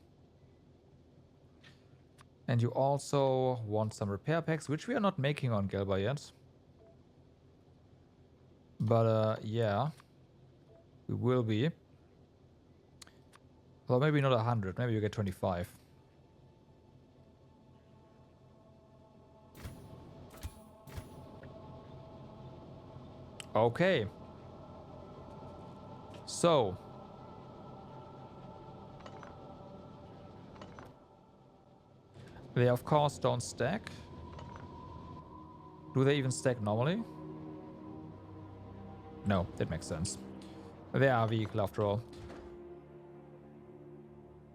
A: And you also want some repair packs, which we are not making on Gelbar yet. But yeah, we will be. Well, maybe not 100. Maybe you get 25. Okay. So. They, of course, don't stack. Do they even stack normally? No, that makes sense. They are a vehicle after all.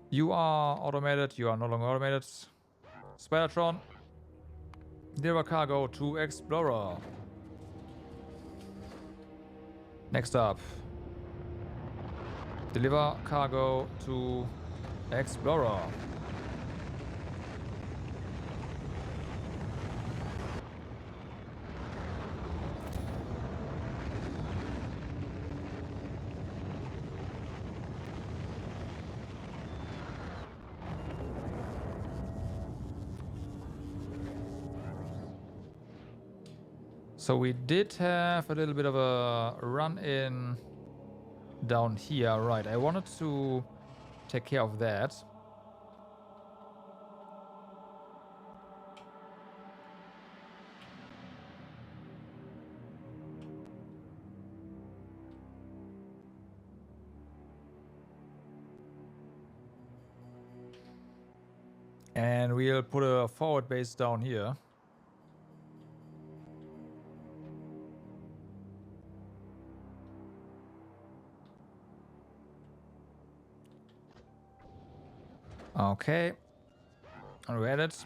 A: You are automated. You are no longer automated. Spidertron. Deliver cargo to Explorer. Next up. Deliver cargo to Explorer. So we did have a little bit of a run-in down here. Right, I wanted to take care of that. And we'll put a forward base down here. Okay. And we're at it.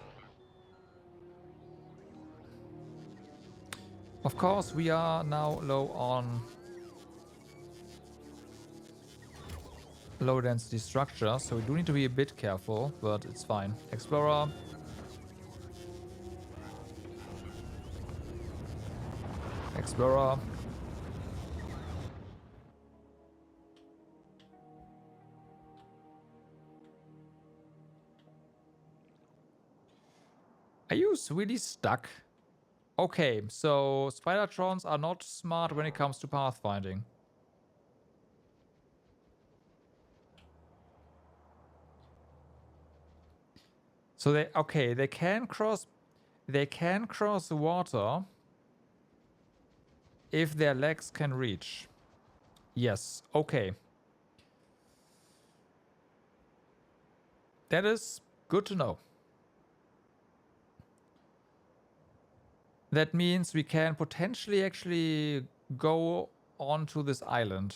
A: Of course, we are now low on low density structure, so we do need to be a bit careful, but it's fine. Explorer. Explorer. Are you really stuck? Okay, so Spidertrons are not smart when it comes to pathfinding. So they can cross the water if their legs can reach. Yes, okay. That is good to know. That means we can potentially actually go onto this island.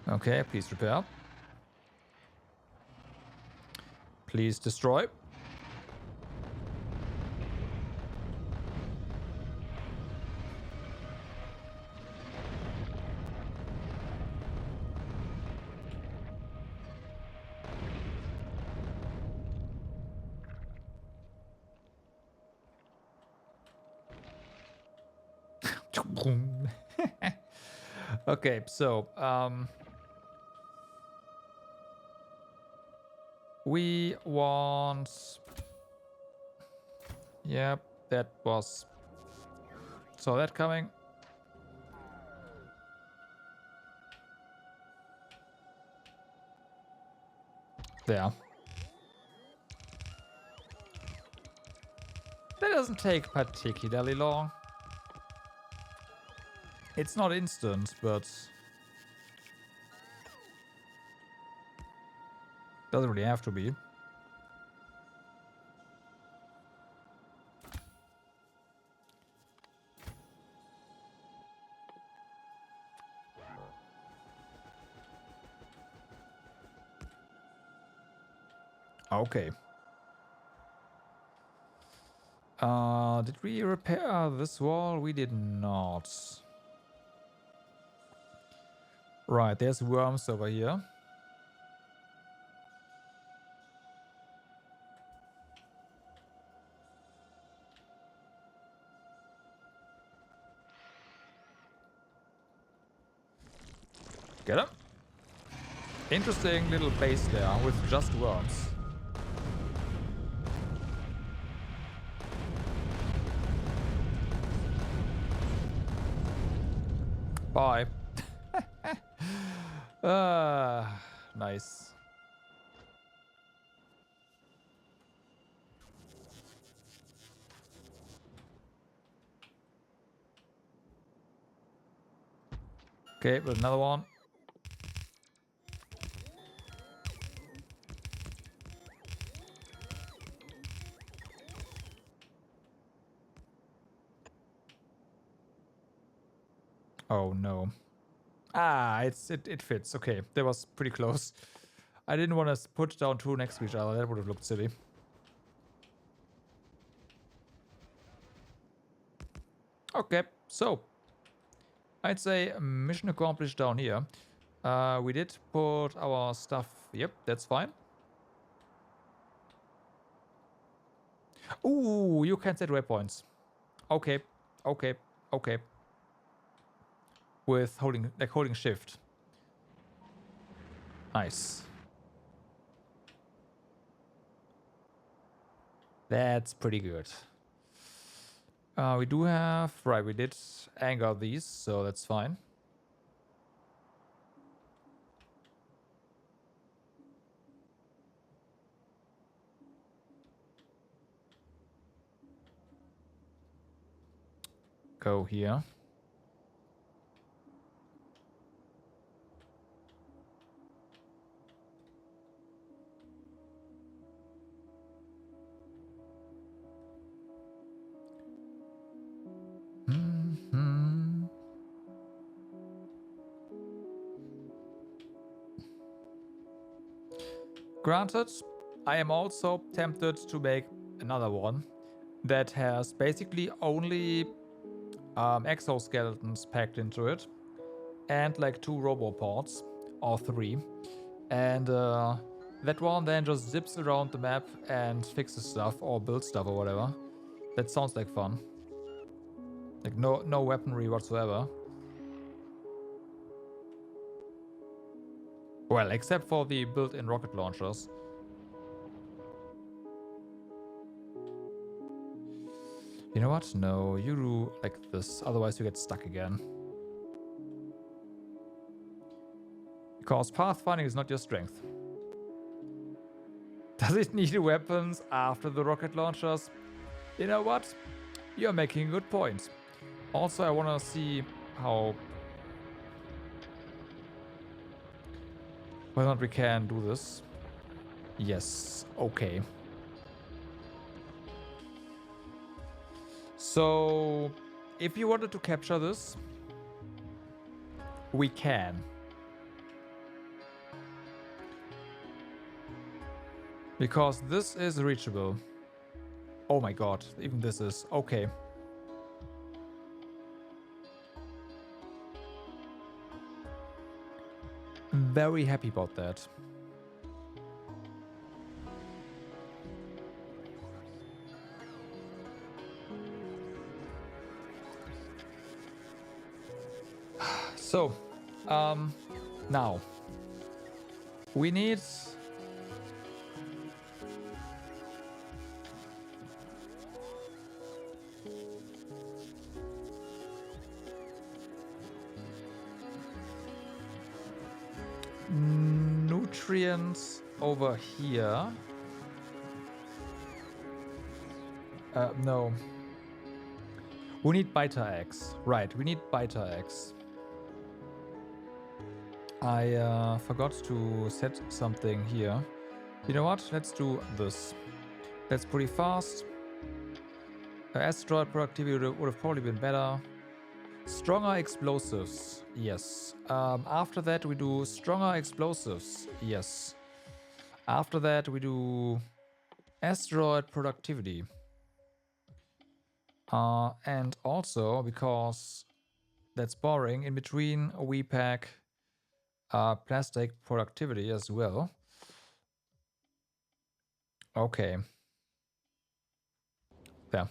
A: Okay, please repair. Please destroy. Okay, so we want. Yep, that was. Saw that coming. There. That doesn't take particularly long. It's not instant, but doesn't really have to be. Okay. Did we repair this wall? We did not. Right, there's worms over here. Get him. Interesting little base there with just worms. Bye. Nice. Okay, but another one. Oh no. Ah, it fits. Okay, that was pretty close. I didn't want to put down two next to each other. That would have looked silly. Okay, so I'd say mission accomplished down here. We did put our stuff. Yep, that's fine. Ooh, you can set waypoints. Okay, okay, okay. With holding shift. Nice. That's pretty good. We do have... Right, we did anger these, so that's fine. Go here. Mm-hmm. Granted, I am also tempted to make another one that has basically only exoskeletons packed into it and like 2 robopods, or 3. And that one then just zips around the map and fixes stuff or builds stuff or whatever. That sounds like fun. Like no weaponry whatsoever. Well, except for the built-in rocket launchers. You know what? No, you do like this, otherwise you get stuck again. Because pathfinding is not your strength. Does it need weapons after the rocket launchers? You know what? You're making a good point. Also, I want to see how... whether or not we can do this. Yes, okay. So, if you wanted to capture this, we can. Because this is reachable. Oh my god, even this is. Okay. I'm very happy about that. So, now we need nutrients over here. No. We need beta eggs. Right, we need beta eggs. I forgot to set something here. You know what? Let's do this. That's pretty fast. Asteroid productivity would have probably been better. Stronger explosives. Yes. After that, we do stronger explosives. Yes. After that, we do asteroid productivity. And also, because that's boring, in between we pack plastic productivity as well. Okay. There.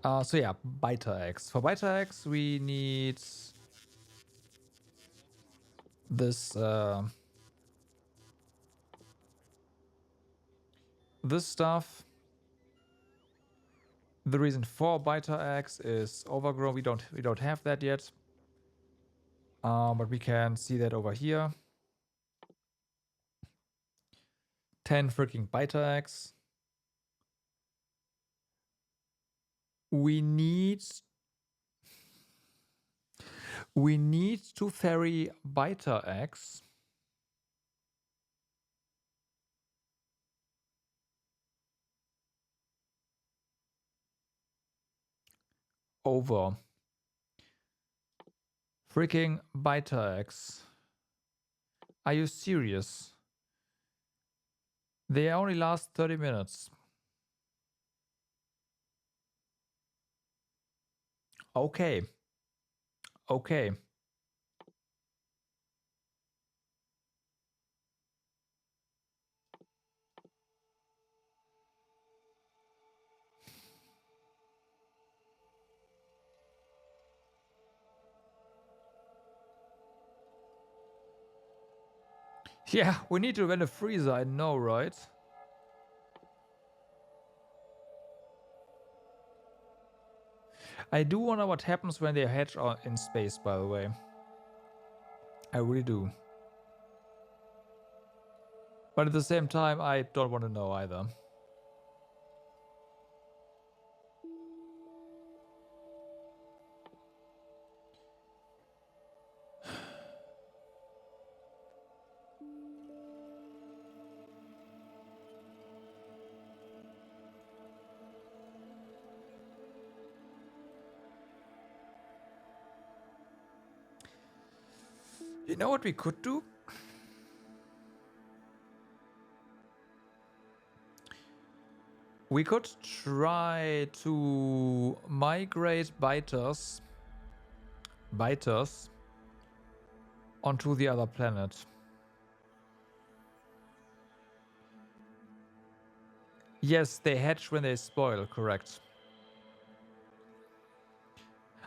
A: So yeah, beta eggs. For beta eggs, we need this this stuff. The reason for beta eggs is overgrown. We don't have that yet. But we can see that over here. 10 freaking beta eggs. We need to ferry beta eggs over. Freaking beta eggs. Are you serious? They only last 30 minutes. Okay. Okay. Yeah, we need to rent a freezer, I know, right? I do wonder what happens when they hatch in space, by the way. I really do. But at the same time, I don't want to know either. You know what we could do? We could try to migrate biters onto the other planet. Yes, they hatch when they spoil, correct.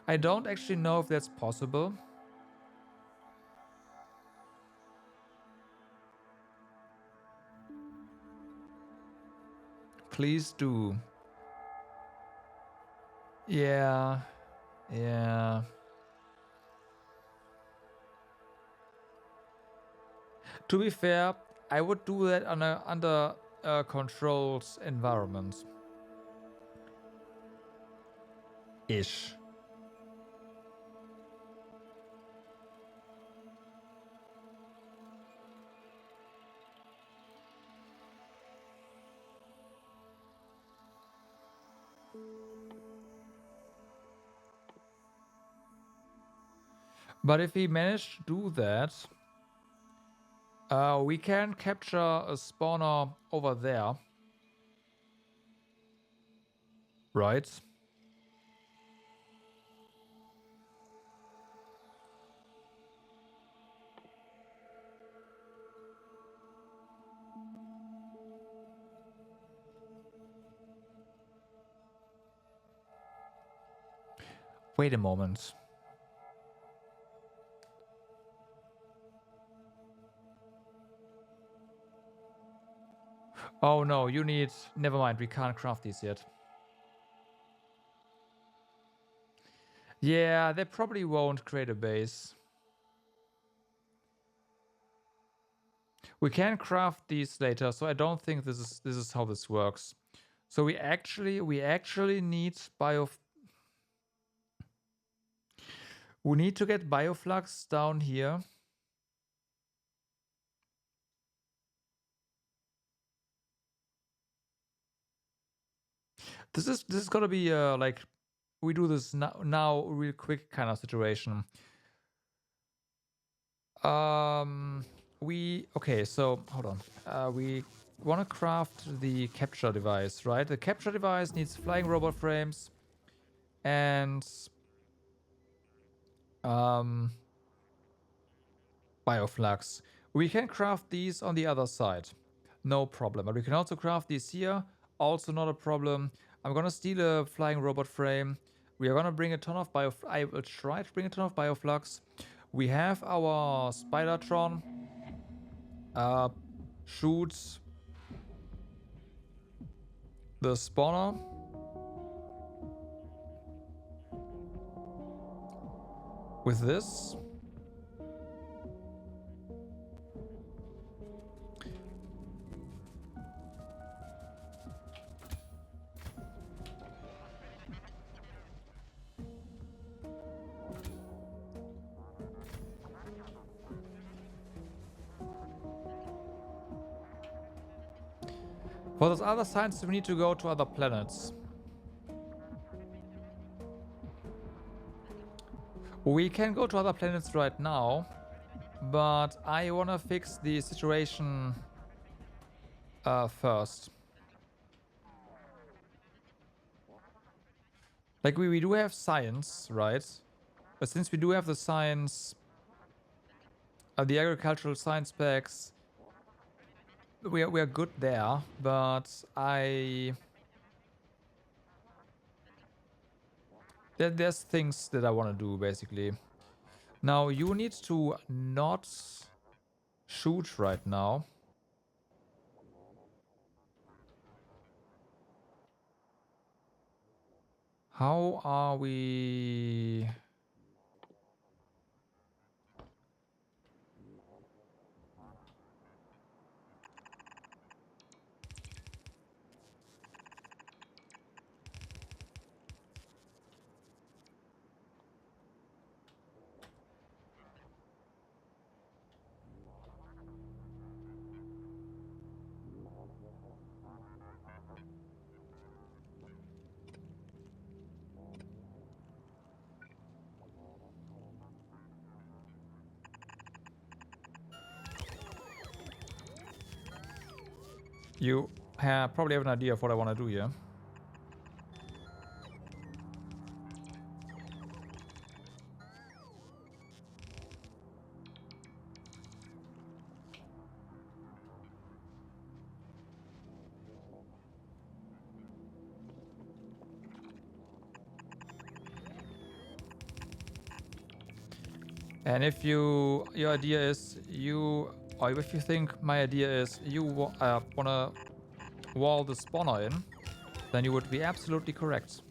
A: I don't actually know if that's possible. Please do. Yeah. Yeah. To be fair, I would do that on a under a controlled environment. Ish. But if we manage to do that, we can capture a spawner over there. Right? Wait a moment. Oh no, you need... Never mind, we can't craft these yet. Yeah, they probably won't create a base. We can craft these later, so I don't think this is how this works. So we actually need we need to get bioflux down here. This is gonna be like we do this now real quick kind of situation. Okay, so hold on. We want to craft the capture device, right? The capture device needs flying robot frames and bioflux. We can craft these on the other side, no problem. But we can also craft these here, also not a problem. I'm gonna steal a flying robot frame. We are gonna bring a ton of I will try to bring a ton of bioflux. We have our Spidertron. Shoots the spawner. With this. For those other science, we need to go to other planets. We can go to other planets right now, but I want to fix the situation first. Like, we do have science, right? But since we do have the science, the agricultural science packs, we are good there, but there's things that I want to do, basically. Now, you need to not shoot right now. How are we... You probably have an idea of what I want to do here. And if your idea is or if you think my idea is you wanna wall the spawner in, then you would be absolutely correct.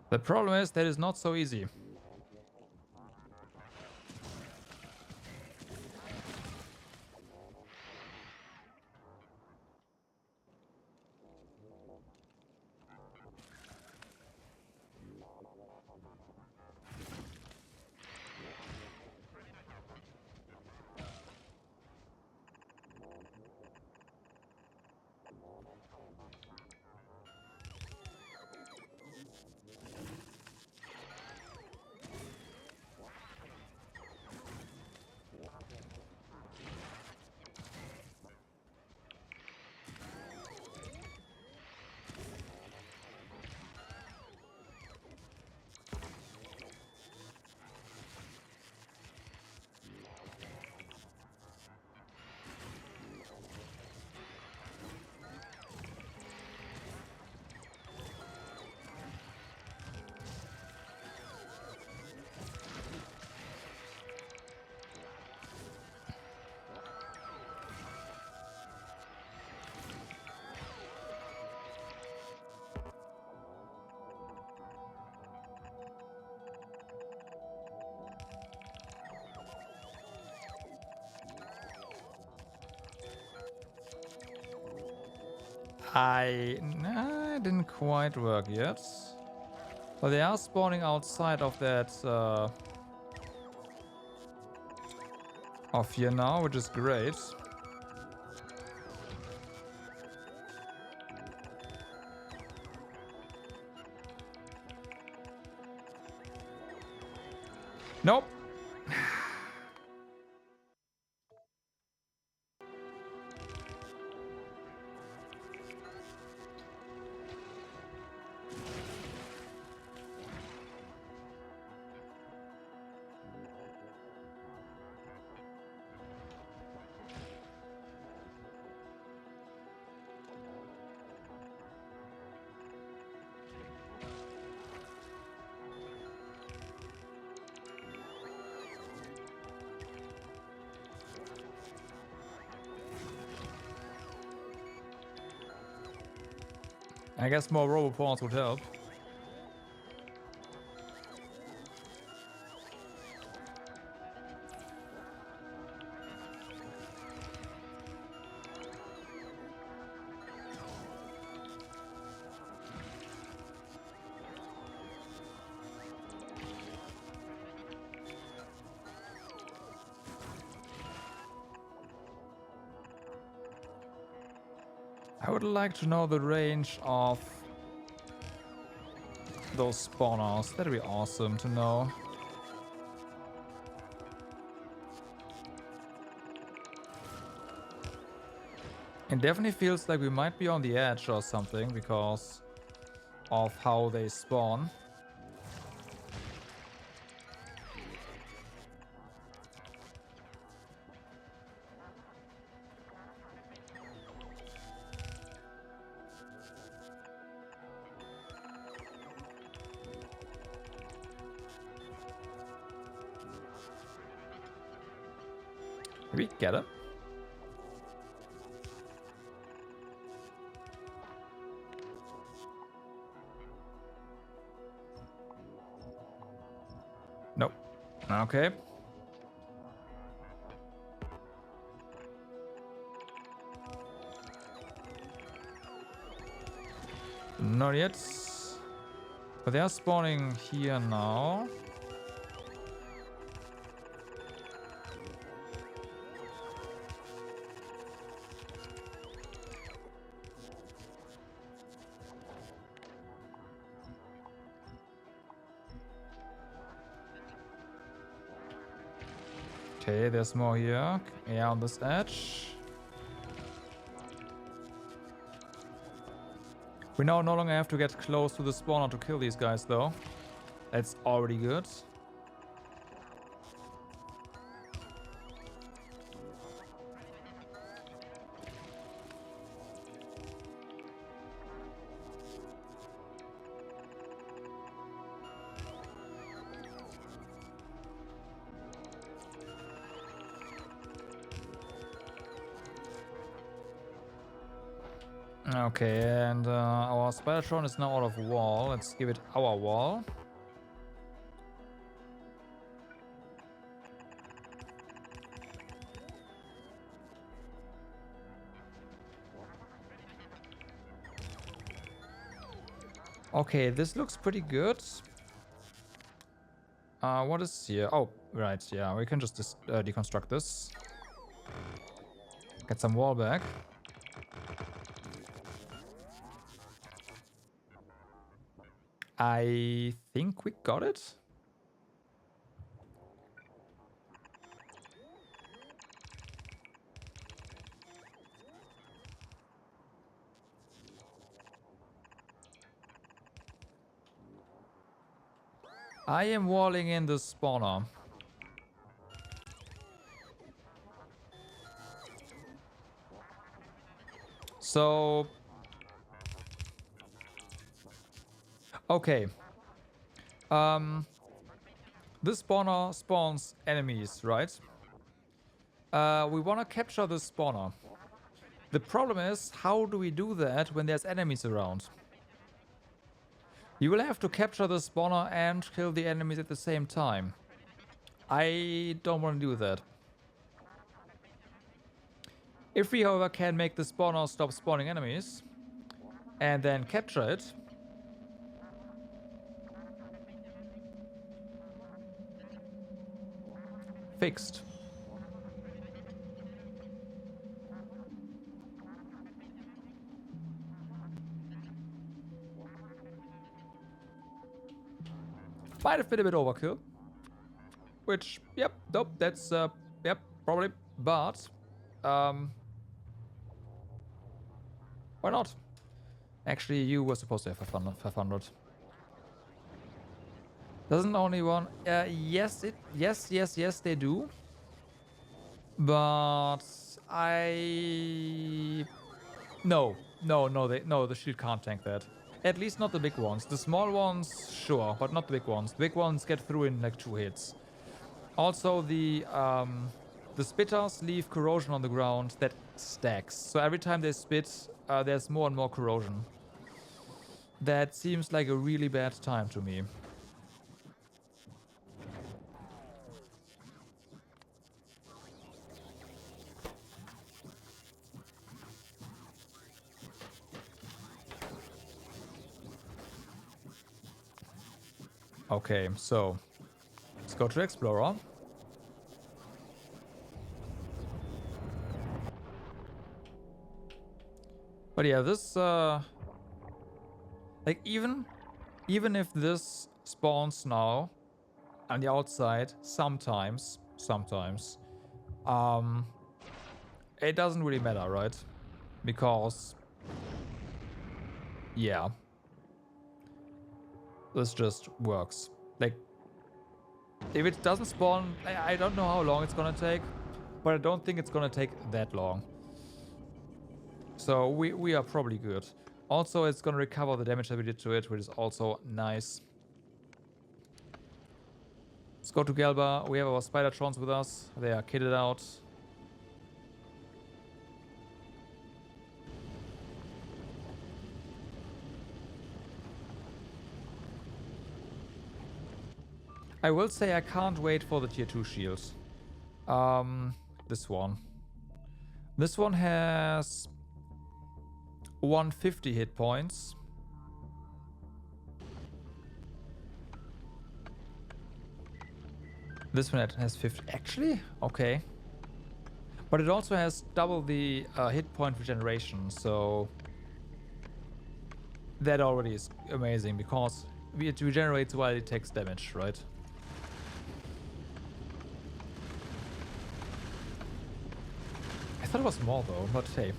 A: The problem is that is not so easy. Didn't quite work yet. But they are spawning outside of that of here now, which is great. Nope. I guess more robopawns would help. I would like to know the range of those spawners. That'd be awesome to know. It definitely feels like we might be on the edge or something because of how they spawn. Maybe get it. Nope. Okay. Not yet. But they are spawning here now. Okay, there's more here. Yeah, on this edge. We now no longer have to get close to the spawner to kill these guys, though. That's already good. Okay, and our Spidertron is now out of wall. Let's give it our wall. Okay, this looks pretty good. What is here? Oh, right, yeah, we can just deconstruct this. Get some wall back. I think we got it. I am walling in the spawner. So... okay. This spawner spawns enemies, right? We want to capture this spawner. The problem is, how do we do that when there's enemies around? You will have to capture the spawner and kill the enemies at the same time. I don't want to do that. If we, however, can make the spawner stop spawning enemies and then capture it, fixed. Might have been a bit overkill. Which, yep, nope, that's, yep, probably. But, why not? Actually, you were supposed to have 500. Doesn't only one... yes, yes, they do. But No, the shield can't tank that. At least not the big ones. The small ones, sure, but not the big ones. The big ones get through in like 2 hits. Also, the spitters leave corrosion on the ground that stacks. So every time they spit, there's more and more corrosion. That seems like a really bad time to me. Okay, so let's go to Explorer. But yeah, this like even if this spawns now on the outside, sometimes it doesn't really matter, right? Because yeah, this just works. Like, if it doesn't spawn, I don't know how long it's gonna take, but I don't think it's gonna take that long. So we are probably good. Also, it's gonna recover the damage that we did to it, which is also nice. Let's go to Galba. We have our Spidertrons with us. They are kitted out. I will say I can't wait for the tier 2 shields. This one. This one has 150 hit points. This one has 50. Actually? Okay. But it also has double the hit point regeneration, so that already is amazing because it regenerates while it takes damage, right? thought it was more though, but hey.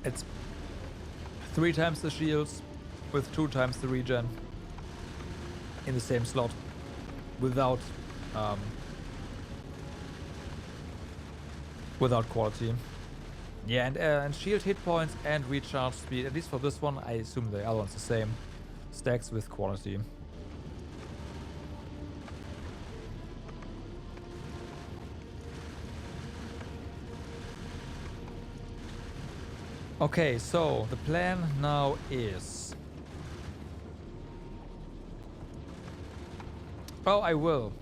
A: It's 3 times the shields with 2 times the regen in the same slot without quality. Yeah, and shield hit points and recharge speed, at least for this one. I assume the other one's the same. Stacks with quality. Okay, so the plan now is... Oh, I will.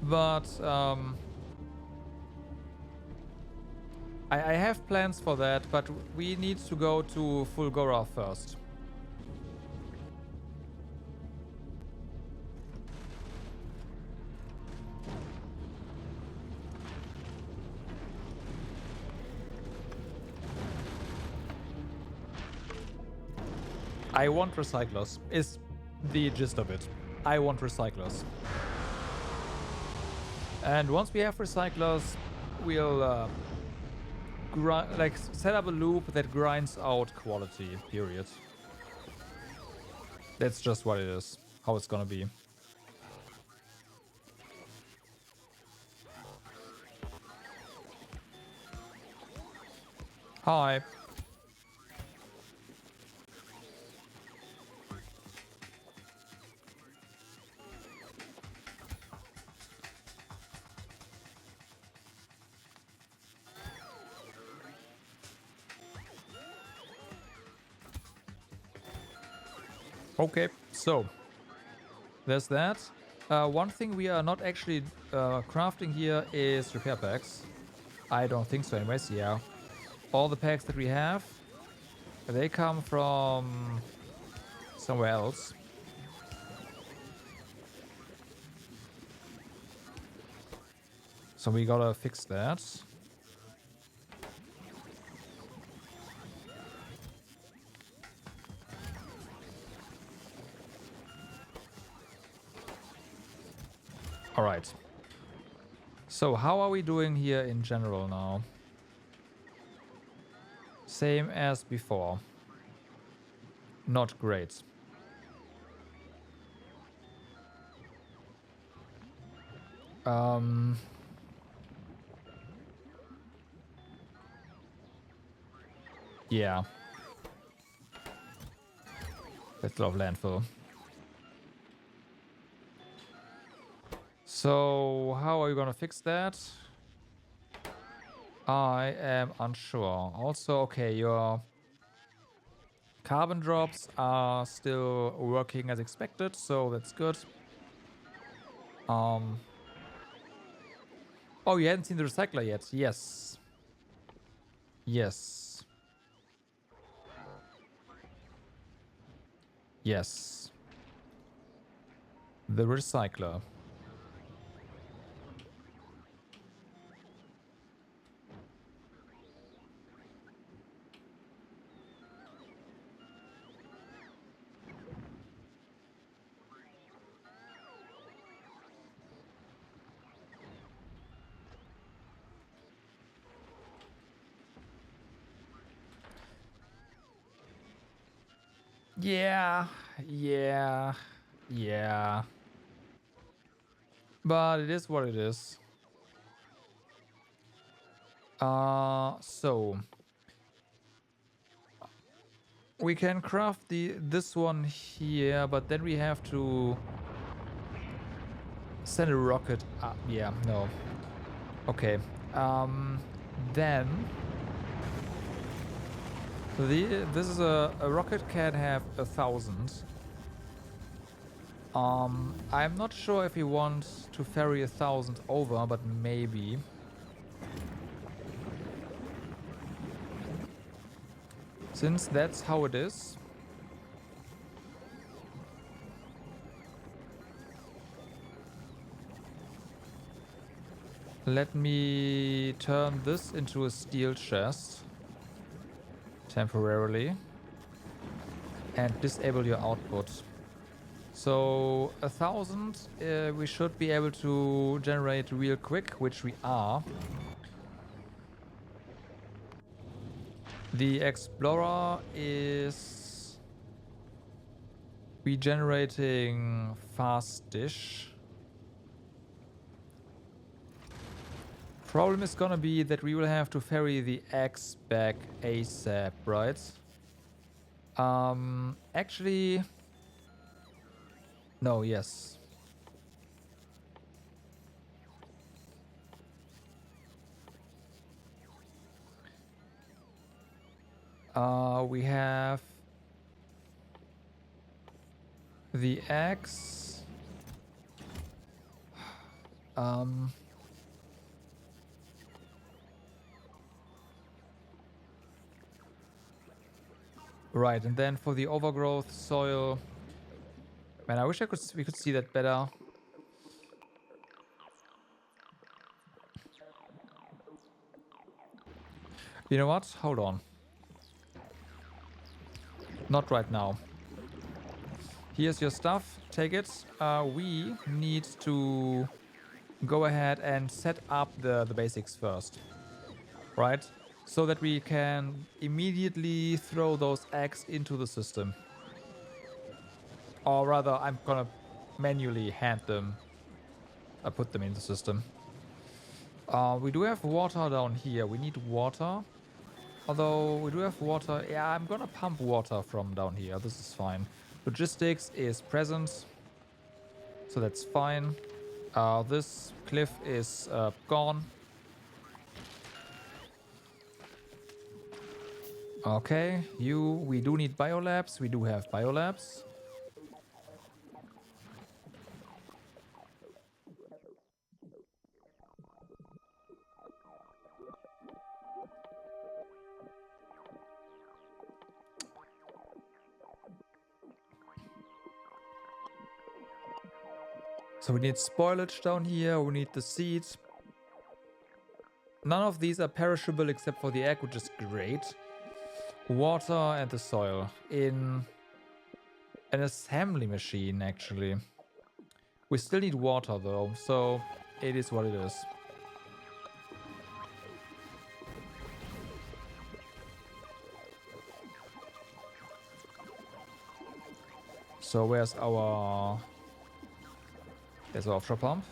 A: But, I have plans for that, but we need to go to Fulgora first. I want recyclers, is the gist of it. I want recyclers. And once we have recyclers, we'll like set up a loop that grinds out quality, period. That's just what it is, how it's gonna be. Hi. Okay, so there's that. One thing we are not actually crafting here is repair packs. I don't think so anyways, yeah. All the packs that we have, they come from somewhere else. So we gotta fix that. All right. So how are we doing here in general now? Same as before. Not great. Yeah. That's a lot of landfill. So, how are you gonna fix that? I am unsure. Also, okay, your carbon drops are still working as expected, so that's good. Oh, you hadn't seen the recycler yet? Yes. Yes. Yes. The recycler. Yeah, yeah, yeah. But it is what it is. So we can craft this one here, but then we have to send a rocket up. Yeah, no. Okay. Then this is a rocket can have 1,000. I'm not sure if we want to ferry 1,000 over, but maybe. Since that's how it is. Let me turn this into a steel chest. Temporarily. And disable your output. So 1,000 we should be able to generate real quick, which we are. The Explorer is regenerating fast-ish. Problem is gonna be that we will have to ferry the X back ASAP, right? Actually, no, yes. We have the X. Right, and then for the overgrowth soil, man, I wish we could see that better. You know what? Hold on. Not right now. Here's your stuff. Take it. We need to go ahead and set up the basics first, right? So that we can immediately throw those eggs into the system. Or rather, I'm gonna manually hand them. I put them in the system. We do have water down here. We need water. Although we do have water. Yeah, I'm gonna pump water from down here. This is fine. Logistics is present. So that's fine. This cliff is gone. Okay, we do need biolabs. We do have biolabs. So we need spoilage down here. We need the seeds. None of these are perishable except for the egg, which is great. Water and the soil in an assembly machine, actually. We still need water though, so it is what it is. So where's our offshore pump?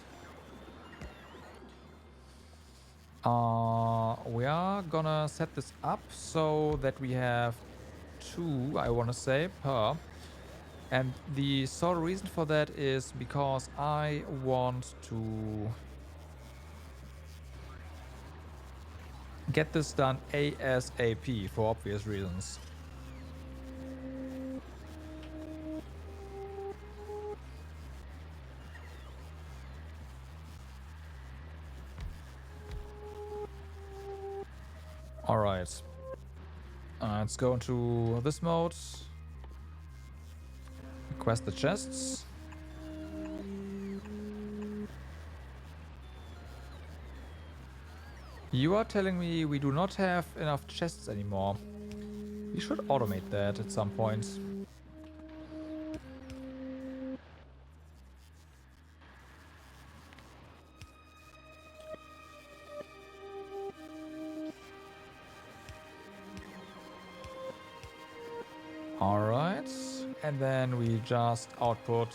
A: We are gonna set this up so that we have 2, I want to say, per. And the sole reason for that is because I want to get this done ASAP for obvious reasons. Alright. Let's go into this mode. Request the chests. You are telling me we do not have enough chests anymore. We should automate that at some point. Alright. And then we just output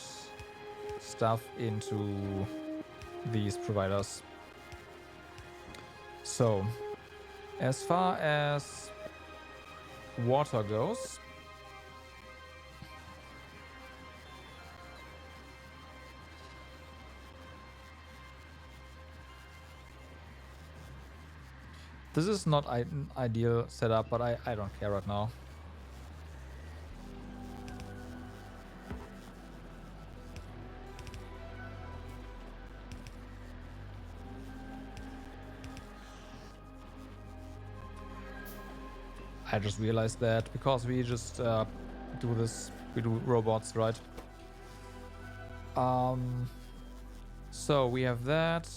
A: stuff into these providers. So, as far as water goes, this is not an ideal setup, but I don't care right now. I just realized that because we just do this, we do robots, right? So we have that.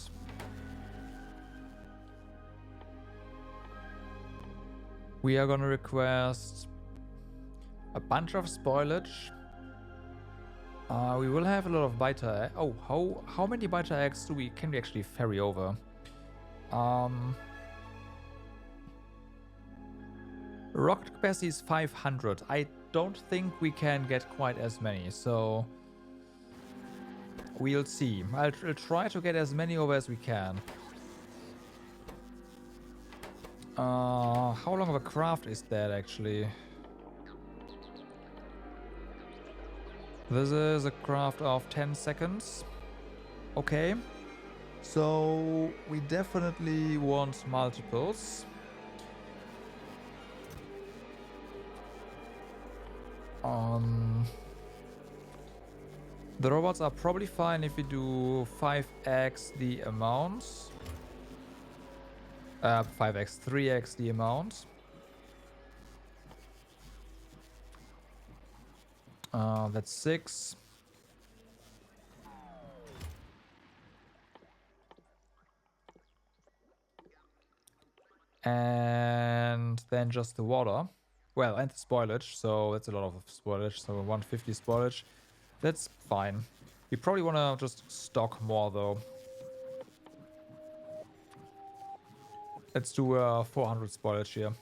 A: We are gonna request a bunch of spoilage. We will have a lot of biter. Oh, how many biter eggs can we actually ferry over? Rocket capacity is 500. I don't think we can get quite as many, so we'll see. I'll try to get as many over as we can. How long of a craft is that actually? This is a craft of 10 seconds. Okay. So we definitely want multiples. The robots are probably fine if we do 5x the amount. 5x, 3x the amount. That's 6. And then just the water. Well, and the spoilage, so that's a lot of spoilage. So 150 spoilage. That's fine. We probably want to just stock more, though. Let's do 400 spoilage here.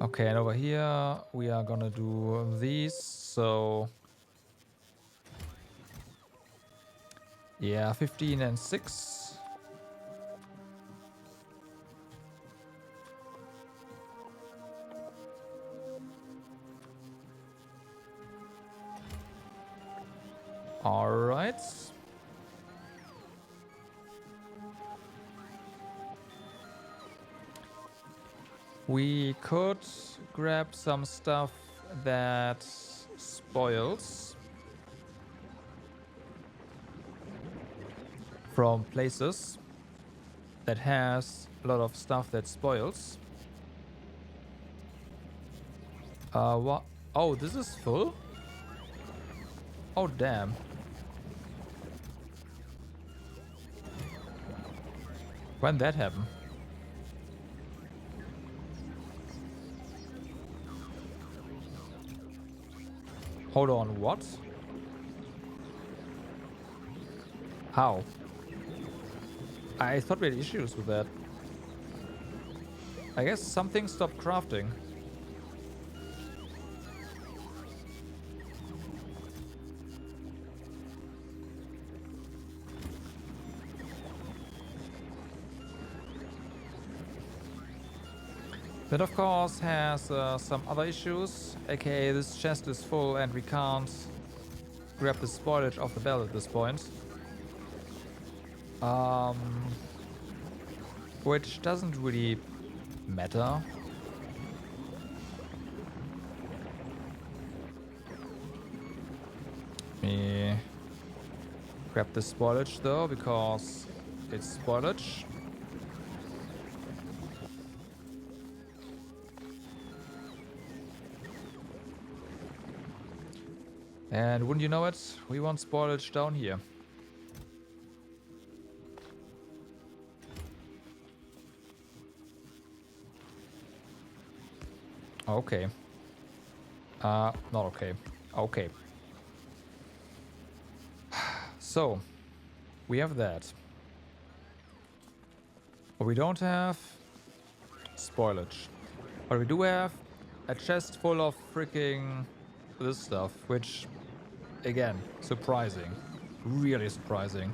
A: Okay, and over here we are gonna do these, so yeah, 15 and 6. All right. We could grab some stuff that spoils from places that has a lot of stuff that spoils. What? Oh, this is full? Oh, damn. When that happened? Hold on, what? How? I thought we had issues with that. I guess something stopped crafting. That of course has some other issues, aka this chest is full and we can't grab the spoilage off the belt at this point. Which doesn't really matter. Let me grab the spoilage though, because it's spoilage. And wouldn't you know it, we want spoilage down here. Okay. Not okay. Okay. So, we have that. But we don't have spoilage. But we do have a chest full of freaking this stuff, which, again, surprising. Really surprising.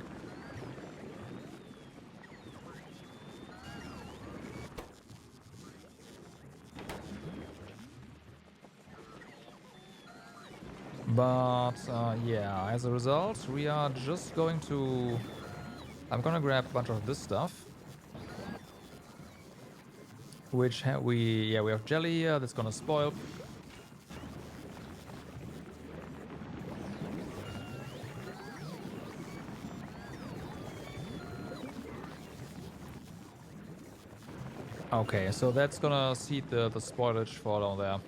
A: But yeah, as a result, we are just going to... I'm gonna grab a bunch of this stuff. Which we have jelly here that's gonna spoil. Okay, so that's gonna seed the spoilage for down there.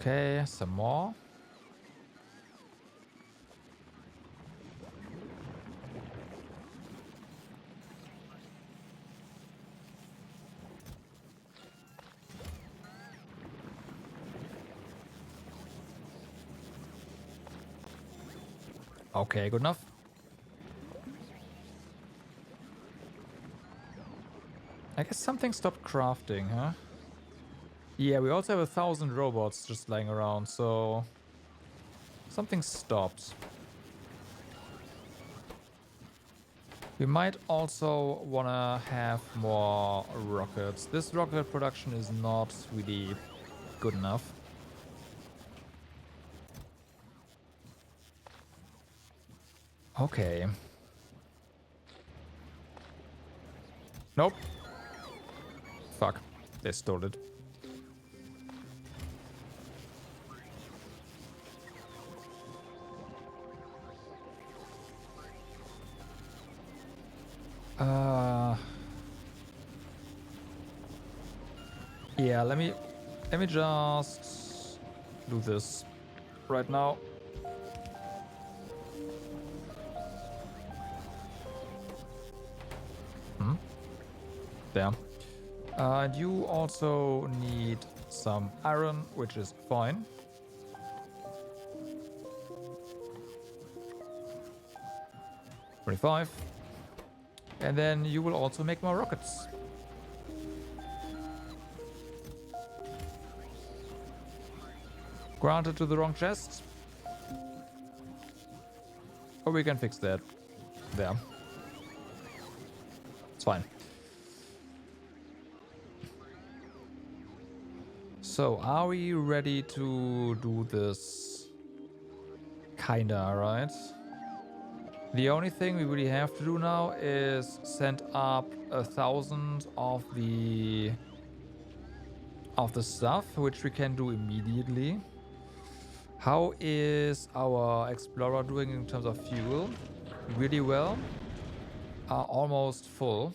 A: Okay, some more. Okay, good enough. I guess something stopped crafting, huh? Yeah, we also have 1,000 robots just lying around, so something stopped. We might also want to have more rockets. This rocket production is not really good enough. Okay. Nope. Fuck. They stole it. Yeah, let me just do this right now. There. And you also need some iron, which is fine. $25. And then you will also make more rockets. Granted to the wrong chest. Or we can fix that. There. It's fine. So, are we ready to do this? Kinda, right? The only thing we really have to do now is send up 1,000 of the stuff, which we can do immediately. How is our Explorer doing in terms of fuel? Really well. Almost full.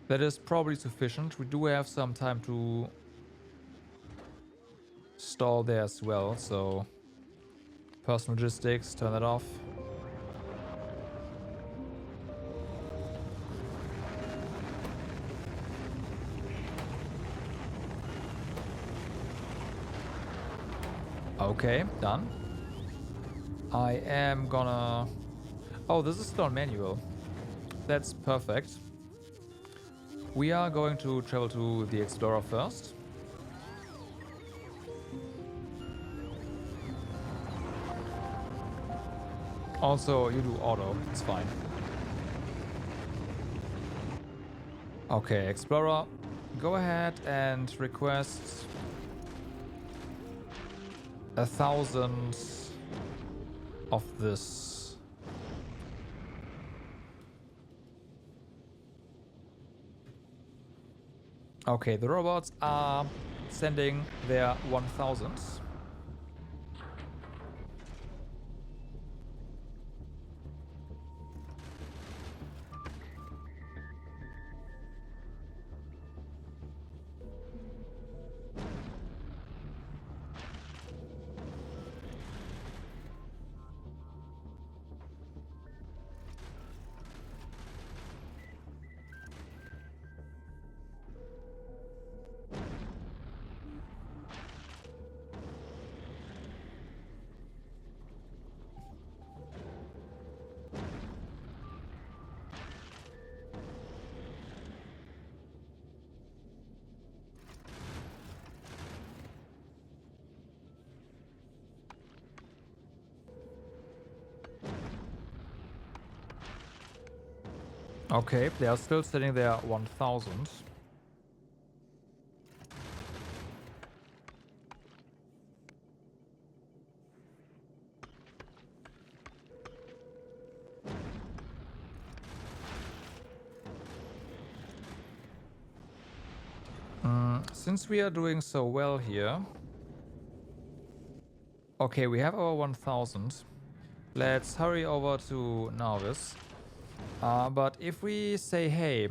A: That is probably sufficient. We do have some time to stall there as well, so personal logistics, turn that off. Okay, done. I am gonna... Oh, this is still on manual. That's perfect. We are going to travel to the Explorer first. Also, you do auto. It's fine. Okay, Explorer, go ahead and request 1,000 of this. Okay, the robots are sending their 1,000. Okay, they are still sitting there 1,000. Since we are doing so well here... Okay, we have our 1,000. Let's hurry over to Narvis. But if we say, hey,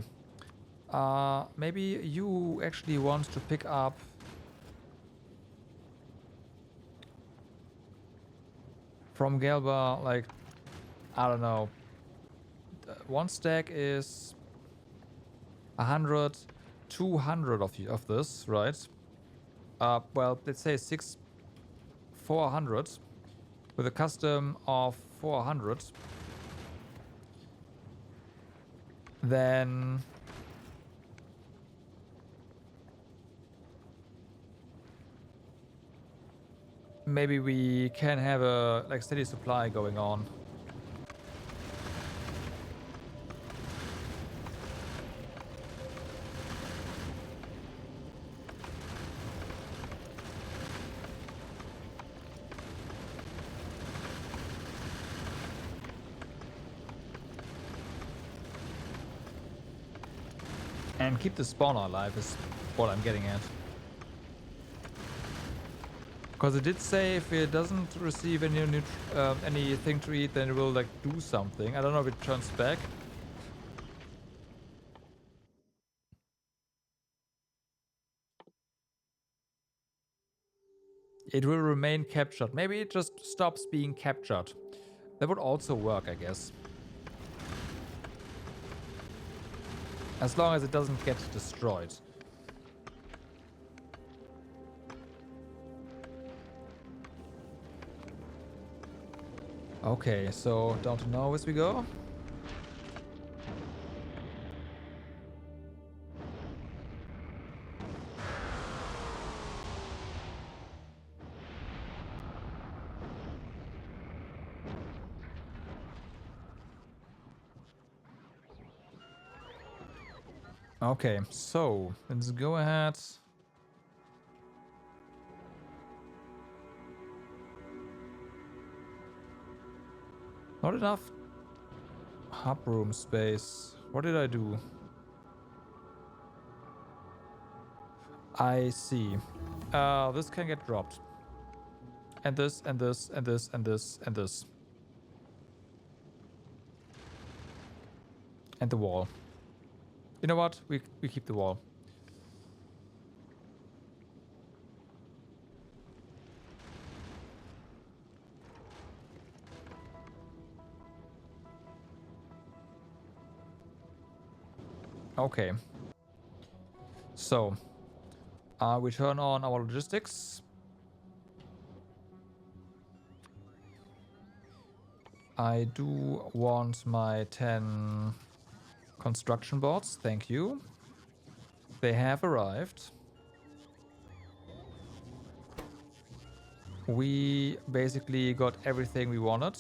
A: maybe you actually want to pick up From Galba, like, I don't know. One stack is 100, 200 of this, right? Well, let's say 400 with a custom of 400. Then maybe we can have a like steady supply going on. And keep the spawner alive is what I'm getting at. Because it did say if it doesn't receive anything to eat, then it will like do something. I don't know if it turns back. It will remain captured. Maybe it just stops being captured. That would also work, I guess. As long as it doesn't get destroyed. Okay, so down to now as we go. Okay, so let's go ahead. Not enough hub room space. What did I do? I see. This can get dropped. And this, and this, and this, and this, and this. And the wall. You know what? We keep the wall. Okay. So, we turn on our logistics. I do want my 10 construction bots. Thank you. They have arrived. We basically got everything we wanted.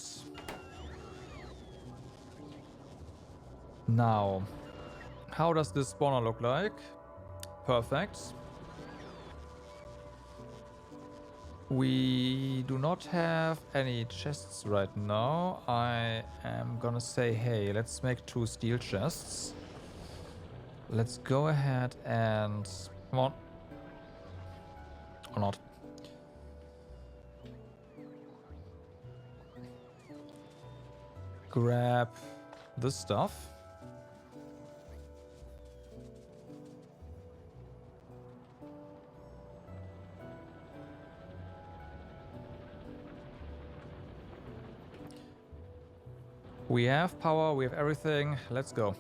A: Now, how does this spawner look like? Perfect. We do not have any chests right now. I am gonna say, hey, let's make 2 steel chests. Let's go ahead and... Come on. Or not. Grab this stuff. We have power, we have everything. Let's go.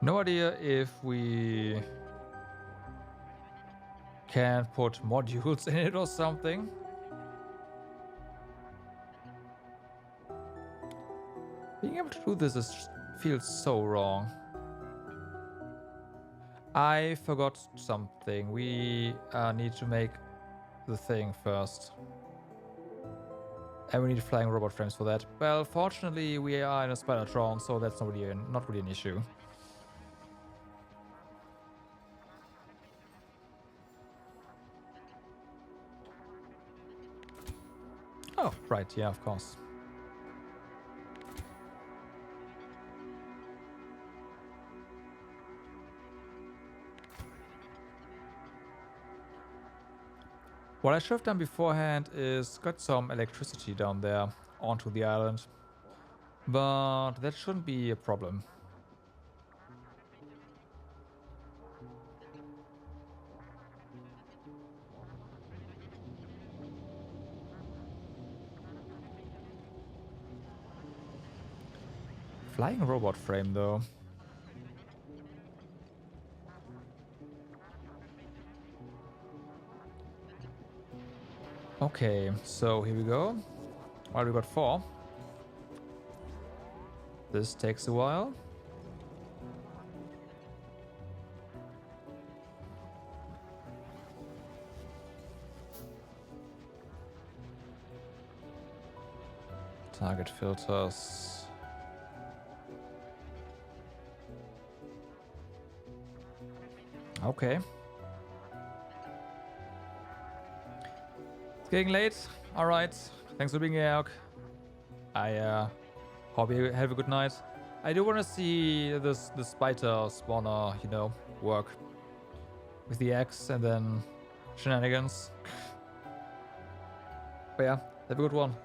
A: No idea if we can put modules in it or something. Being able to do this feels so wrong. I forgot something. We need to make the thing first. And we need flying robot frames for that. Well, fortunately, we are in a Spidertron, so that's not really an issue. Oh, right, yeah, of course. What I should have done beforehand is got some electricity down there onto the island. But that shouldn't be a problem. Flying robot frame, though. Okay, so here we go. Well, we got 4. This takes a while. Target filters. Okay. It's getting late. Alright. Thanks for being here, Erk. I hope you have a good night. I do want to see the spider spawner, you know, work. With the axe and then shenanigans. But yeah, have a good one.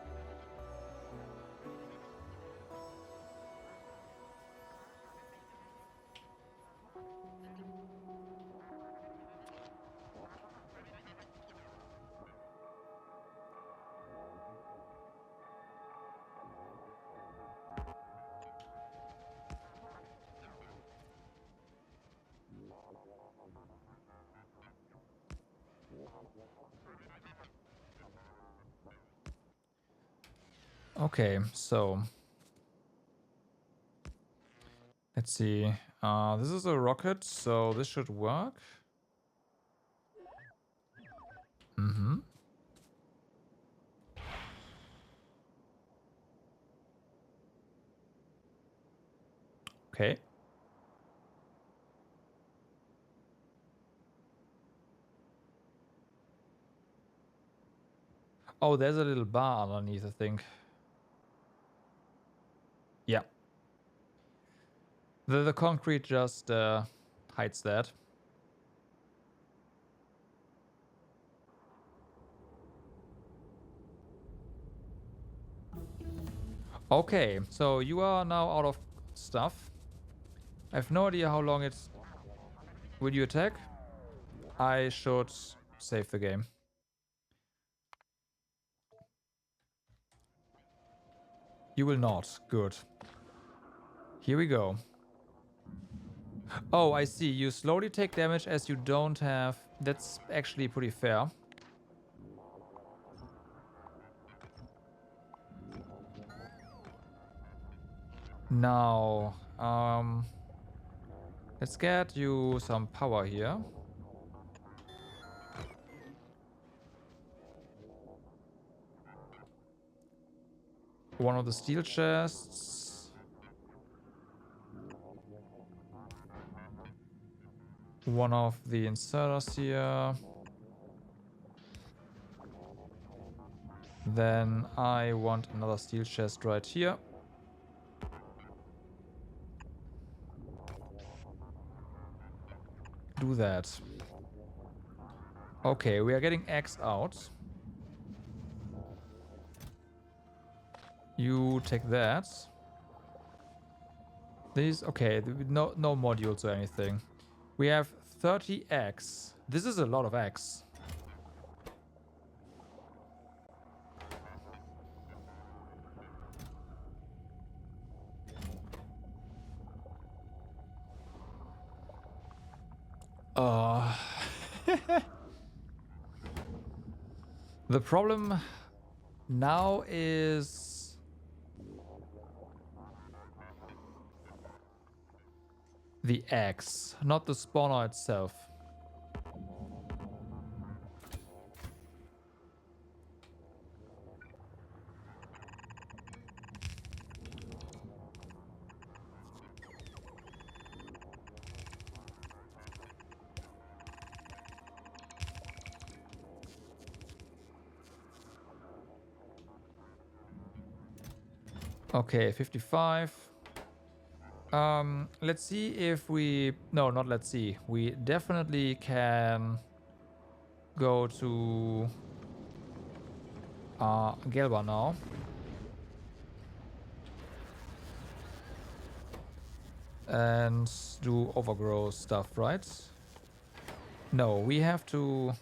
A: Okay, so let's see. This is a rocket, so this should work. Mm-hmm. Okay. Oh, there's a little bar underneath, I think. Yeah. The concrete just hides that. Okay, so you are now out of stuff. I have no idea how long it's... Will you attack? I should save the game. You will not. Good. Here we go. Oh, I see. You slowly take damage as you don't have... That's actually pretty fair. Now, let's get you some power here. One of the steel chests. One of the inserters here. Then I want another steel chest right here. Do that. Okay, we are getting X out. You take that. These, okay, no modules or anything. We have 30X. This is a lot of X. The problem now is the X, not the spawner itself. Okay, 55. Let's see if we... No, not let's see. We definitely can go to Gelba now. And do overgrow stuff, right? No, we have to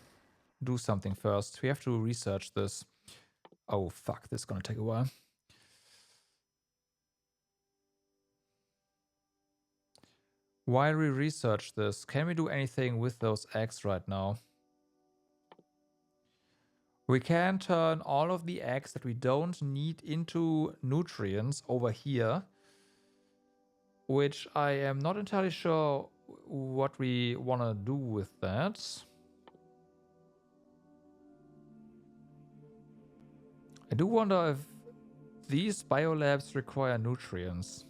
A: do something first. We have to research this. Oh, fuck. This is gonna take a while. While we research this, can we do anything with those eggs right now? We can turn all of the eggs that we don't need into nutrients over here, which I am not entirely sure what we want to do with that. I do wonder if these biolabs require nutrients.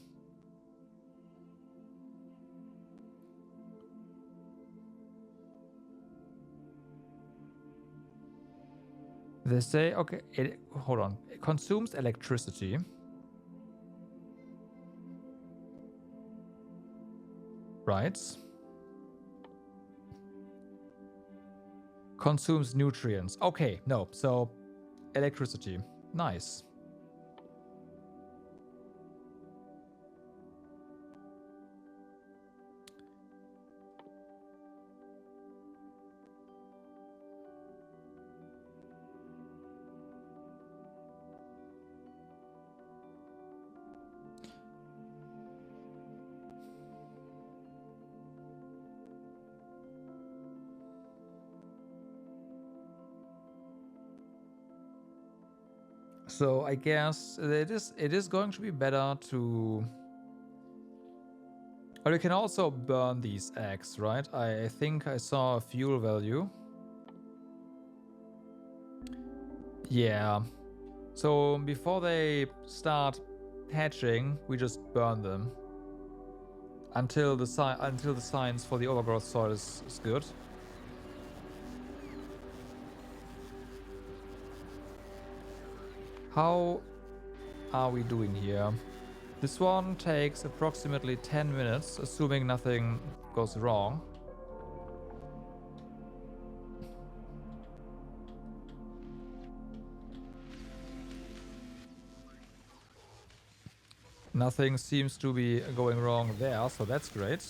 A: They say, okay, hold on. It consumes electricity. Right. Consumes nutrients. Okay, no. So, electricity. Nice. So I guess it is going to be better to... But we can also burn these eggs, right? I think I saw a fuel value. Yeah. So before they start hatching, we just burn them. Until the science for the overgrowth soil is good. How are we doing here? This one takes approximately 10 minutes, assuming nothing goes wrong. Nothing seems to be going wrong there, so that's great.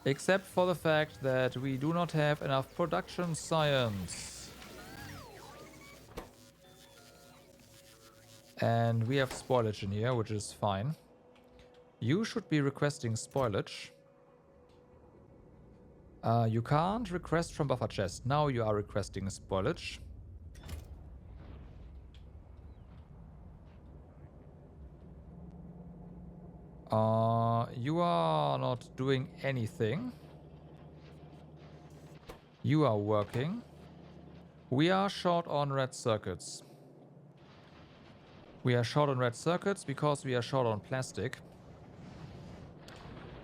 A: Except for the fact that we do not have enough production science. And we have spoilage in here, which is fine. You should be requesting spoilage. You can't request from buffer chest. Now you are requesting spoilage. You are not doing anything. You are working. We are short on red circuits. We are short on red circuits because we are short on plastic.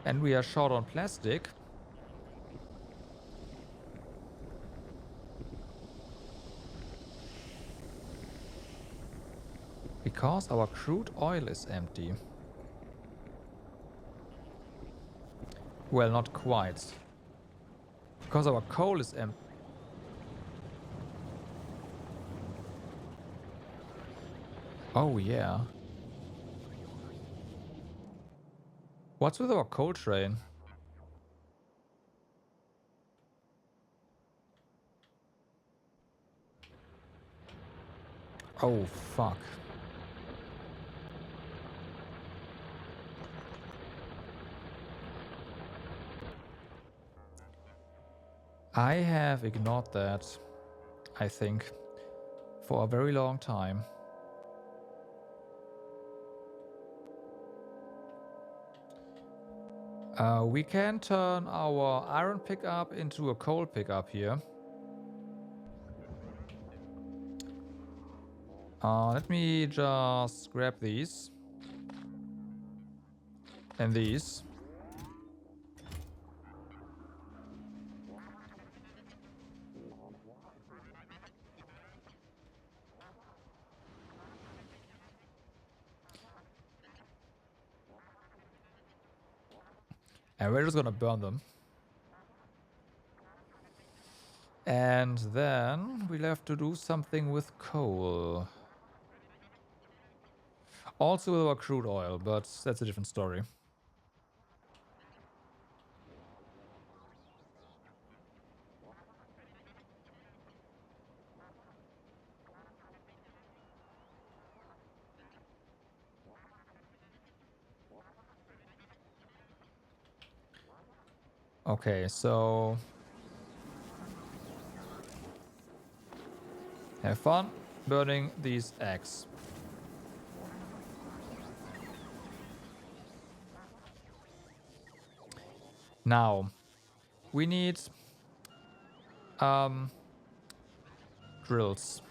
A: And we are short on plastic because our crude oil is empty. Well, not quite. Because our coal is empty. Oh, yeah. What's with our coal train? Oh, fuck. I have ignored that, I think, for a very long time. We can turn our iron pickup into a coal pickup here. Let me just grab these. And these. And we're just gonna burn them. And then we'll have to do something with coal. Also with our crude oil, but that's a different story. Okay, so have fun burning these eggs. Now, we need drills.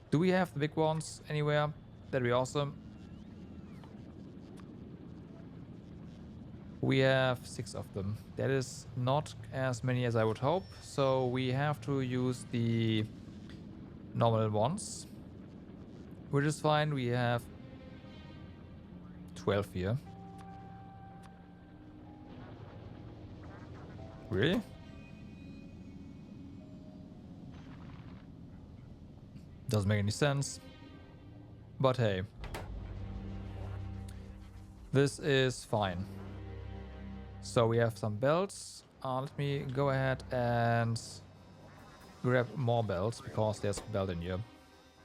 A: Do we have the big ones anywhere? That'd be awesome. We have 6 of them. That is not as many as I would hope. So we have to use the normal ones, which is fine. We have 12 here. Really? Doesn't make any sense. But hey. This is fine. So we have some belts. Let me go ahead and grab more belts because there's a belt in here.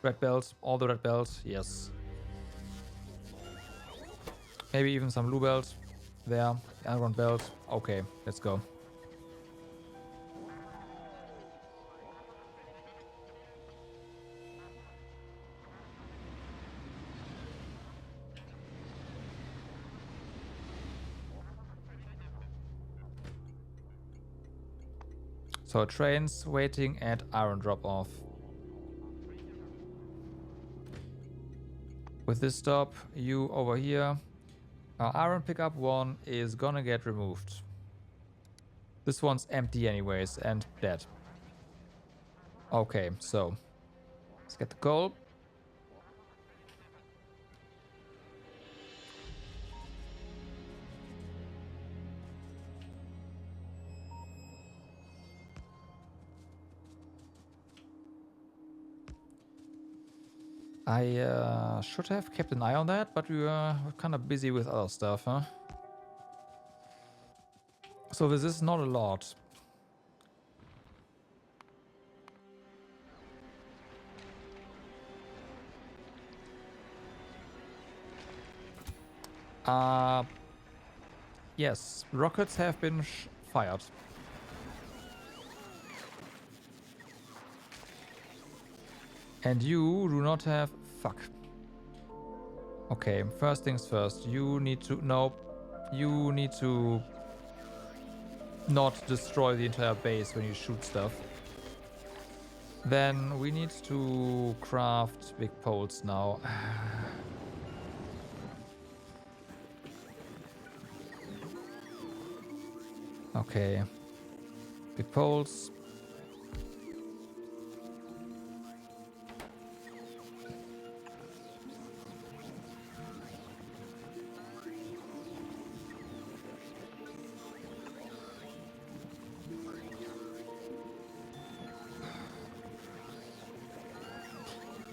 A: Red belt, all the red belts, yes. Maybe even some blue belt there. Iron belt. Okay, let's go. So trains waiting at iron drop off. With this stop, you over here. Iron pickup 1 is gonna get removed. This one's empty anyways and dead. Okay, so let's get the coal. I should have kept an eye on that, but we were kind of busy with other stuff, huh? So this is not a lot. Yes, rockets have been fired. And you do not have... Fuck. Okay, first things first. You need to... Nope. You need to not destroy the entire base when you shoot stuff. Then we need to craft big poles now. Okay. Big poles.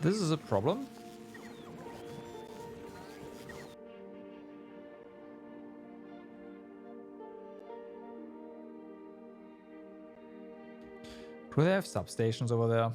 A: This is a problem. Do they have substations over there?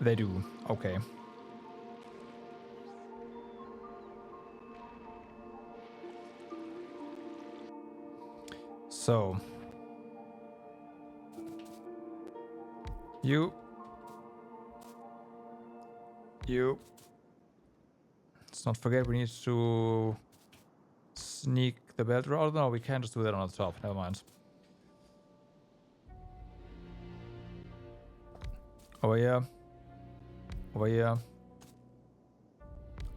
A: They do. Okay. So. You. Let's not forget we need to sneak the belt route. No, we can't just do that on the top. Never mind. Over here. Over here.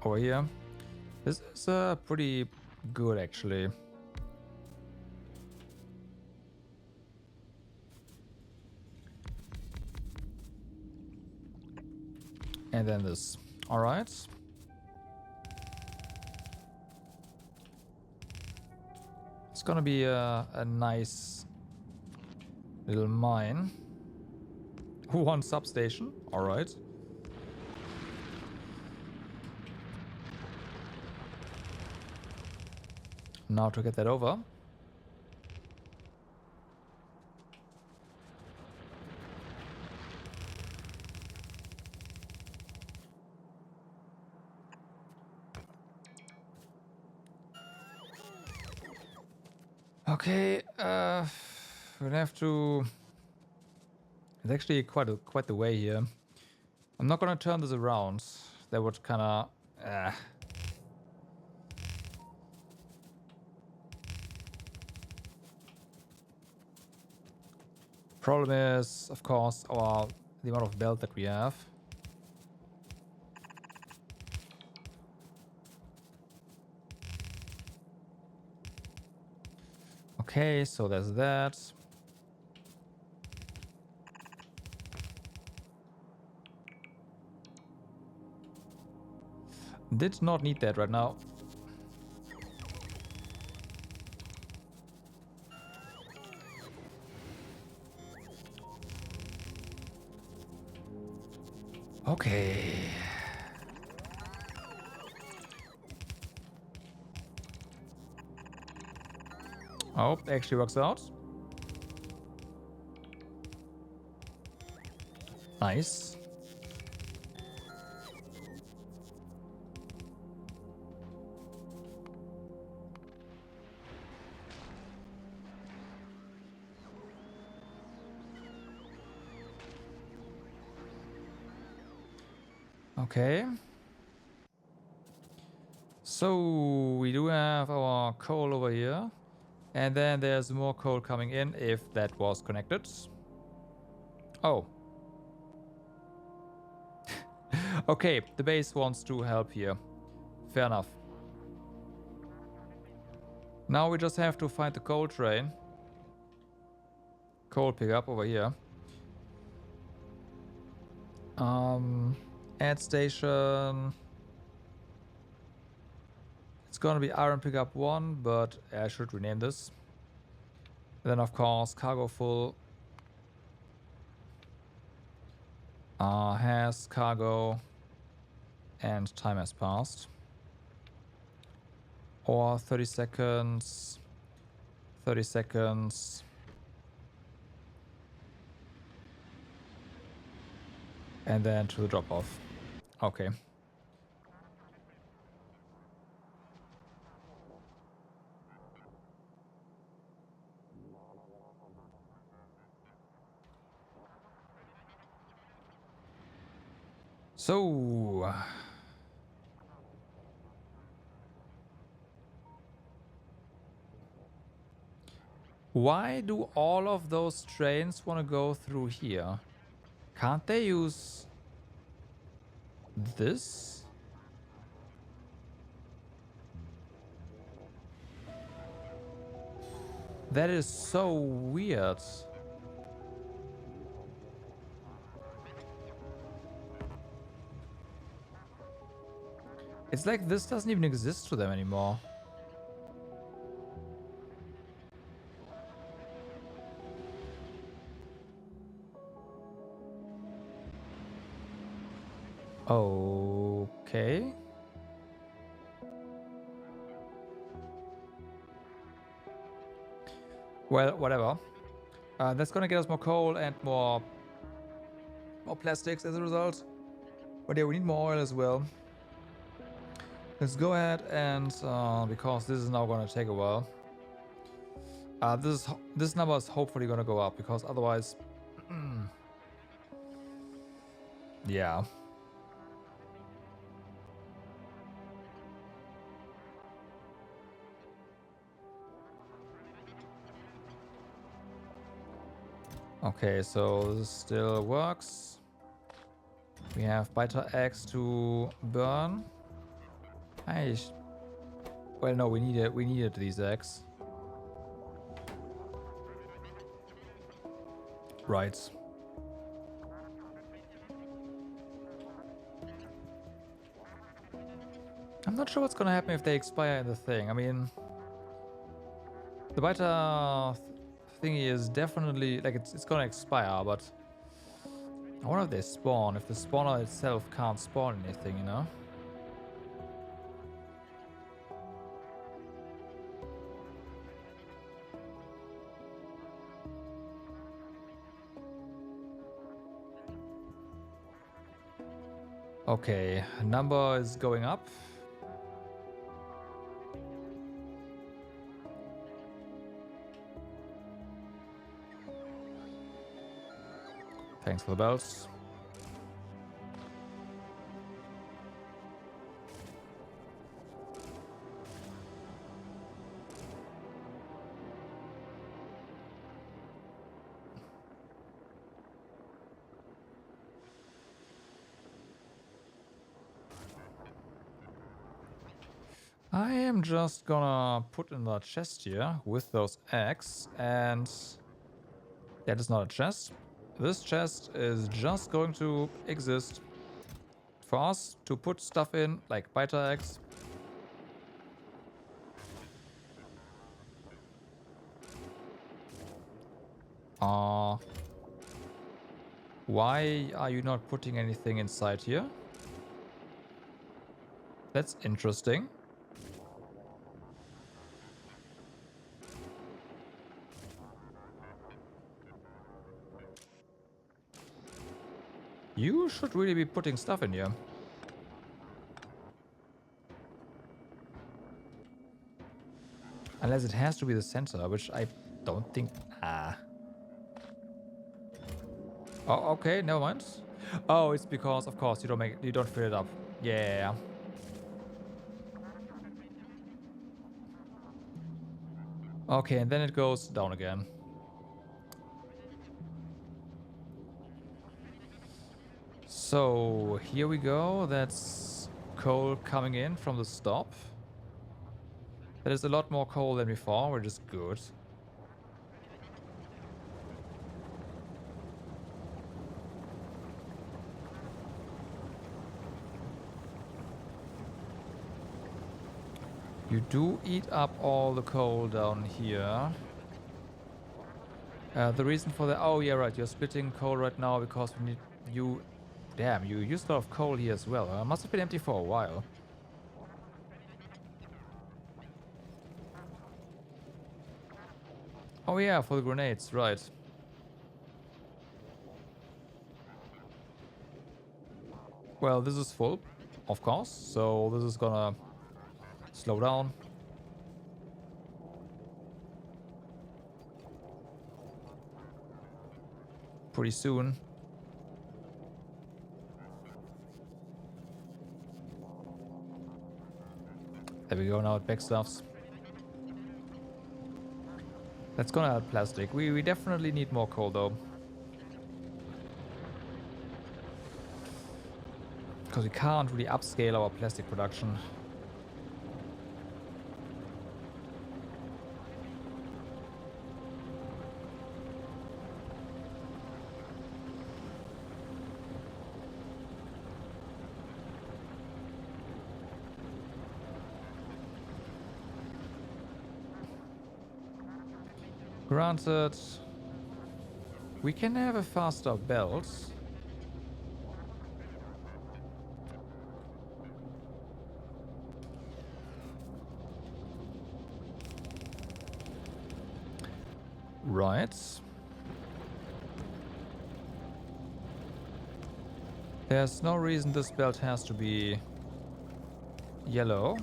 A: Over here. This is a pretty good, actually. And then this. Alright. It's gonna be a nice little mine. One substation. Alright. Now to get that over. Okay, we'll have to... It's actually quite the way here. I'm not gonna turn this around. That would kinda... Problem is, of course, the amount of belt that we have. Okay, so there's that. Did not need that right now. Okay. Oh, actually works out. Nice. Okay. So we do have our coal over here. And then there's more coal coming in if that was connected. Oh. Okay, the base wants to help here. Fair enough. Now we just have to find the coal train. Coal pickup over here. Add station. It's gonna be iron pickup 1, but I should rename this. And then of course cargo full. Has cargo and time has passed. Or 30 seconds. 30 seconds. And then to the drop off. Okay. So why do all of those trains want to go through here? Can't they use this? That is so weird. It's like this doesn't even exist to them anymore. Okay. Well, whatever. That's gonna get us more coal and more plastics as a result. But yeah, we need more oil as well. Let's go ahead and because this is now gonna take a while. This number is hopefully gonna go up because otherwise, yeah. Okay, so this still works. We have Biter X to burn. Well, no, we needed these eggs. Right. I'm not sure what's gonna happen if they expire in the thing. I mean, the beta thingy is definitely like it's gonna expire, but I wonder if they spawn. If the spawner itself can't spawn anything, you know? Okay, number is going up. Thanks for the bells. I am just gonna put in the chest here with those eggs, and that is not a chest. This chest is just going to exist for us to put stuff in, like biter eggs. Why are you not putting anything inside here? That's interesting. You should really be putting stuff in here. Unless it has to be the center, which I don't think... Ah. Oh, okay, never mind. Oh, it's because, of course, you don't fill it up. Yeah. Okay, and then it goes down again. So, here we go. That's coal coming in from the stop. That is a lot more coal than before, which is good. You do eat up all the coal down here. The reason for that... Oh, yeah, right. You're splitting coal right now because we need you... Damn, you used a lot of coal here as well. Must have been empty for a while. Oh, yeah, for the grenades, right. Well, this is full, of course. So this is gonna slow down. Pretty soon. There we go, now it backstuffs. That's gonna help plastic. We definitely need more coal though. Because we can't really upscale our plastic production. Granted, we can have a faster belt. Right. There's no reason this belt has to be yellow.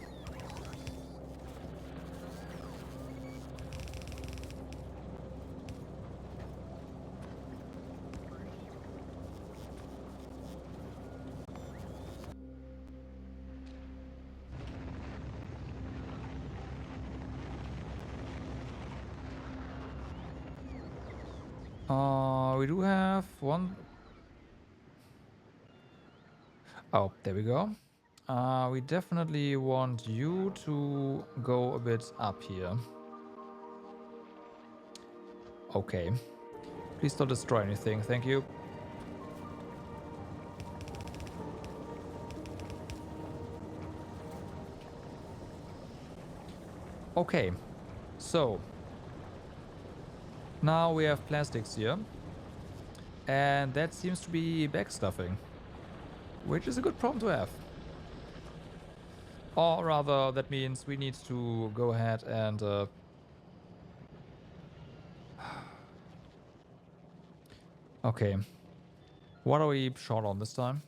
A: We do have one... Oh, there we go. We definitely want you to go a bit up here. Okay. Please don't destroy anything. Thank you. Okay. So. Now we have plastics here. And that seems to be backstuffing. Which is a good problem to have. Or rather, that means we need to go ahead and... okay. What are we short on this time?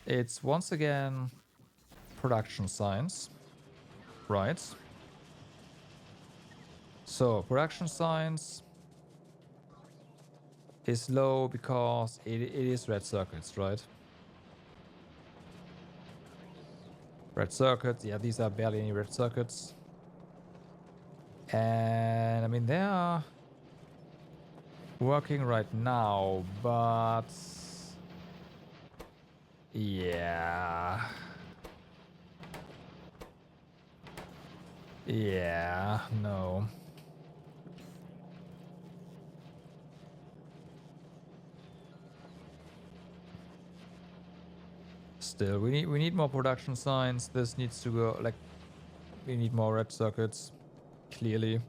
A: It's once again production science. Right. So, production science is low because it is red circuits, right? Red circuits, yeah, these are barely any red circuits. And I mean, they are working right now, but yeah. Yeah, no. Still, we need more production signs. This needs to go, like, we need more red circuits, clearly.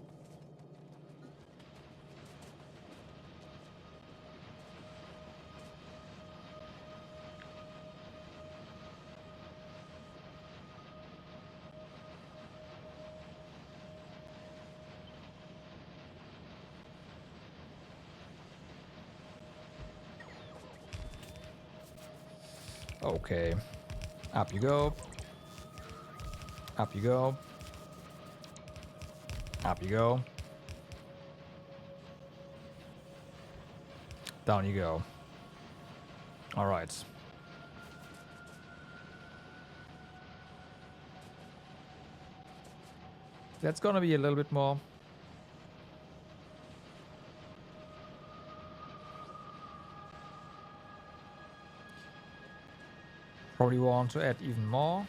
A: Okay. Up you go. Up you go. Up you go. Down you go. All right. That's gonna be a little bit more. Probably want to add even more.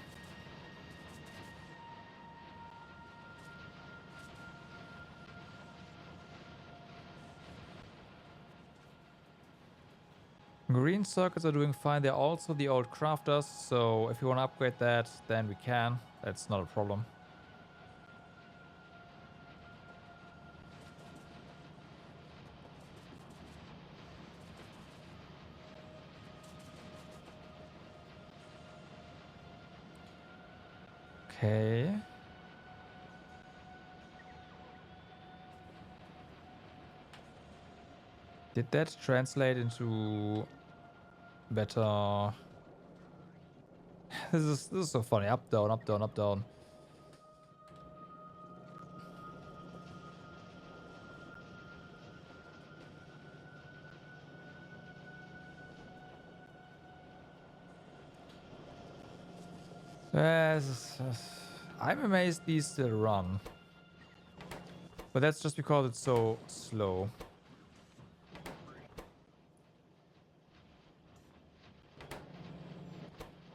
A: Green circuits are doing fine. They're also the old crafters, so if you want to upgrade that, then we can. That's not a problem. Okay. Did that translate into better? This is so funny. Up, down, up, down, up, down. I'm amazed these still run. But that's just because it's so slow.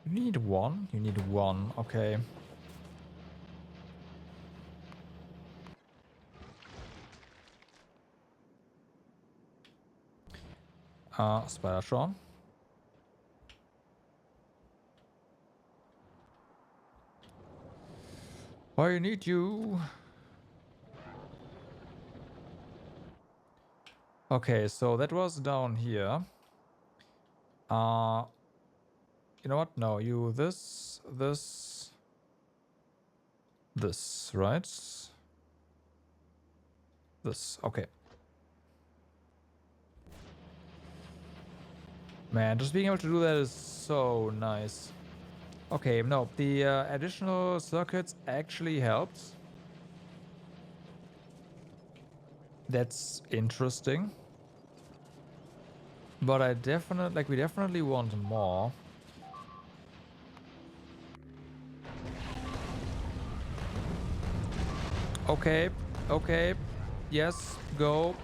A: You need one? You need one. Okay. Spidertron. I need you. Okay, so that was down here. You know what? No, you this, right? This, okay. Man, just being able to do that is so nice. Okay, no, the additional circuits actually helped. That's interesting. But I definitely, like, we definitely want more. Okay, okay. Yes, go.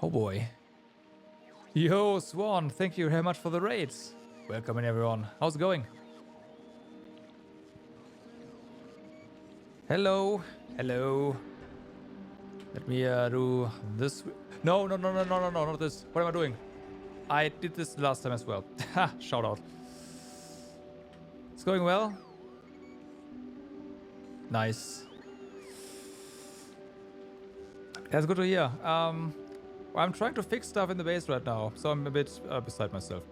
A: Oh boy. Yo, Swan, thank you very much for the raids. Welcome in, everyone. How's it going? Hello. Hello. Let me do this. No, not this. What am I doing? I did this last time as well. Ha, shout out. It's going well. Nice. That's good to hear. I'm trying to fix stuff in the base right now, so I'm a bit beside myself.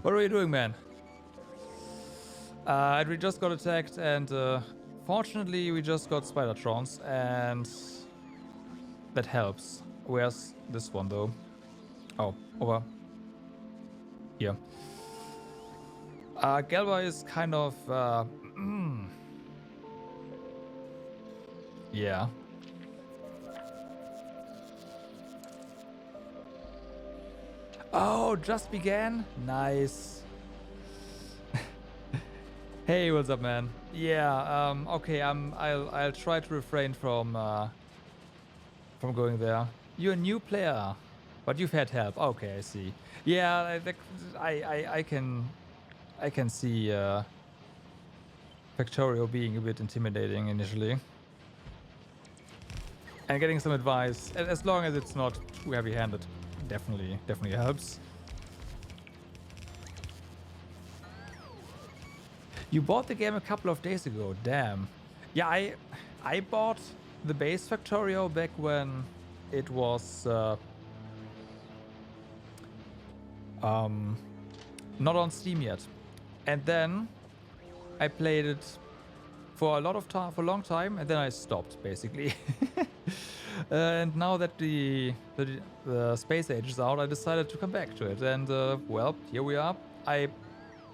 A: What are you doing, man? We just got attacked, and fortunately we just got Spidertrons, and that helps. Where's this one, though? Oh, over here. Galva is kind of... yeah. Oh, just began? Nice. Hey, what's up, man? Yeah, okay, I'll try to refrain from going there. You're a new player, but you've had help. Okay, I see. Yeah, I can see Factorio being a bit intimidating initially. And getting some advice, as long as it's not too heavy-handed, definitely helps. You bought the game a couple of days ago, damn. Yeah, I bought the base Factorio back when it was not on Steam yet. And then I played it for a long time, and then I stopped basically. And now that the Space Age is out, I decided to come back to it. And well, here we are.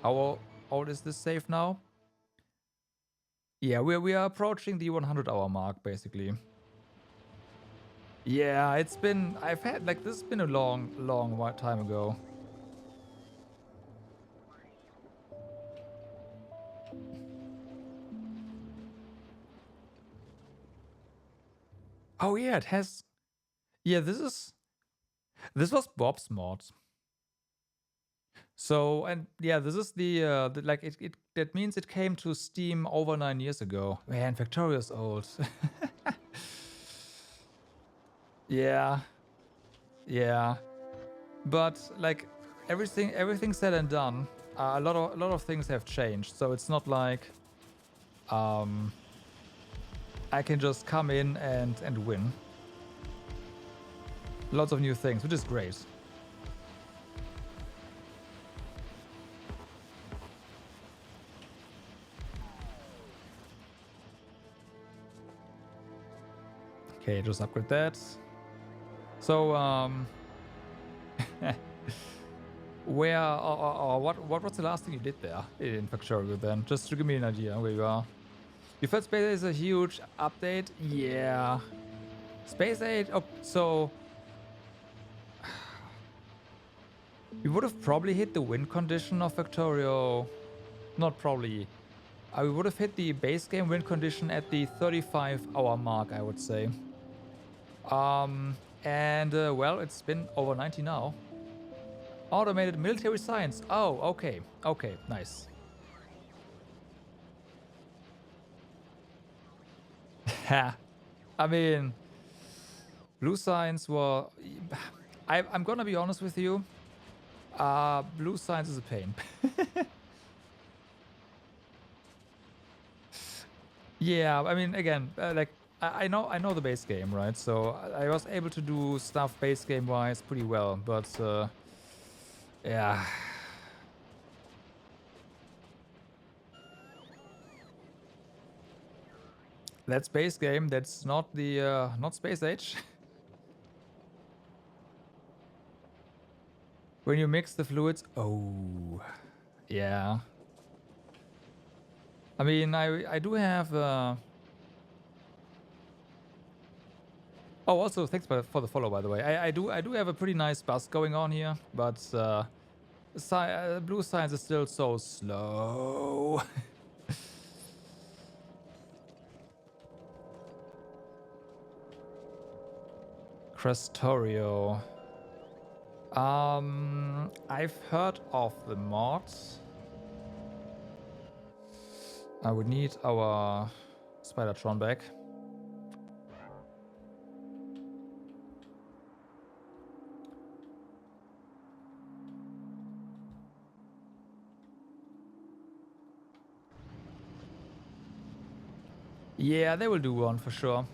A: How old is this save now? Yeah, we are approaching the 100-hour mark basically. Yeah, this has been a long time ago. Oh yeah, it has. Yeah, this was Bob's mod. So, and yeah, this is that means it came to Steam over 9 years ago. Man, Factorio's old. Yeah. But like everything said and done, a lot of things have changed. So it's not like I can just come in and win. Lots of new things, which is great. Okay, just upgrade that. So what's the last thing you did there in Factorio then? Just to give me an idea where you are. You felt Space Age is a huge update? Yeah. Space Age, oh, so... we would have probably hit the win condition of Factorio. Not probably. We would have hit the base game win condition at the 35-hour mark, I would say. Well, it's been over 90 now. Automated military science. Oh, okay. Okay, nice. I mean, blue science were... I'm gonna be honest with you. Blue science is a pain. Yeah, I mean, again, like, I know the base game, right? So I was able to do stuff base game-wise pretty well, but, yeah... That's base game. That's not the not Space Age. When you mix the fluids, oh, yeah. I mean, I do have. Oh, also thanks for the follow, by the way. I do have a pretty nice bus going on here, but blue science is still so slow. Factorio. I've heard of the mods. I would need our Spidertron back. Yeah, they will do one for sure.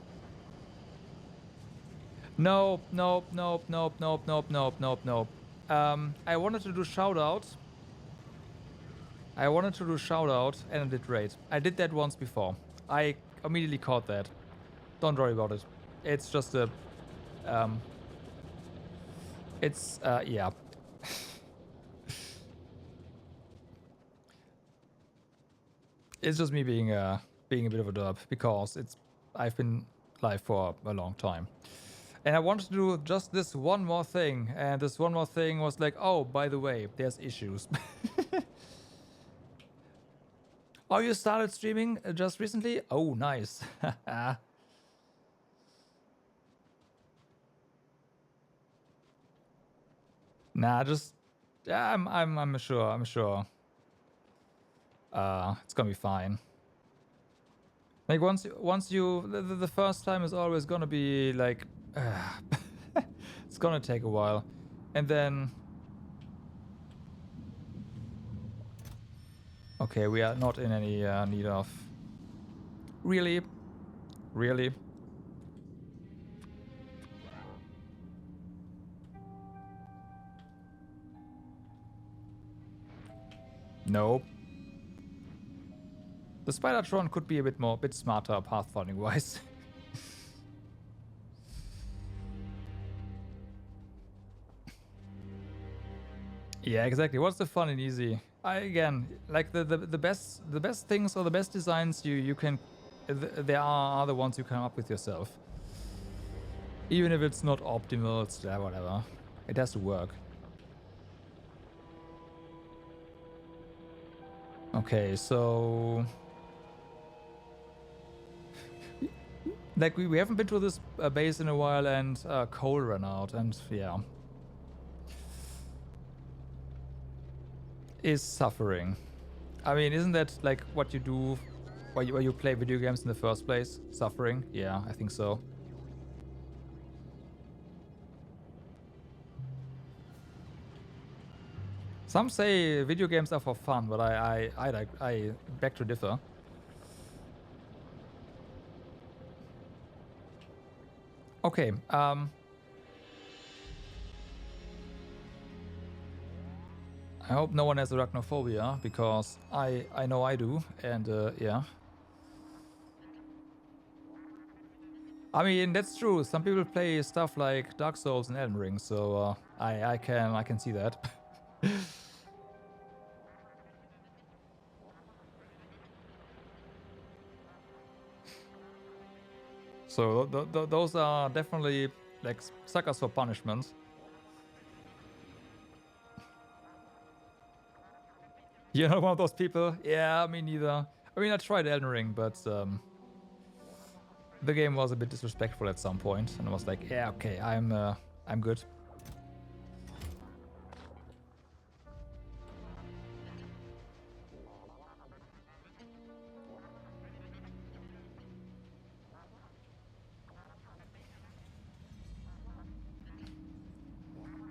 A: Nope, nope, nope, nope, nope, nope, nope, nope, nope. I wanted to do shoutout. And I did raid. I did that once before. I immediately caught that. Don't worry about it. It's just a yeah. It's just me being a bit of a derp because I've been live for a long time. And I wanted to do just this one more thing, and this one more thing was like, oh, by the way, there's issues. Oh, you started streaming just recently? Oh, nice. Nah, just yeah, I'm sure. It's gonna be fine. Like once you the first time is always gonna be like it's gonna take a while. And then okay, we are not in any need of really nope. The Spidertron could be a bit smarter pathfinding wise. Yeah, exactly. What's the fun and easy? Again, like the best things or the best designs you can there are the ones you come up with yourself. Even if it's not optimal, it's whatever. It has to work. Okay, so like we haven't been to this base in a while, and coal ran out, and yeah, is suffering. I mean, isn't that like what you do why you play video games in the first place? Suffering? Yeah, I think so. Some say video games are for fun, but I beg to differ. Okay, I hope no one has arachnophobia, because I know I do, and yeah. I mean, that's true. Some people play stuff like Dark Souls and Elden Ring, so I can see that. So those are definitely like suckers for punishment. You're not one of those people? Yeah, me neither. I mean, I tried Elden Ring, but the game was a bit disrespectful at some point, and I was like, yeah, okay, I'm good.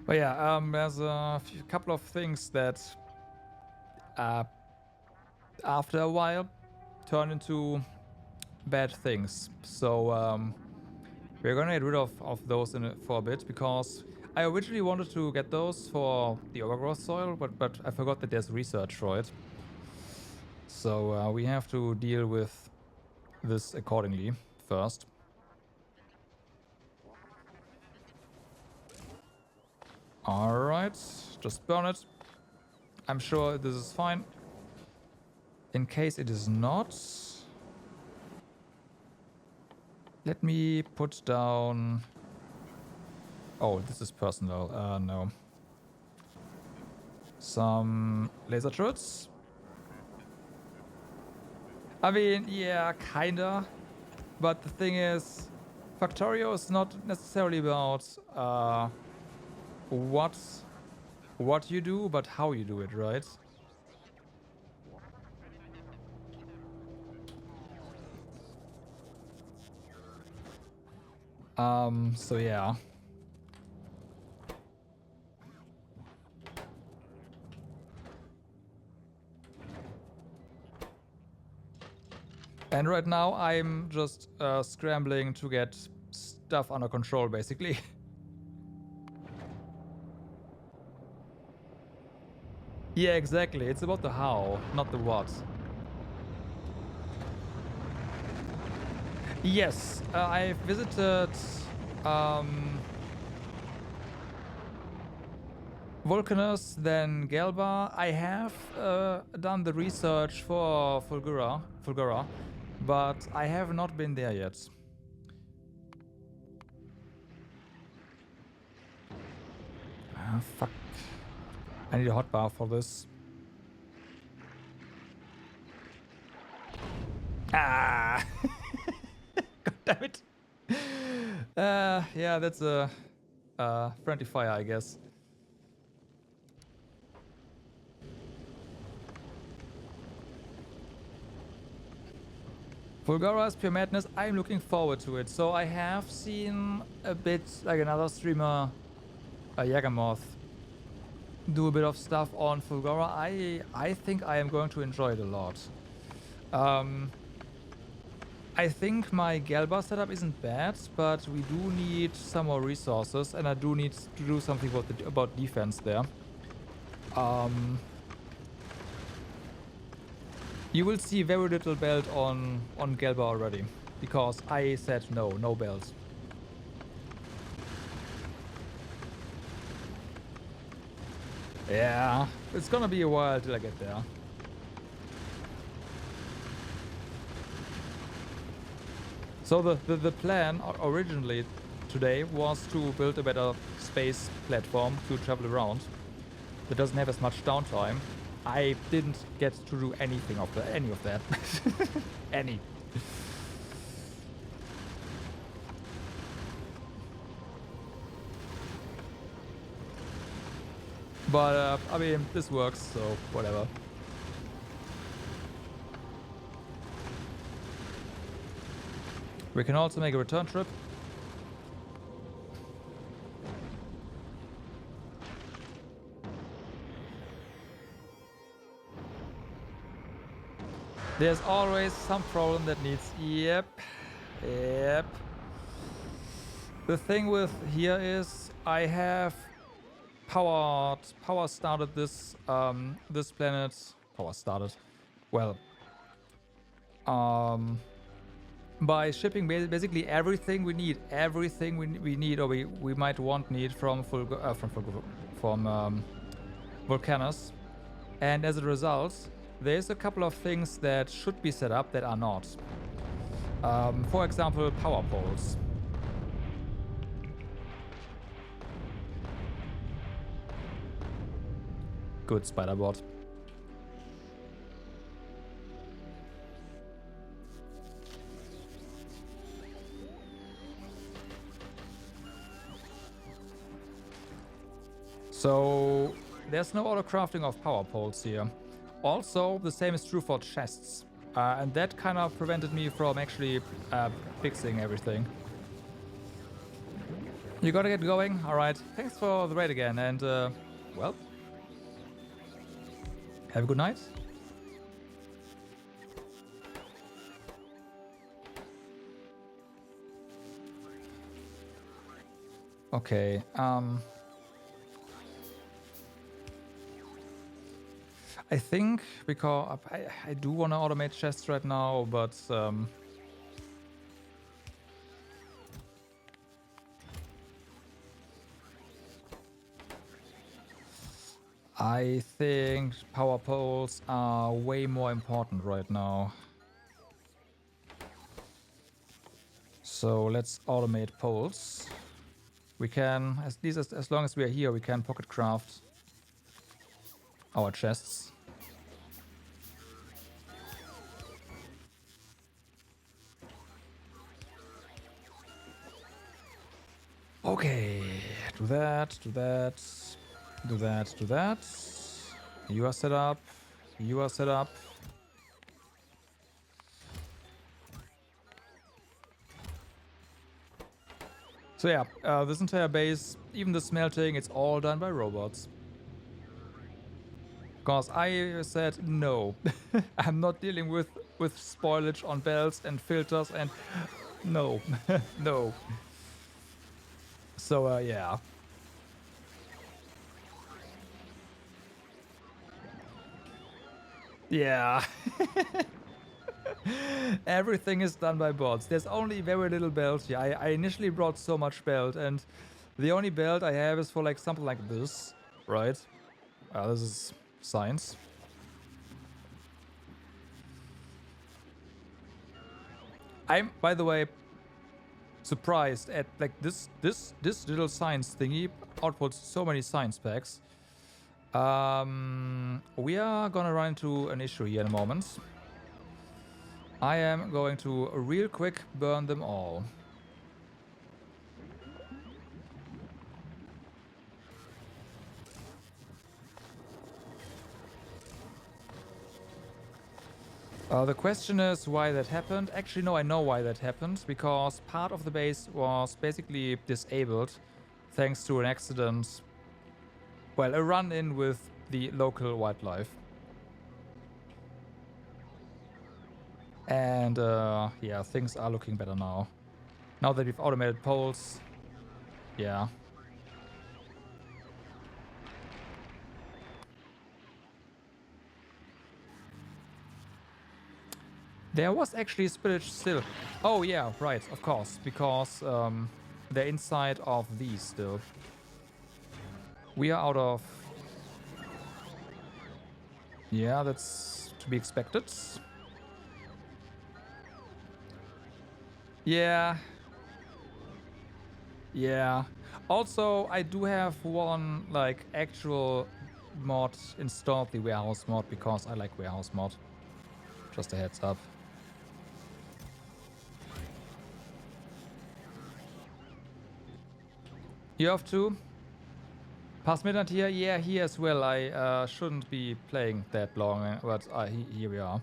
A: But yeah, there's a couple of things that after a while turn into bad things. So we're gonna get rid of those for a bit, because I originally wanted to get those for the overgrowth soil, but I forgot that there's research for it. So we have to deal with this accordingly first. Alright, just burn it. I'm sure this is fine. In case it is not, let me put down... Oh, this is personal. No. Some laser turrets. I mean, yeah, kinda. But the thing is, Factorio is not necessarily about what you do, but how you do it, right? So yeah. And right now I'm just scrambling to get stuff under control, basically. Yeah, exactly. It's about the how, not the what. Yes, I visited Vulcanus, then Gelba. I have done the research for Fulgura, but I have not been there yet. Ah, fuck. I need a hotbar for this. Ah! God damn it. Yeah, that's a friendly fire, I guess. Fulgura's Pure Madness, I'm looking forward to it. So I have seen a bit, like another streamer, Yagamoth, do a bit of stuff on Fulgura. I think I am going to enjoy it a lot. I think my Galba setup isn't bad, but we do need some more resources, and I do need to do something about defense there. You will see very little belt on Gelba already, because I said no belt. Yeah, it's gonna be a while till I get there. So the plan originally today was to build a better space platform to travel around that doesn't have as much downtime. I didn't get to do anything of any of that. Any. But I mean, this works, so whatever. We can also make a return trip. There's always some problem that needs... Yep. The thing with here is I have power started this this planet. Power started. Well, by shipping basically everything we need, we need, or we might need from Volcanus, and as a result, there's a couple of things that should be set up that are not. For example, power poles. Good, Spiderbot. So there's no auto crafting of power poles here. Also, the same is true for chests. And that kind of prevented me from actually fixing everything. You gotta get going. All right. Thanks for the raid again. And, well, have a good night. Okay. I think because I do want to automate chests right now, but I think power poles are way more important right now. So let's automate poles. We can, as long as we are here, we can pocket craft our chests. Okay, do that, do that, do that, do that. You are set up. You are set up. So yeah, this entire base, even the smelting, it's all done by robots. Because I said no. I'm not dealing with spoilage on belts and filters and no. No. So yeah. Yeah. Everything is done by bots. There's only very little belt here. I initially brought so much belt, and the only belt I have is for like something like this, right? This is science. I'm, by the way, surprised at like this little science thingy outputs so many science packs. We are gonna run into an issue here in a moment. I am going to real quick burn them all. The question is why that happened. Actually, no, I know why that happened. Because part of the base was basically disabled thanks to an accident. Well, a run-in with the local wildlife. And yeah, things are looking better now. Now that we've automated poles, yeah. There was actually spillage still. Oh yeah, right, of course, because they're inside of these still. We are out of... Yeah, that's to be expected. Yeah. Yeah. Also, I do have one, like, actual mod installed, the warehouse mod, because I like warehouse mod. Just a heads up. You have to? Past midnight here? Yeah, here as well. I shouldn't be playing that long, but here we are.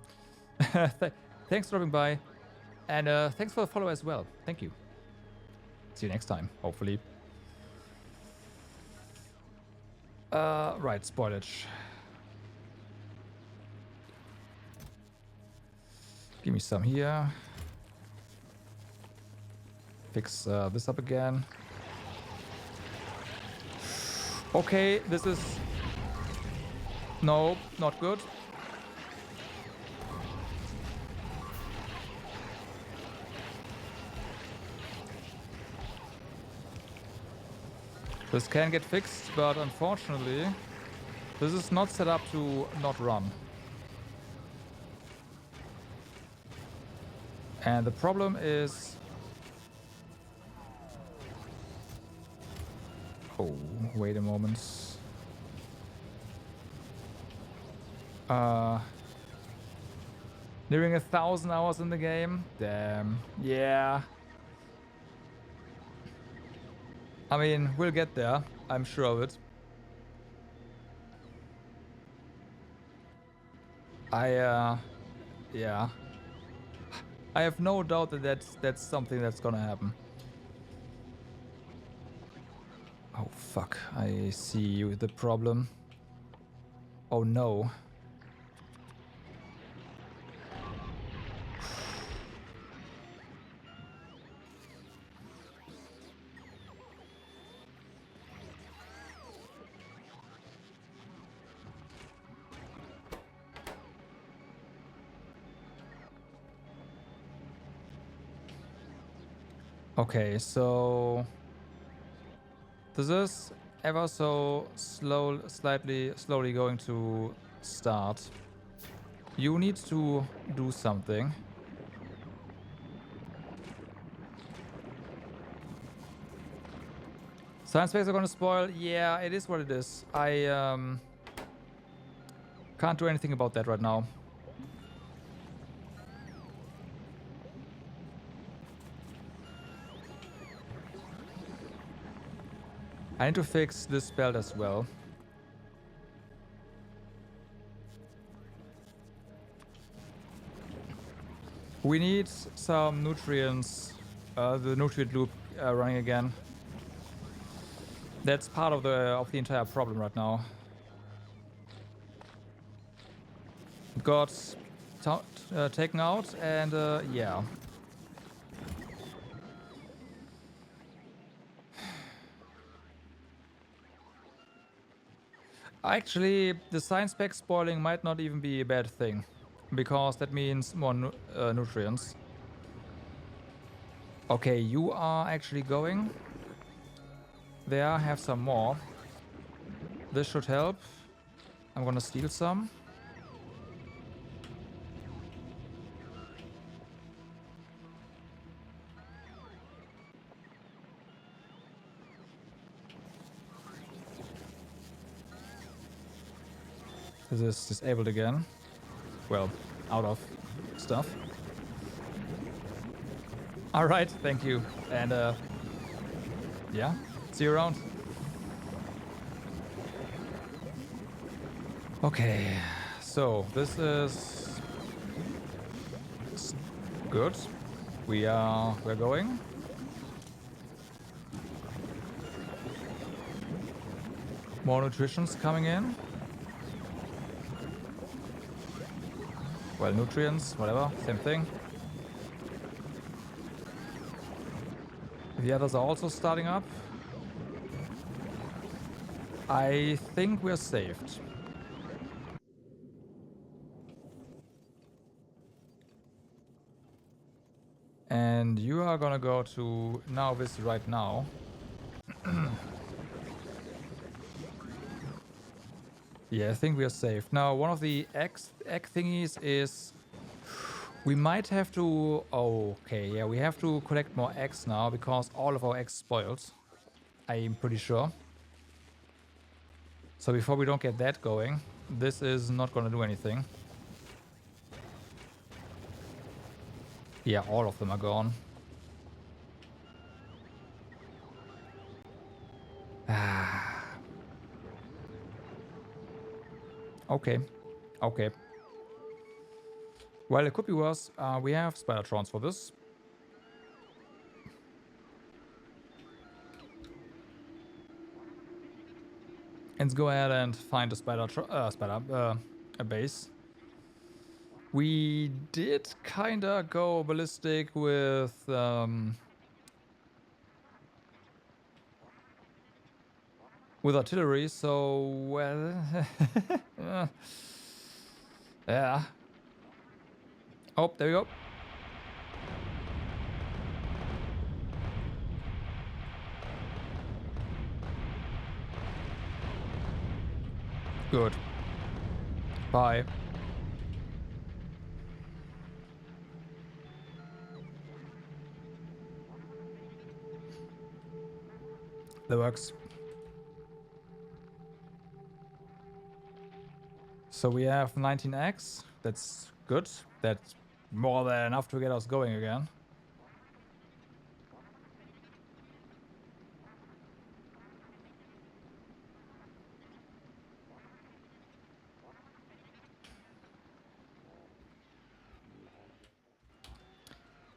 A: Thanks for dropping by. And thanks for the follow as well. Thank you. See you next time, hopefully. Right, spoilage. Give me some here. Fix this up again. Okay, this is... No, not good. This can get fixed, but unfortunately, this is not set up to not run. And the problem is... Oh, wait a moment. Nearing 1,000 hours in the game? Damn. Yeah. I mean, we'll get there. I'm sure of it. Yeah. I have no doubt that that's something that's gonna happen. Oh, fuck. I see the problem. Oh, no. Okay, so... This is ever so slowly going to start. You need to do something. Science packs are gonna spoil. Yeah, it is what it is. I can't do anything about that right now. I need to fix this belt as well. We need some nutrients, the nutrient loop running again. That's part of the entire problem right now. It got taken out, and yeah. Actually, the science pack spoiling might not even be a bad thing, because that means more nutrients. Okay, you are actually going. There, have some more. This should help. I'm gonna steal some. This is disabled again. Well, out of stuff. Alright, thank you. And yeah, see you around. Okay, so this is good. We're going. More nutrition's coming in. Well, nutrients, whatever, same thing. The others are also starting up. I think we're saved. And you are gonna go to now this right now. Yeah, I think we are safe. Now, one of the egg thingies is we might have to... Okay, yeah, we have to collect more eggs now because all of our eggs spoiled. I'm pretty sure. So before we don't get that going, this is not gonna do anything. Yeah, all of them are gone. Okay. Okay. Well, it could be worse. We have Spidertrons for this. And let's go ahead and find a base. We did kinda go ballistic with artillery, so well, yeah. Oh, there we go. Good. Bye. That works. So we have 19x. That's good. That's more than enough to get us going again.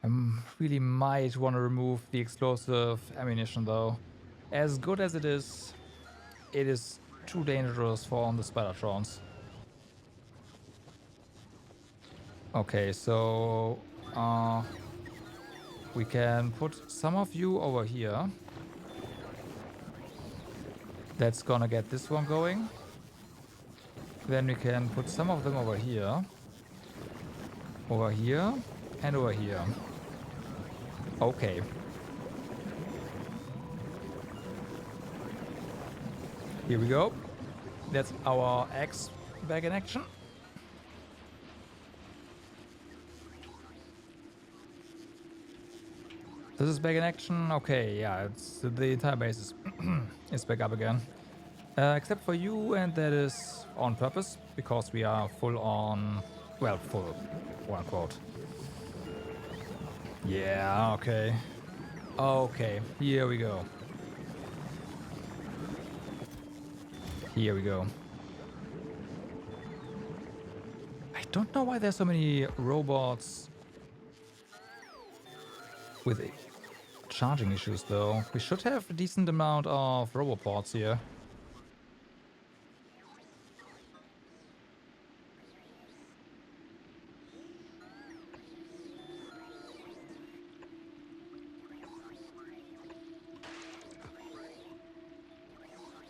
A: I really might want to remove the explosive ammunition though. As good as it is too dangerous for on the Spidertrons. Okay, so we can put some of you over here. That's gonna get this one going. Then we can put some of them over here. Over here. And over here. Okay. Here we go. That's our X back in action. This is back in action. Okay, yeah, it's the entire base is back up again. Except for you, and that is on purpose, because we are full on... Well, full, quote unquote. Yeah, okay. Okay, here we go. Here we go. I don't know why there's so many robots with charging issues, though. We should have a decent amount of roboports here.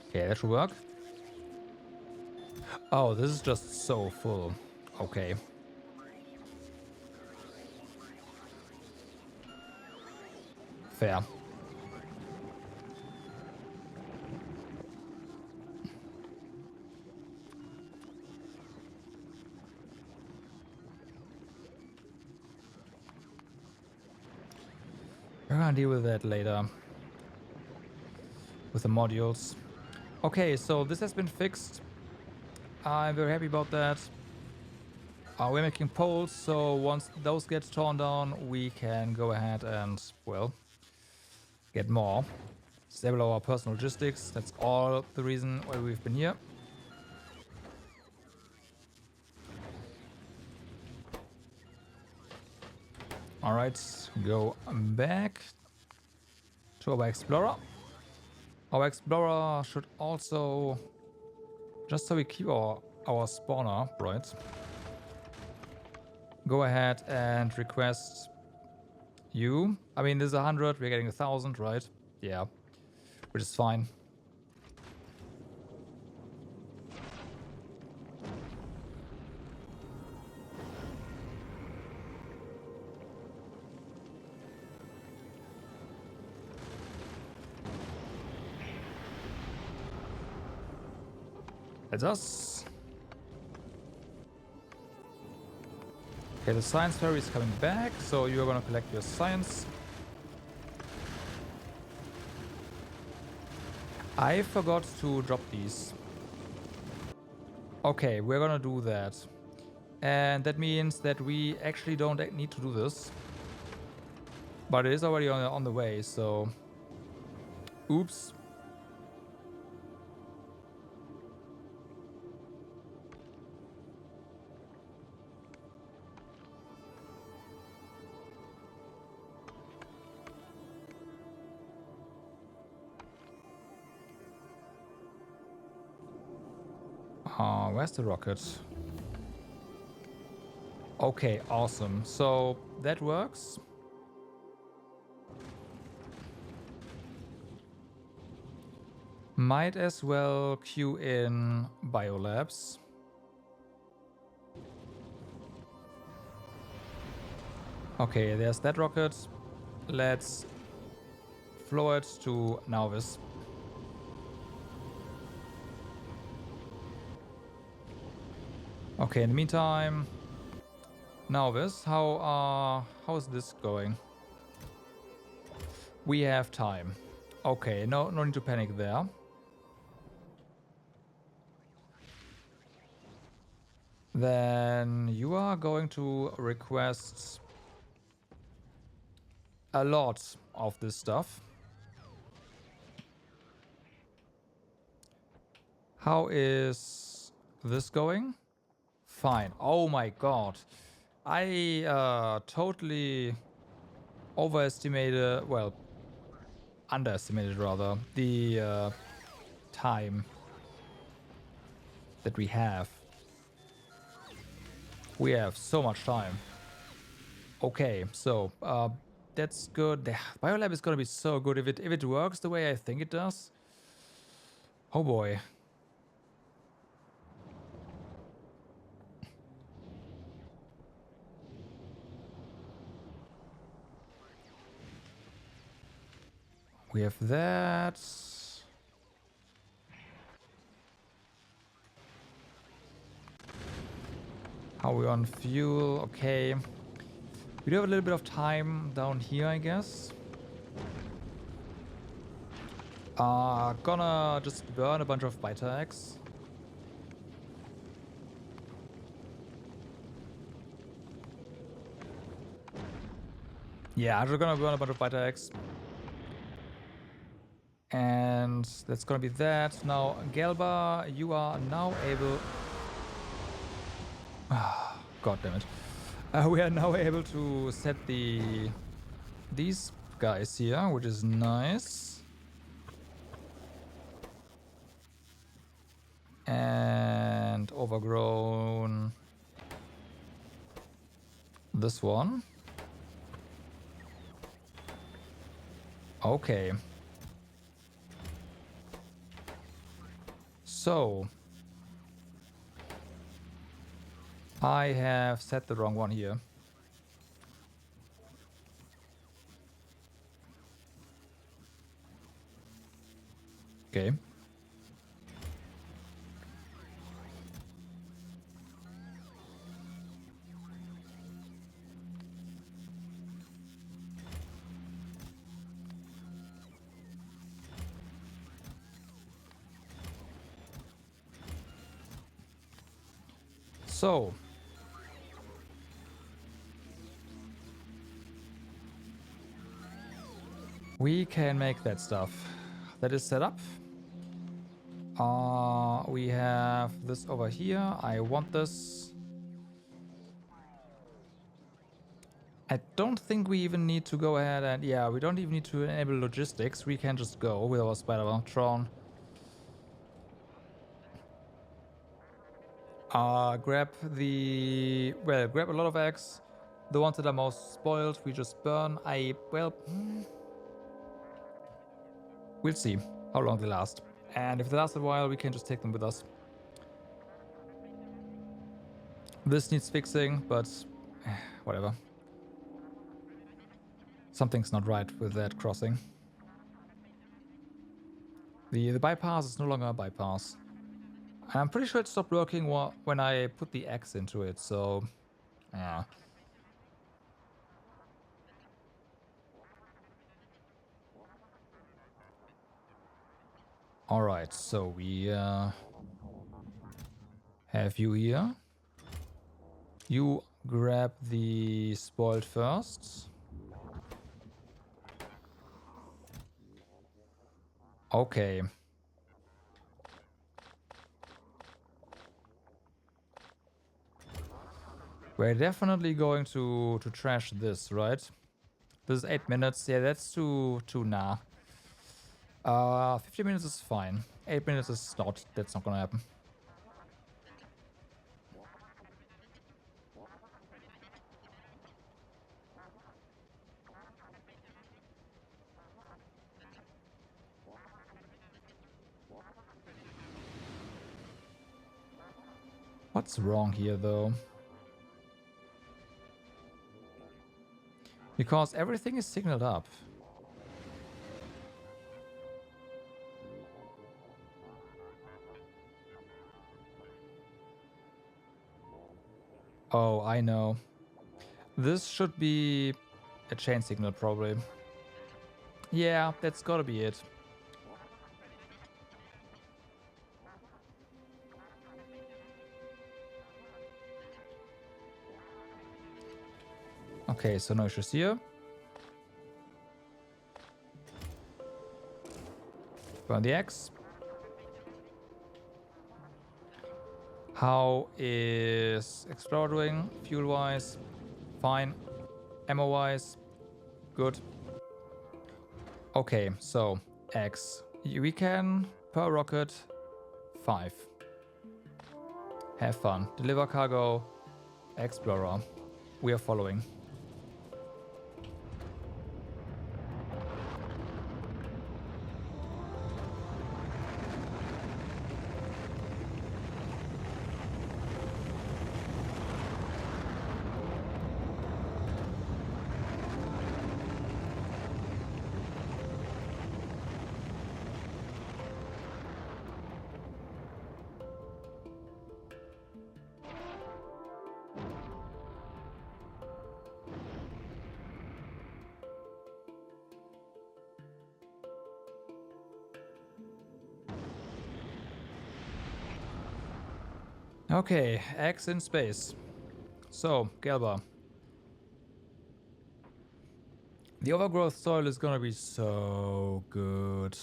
A: Okay, that should work. Oh, this is just so full. Okay. Fair. We're gonna deal with that later. With the modules. Okay, so this has been fixed. I'm very happy about that. We're making poles, so once those get torn down, we can go ahead and, well, get more. Stable our personal logistics. That's all the reason why we've been here. Alright, go back to our Explorer. Our Explorer should also, just so we keep our spawner, right? Go ahead and request you. I mean, this is 100, we're getting 1,000, right? Yeah, which is fine. That's us. Okay, the science fairy is coming back, so you're gonna collect your science. I forgot to drop these. Okay, we're gonna do that. And that means that we actually don't need to do this. But it is already on the way, so... Oops. Where's the rocket? Okay, awesome. So that works. Might as well queue in biolabs. Okay, there's that rocket. Let's flow it to Nauvis. Okay, in the meantime, Nauvis, how is this going? We have time. Okay, no need to panic there. Then you are going to request a lot of this stuff. How is this going? Fine. Oh my god. I totally overestimated, well, underestimated rather, the time that we have. We have so much time. Okay, so that's good. The biolab is gonna be so good if it works the way I think it does. Oh boy. We have that. How are we on fuel? Okay. We do have a little bit of time down here, I guess. Gonna just burn a bunch of biter eggs. Yeah, I'm just gonna burn a bunch of biter eggs. And that's gonna be that. Now, Gelba, you are now able... God damn it. We are now able to set these guys here, which is nice. And overgrown. This one. Okay. So. I have set the wrong one here. Okay. So. We can make that stuff. That is set up. We have this over here. I want this. I don't think we even need to go ahead and... Yeah, we don't even need to enable logistics. We can just go with our Spider-Tron. Grab the... Well, grab a lot of eggs. The ones that are most spoiled, we just burn. Well... We'll see how long they last. And if they last a while, we can just take them with us. This needs fixing, but... whatever. Something's not right with that crossing. The bypass is no longer a bypass. And I'm pretty sure it stopped working when I put the X into it, so... yeah. Alright, so we have you here. You grab the spoiled first. Okay. We're definitely going to trash this, right? This is 8 minutes. Yeah, that's too nah. 50 minutes is fine. 8 minutes is not. That's not gonna happen. What's wrong here, though? Because everything is signaled up. Oh, I know. This should be a chain signal, probably. Yeah, that's gotta be it. Okay, so no issues here. Burn the X. How is Explorer doing? Fuel-wise? Fine. Ammo-wise? Good. Okay, so X. We can, per rocket, 5. Have fun. Deliver cargo. Explorer. We are following. Okay, X in space. So, Gelba. The overgrowth soil is gonna be so good.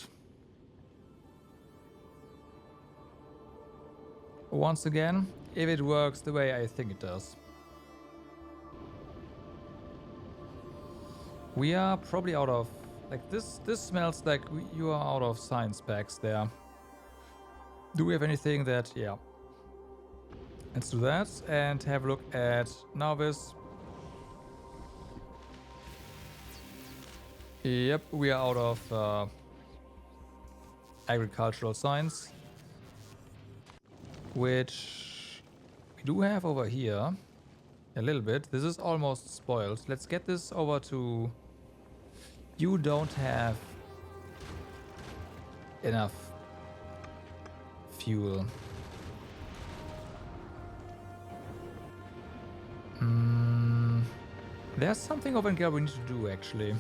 A: once again, if it works the way I think it does. We are probably out of... Like, this smells like you are out of science packs there. Do we have anything that... Yeah. Let's do that and have a look at Novice. Yep, we are out of agricultural science. Which we do have over here. A little bit. This is almost spoiled. Let's get this over to... You don't have enough fuel. There's something over here we need to do, actually.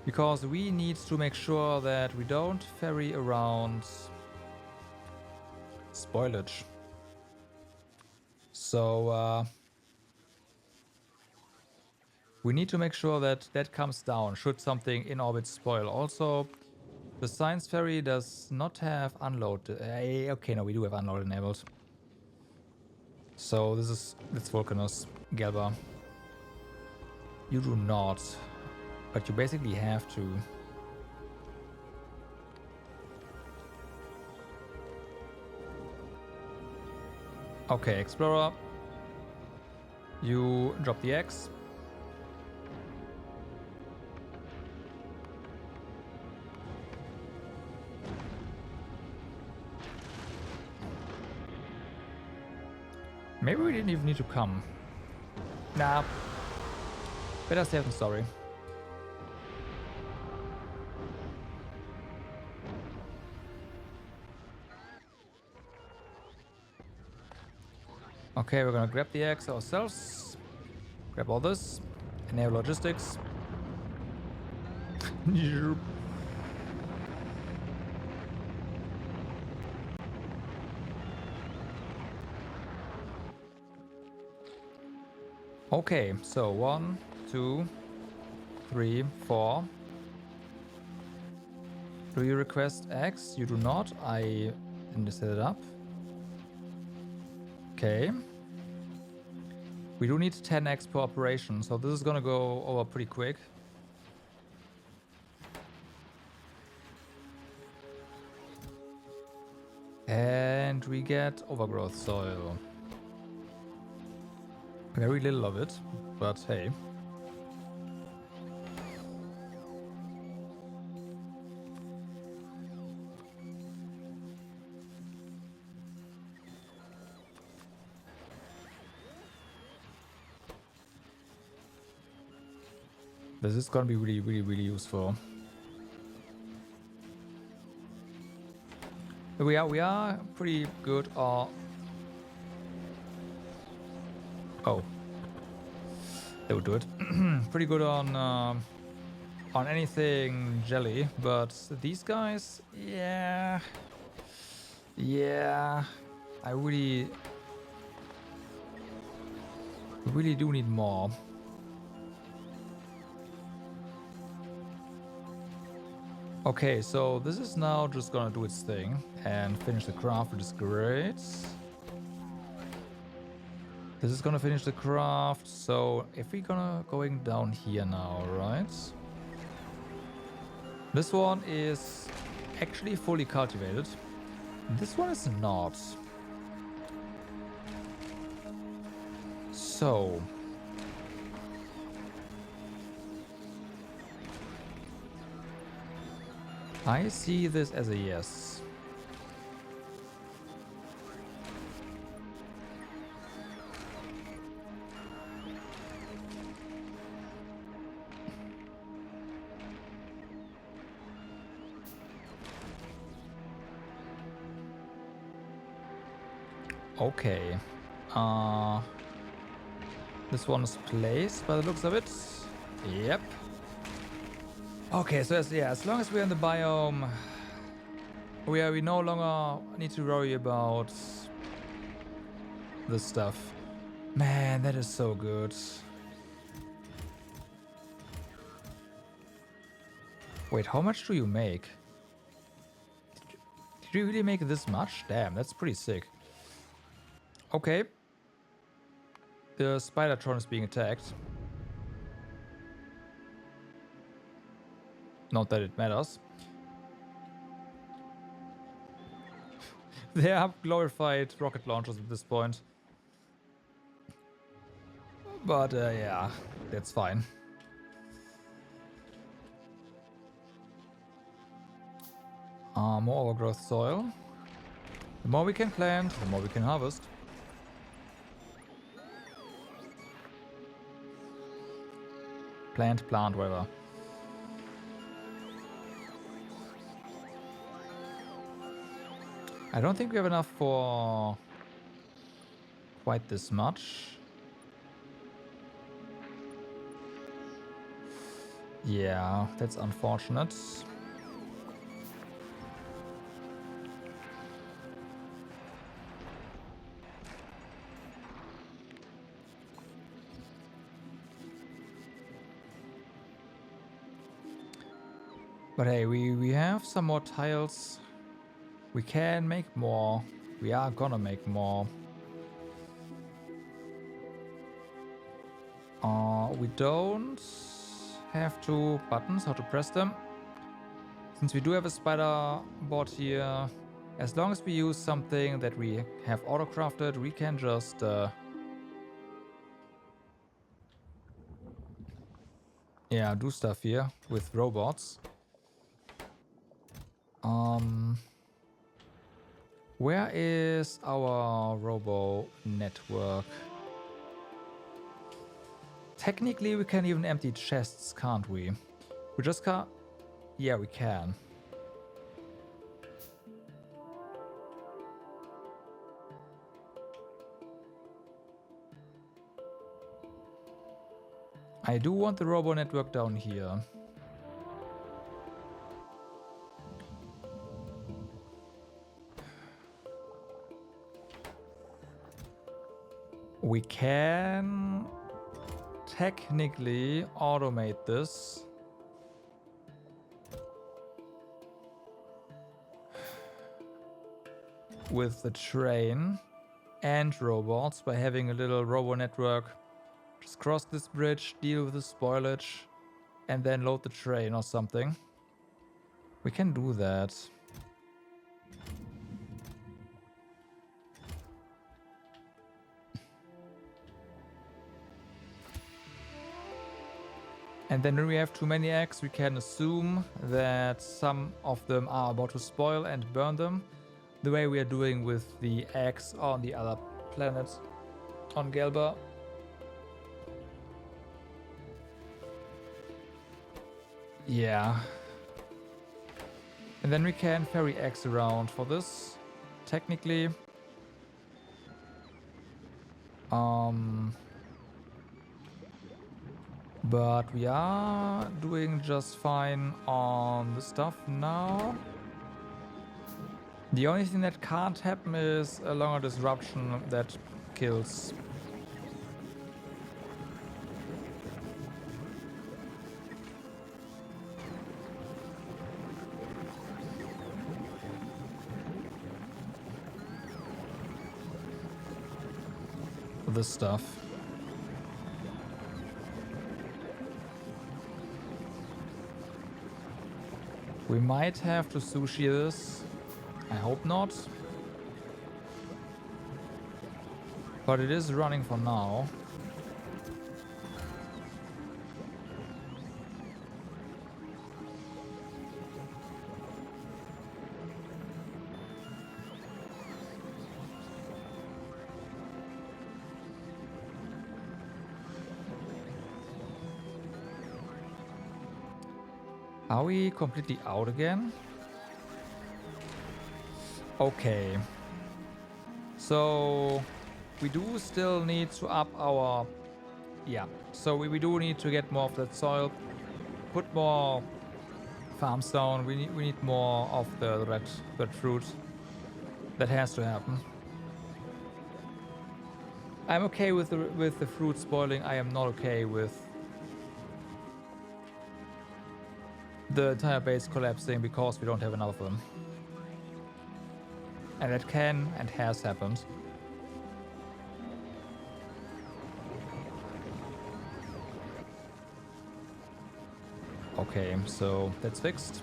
A: Because we need to make sure that we don't ferry around spoilage. So, we need to make sure that that comes down should something in orbit spoil. Also, the science ferry does not have unload. Okay, no, we do have unload enabled. So this is... Let's Vulcanus, Gelba. You do not. But you basically have to. Okay, Explorer. You drop the X. Maybe we didn't even need to come. Nah. Better safe than sorry. Okay, we're gonna grab the X ourselves. Grab all this. Enable logistics. Okay, so 1, 2, 3, 4. Do you request X? You do not. I didn't set it up. Okay. We do need 10x per operation, so this is gonna go over pretty quick. And we get overgrowth soil. Very little of it, but hey. This is gonna be really useful. We are pretty good on... Oh. That would do it. Pretty good on anything jelly, but these guys, yeah. I really do need more. Okay, so this is now just gonna do its thing and finish the craft, which is great. This is gonna finish the craft, so if we're gonna going down here now, right? This one is actually fully cultivated. This one is not. So... I see this as a yes. Okay. This one is placed by the looks of it. Yep. Okay, so as long as we're in the biome where we no longer need to worry about this stuff. Man, that is so good. Wait, how much do you make? Did you really make this much? Damn, that's pretty sick. Okay. The Spidertron is being attacked. Not that it matters. They are glorified rocket launchers at this point. But yeah, that's fine. More overgrowth soil. The more we can plant, the more we can harvest. Plant, whatever. I don't think we have enough for quite this much. Yeah, that's unfortunate. But hey, we have some more tiles. We can make more. We are gonna make more. We don't have two buttons, how to press them. Since we do have a spider bot here, as long as we use something that we have auto-crafted, we can just yeah, do stuff here with robots. Where is our robo network? Technically, we can even empty chests, can't we? We just can't... Yeah, we can. I do want the robo network down here. We can technically automate this. With the train and robots by having a little robo network. Just cross this bridge, deal with the spoilage, and then load the train or something. We can do that. And then when we have too many eggs, we can assume that some of them are about to spoil and burn them, the way we are doing with the eggs on the other planets on Gelba. Yeah. And then we can ferry eggs around for this, technically. But we are doing just fine on the stuff now. The only thing that can't happen is a longer disruption that kills. This stuff. We might have to sushi this. I hope not. But it is running for now. Are we completely out again? Okay. So we do still need to up our... Yeah. So we do need to get more of that soil. Put more farms down. We need more of the red fruit. That has to happen. I'm okay with the fruit spoiling. I am not okay with the entire base collapsing because we don't have enough of them. And that can and has happened. Okay, so that's fixed.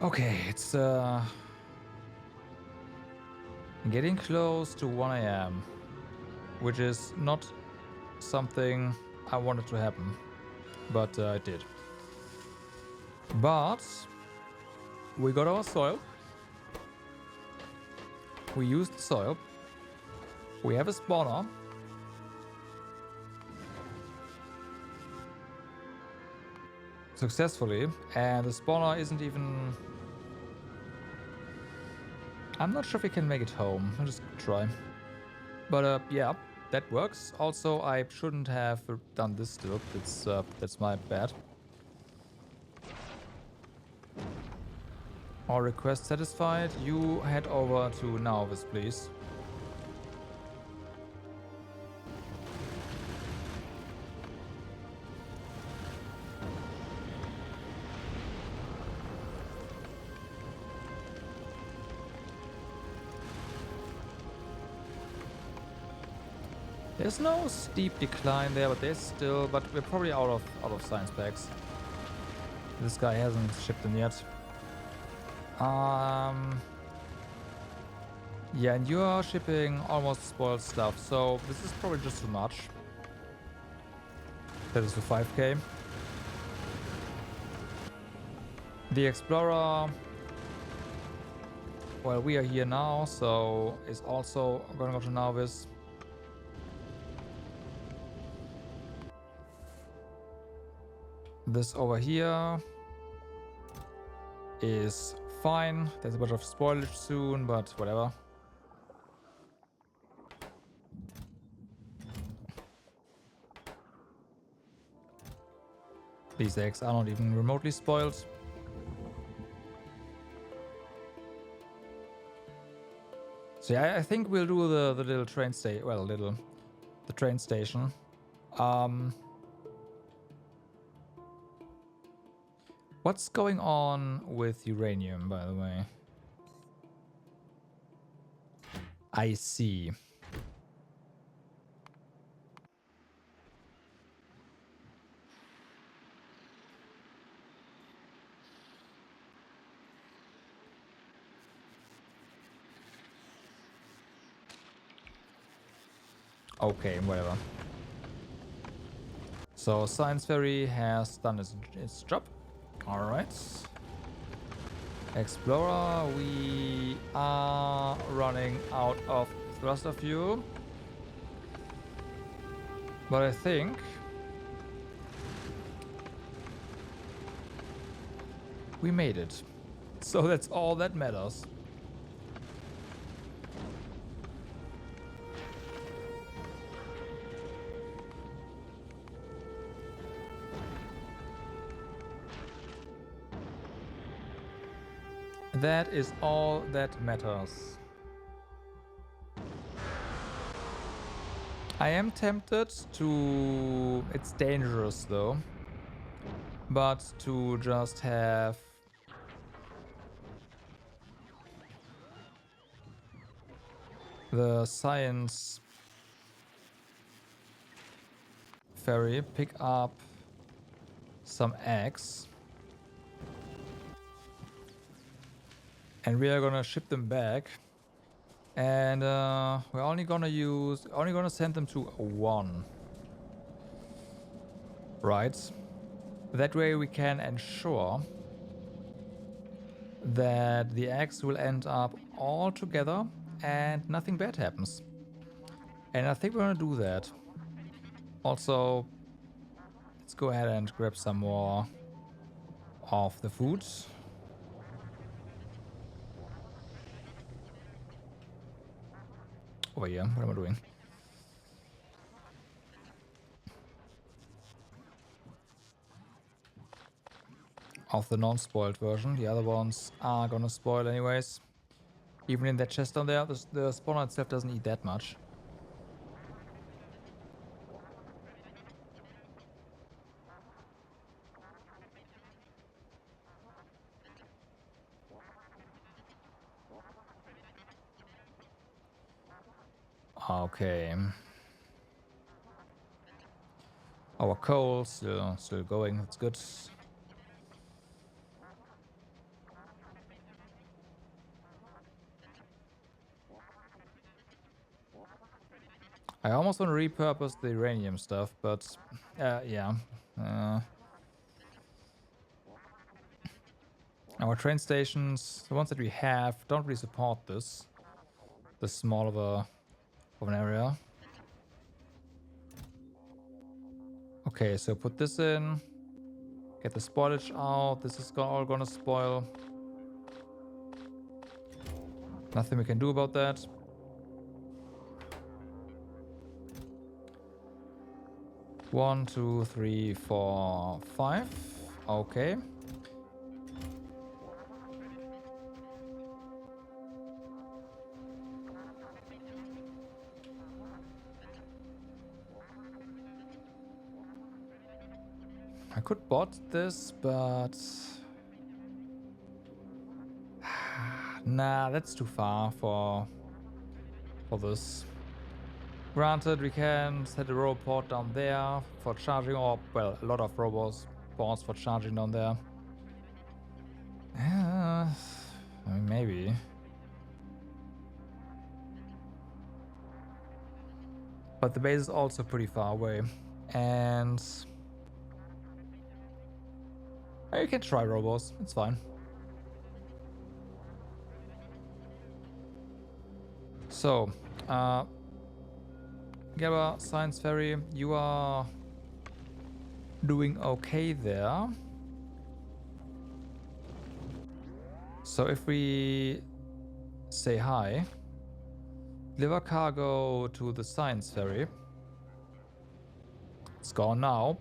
A: Okay, it's getting close to 1 a.m., which is not something I wanted to happen, but it did. But we got our soil. We used the soil. We have a spawner. Successfully, and the spawner isn't even... I'm not sure if we can make it home. I'll just try. But yeah, that works. Also, I shouldn't have done this still. That's my bad. All requests satisfied. You head over to Nauvis, please. There's no steep decline there, but there's still... But we're probably out of science packs. This guy hasn't shipped them yet. Yeah, and you are shipping almost spoiled stuff, so this is probably just too much. That is the 5k. The Explorer... Well, we are here now, so is also gonna go to Nauvis. This over here is fine. There's a bunch of spoilage soon, but whatever. These eggs are not even remotely spoiled. So yeah, I think we'll do the little train station. Well, the train station. What's going on with uranium, by the way? I see. Okay, whatever. So Science Ferry has done its job. All right. Explorer, we are running out of thruster fuel. But I think we made it. So that's all that matters. That is all that matters. I am tempted to... It's dangerous though. But to just have... the Science Ferry pick up some eggs. And we are gonna ship them back. And we're only gonna send them to 1. Right. That way we can ensure that the eggs will end up all together and nothing bad happens. And I think we're gonna do that. Also, let's go ahead and grab some more of the food. Over here, what am I doing? Of the non-spoiled version. The other ones are gonna spoil anyways. Even in that chest down there, the spawner itself doesn't eat that much. Okay. Our coal still going. That's good. I almost want to repurpose the uranium stuff, but yeah. Our train stations, the ones that we have, don't really support this small of an area. Okay, so put this in. Get the spoilage out. This is all gonna spoil. Nothing we can do about that. One, two, three, four, five. Okay. I could bot this, but nah, that's too far for this. Granted, we can set a robot down there for charging, or well, a lot of robots bots for charging down there. I mean, maybe. But the base is also pretty far away, and you can try robots. It's fine. So, Gabba, Science Ferry, you are doing okay there. So if we say hi, deliver cargo to the Science Ferry. It's gone now.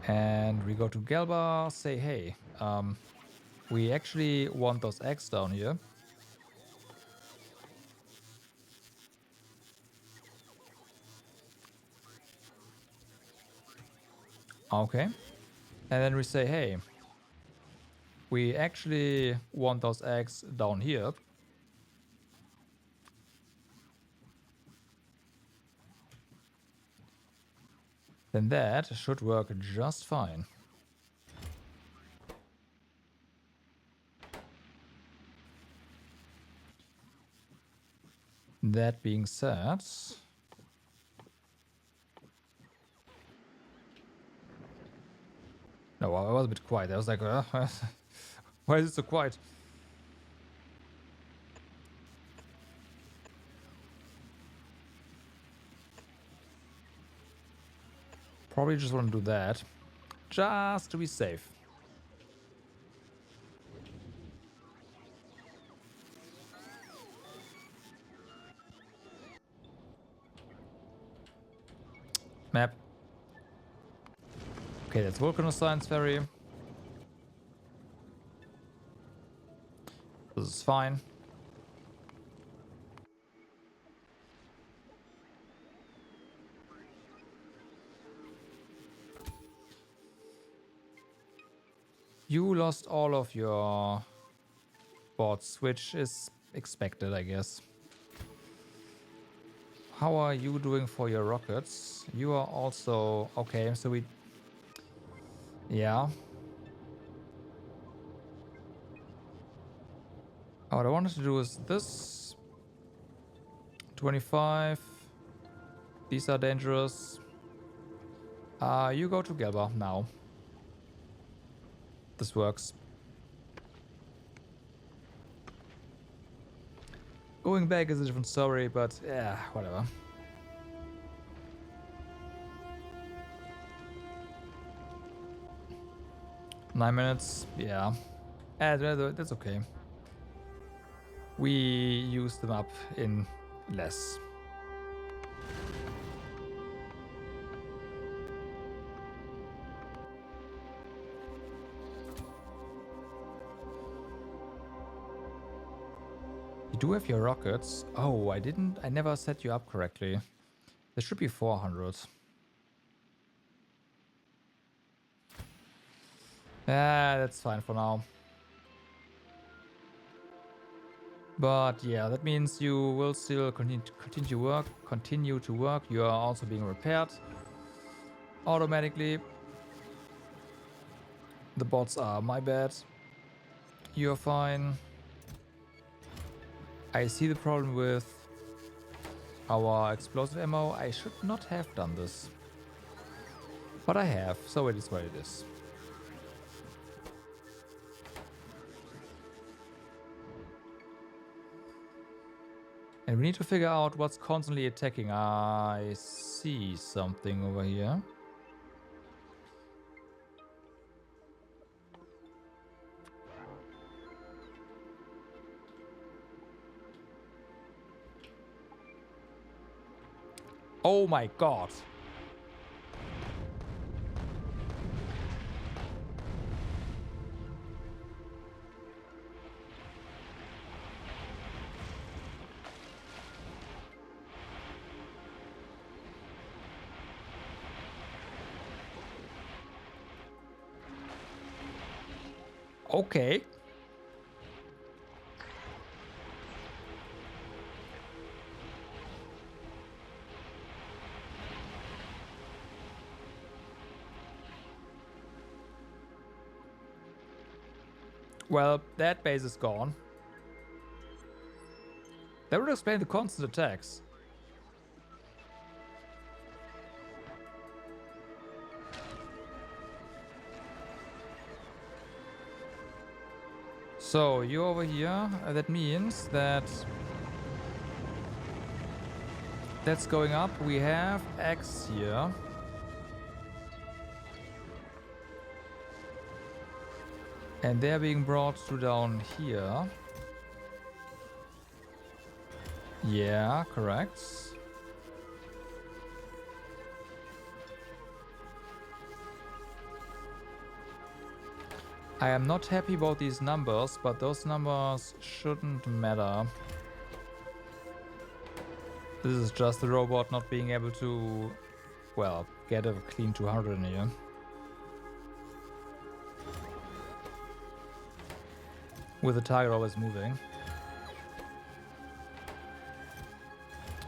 A: And we go to Gelba, say hey. We actually want those eggs down here. Okay. And then we say hey. We actually want those eggs down here. Then that should work just fine. That being said, no, I was a bit quiet. I was like, why is it so quiet? Probably just want to do that, just to be safe. Map. Okay, that's Volcano Science Ferry. This is fine. You lost all of your bots, which is expected, I guess. How are you doing for your rockets? You are also... Okay, so we... Yeah. What I wanted to do is this. 25. These are dangerous. You go to Gelba now. This works. Going back is a different story, but yeah, whatever. Nine minutes, yeah. That's okay. We use them up in less. You do have your rockets. Oh, I never set you up correctly. There should be 400. That's fine for now. But yeah, that means you will still continue to work. You are also being repaired automatically. The bots are my bad. You're fine. I see the problem with our explosive ammo. I should not have done this. But I have, so it is what it is. And we need to figure out what's constantly attacking. I see something over here. Oh my god. Okay. Well, that base is gone. That would explain the constant attacks. So, you're over here. That means that that's going up. We have X here. And they're being brought to down here. Yeah, correct. I am not happy about these numbers, but those numbers shouldn't matter. This is just the robot not being able to, well, get a clean 200 in here. With the target always moving.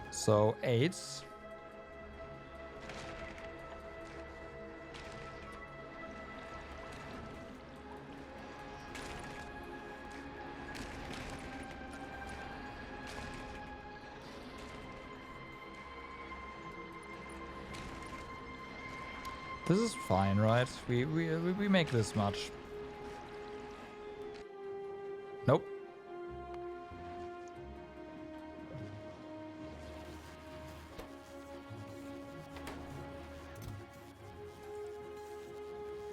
A: So 8. This is fine, right? We make this much. Nope.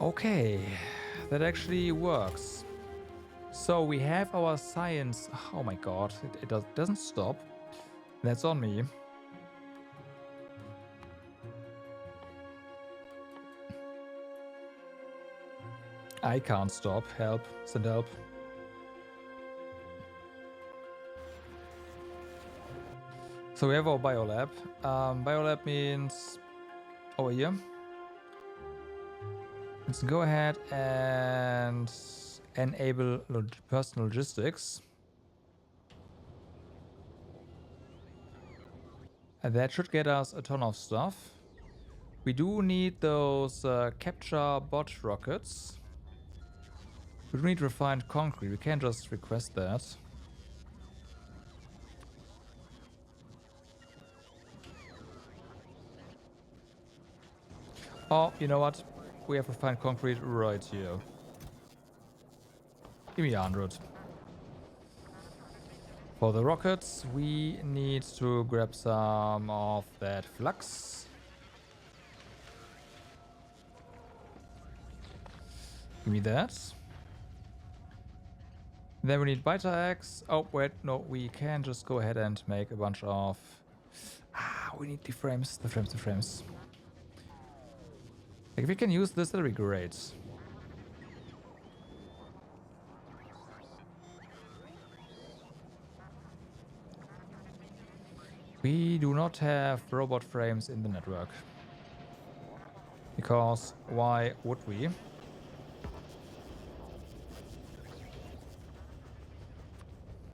A: Okay, that actually works. So we have our science. Oh my god, it doesn't stop. That's on me. I can't stop. Help. Send help. So we have our biolab. Biolab means over here. Let's go ahead and enable personal logistics. And that should get us a ton of stuff. We do need those capture bot rockets. We do need refined concrete. We can't just request that. Oh, you know what? We have refined concrete right here. Give me 100. For the rockets, we need to grab some of that flux. Give me that. Then we need Biter X. Oh, wait, no, we can just go ahead and make a bunch of... we need the frames, the frames. Like, if we can use this, that'll be great. We do not have robot frames in the network. Because why would we?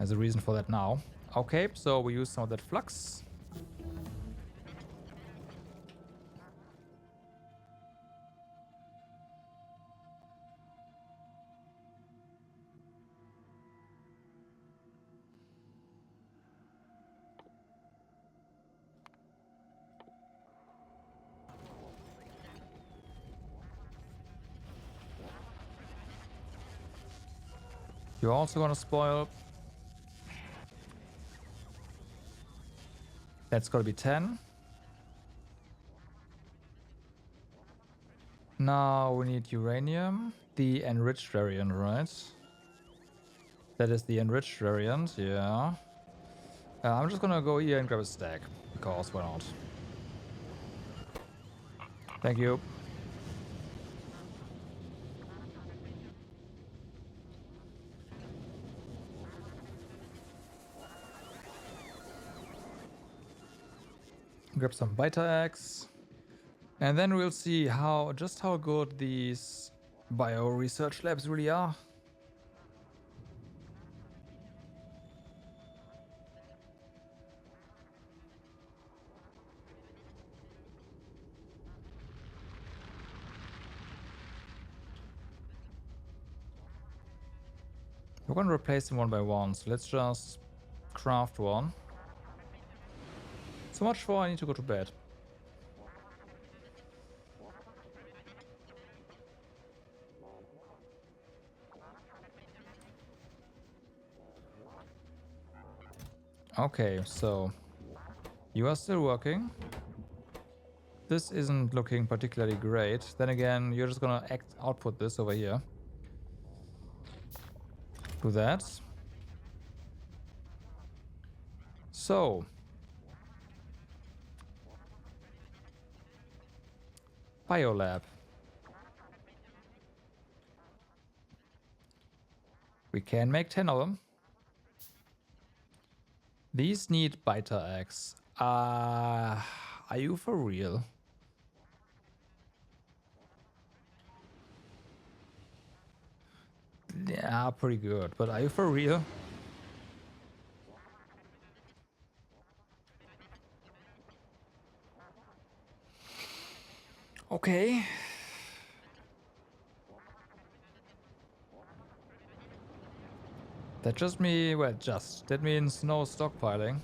A: There's a reason for that now. Okay, so we use some of that flux. You're also gonna spoil. That's gotta be 10. Now we need uranium. The enriched variant, right? That is the enriched variant, yeah. I'm just gonna go here and grab a stack, because why not? Thank you. Grab some Biter eggs. And then we'll see just how good these bio research labs really are. We're gonna replace them one by one, so let's just craft one. So much for I need to go to bed. Okay, so you are still working. This isn't looking particularly great. Then again, you're just gonna output this over here. Do that. So Biolab. We can make 10 of them. These need biter eggs. Are you for real? Yeah, pretty good. But are you for real? Okay. That just that means no stockpiling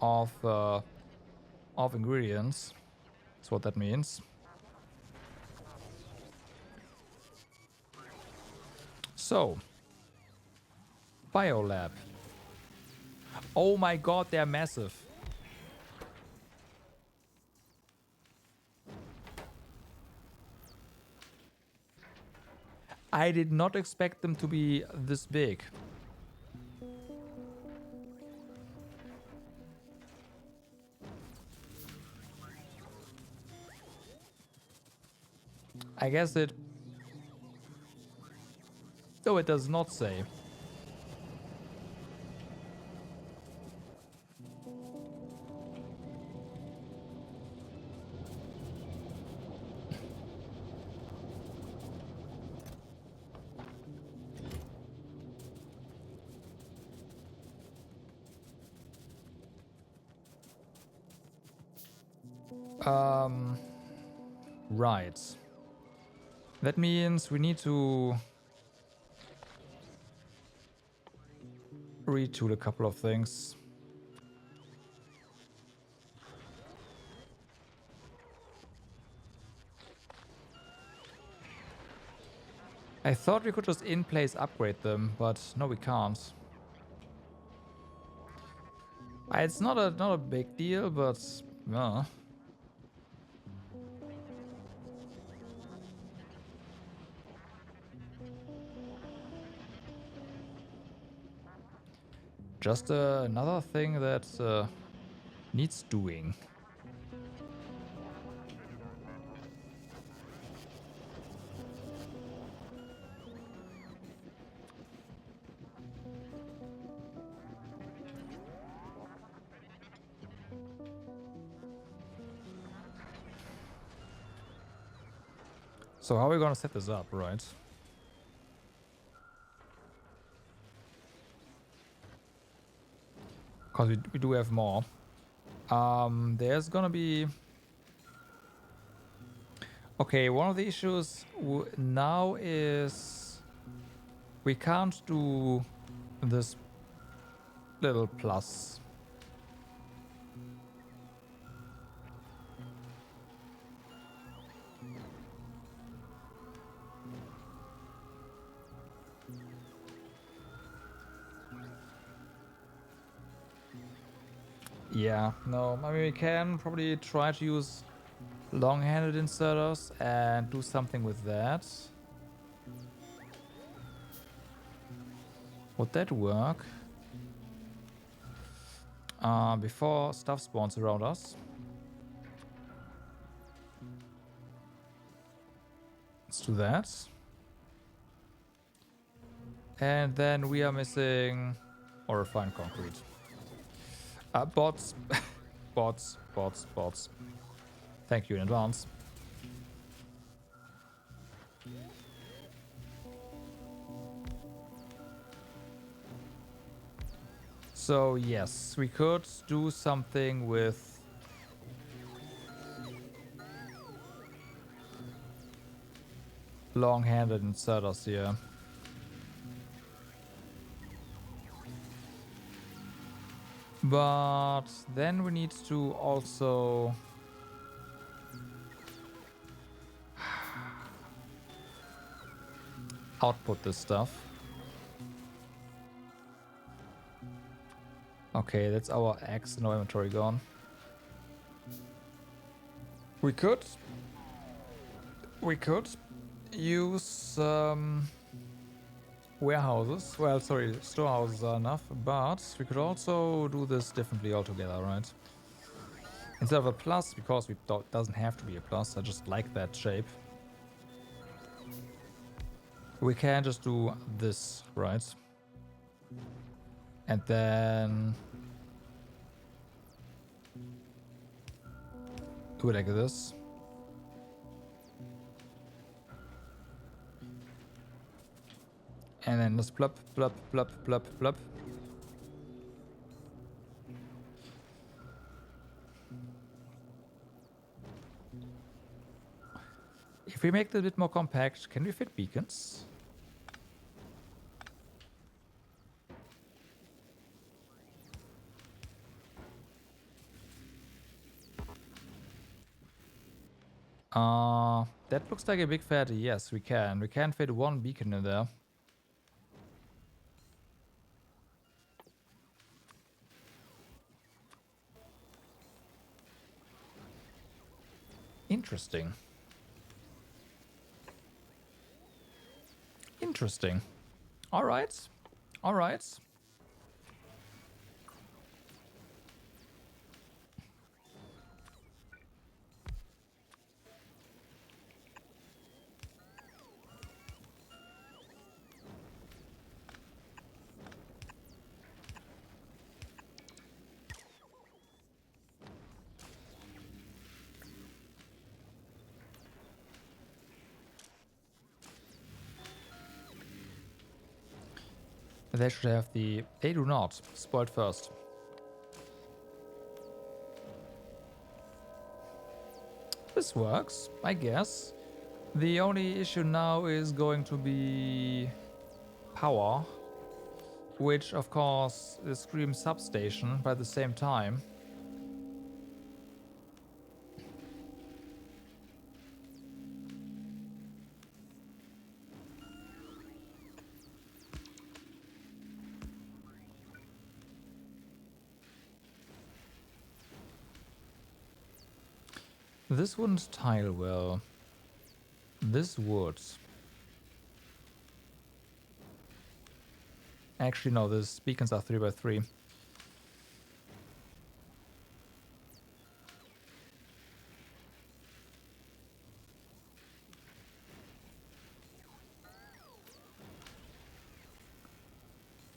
A: of ingredients. That's what that means. So, Biolab. Oh my god, they're massive. I did not expect them to be this big. I guess it... No, it does not say. Right. That means we need to retool a couple of things. I thought we could just in-place upgrade them, but no, we can't. It's not a big deal, but just another thing that needs doing. So how are we gonna set this up, right? Because we do have more. There's gonna be... Okay, one of the issues now is we can't do this little plus. Yeah, no, I mean, we can probably try to use long-handed inserters and do something with that. Would that work? Before stuff spawns around us. Let's do that. And then we are missing or refined concrete. Bots. Bots. Thank you in advance. So yes, we could do something with long-handed inserters here. But then we need to also output this stuff. Okay, that's our X in our inventory gone. We could use warehouses. Well, sorry, storehouses are enough, but we could also do this differently altogether, right? Instead of a plus, because we doesn't have to be a plus, I just like that shape. We can just do this, right? And then do it like this. And then just plop, plop, plop, plop, plop. If we make it a bit more compact, can we fit beacons? That looks like a big fat yes, we can. We can fit one beacon in there. Interesting. Interesting. Alright. Alright. They should have the... They do not. Spoiled first. This works, I guess. The only issue now is going to be power, which of course is Scream substation by the same time. This wouldn't tile well. This would. Actually, no, these beacons are 3x3.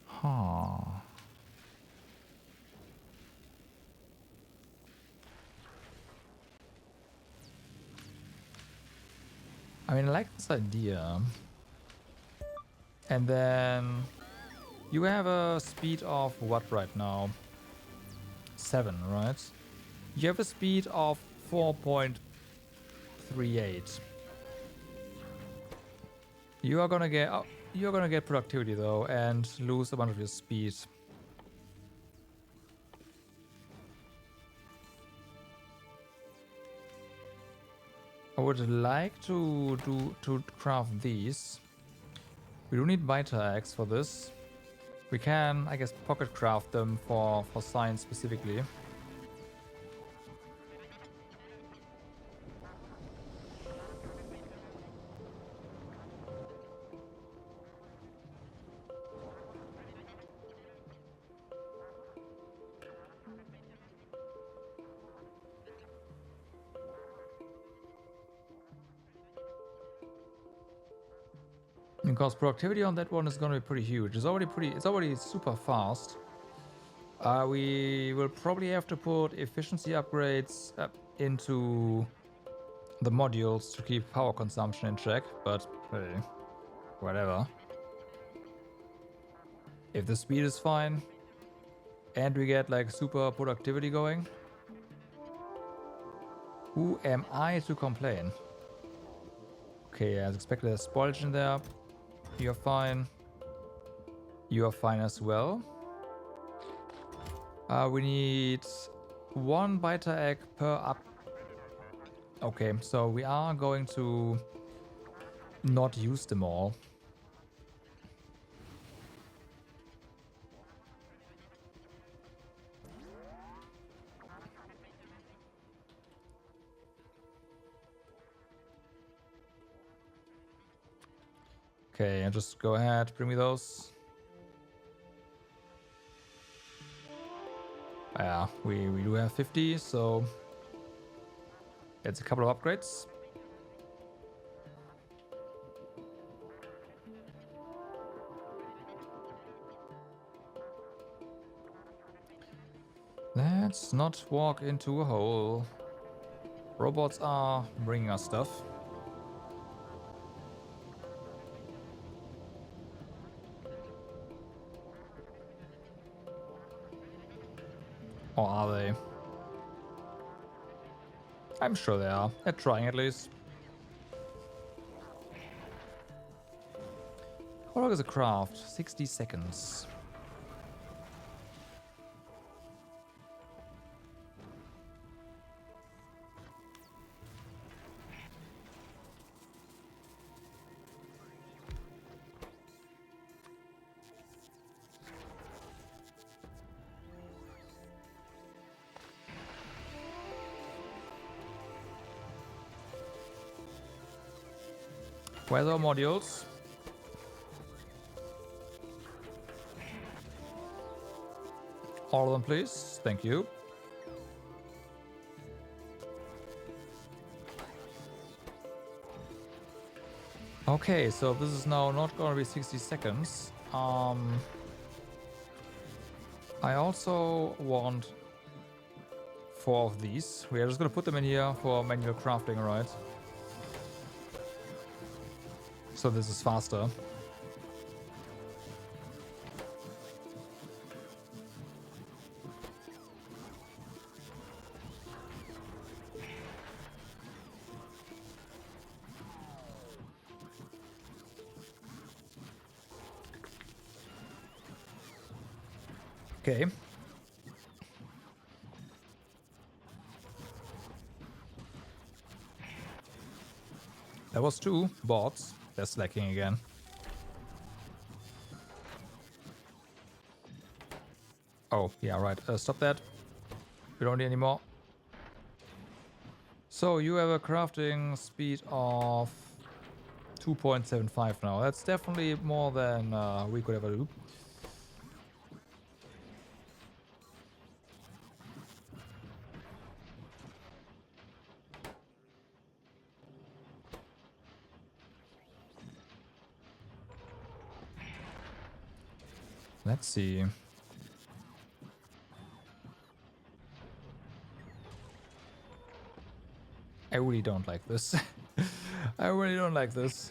A: Huh. I mean, I like this idea. And then you have a speed of what right now? 7, right? You have a speed of 4.38. You are gonna get you're gonna get productivity though and lose a bunch of your speed. I would like to craft these. We do need Vita eggs for this. We can, I guess, pocket craft them for science specifically. Because productivity on that one is going to be pretty huge. It's already super fast. We will probably have to put efficiency upgrades into the modules to keep power consumption in check, but hey, whatever. If the speed is fine and we get like super productivity going, who am I to complain? Okay, as expected, there's spoilage in there. You're fine. You are fine as well. We need 1 Vita egg per up. Okay, so we are going to not use them all. Okay, and just go ahead, bring me those. Yeah, we do have 50, so it's a couple of upgrades. Let's not walk into a hole. Robots are bringing us stuff. Or are they? I'm sure they are. They're trying at least. How long is a craft? 60 seconds. Weather modules. All of them, please. Thank you. Okay, so this is now not going to be 60 seconds. I also want 4 of these. We are just going to put them in here for manual crafting, right? So this is faster. Okay. That was 2 bots. They're slacking again. Oh, yeah, right. Stop that. We don't need any more. So you have a crafting speed of 2.75 now. That's definitely more than we could ever do. Let's see. I really don't like this. I really don't like this.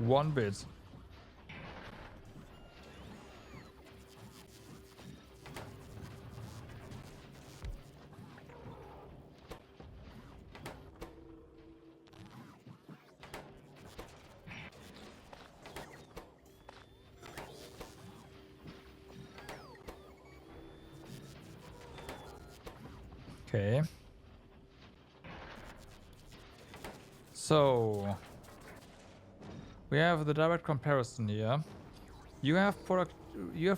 A: One bit. Okay. So we have the direct comparison here. You have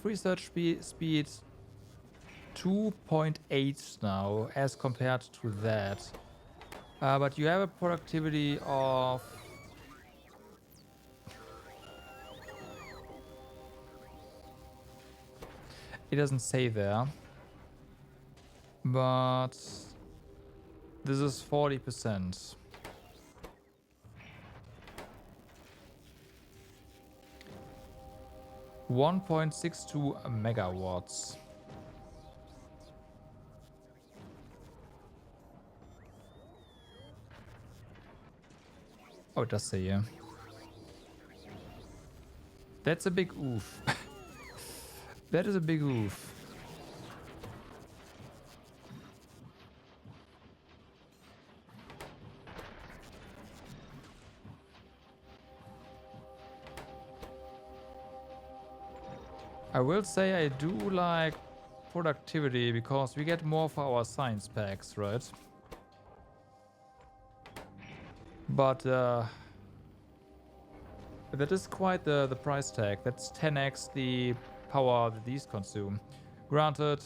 A: research speed 2.8 now as compared to that. But you have a productivity of... It doesn't say there. But this is 40%. $1.62 megawatts. Oh, it does say, yeah. That's a big oof. That is a big oof. I will say I do like productivity because we get more for our science packs, right? But that is quite the price tag. That's 10x the power that these consume. Granted,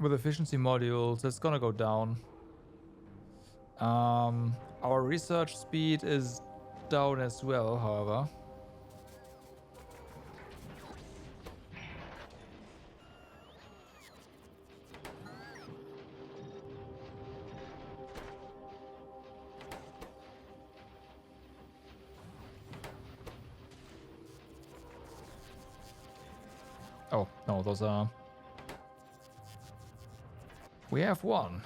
A: with efficiency modules, it's gonna go down. Our research speed is down as well, however. Oh, no, those are... We have one.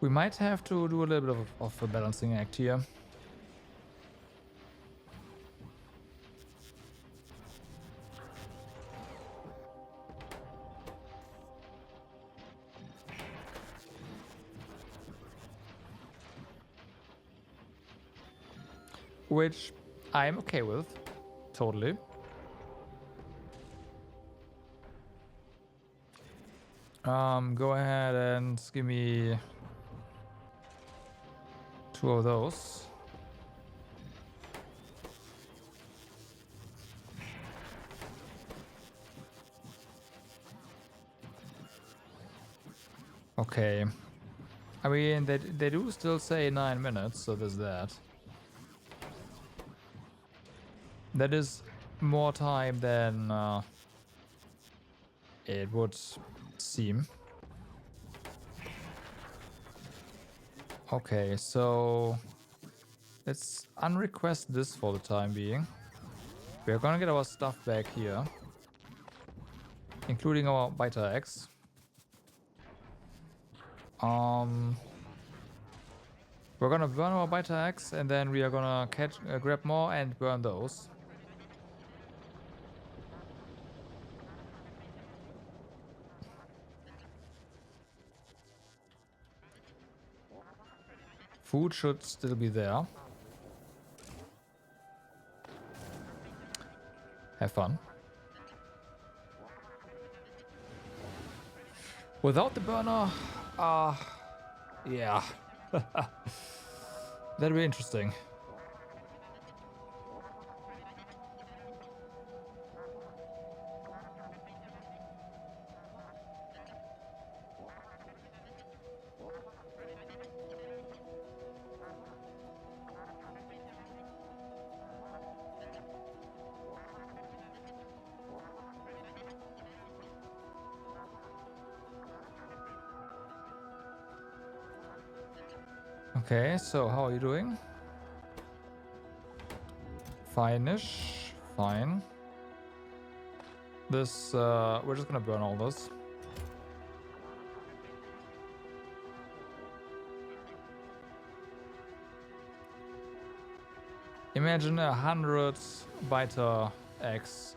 A: We might have to do a little bit of a balancing act here. Which I'm okay with. Totally. Go ahead and give me 2 of those. Okay. I mean, they do still say 9 minutes, so there's that. That is more time than it would seem. Okay, so let's unrequest this for the time being. We're gonna get our stuff back here, including our Beta X. We're gonna burn our Beta X and then we are gonna grab more and burn those. Food should still be there. Have fun. Without the burner, yeah. That'll be interesting. Okay, so how are you doing? Fine-ish. Fine. This, we're just gonna burn all this. Imagine 100 biter eggs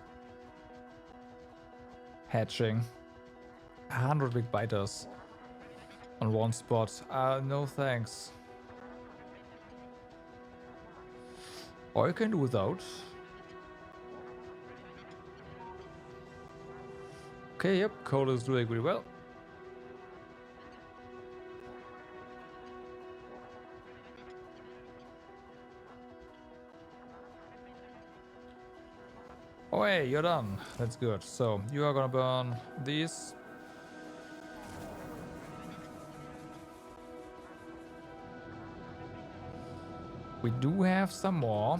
A: hatching. 100 big biters on one spot. No thanks. Or you can do without. Okay, yep, coal is doing really well. Oh hey, you're done. That's good. So, you are gonna burn these. We do have some more.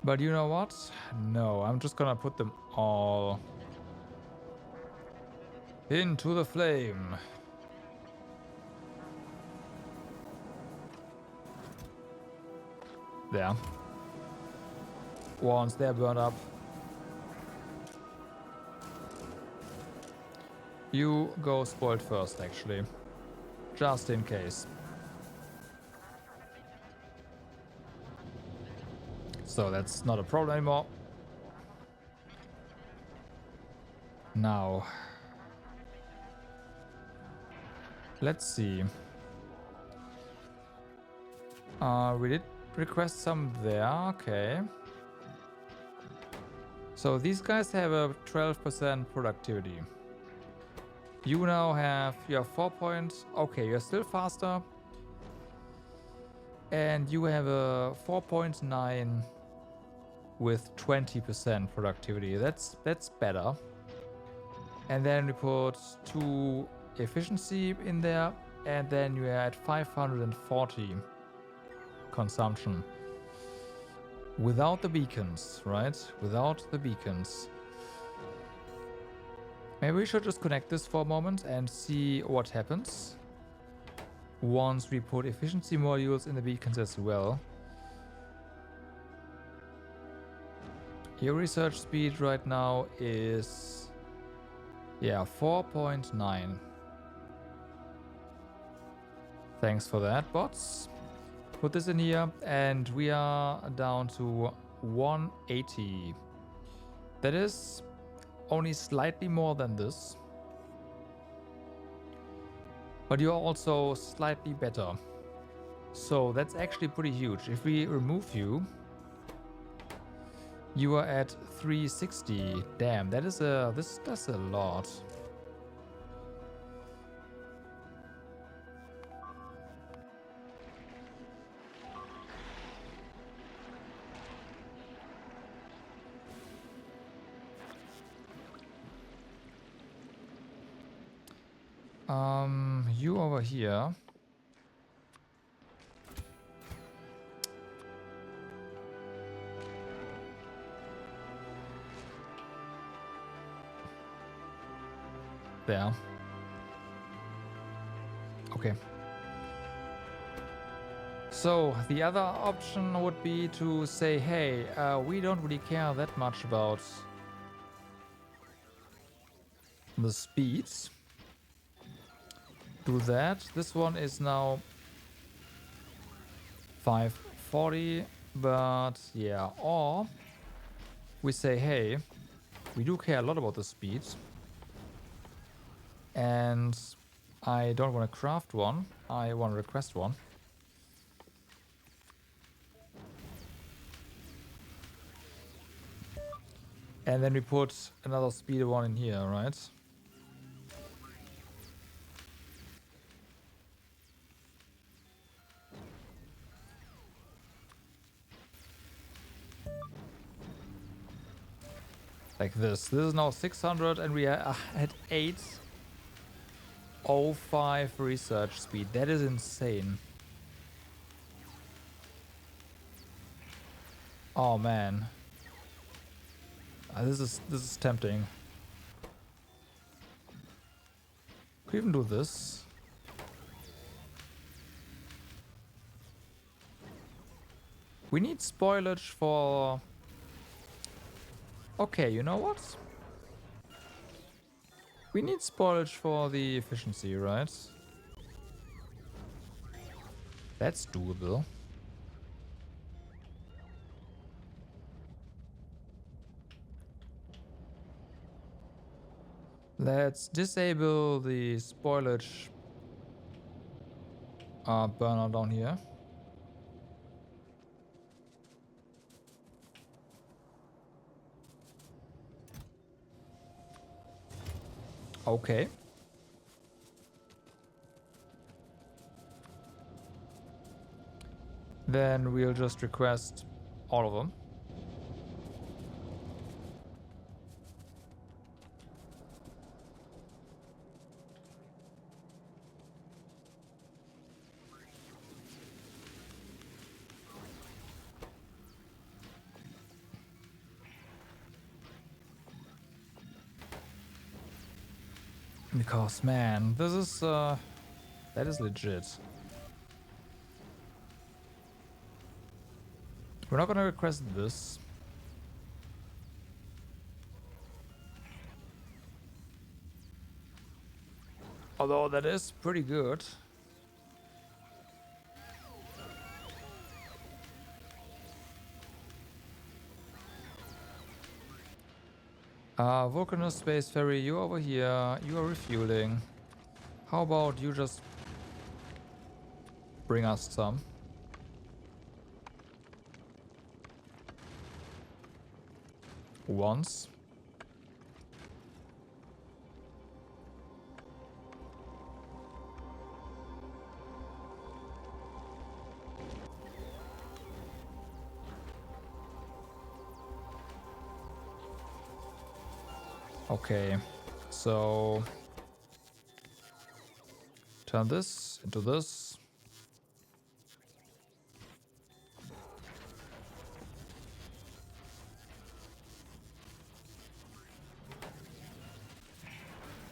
A: But you know what? No, I'm just gonna put them all into the flame. There. Once they're burned up, you go spoiled first, actually. Just in case. So that's not a problem anymore. Now, let's see. We did request some there, okay. So these guys have a 12% productivity. You now have your 4 points. Okay, you're still faster. And you have a 4.9 with 20% productivity. That's better. And then we put 2 efficiency in there. And then you're at 540 consumption. Without the beacons, right? Without the beacons. Maybe we should just connect this for a moment and see what happens once we put efficiency modules in the beacons as well. Your research speed right now is, yeah, 4.9. Thanks for that, bots. Put this in here, and we are down to 180. That is only slightly more than this. But you're also slightly better. So that's actually pretty huge. If we remove you, you are at 360. Damn, that is that's a lot. You over here. There. Okay. So the other option would be to say, hey, we don't really care that much about the speeds. Do that. This one is now 540, but yeah, or we say, hey, we do care a lot about the speed, and I don't want to craft one, I want to request one. And then we put another speed one in here, right? Like this. This is now 600 and we are at 805 research speed. That is insane. Oh man. This is tempting. Could even do this. We need spoilage for... Okay, you know what? We need spoilage for the efficiency, right? That's doable. Let's disable the spoilage burner down here. Okay. Then we'll just request all of them. Because, man, this is, that is legit. We're not gonna request this. Although that is pretty good. Vulcanus Space Ferry, you over here, you are refueling. How about you just bring us some? Once. Okay, so turn this into this.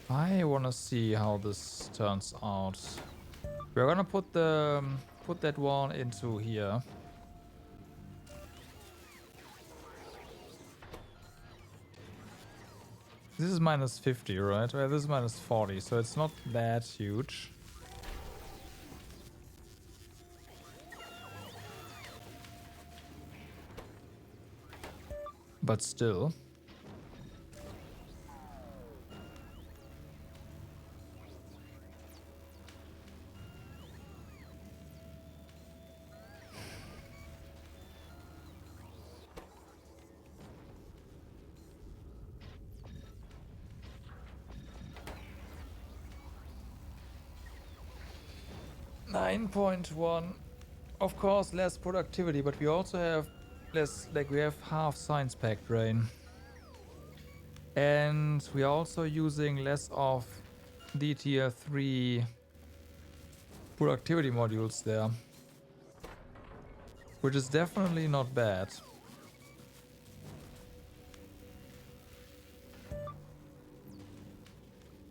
A: I wanna see how this turns out. We're gonna put the put that one into here. This is minus 50, right? Well, this is minus 40, so it's not that huge. But still. $9.1. Of course, less productivity, but we also have less, like we have half science pack drain. And we are also using less of the tier 3 productivity modules there. Which is definitely not bad.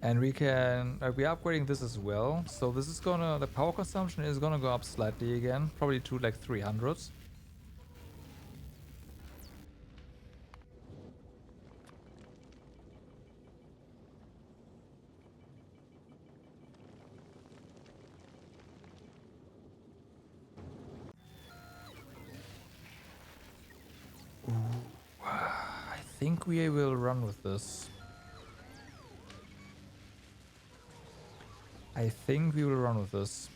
A: And we can, we're upgrading this as well. So this is gonna, the power consumption is gonna go up slightly again. Probably to like 300. I think we will run with this. I think we will run with this.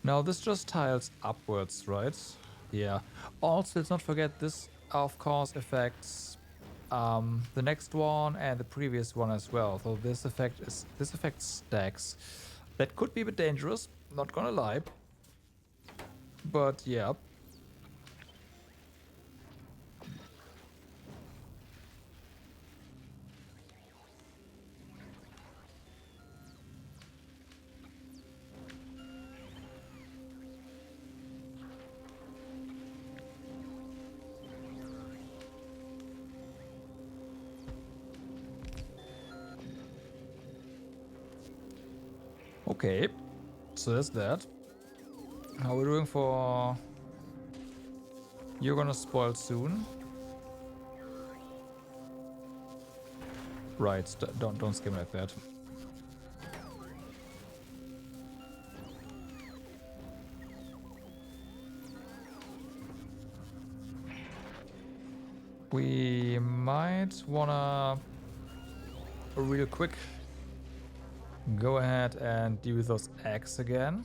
A: Now this just tiles upwards, right? Yeah. Also, let's not forget this, of course, affects the next one and the previous one as well. So this affects stacks. That could be a bit dangerous, not gonna lie. But yeah. Okay, so that's that. How are we doing for... You're gonna spoil soon. Right, don't skim like that. We might wanna real quick go ahead and deal with those eggs again.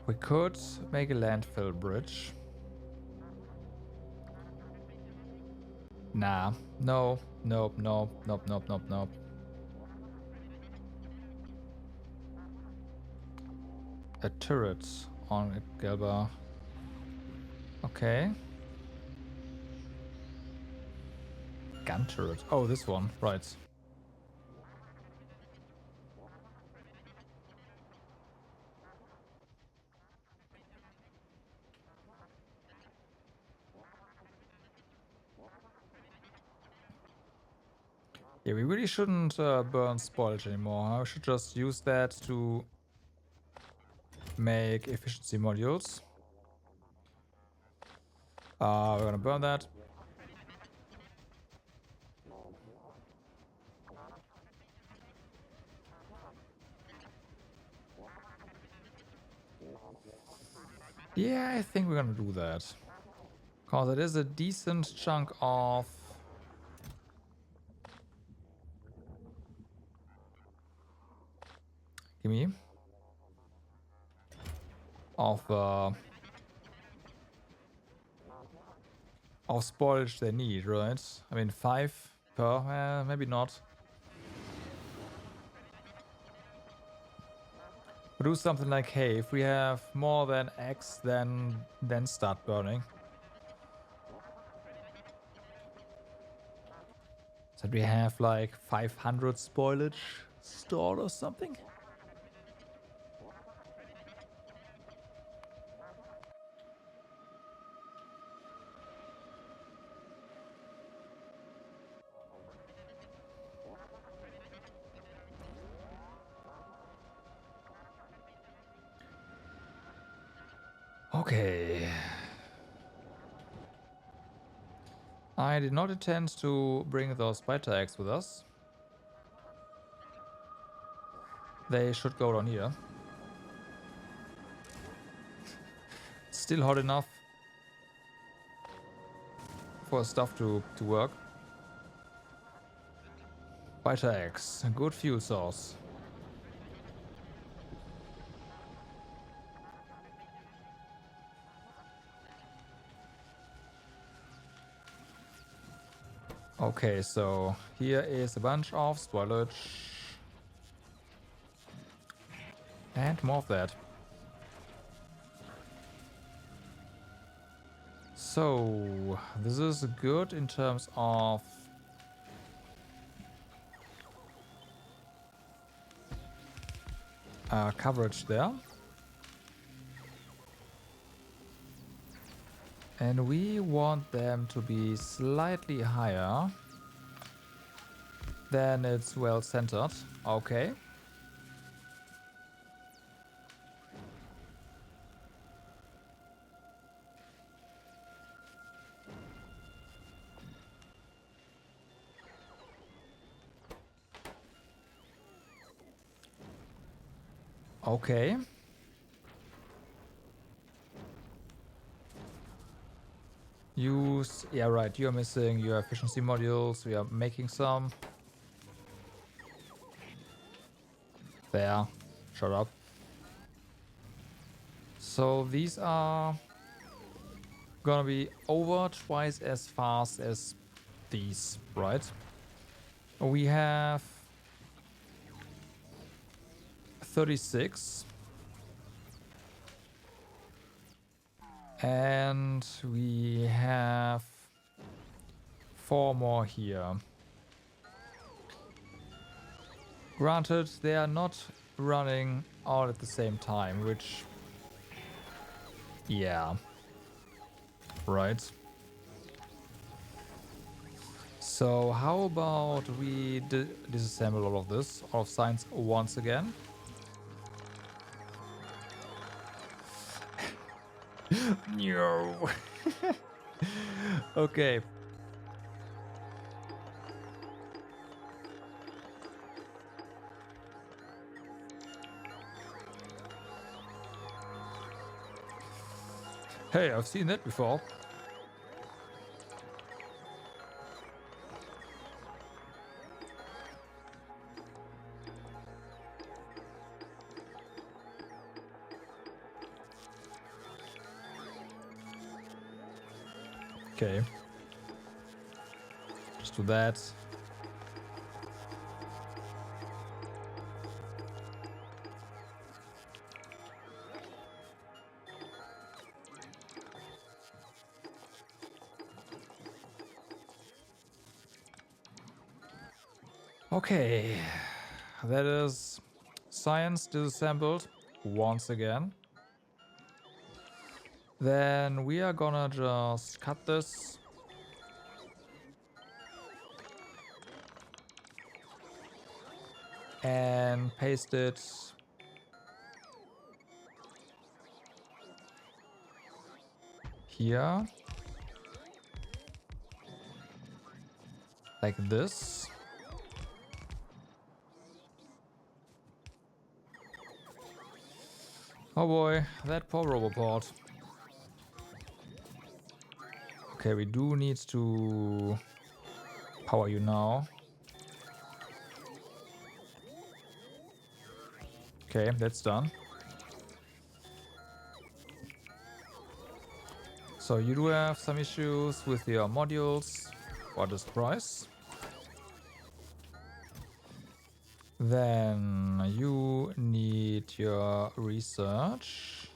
A: We could make a landfill bridge. Nah, no, nope, nope, nope, nope, nope, nope. A turret on it, Gelba. Okay. Gun turret. Oh, this one. Right. Yeah, we really shouldn't burn spoilage anymore. Huh? We should just use that to make efficiency modules. We're gonna burn that. Yeah, I think we're gonna do that. Because it is a decent chunk of... Gimme. Of spoilage they need, right? I mean, 5 per, maybe not. We'll do something like, hey, if we have more than X, then start burning. So we have like 500 spoilage stored or something? Okay. I did not intend to bring those spider eggs with us. They should go down here. Still hot enough for stuff to work. Spider eggs, a good fuel source. Okay, so here is a bunch of spoilage. And more of that. So, this is good in terms of coverage there. And we want them to be slightly higher. Then it's well centered. Okay. Okay. Use, yeah, right, you're missing your efficiency modules. We are making some. There. Shut up. So these are gonna be over twice as fast as these, right? We have 36. And we have 4 more here. Granted, they are not running all at the same time, which... yeah. Right. So how about we disassemble all of this, all of science once again? No. Okay. Hey, I've seen that before. Okay. Just do that. Okay. That is science disassembled once again. Then we are gonna just cut this. And paste it here. Like this. Oh boy, that poor Roboport. Okay, we do need to power you now. Okay, that's done. So you do have some issues with your modules. What is the price? Then you need your research.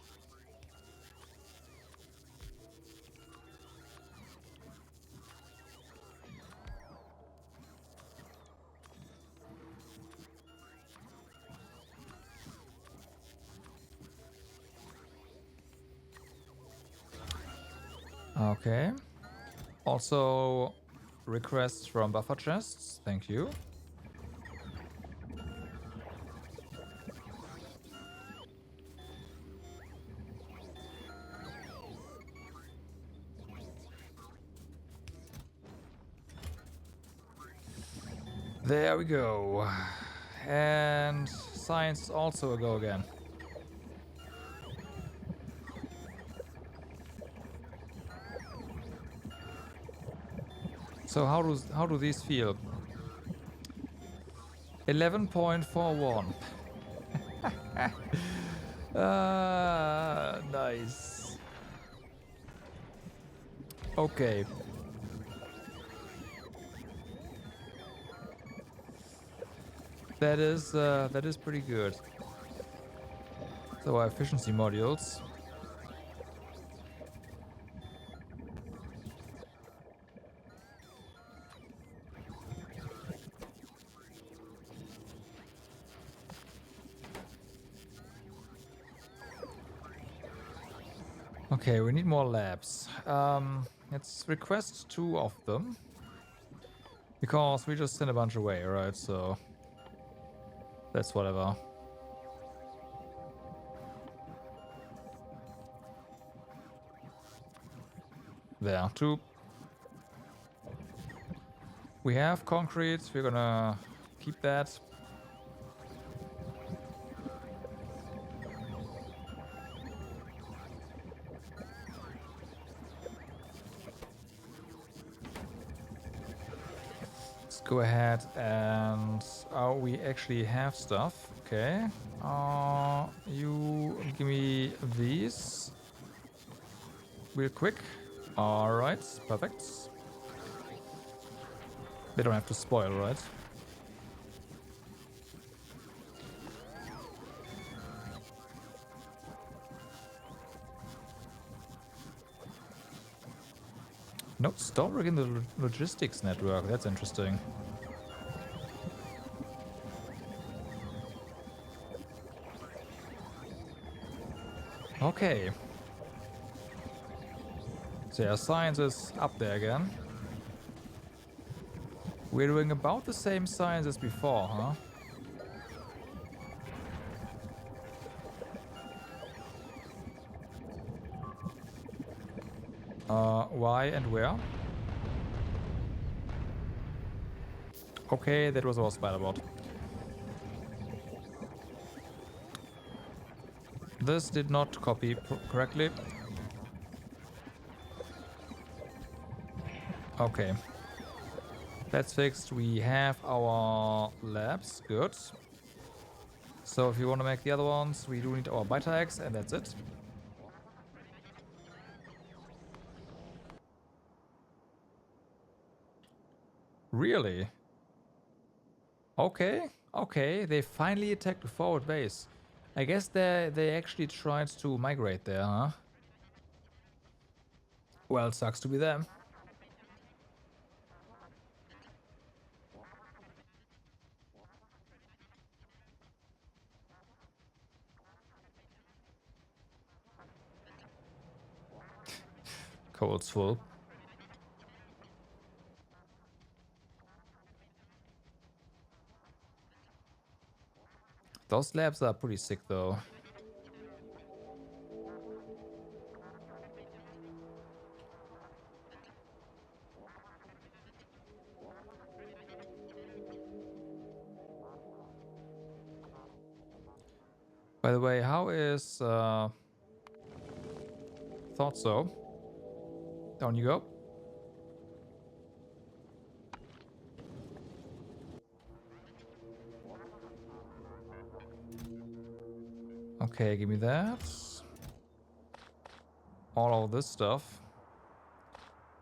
A: Okay. Also, requests from buffer chests. Thank you. There we go. And science is also a go again. So how do these feel? 11.41. Nice. Okay. That is pretty good. So our efficiency modules. Okay, we need more labs. Let's request 2 of them. Because we just sent a bunch away, right? So that's whatever. There, 2. We have concrete. We're gonna keep that. Let's go ahead and... oh, we actually have stuff. Okay. You give me these. Real quick. Alright, perfect. They don't have to spoil, right? No, Stormbrick in the logistics network. That's interesting. Okay. So yeah, science is up there again. We're doing about the same science as before, huh? Why and where? Okay, that was our spider bot. This did not copy correctly. Okay. That's fixed. We have our labs. Good. So if you want to make the other ones, we do need our biter eggs, and that's it. Really? Okay. Okay. They finally attacked the forward base. I guess they actually tried to migrate there, huh? Well, it sucks to be them. Cold's full. Those labs are pretty sick, though. By the way, how is thought so? Down you go. Okay, give me that. All of this stuff.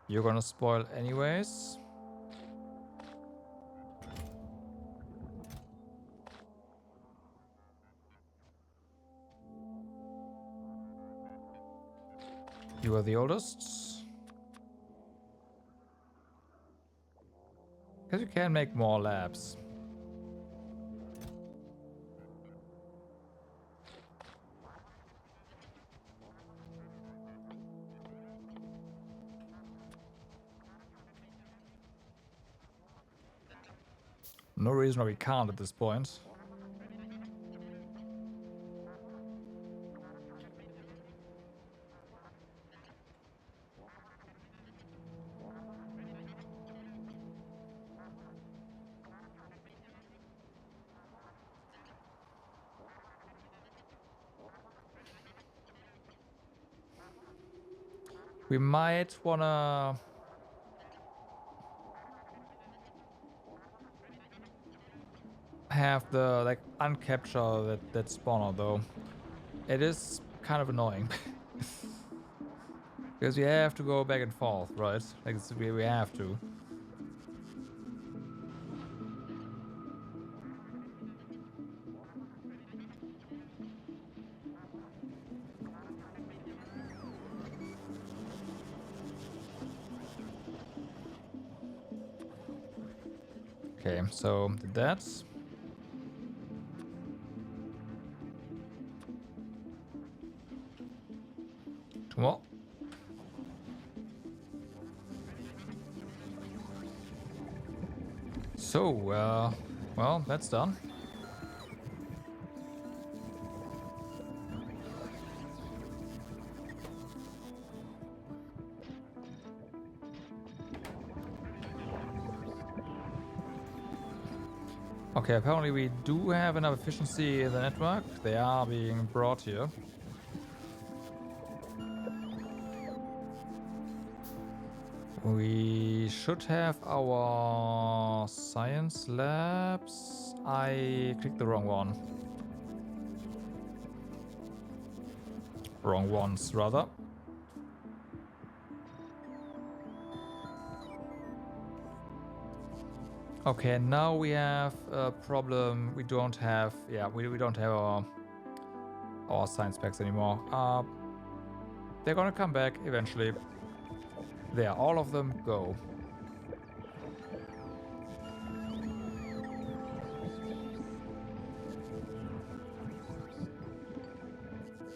A: You're gonna spoil anyways. You are the oldest. Because you can make more labs. No reason why we can't at this point. We might wanna have the like uncapture that spawner though. It is kind of annoying. Because we have to go back and forth, right? Like we have to. Okay, so did that. Two more. So, well, that's done. Okay, apparently we do have enough efficiency in the network. They are being brought here. We should have our science labs. I clicked the wrong one. Wrong ones, rather. Okay, now we have a problem. We don't have, yeah, we don't have our science packs anymore. They're gonna come back eventually. There, all of them go.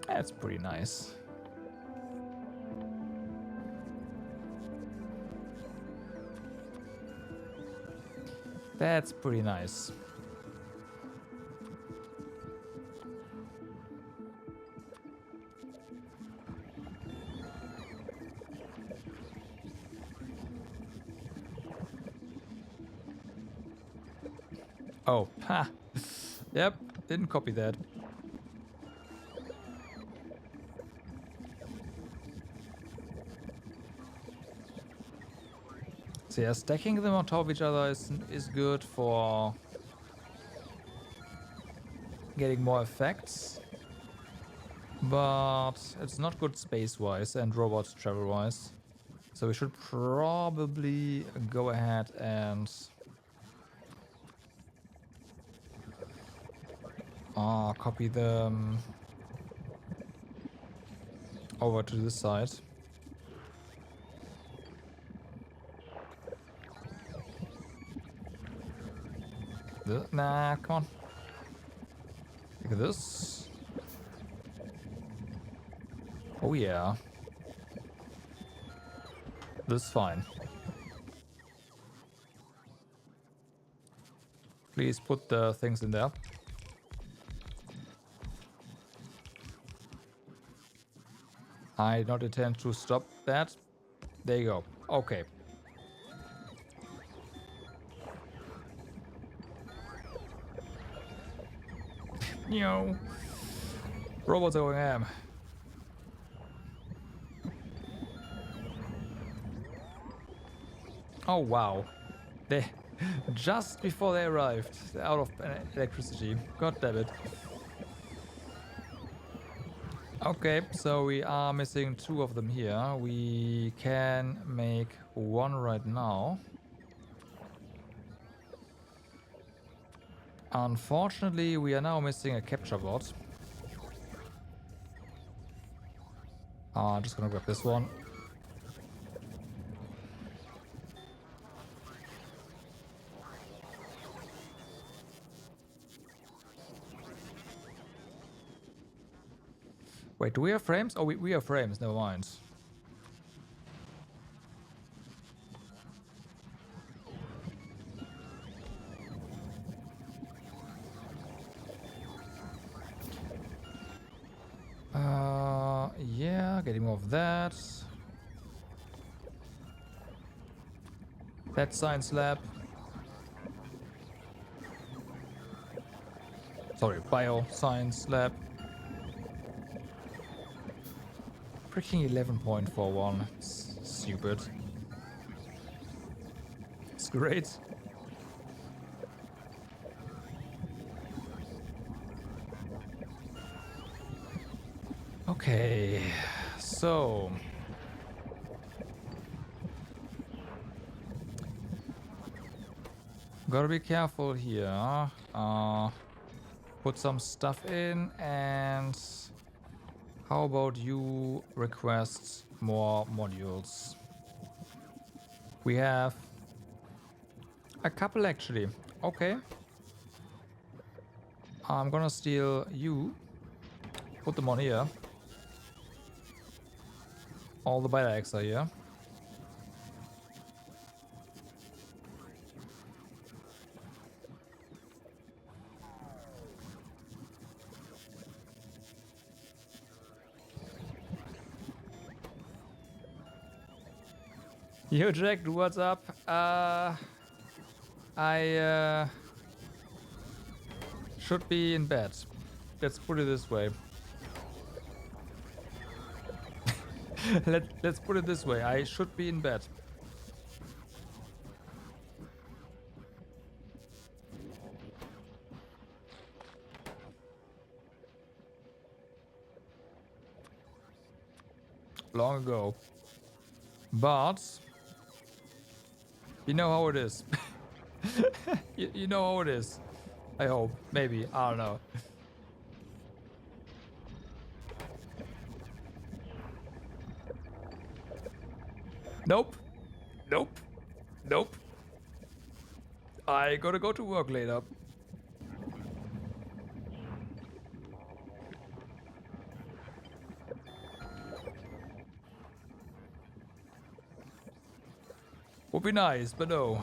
A: That's pretty nice. That's pretty nice. Oh, ha. Yep, didn't copy that. So yeah, stacking them on top of each other is good for getting more effects, but it's not good space-wise and robot travel-wise. So we should probably go ahead and copy them over to this side. Nah, come on. Look at this. Oh yeah. This is fine. Please put the things in there. I do not intend to stop that. There you go. Okay. No. Robots are going ham. Oh wow. They just before they arrived, they're out of electricity. God damn it. Okay, so we are missing 2 of them here. We can make 1 right now. Unfortunately, we are now missing a capture bot. I'm just gonna grab this one. Wait, do we have frames? Oh, we have frames, never mind. Yeah, getting more of that. That science lab. Sorry, bioscience lab. Freaking 11.41. Stupid. It's great. Okay, so gotta be careful here. Put some stuff in, and how about you request more modules? We have a couple actually. Okay. I'm gonna steal you. Put them on here. All the beta eggs are here. Yo, Jack, what's up? I should be in bed. Let's put it this way. Let's put it this way. I should be in bed. Long ago. But you know how it is. you know how it is. I hope. Maybe. I don't know. Nope. Nope. Nope. I gotta go to work later. Would be nice, but no.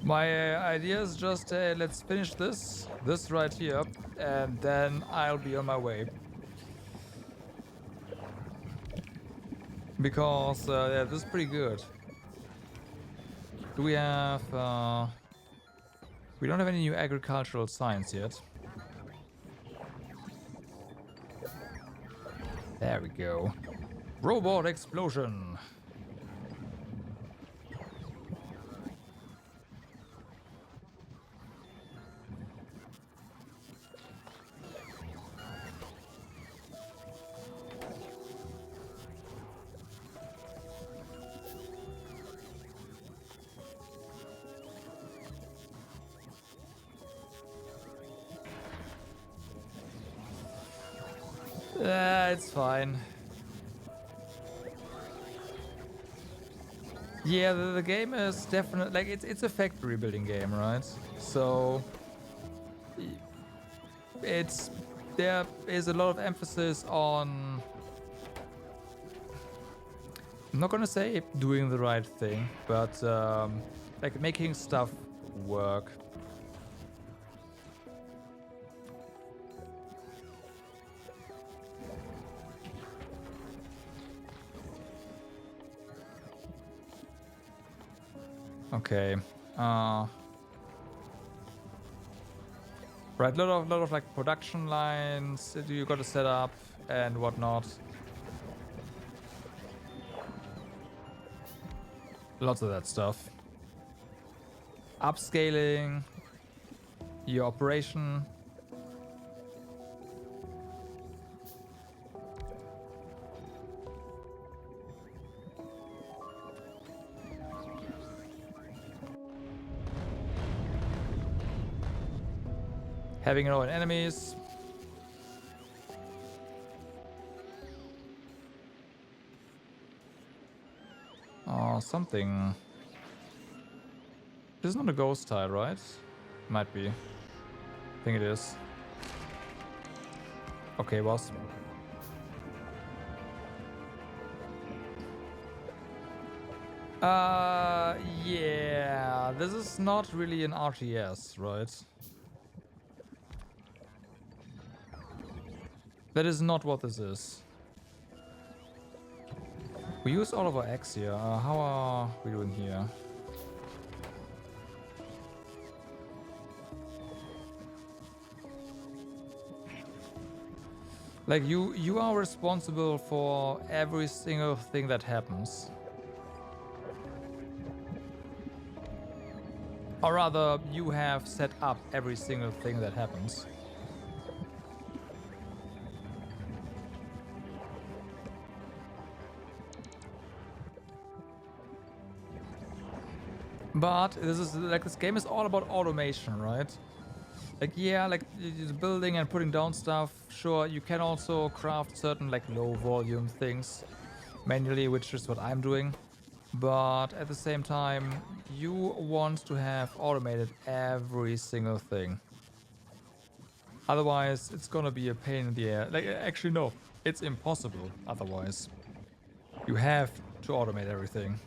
A: My idea is just, let's finish this right here, and then I'll be on my way. Because, yeah, this is pretty good. Do we have, we don't have any new agricultural science yet. There we go. Robot explosion. It's fine. Yeah, the game is definitely like it's a factory building game, right? So there is a lot of emphasis on, I'm not gonna say doing the right thing, but like making stuff work. Okay. Right, lot of like production lines that you got to set up and whatnot. Lots of that stuff. Upscaling your operation. Having your own enemies. Oh, something. This is not a ghost tile, right? Might be. I think it is. Okay, boss. Yeah. This is not really an RTS, right? That is not what this is. We use all of our X here. How are we doing here? Like you are responsible for every single thing that happens. Or rather, you have set up every single thing that happens. But this is like, this game is all about automation, right? Like, yeah, like building and putting down stuff. Sure, you can also craft certain like low volume things manually, which is what I'm doing. But at the same time, you want to have automated every single thing. Otherwise, it's gonna be a pain in the ass. Like, actually, no, it's impossible otherwise. You have to automate everything.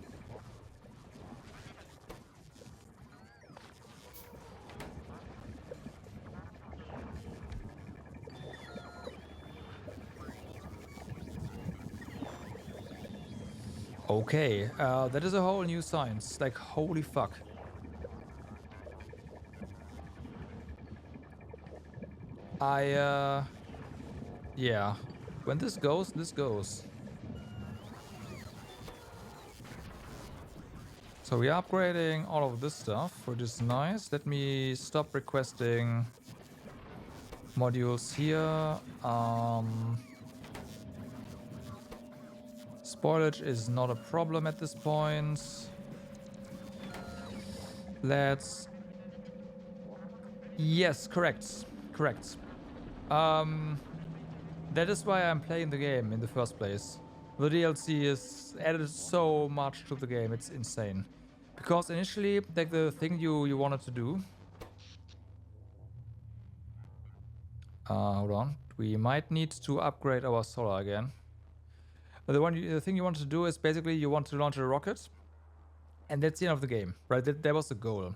A: Okay, that is a whole new science. Like, holy fuck. Yeah. When this goes, this goes. So we're upgrading all of this stuff, which is nice. Let me stop requesting modules here. Spoilage is not a problem at this point. Let's... Yes, correct. Correct. That is why I'm playing the game in the first place. The DLC is added so much to the game, it's insane. Because initially, like the thing you wanted to do... hold on. We might need to upgrade our solar again. The thing you want to do is basically you want to launch a rocket. And that's the end of the game, right? That was the goal.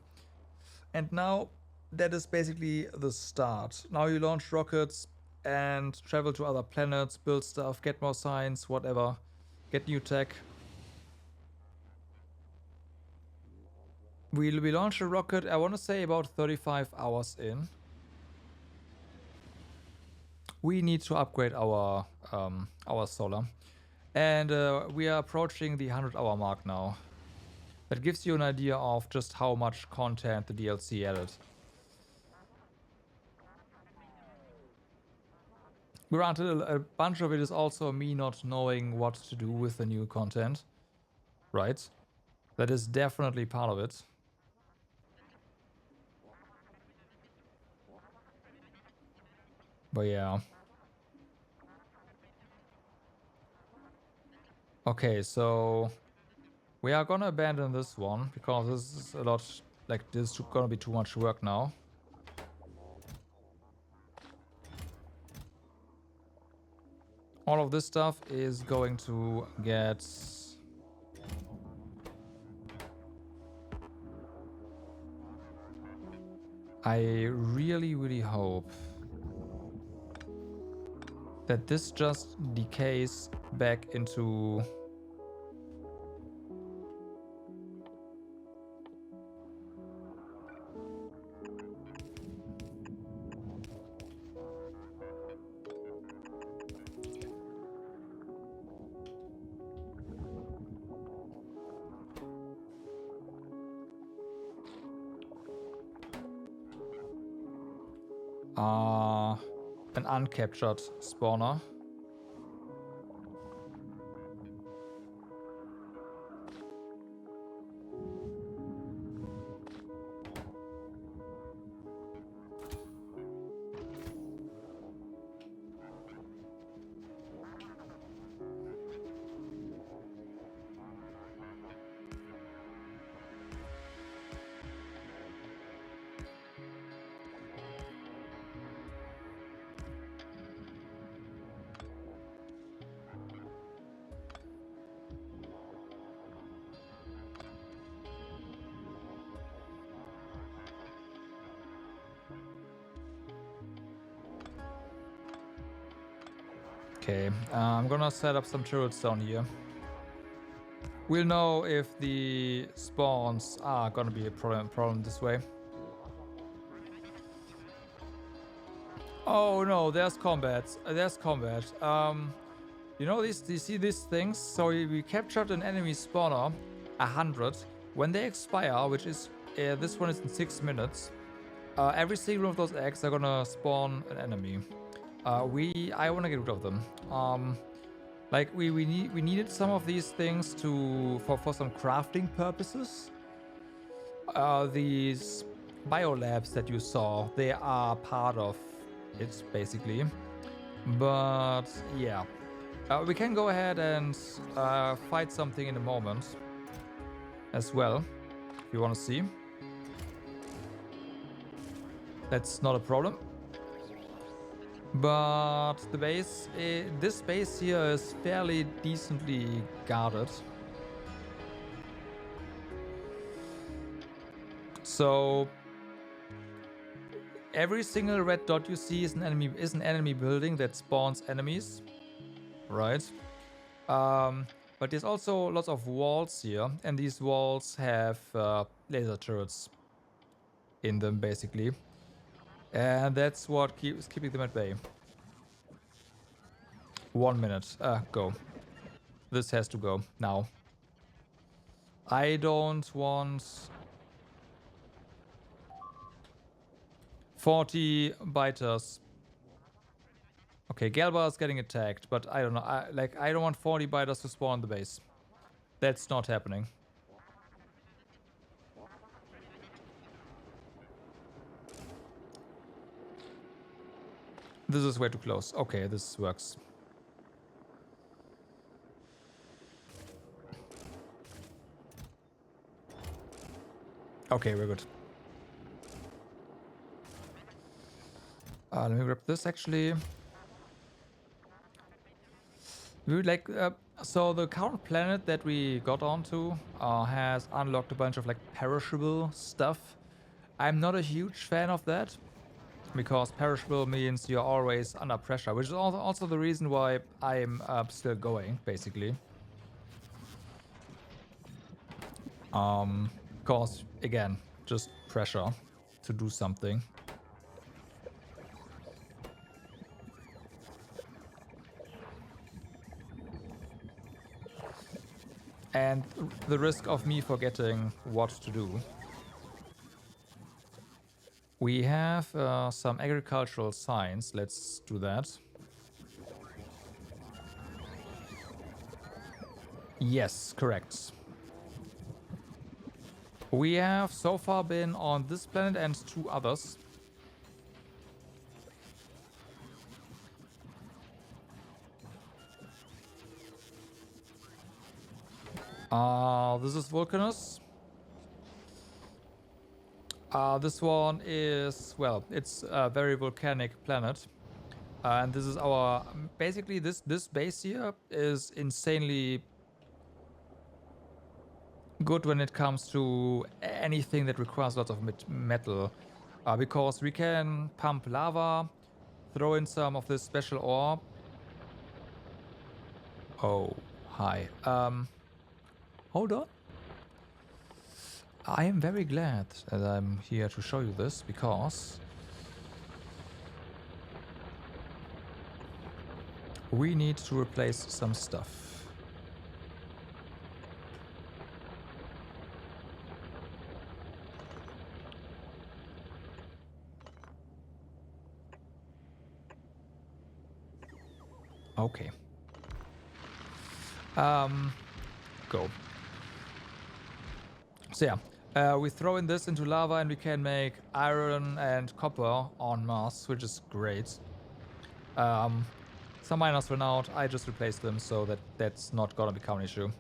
A: And now that is basically the start. Now you launch rockets and travel to other planets, build stuff, get more science, whatever. Get new tech. We launched a rocket, I want to say about 35 hours in. We need to upgrade our solar. And we are approaching the 100-hour mark now. That gives you an idea of just how much content the DLC added. Granted, a bunch of it is also me not knowing what to do with the new content. Right? That is definitely part of it. But yeah. Okay, so we are gonna abandon this one because this is a lot, like this is gonna be too much work now. All of this stuff is going to get... I really, really hope that this just decays back into... an uncaptured spawner. Okay, I'm gonna set up some turrets down here. We'll know if the spawns are gonna be a problem this way. Oh no, there's combat. There's combat. You know these? Do you see these things? So we captured an enemy spawner, 100. When they expire, which is this one is in 6 minutes, every single one of those eggs are gonna spawn an enemy. I want to get rid of them. Like we needed some of these things for some crafting purposes. These biolabs that you saw, they are part of it basically. But yeah, we can go ahead and fight something in a moment as well, if you want to see. That's not a problem. But the base, this base here is fairly decently guarded. So every single red dot you see is an enemy building that spawns enemies, right? But there's also lots of walls here, and these walls have laser turrets in them basically. And that's what keeps keeping them at bay. 1 minute. Go. This has to go now. I don't want 40 biters. Okay, Galba is getting attacked, but I don't know. I don't want 40 biters to spawn on the base. That's not happening. This is way too close. Okay, this works. Okay, we're good. Let me grab this actually. We would like so the current planet that we got onto has unlocked a bunch of like perishable stuff. I'm not a huge fan of that because perishable means you're always under pressure, which is also the reason why I'm still going basically. Because again, just pressure to do something. And the risk of me forgetting what to do. We have some agricultural science. Let's do that. Yes, correct. We have so far been on this planet and 2 others. This is Vulcanus. This one is, well, it's a very volcanic planet. And this is our, basically this base here is insanely good when it comes to anything that requires lots of metal. Because we can pump lava, throw in some of this special ore. Oh, hi. Hold on. I am very glad that I'm here to show you this because we need to replace some stuff. Okay. Go. So yeah, we throw in this into lava and we can make iron and copper en masse, which is great. Some miners went out. I just replaced them, so that's not gonna become an issue.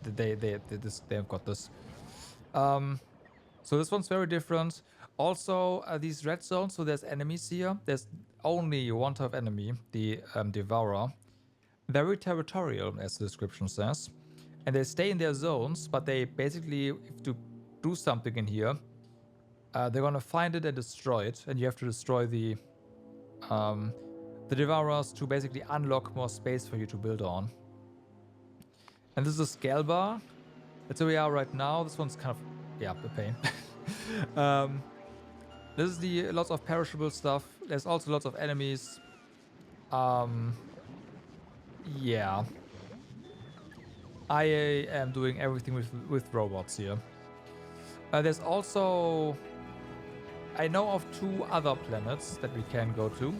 A: They've got this. So this one's very different. Also, these red zones. So there's enemies here. There's only one type of enemy, the Devourer. Very territorial, as the description says. And they stay in their zones, but they basically, if to do something in here, they're gonna find it and destroy it, and you have to destroy the Devourers to basically unlock more space for you to build on. And this is a scale bar. That's where we are right now. This one's kind of, yeah, a pain. This is the lots of perishable stuff. There's also lots of enemies. Yeah. I am doing everything with robots here. There's also, I know of 2 other planets that we can go to.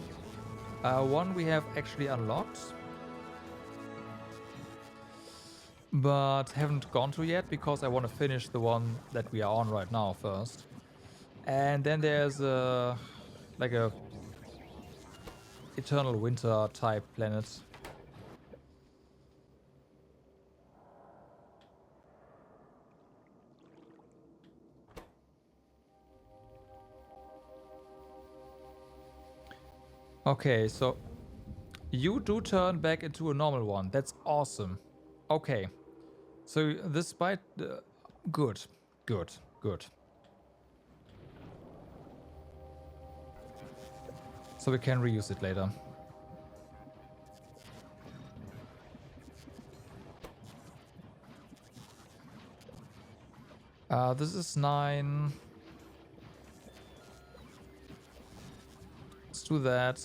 A: One we have actually unlocked, but haven't gone to yet because I want to finish the one that we are on right now first. And then there's like a eternal winter type planet. Okay, so you do turn back into a normal one. That's awesome. Okay, so despite good. So we can reuse it later. This is 9. Let's do that.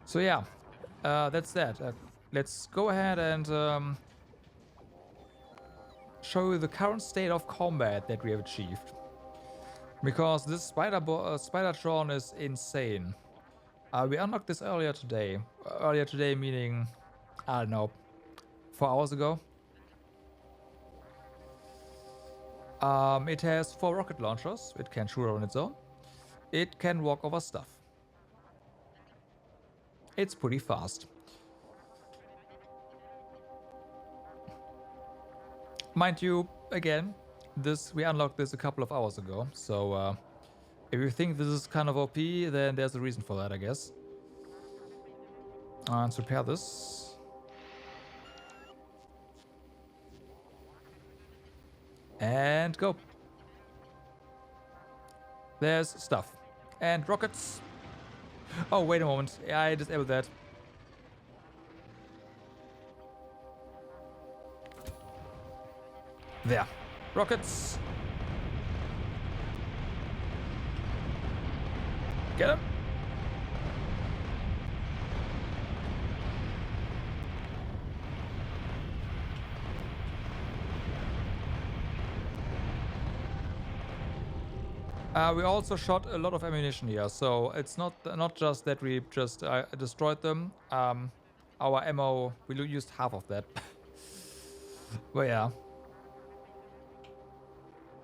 A: So yeah, that's that. Let's go ahead and show you the current state of combat that we have achieved. Because this Spidertron is insane. We unlocked this earlier today. Earlier today meaning, I don't know, 4 hours ago. It has 4 rocket launchers. It can shoot on its own. It can walk over stuff. It's pretty fast. Mind you, again, we unlocked this a couple of hours ago, so if you think this is kind of OP, then there's a reason for that, I guess. Let's repair this. And go. There's stuff. And rockets. Oh, wait a moment. I disabled that. There. Rockets. Get him. We also shot a lot of ammunition here, so it's not just that we just destroyed them. Our ammo, we used half of that. But yeah.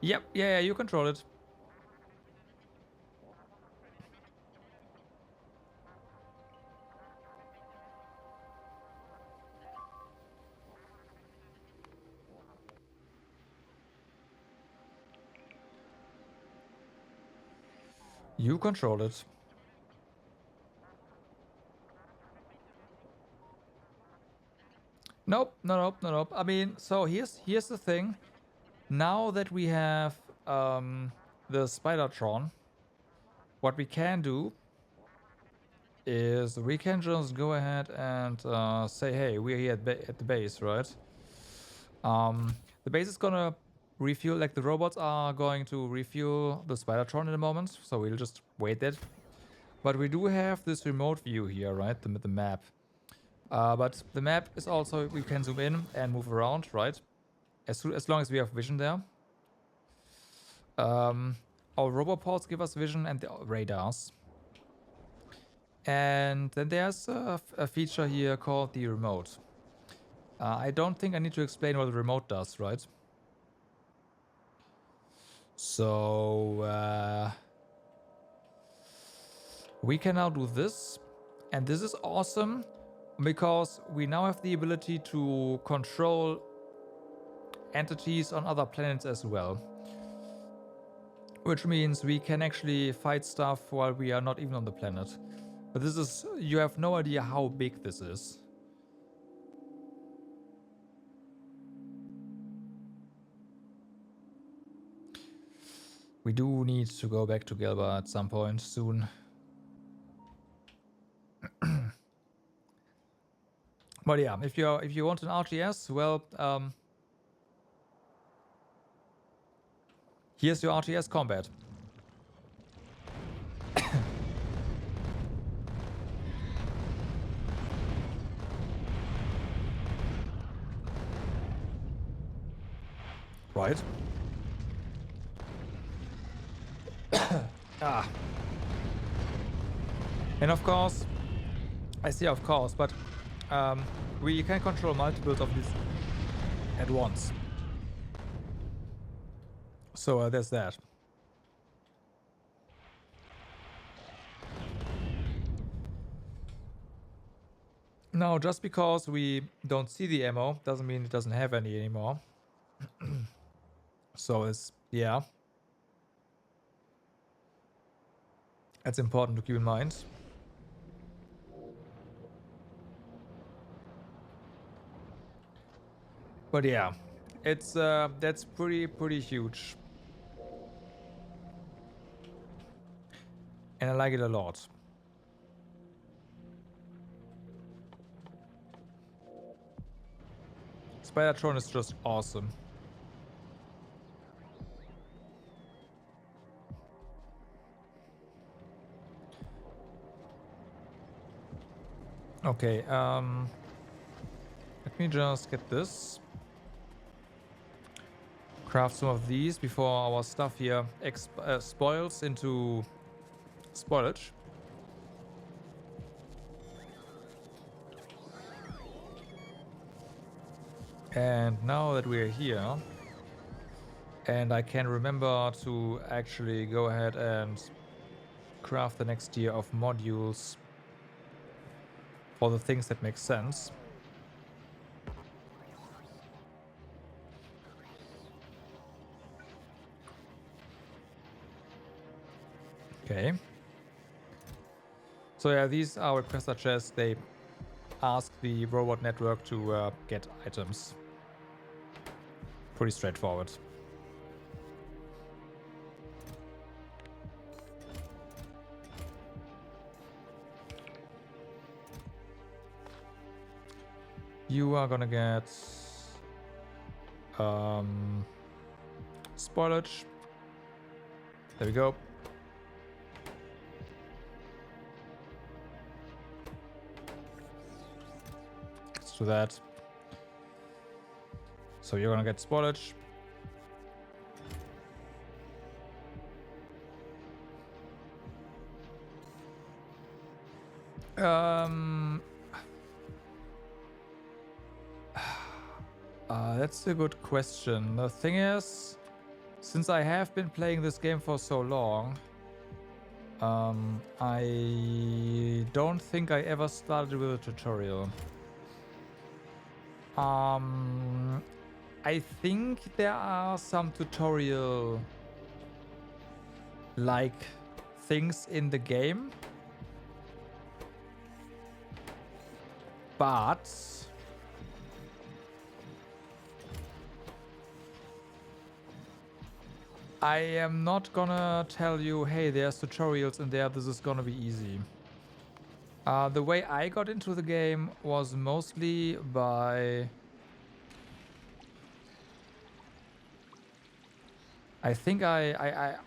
A: Yep, yeah, you control it. You control it. Nope, nope. I mean, so here's the thing. Now that we have the Spidertron, what we can do is we can just go ahead and say, hey, we're here at the base, right? The base is gonna refuel, like the robots are going to refuel the Spidertron in a moment, so we'll just wait that. But we do have this remote view here, right? The map. But the map is also, we can zoom in and move around, right? As long as we have vision there. Our roboports give us vision and the radars. And then there's a feature here called the remote. I don't think I need to explain what the remote does, right? So we can now do this. And this is awesome because we now have the ability to control entities on other planets as well. Which means we can actually fight stuff while we are not even on the planet. But this is, you have no idea how big this is. We do need to go back to Gelba at some point soon. But yeah, if you want an RTS, well, here's your RTS combat. Right. Ah. And of course, I say of course, but we can control multiples of these at once. So there's that. Now, just because we don't see the ammo doesn't mean it doesn't have any anymore. So it's, yeah. That's important to keep in mind. But yeah, it's that's pretty huge. And I like it a lot. Spidertron is just awesome. Okay, let me just get this. Craft some of these before our stuff here spoils into spoilage. And now that we're here, and I can remember to actually go ahead and craft the next tier of modules for the things that make sense. Okay. So yeah, these are requester chests. They ask the robot network to get items. Pretty straightforward. You are gonna get spoilage. There we go. Let's do that. So you're gonna get spoilage. That's a good question. The thing is, since I have been playing this game for so long, I don't think I ever started with a tutorial. I think there are some tutorial like things in the game, but I am not gonna tell you, hey, there's tutorials in there, this is gonna be easy. The way I got into the game was mostly by... I think I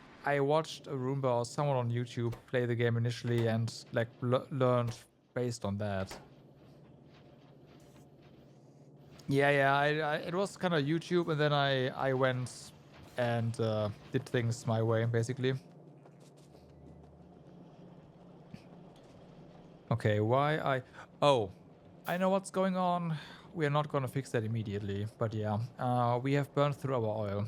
A: watched a Roomba or someone on YouTube play the game initially and like learned based on that. Yeah, it was kind of YouTube, and then I went and did things my way, basically. Okay, why oh, I know what's going on. We are not gonna fix that immediately, but yeah, we have burned through our oil.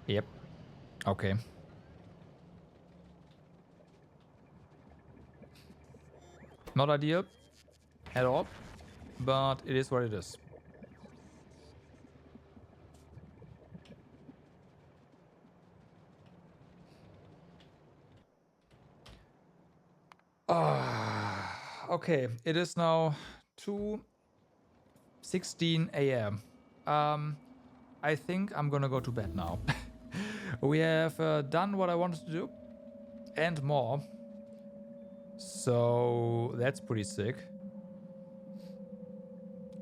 A: Yep. Okay. Not ideal at all, but it is what it is. Okay, it is now 2:16 a.m. I think I'm gonna go to bed now. We have done what I wanted to do and more. So that's pretty sick.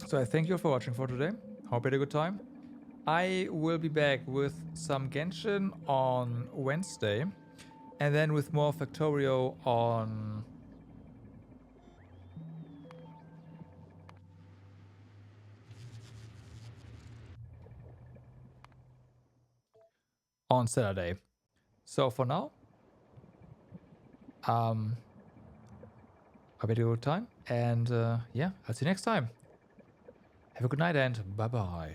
A: So I thank you for watching for today. Hope you had a good time. I will be back with some Genshin on Wednesday, and then with more Factorio on Saturday. So for now, hope you had a good time, and yeah, I'll see you next time. Have a good night and bye bye.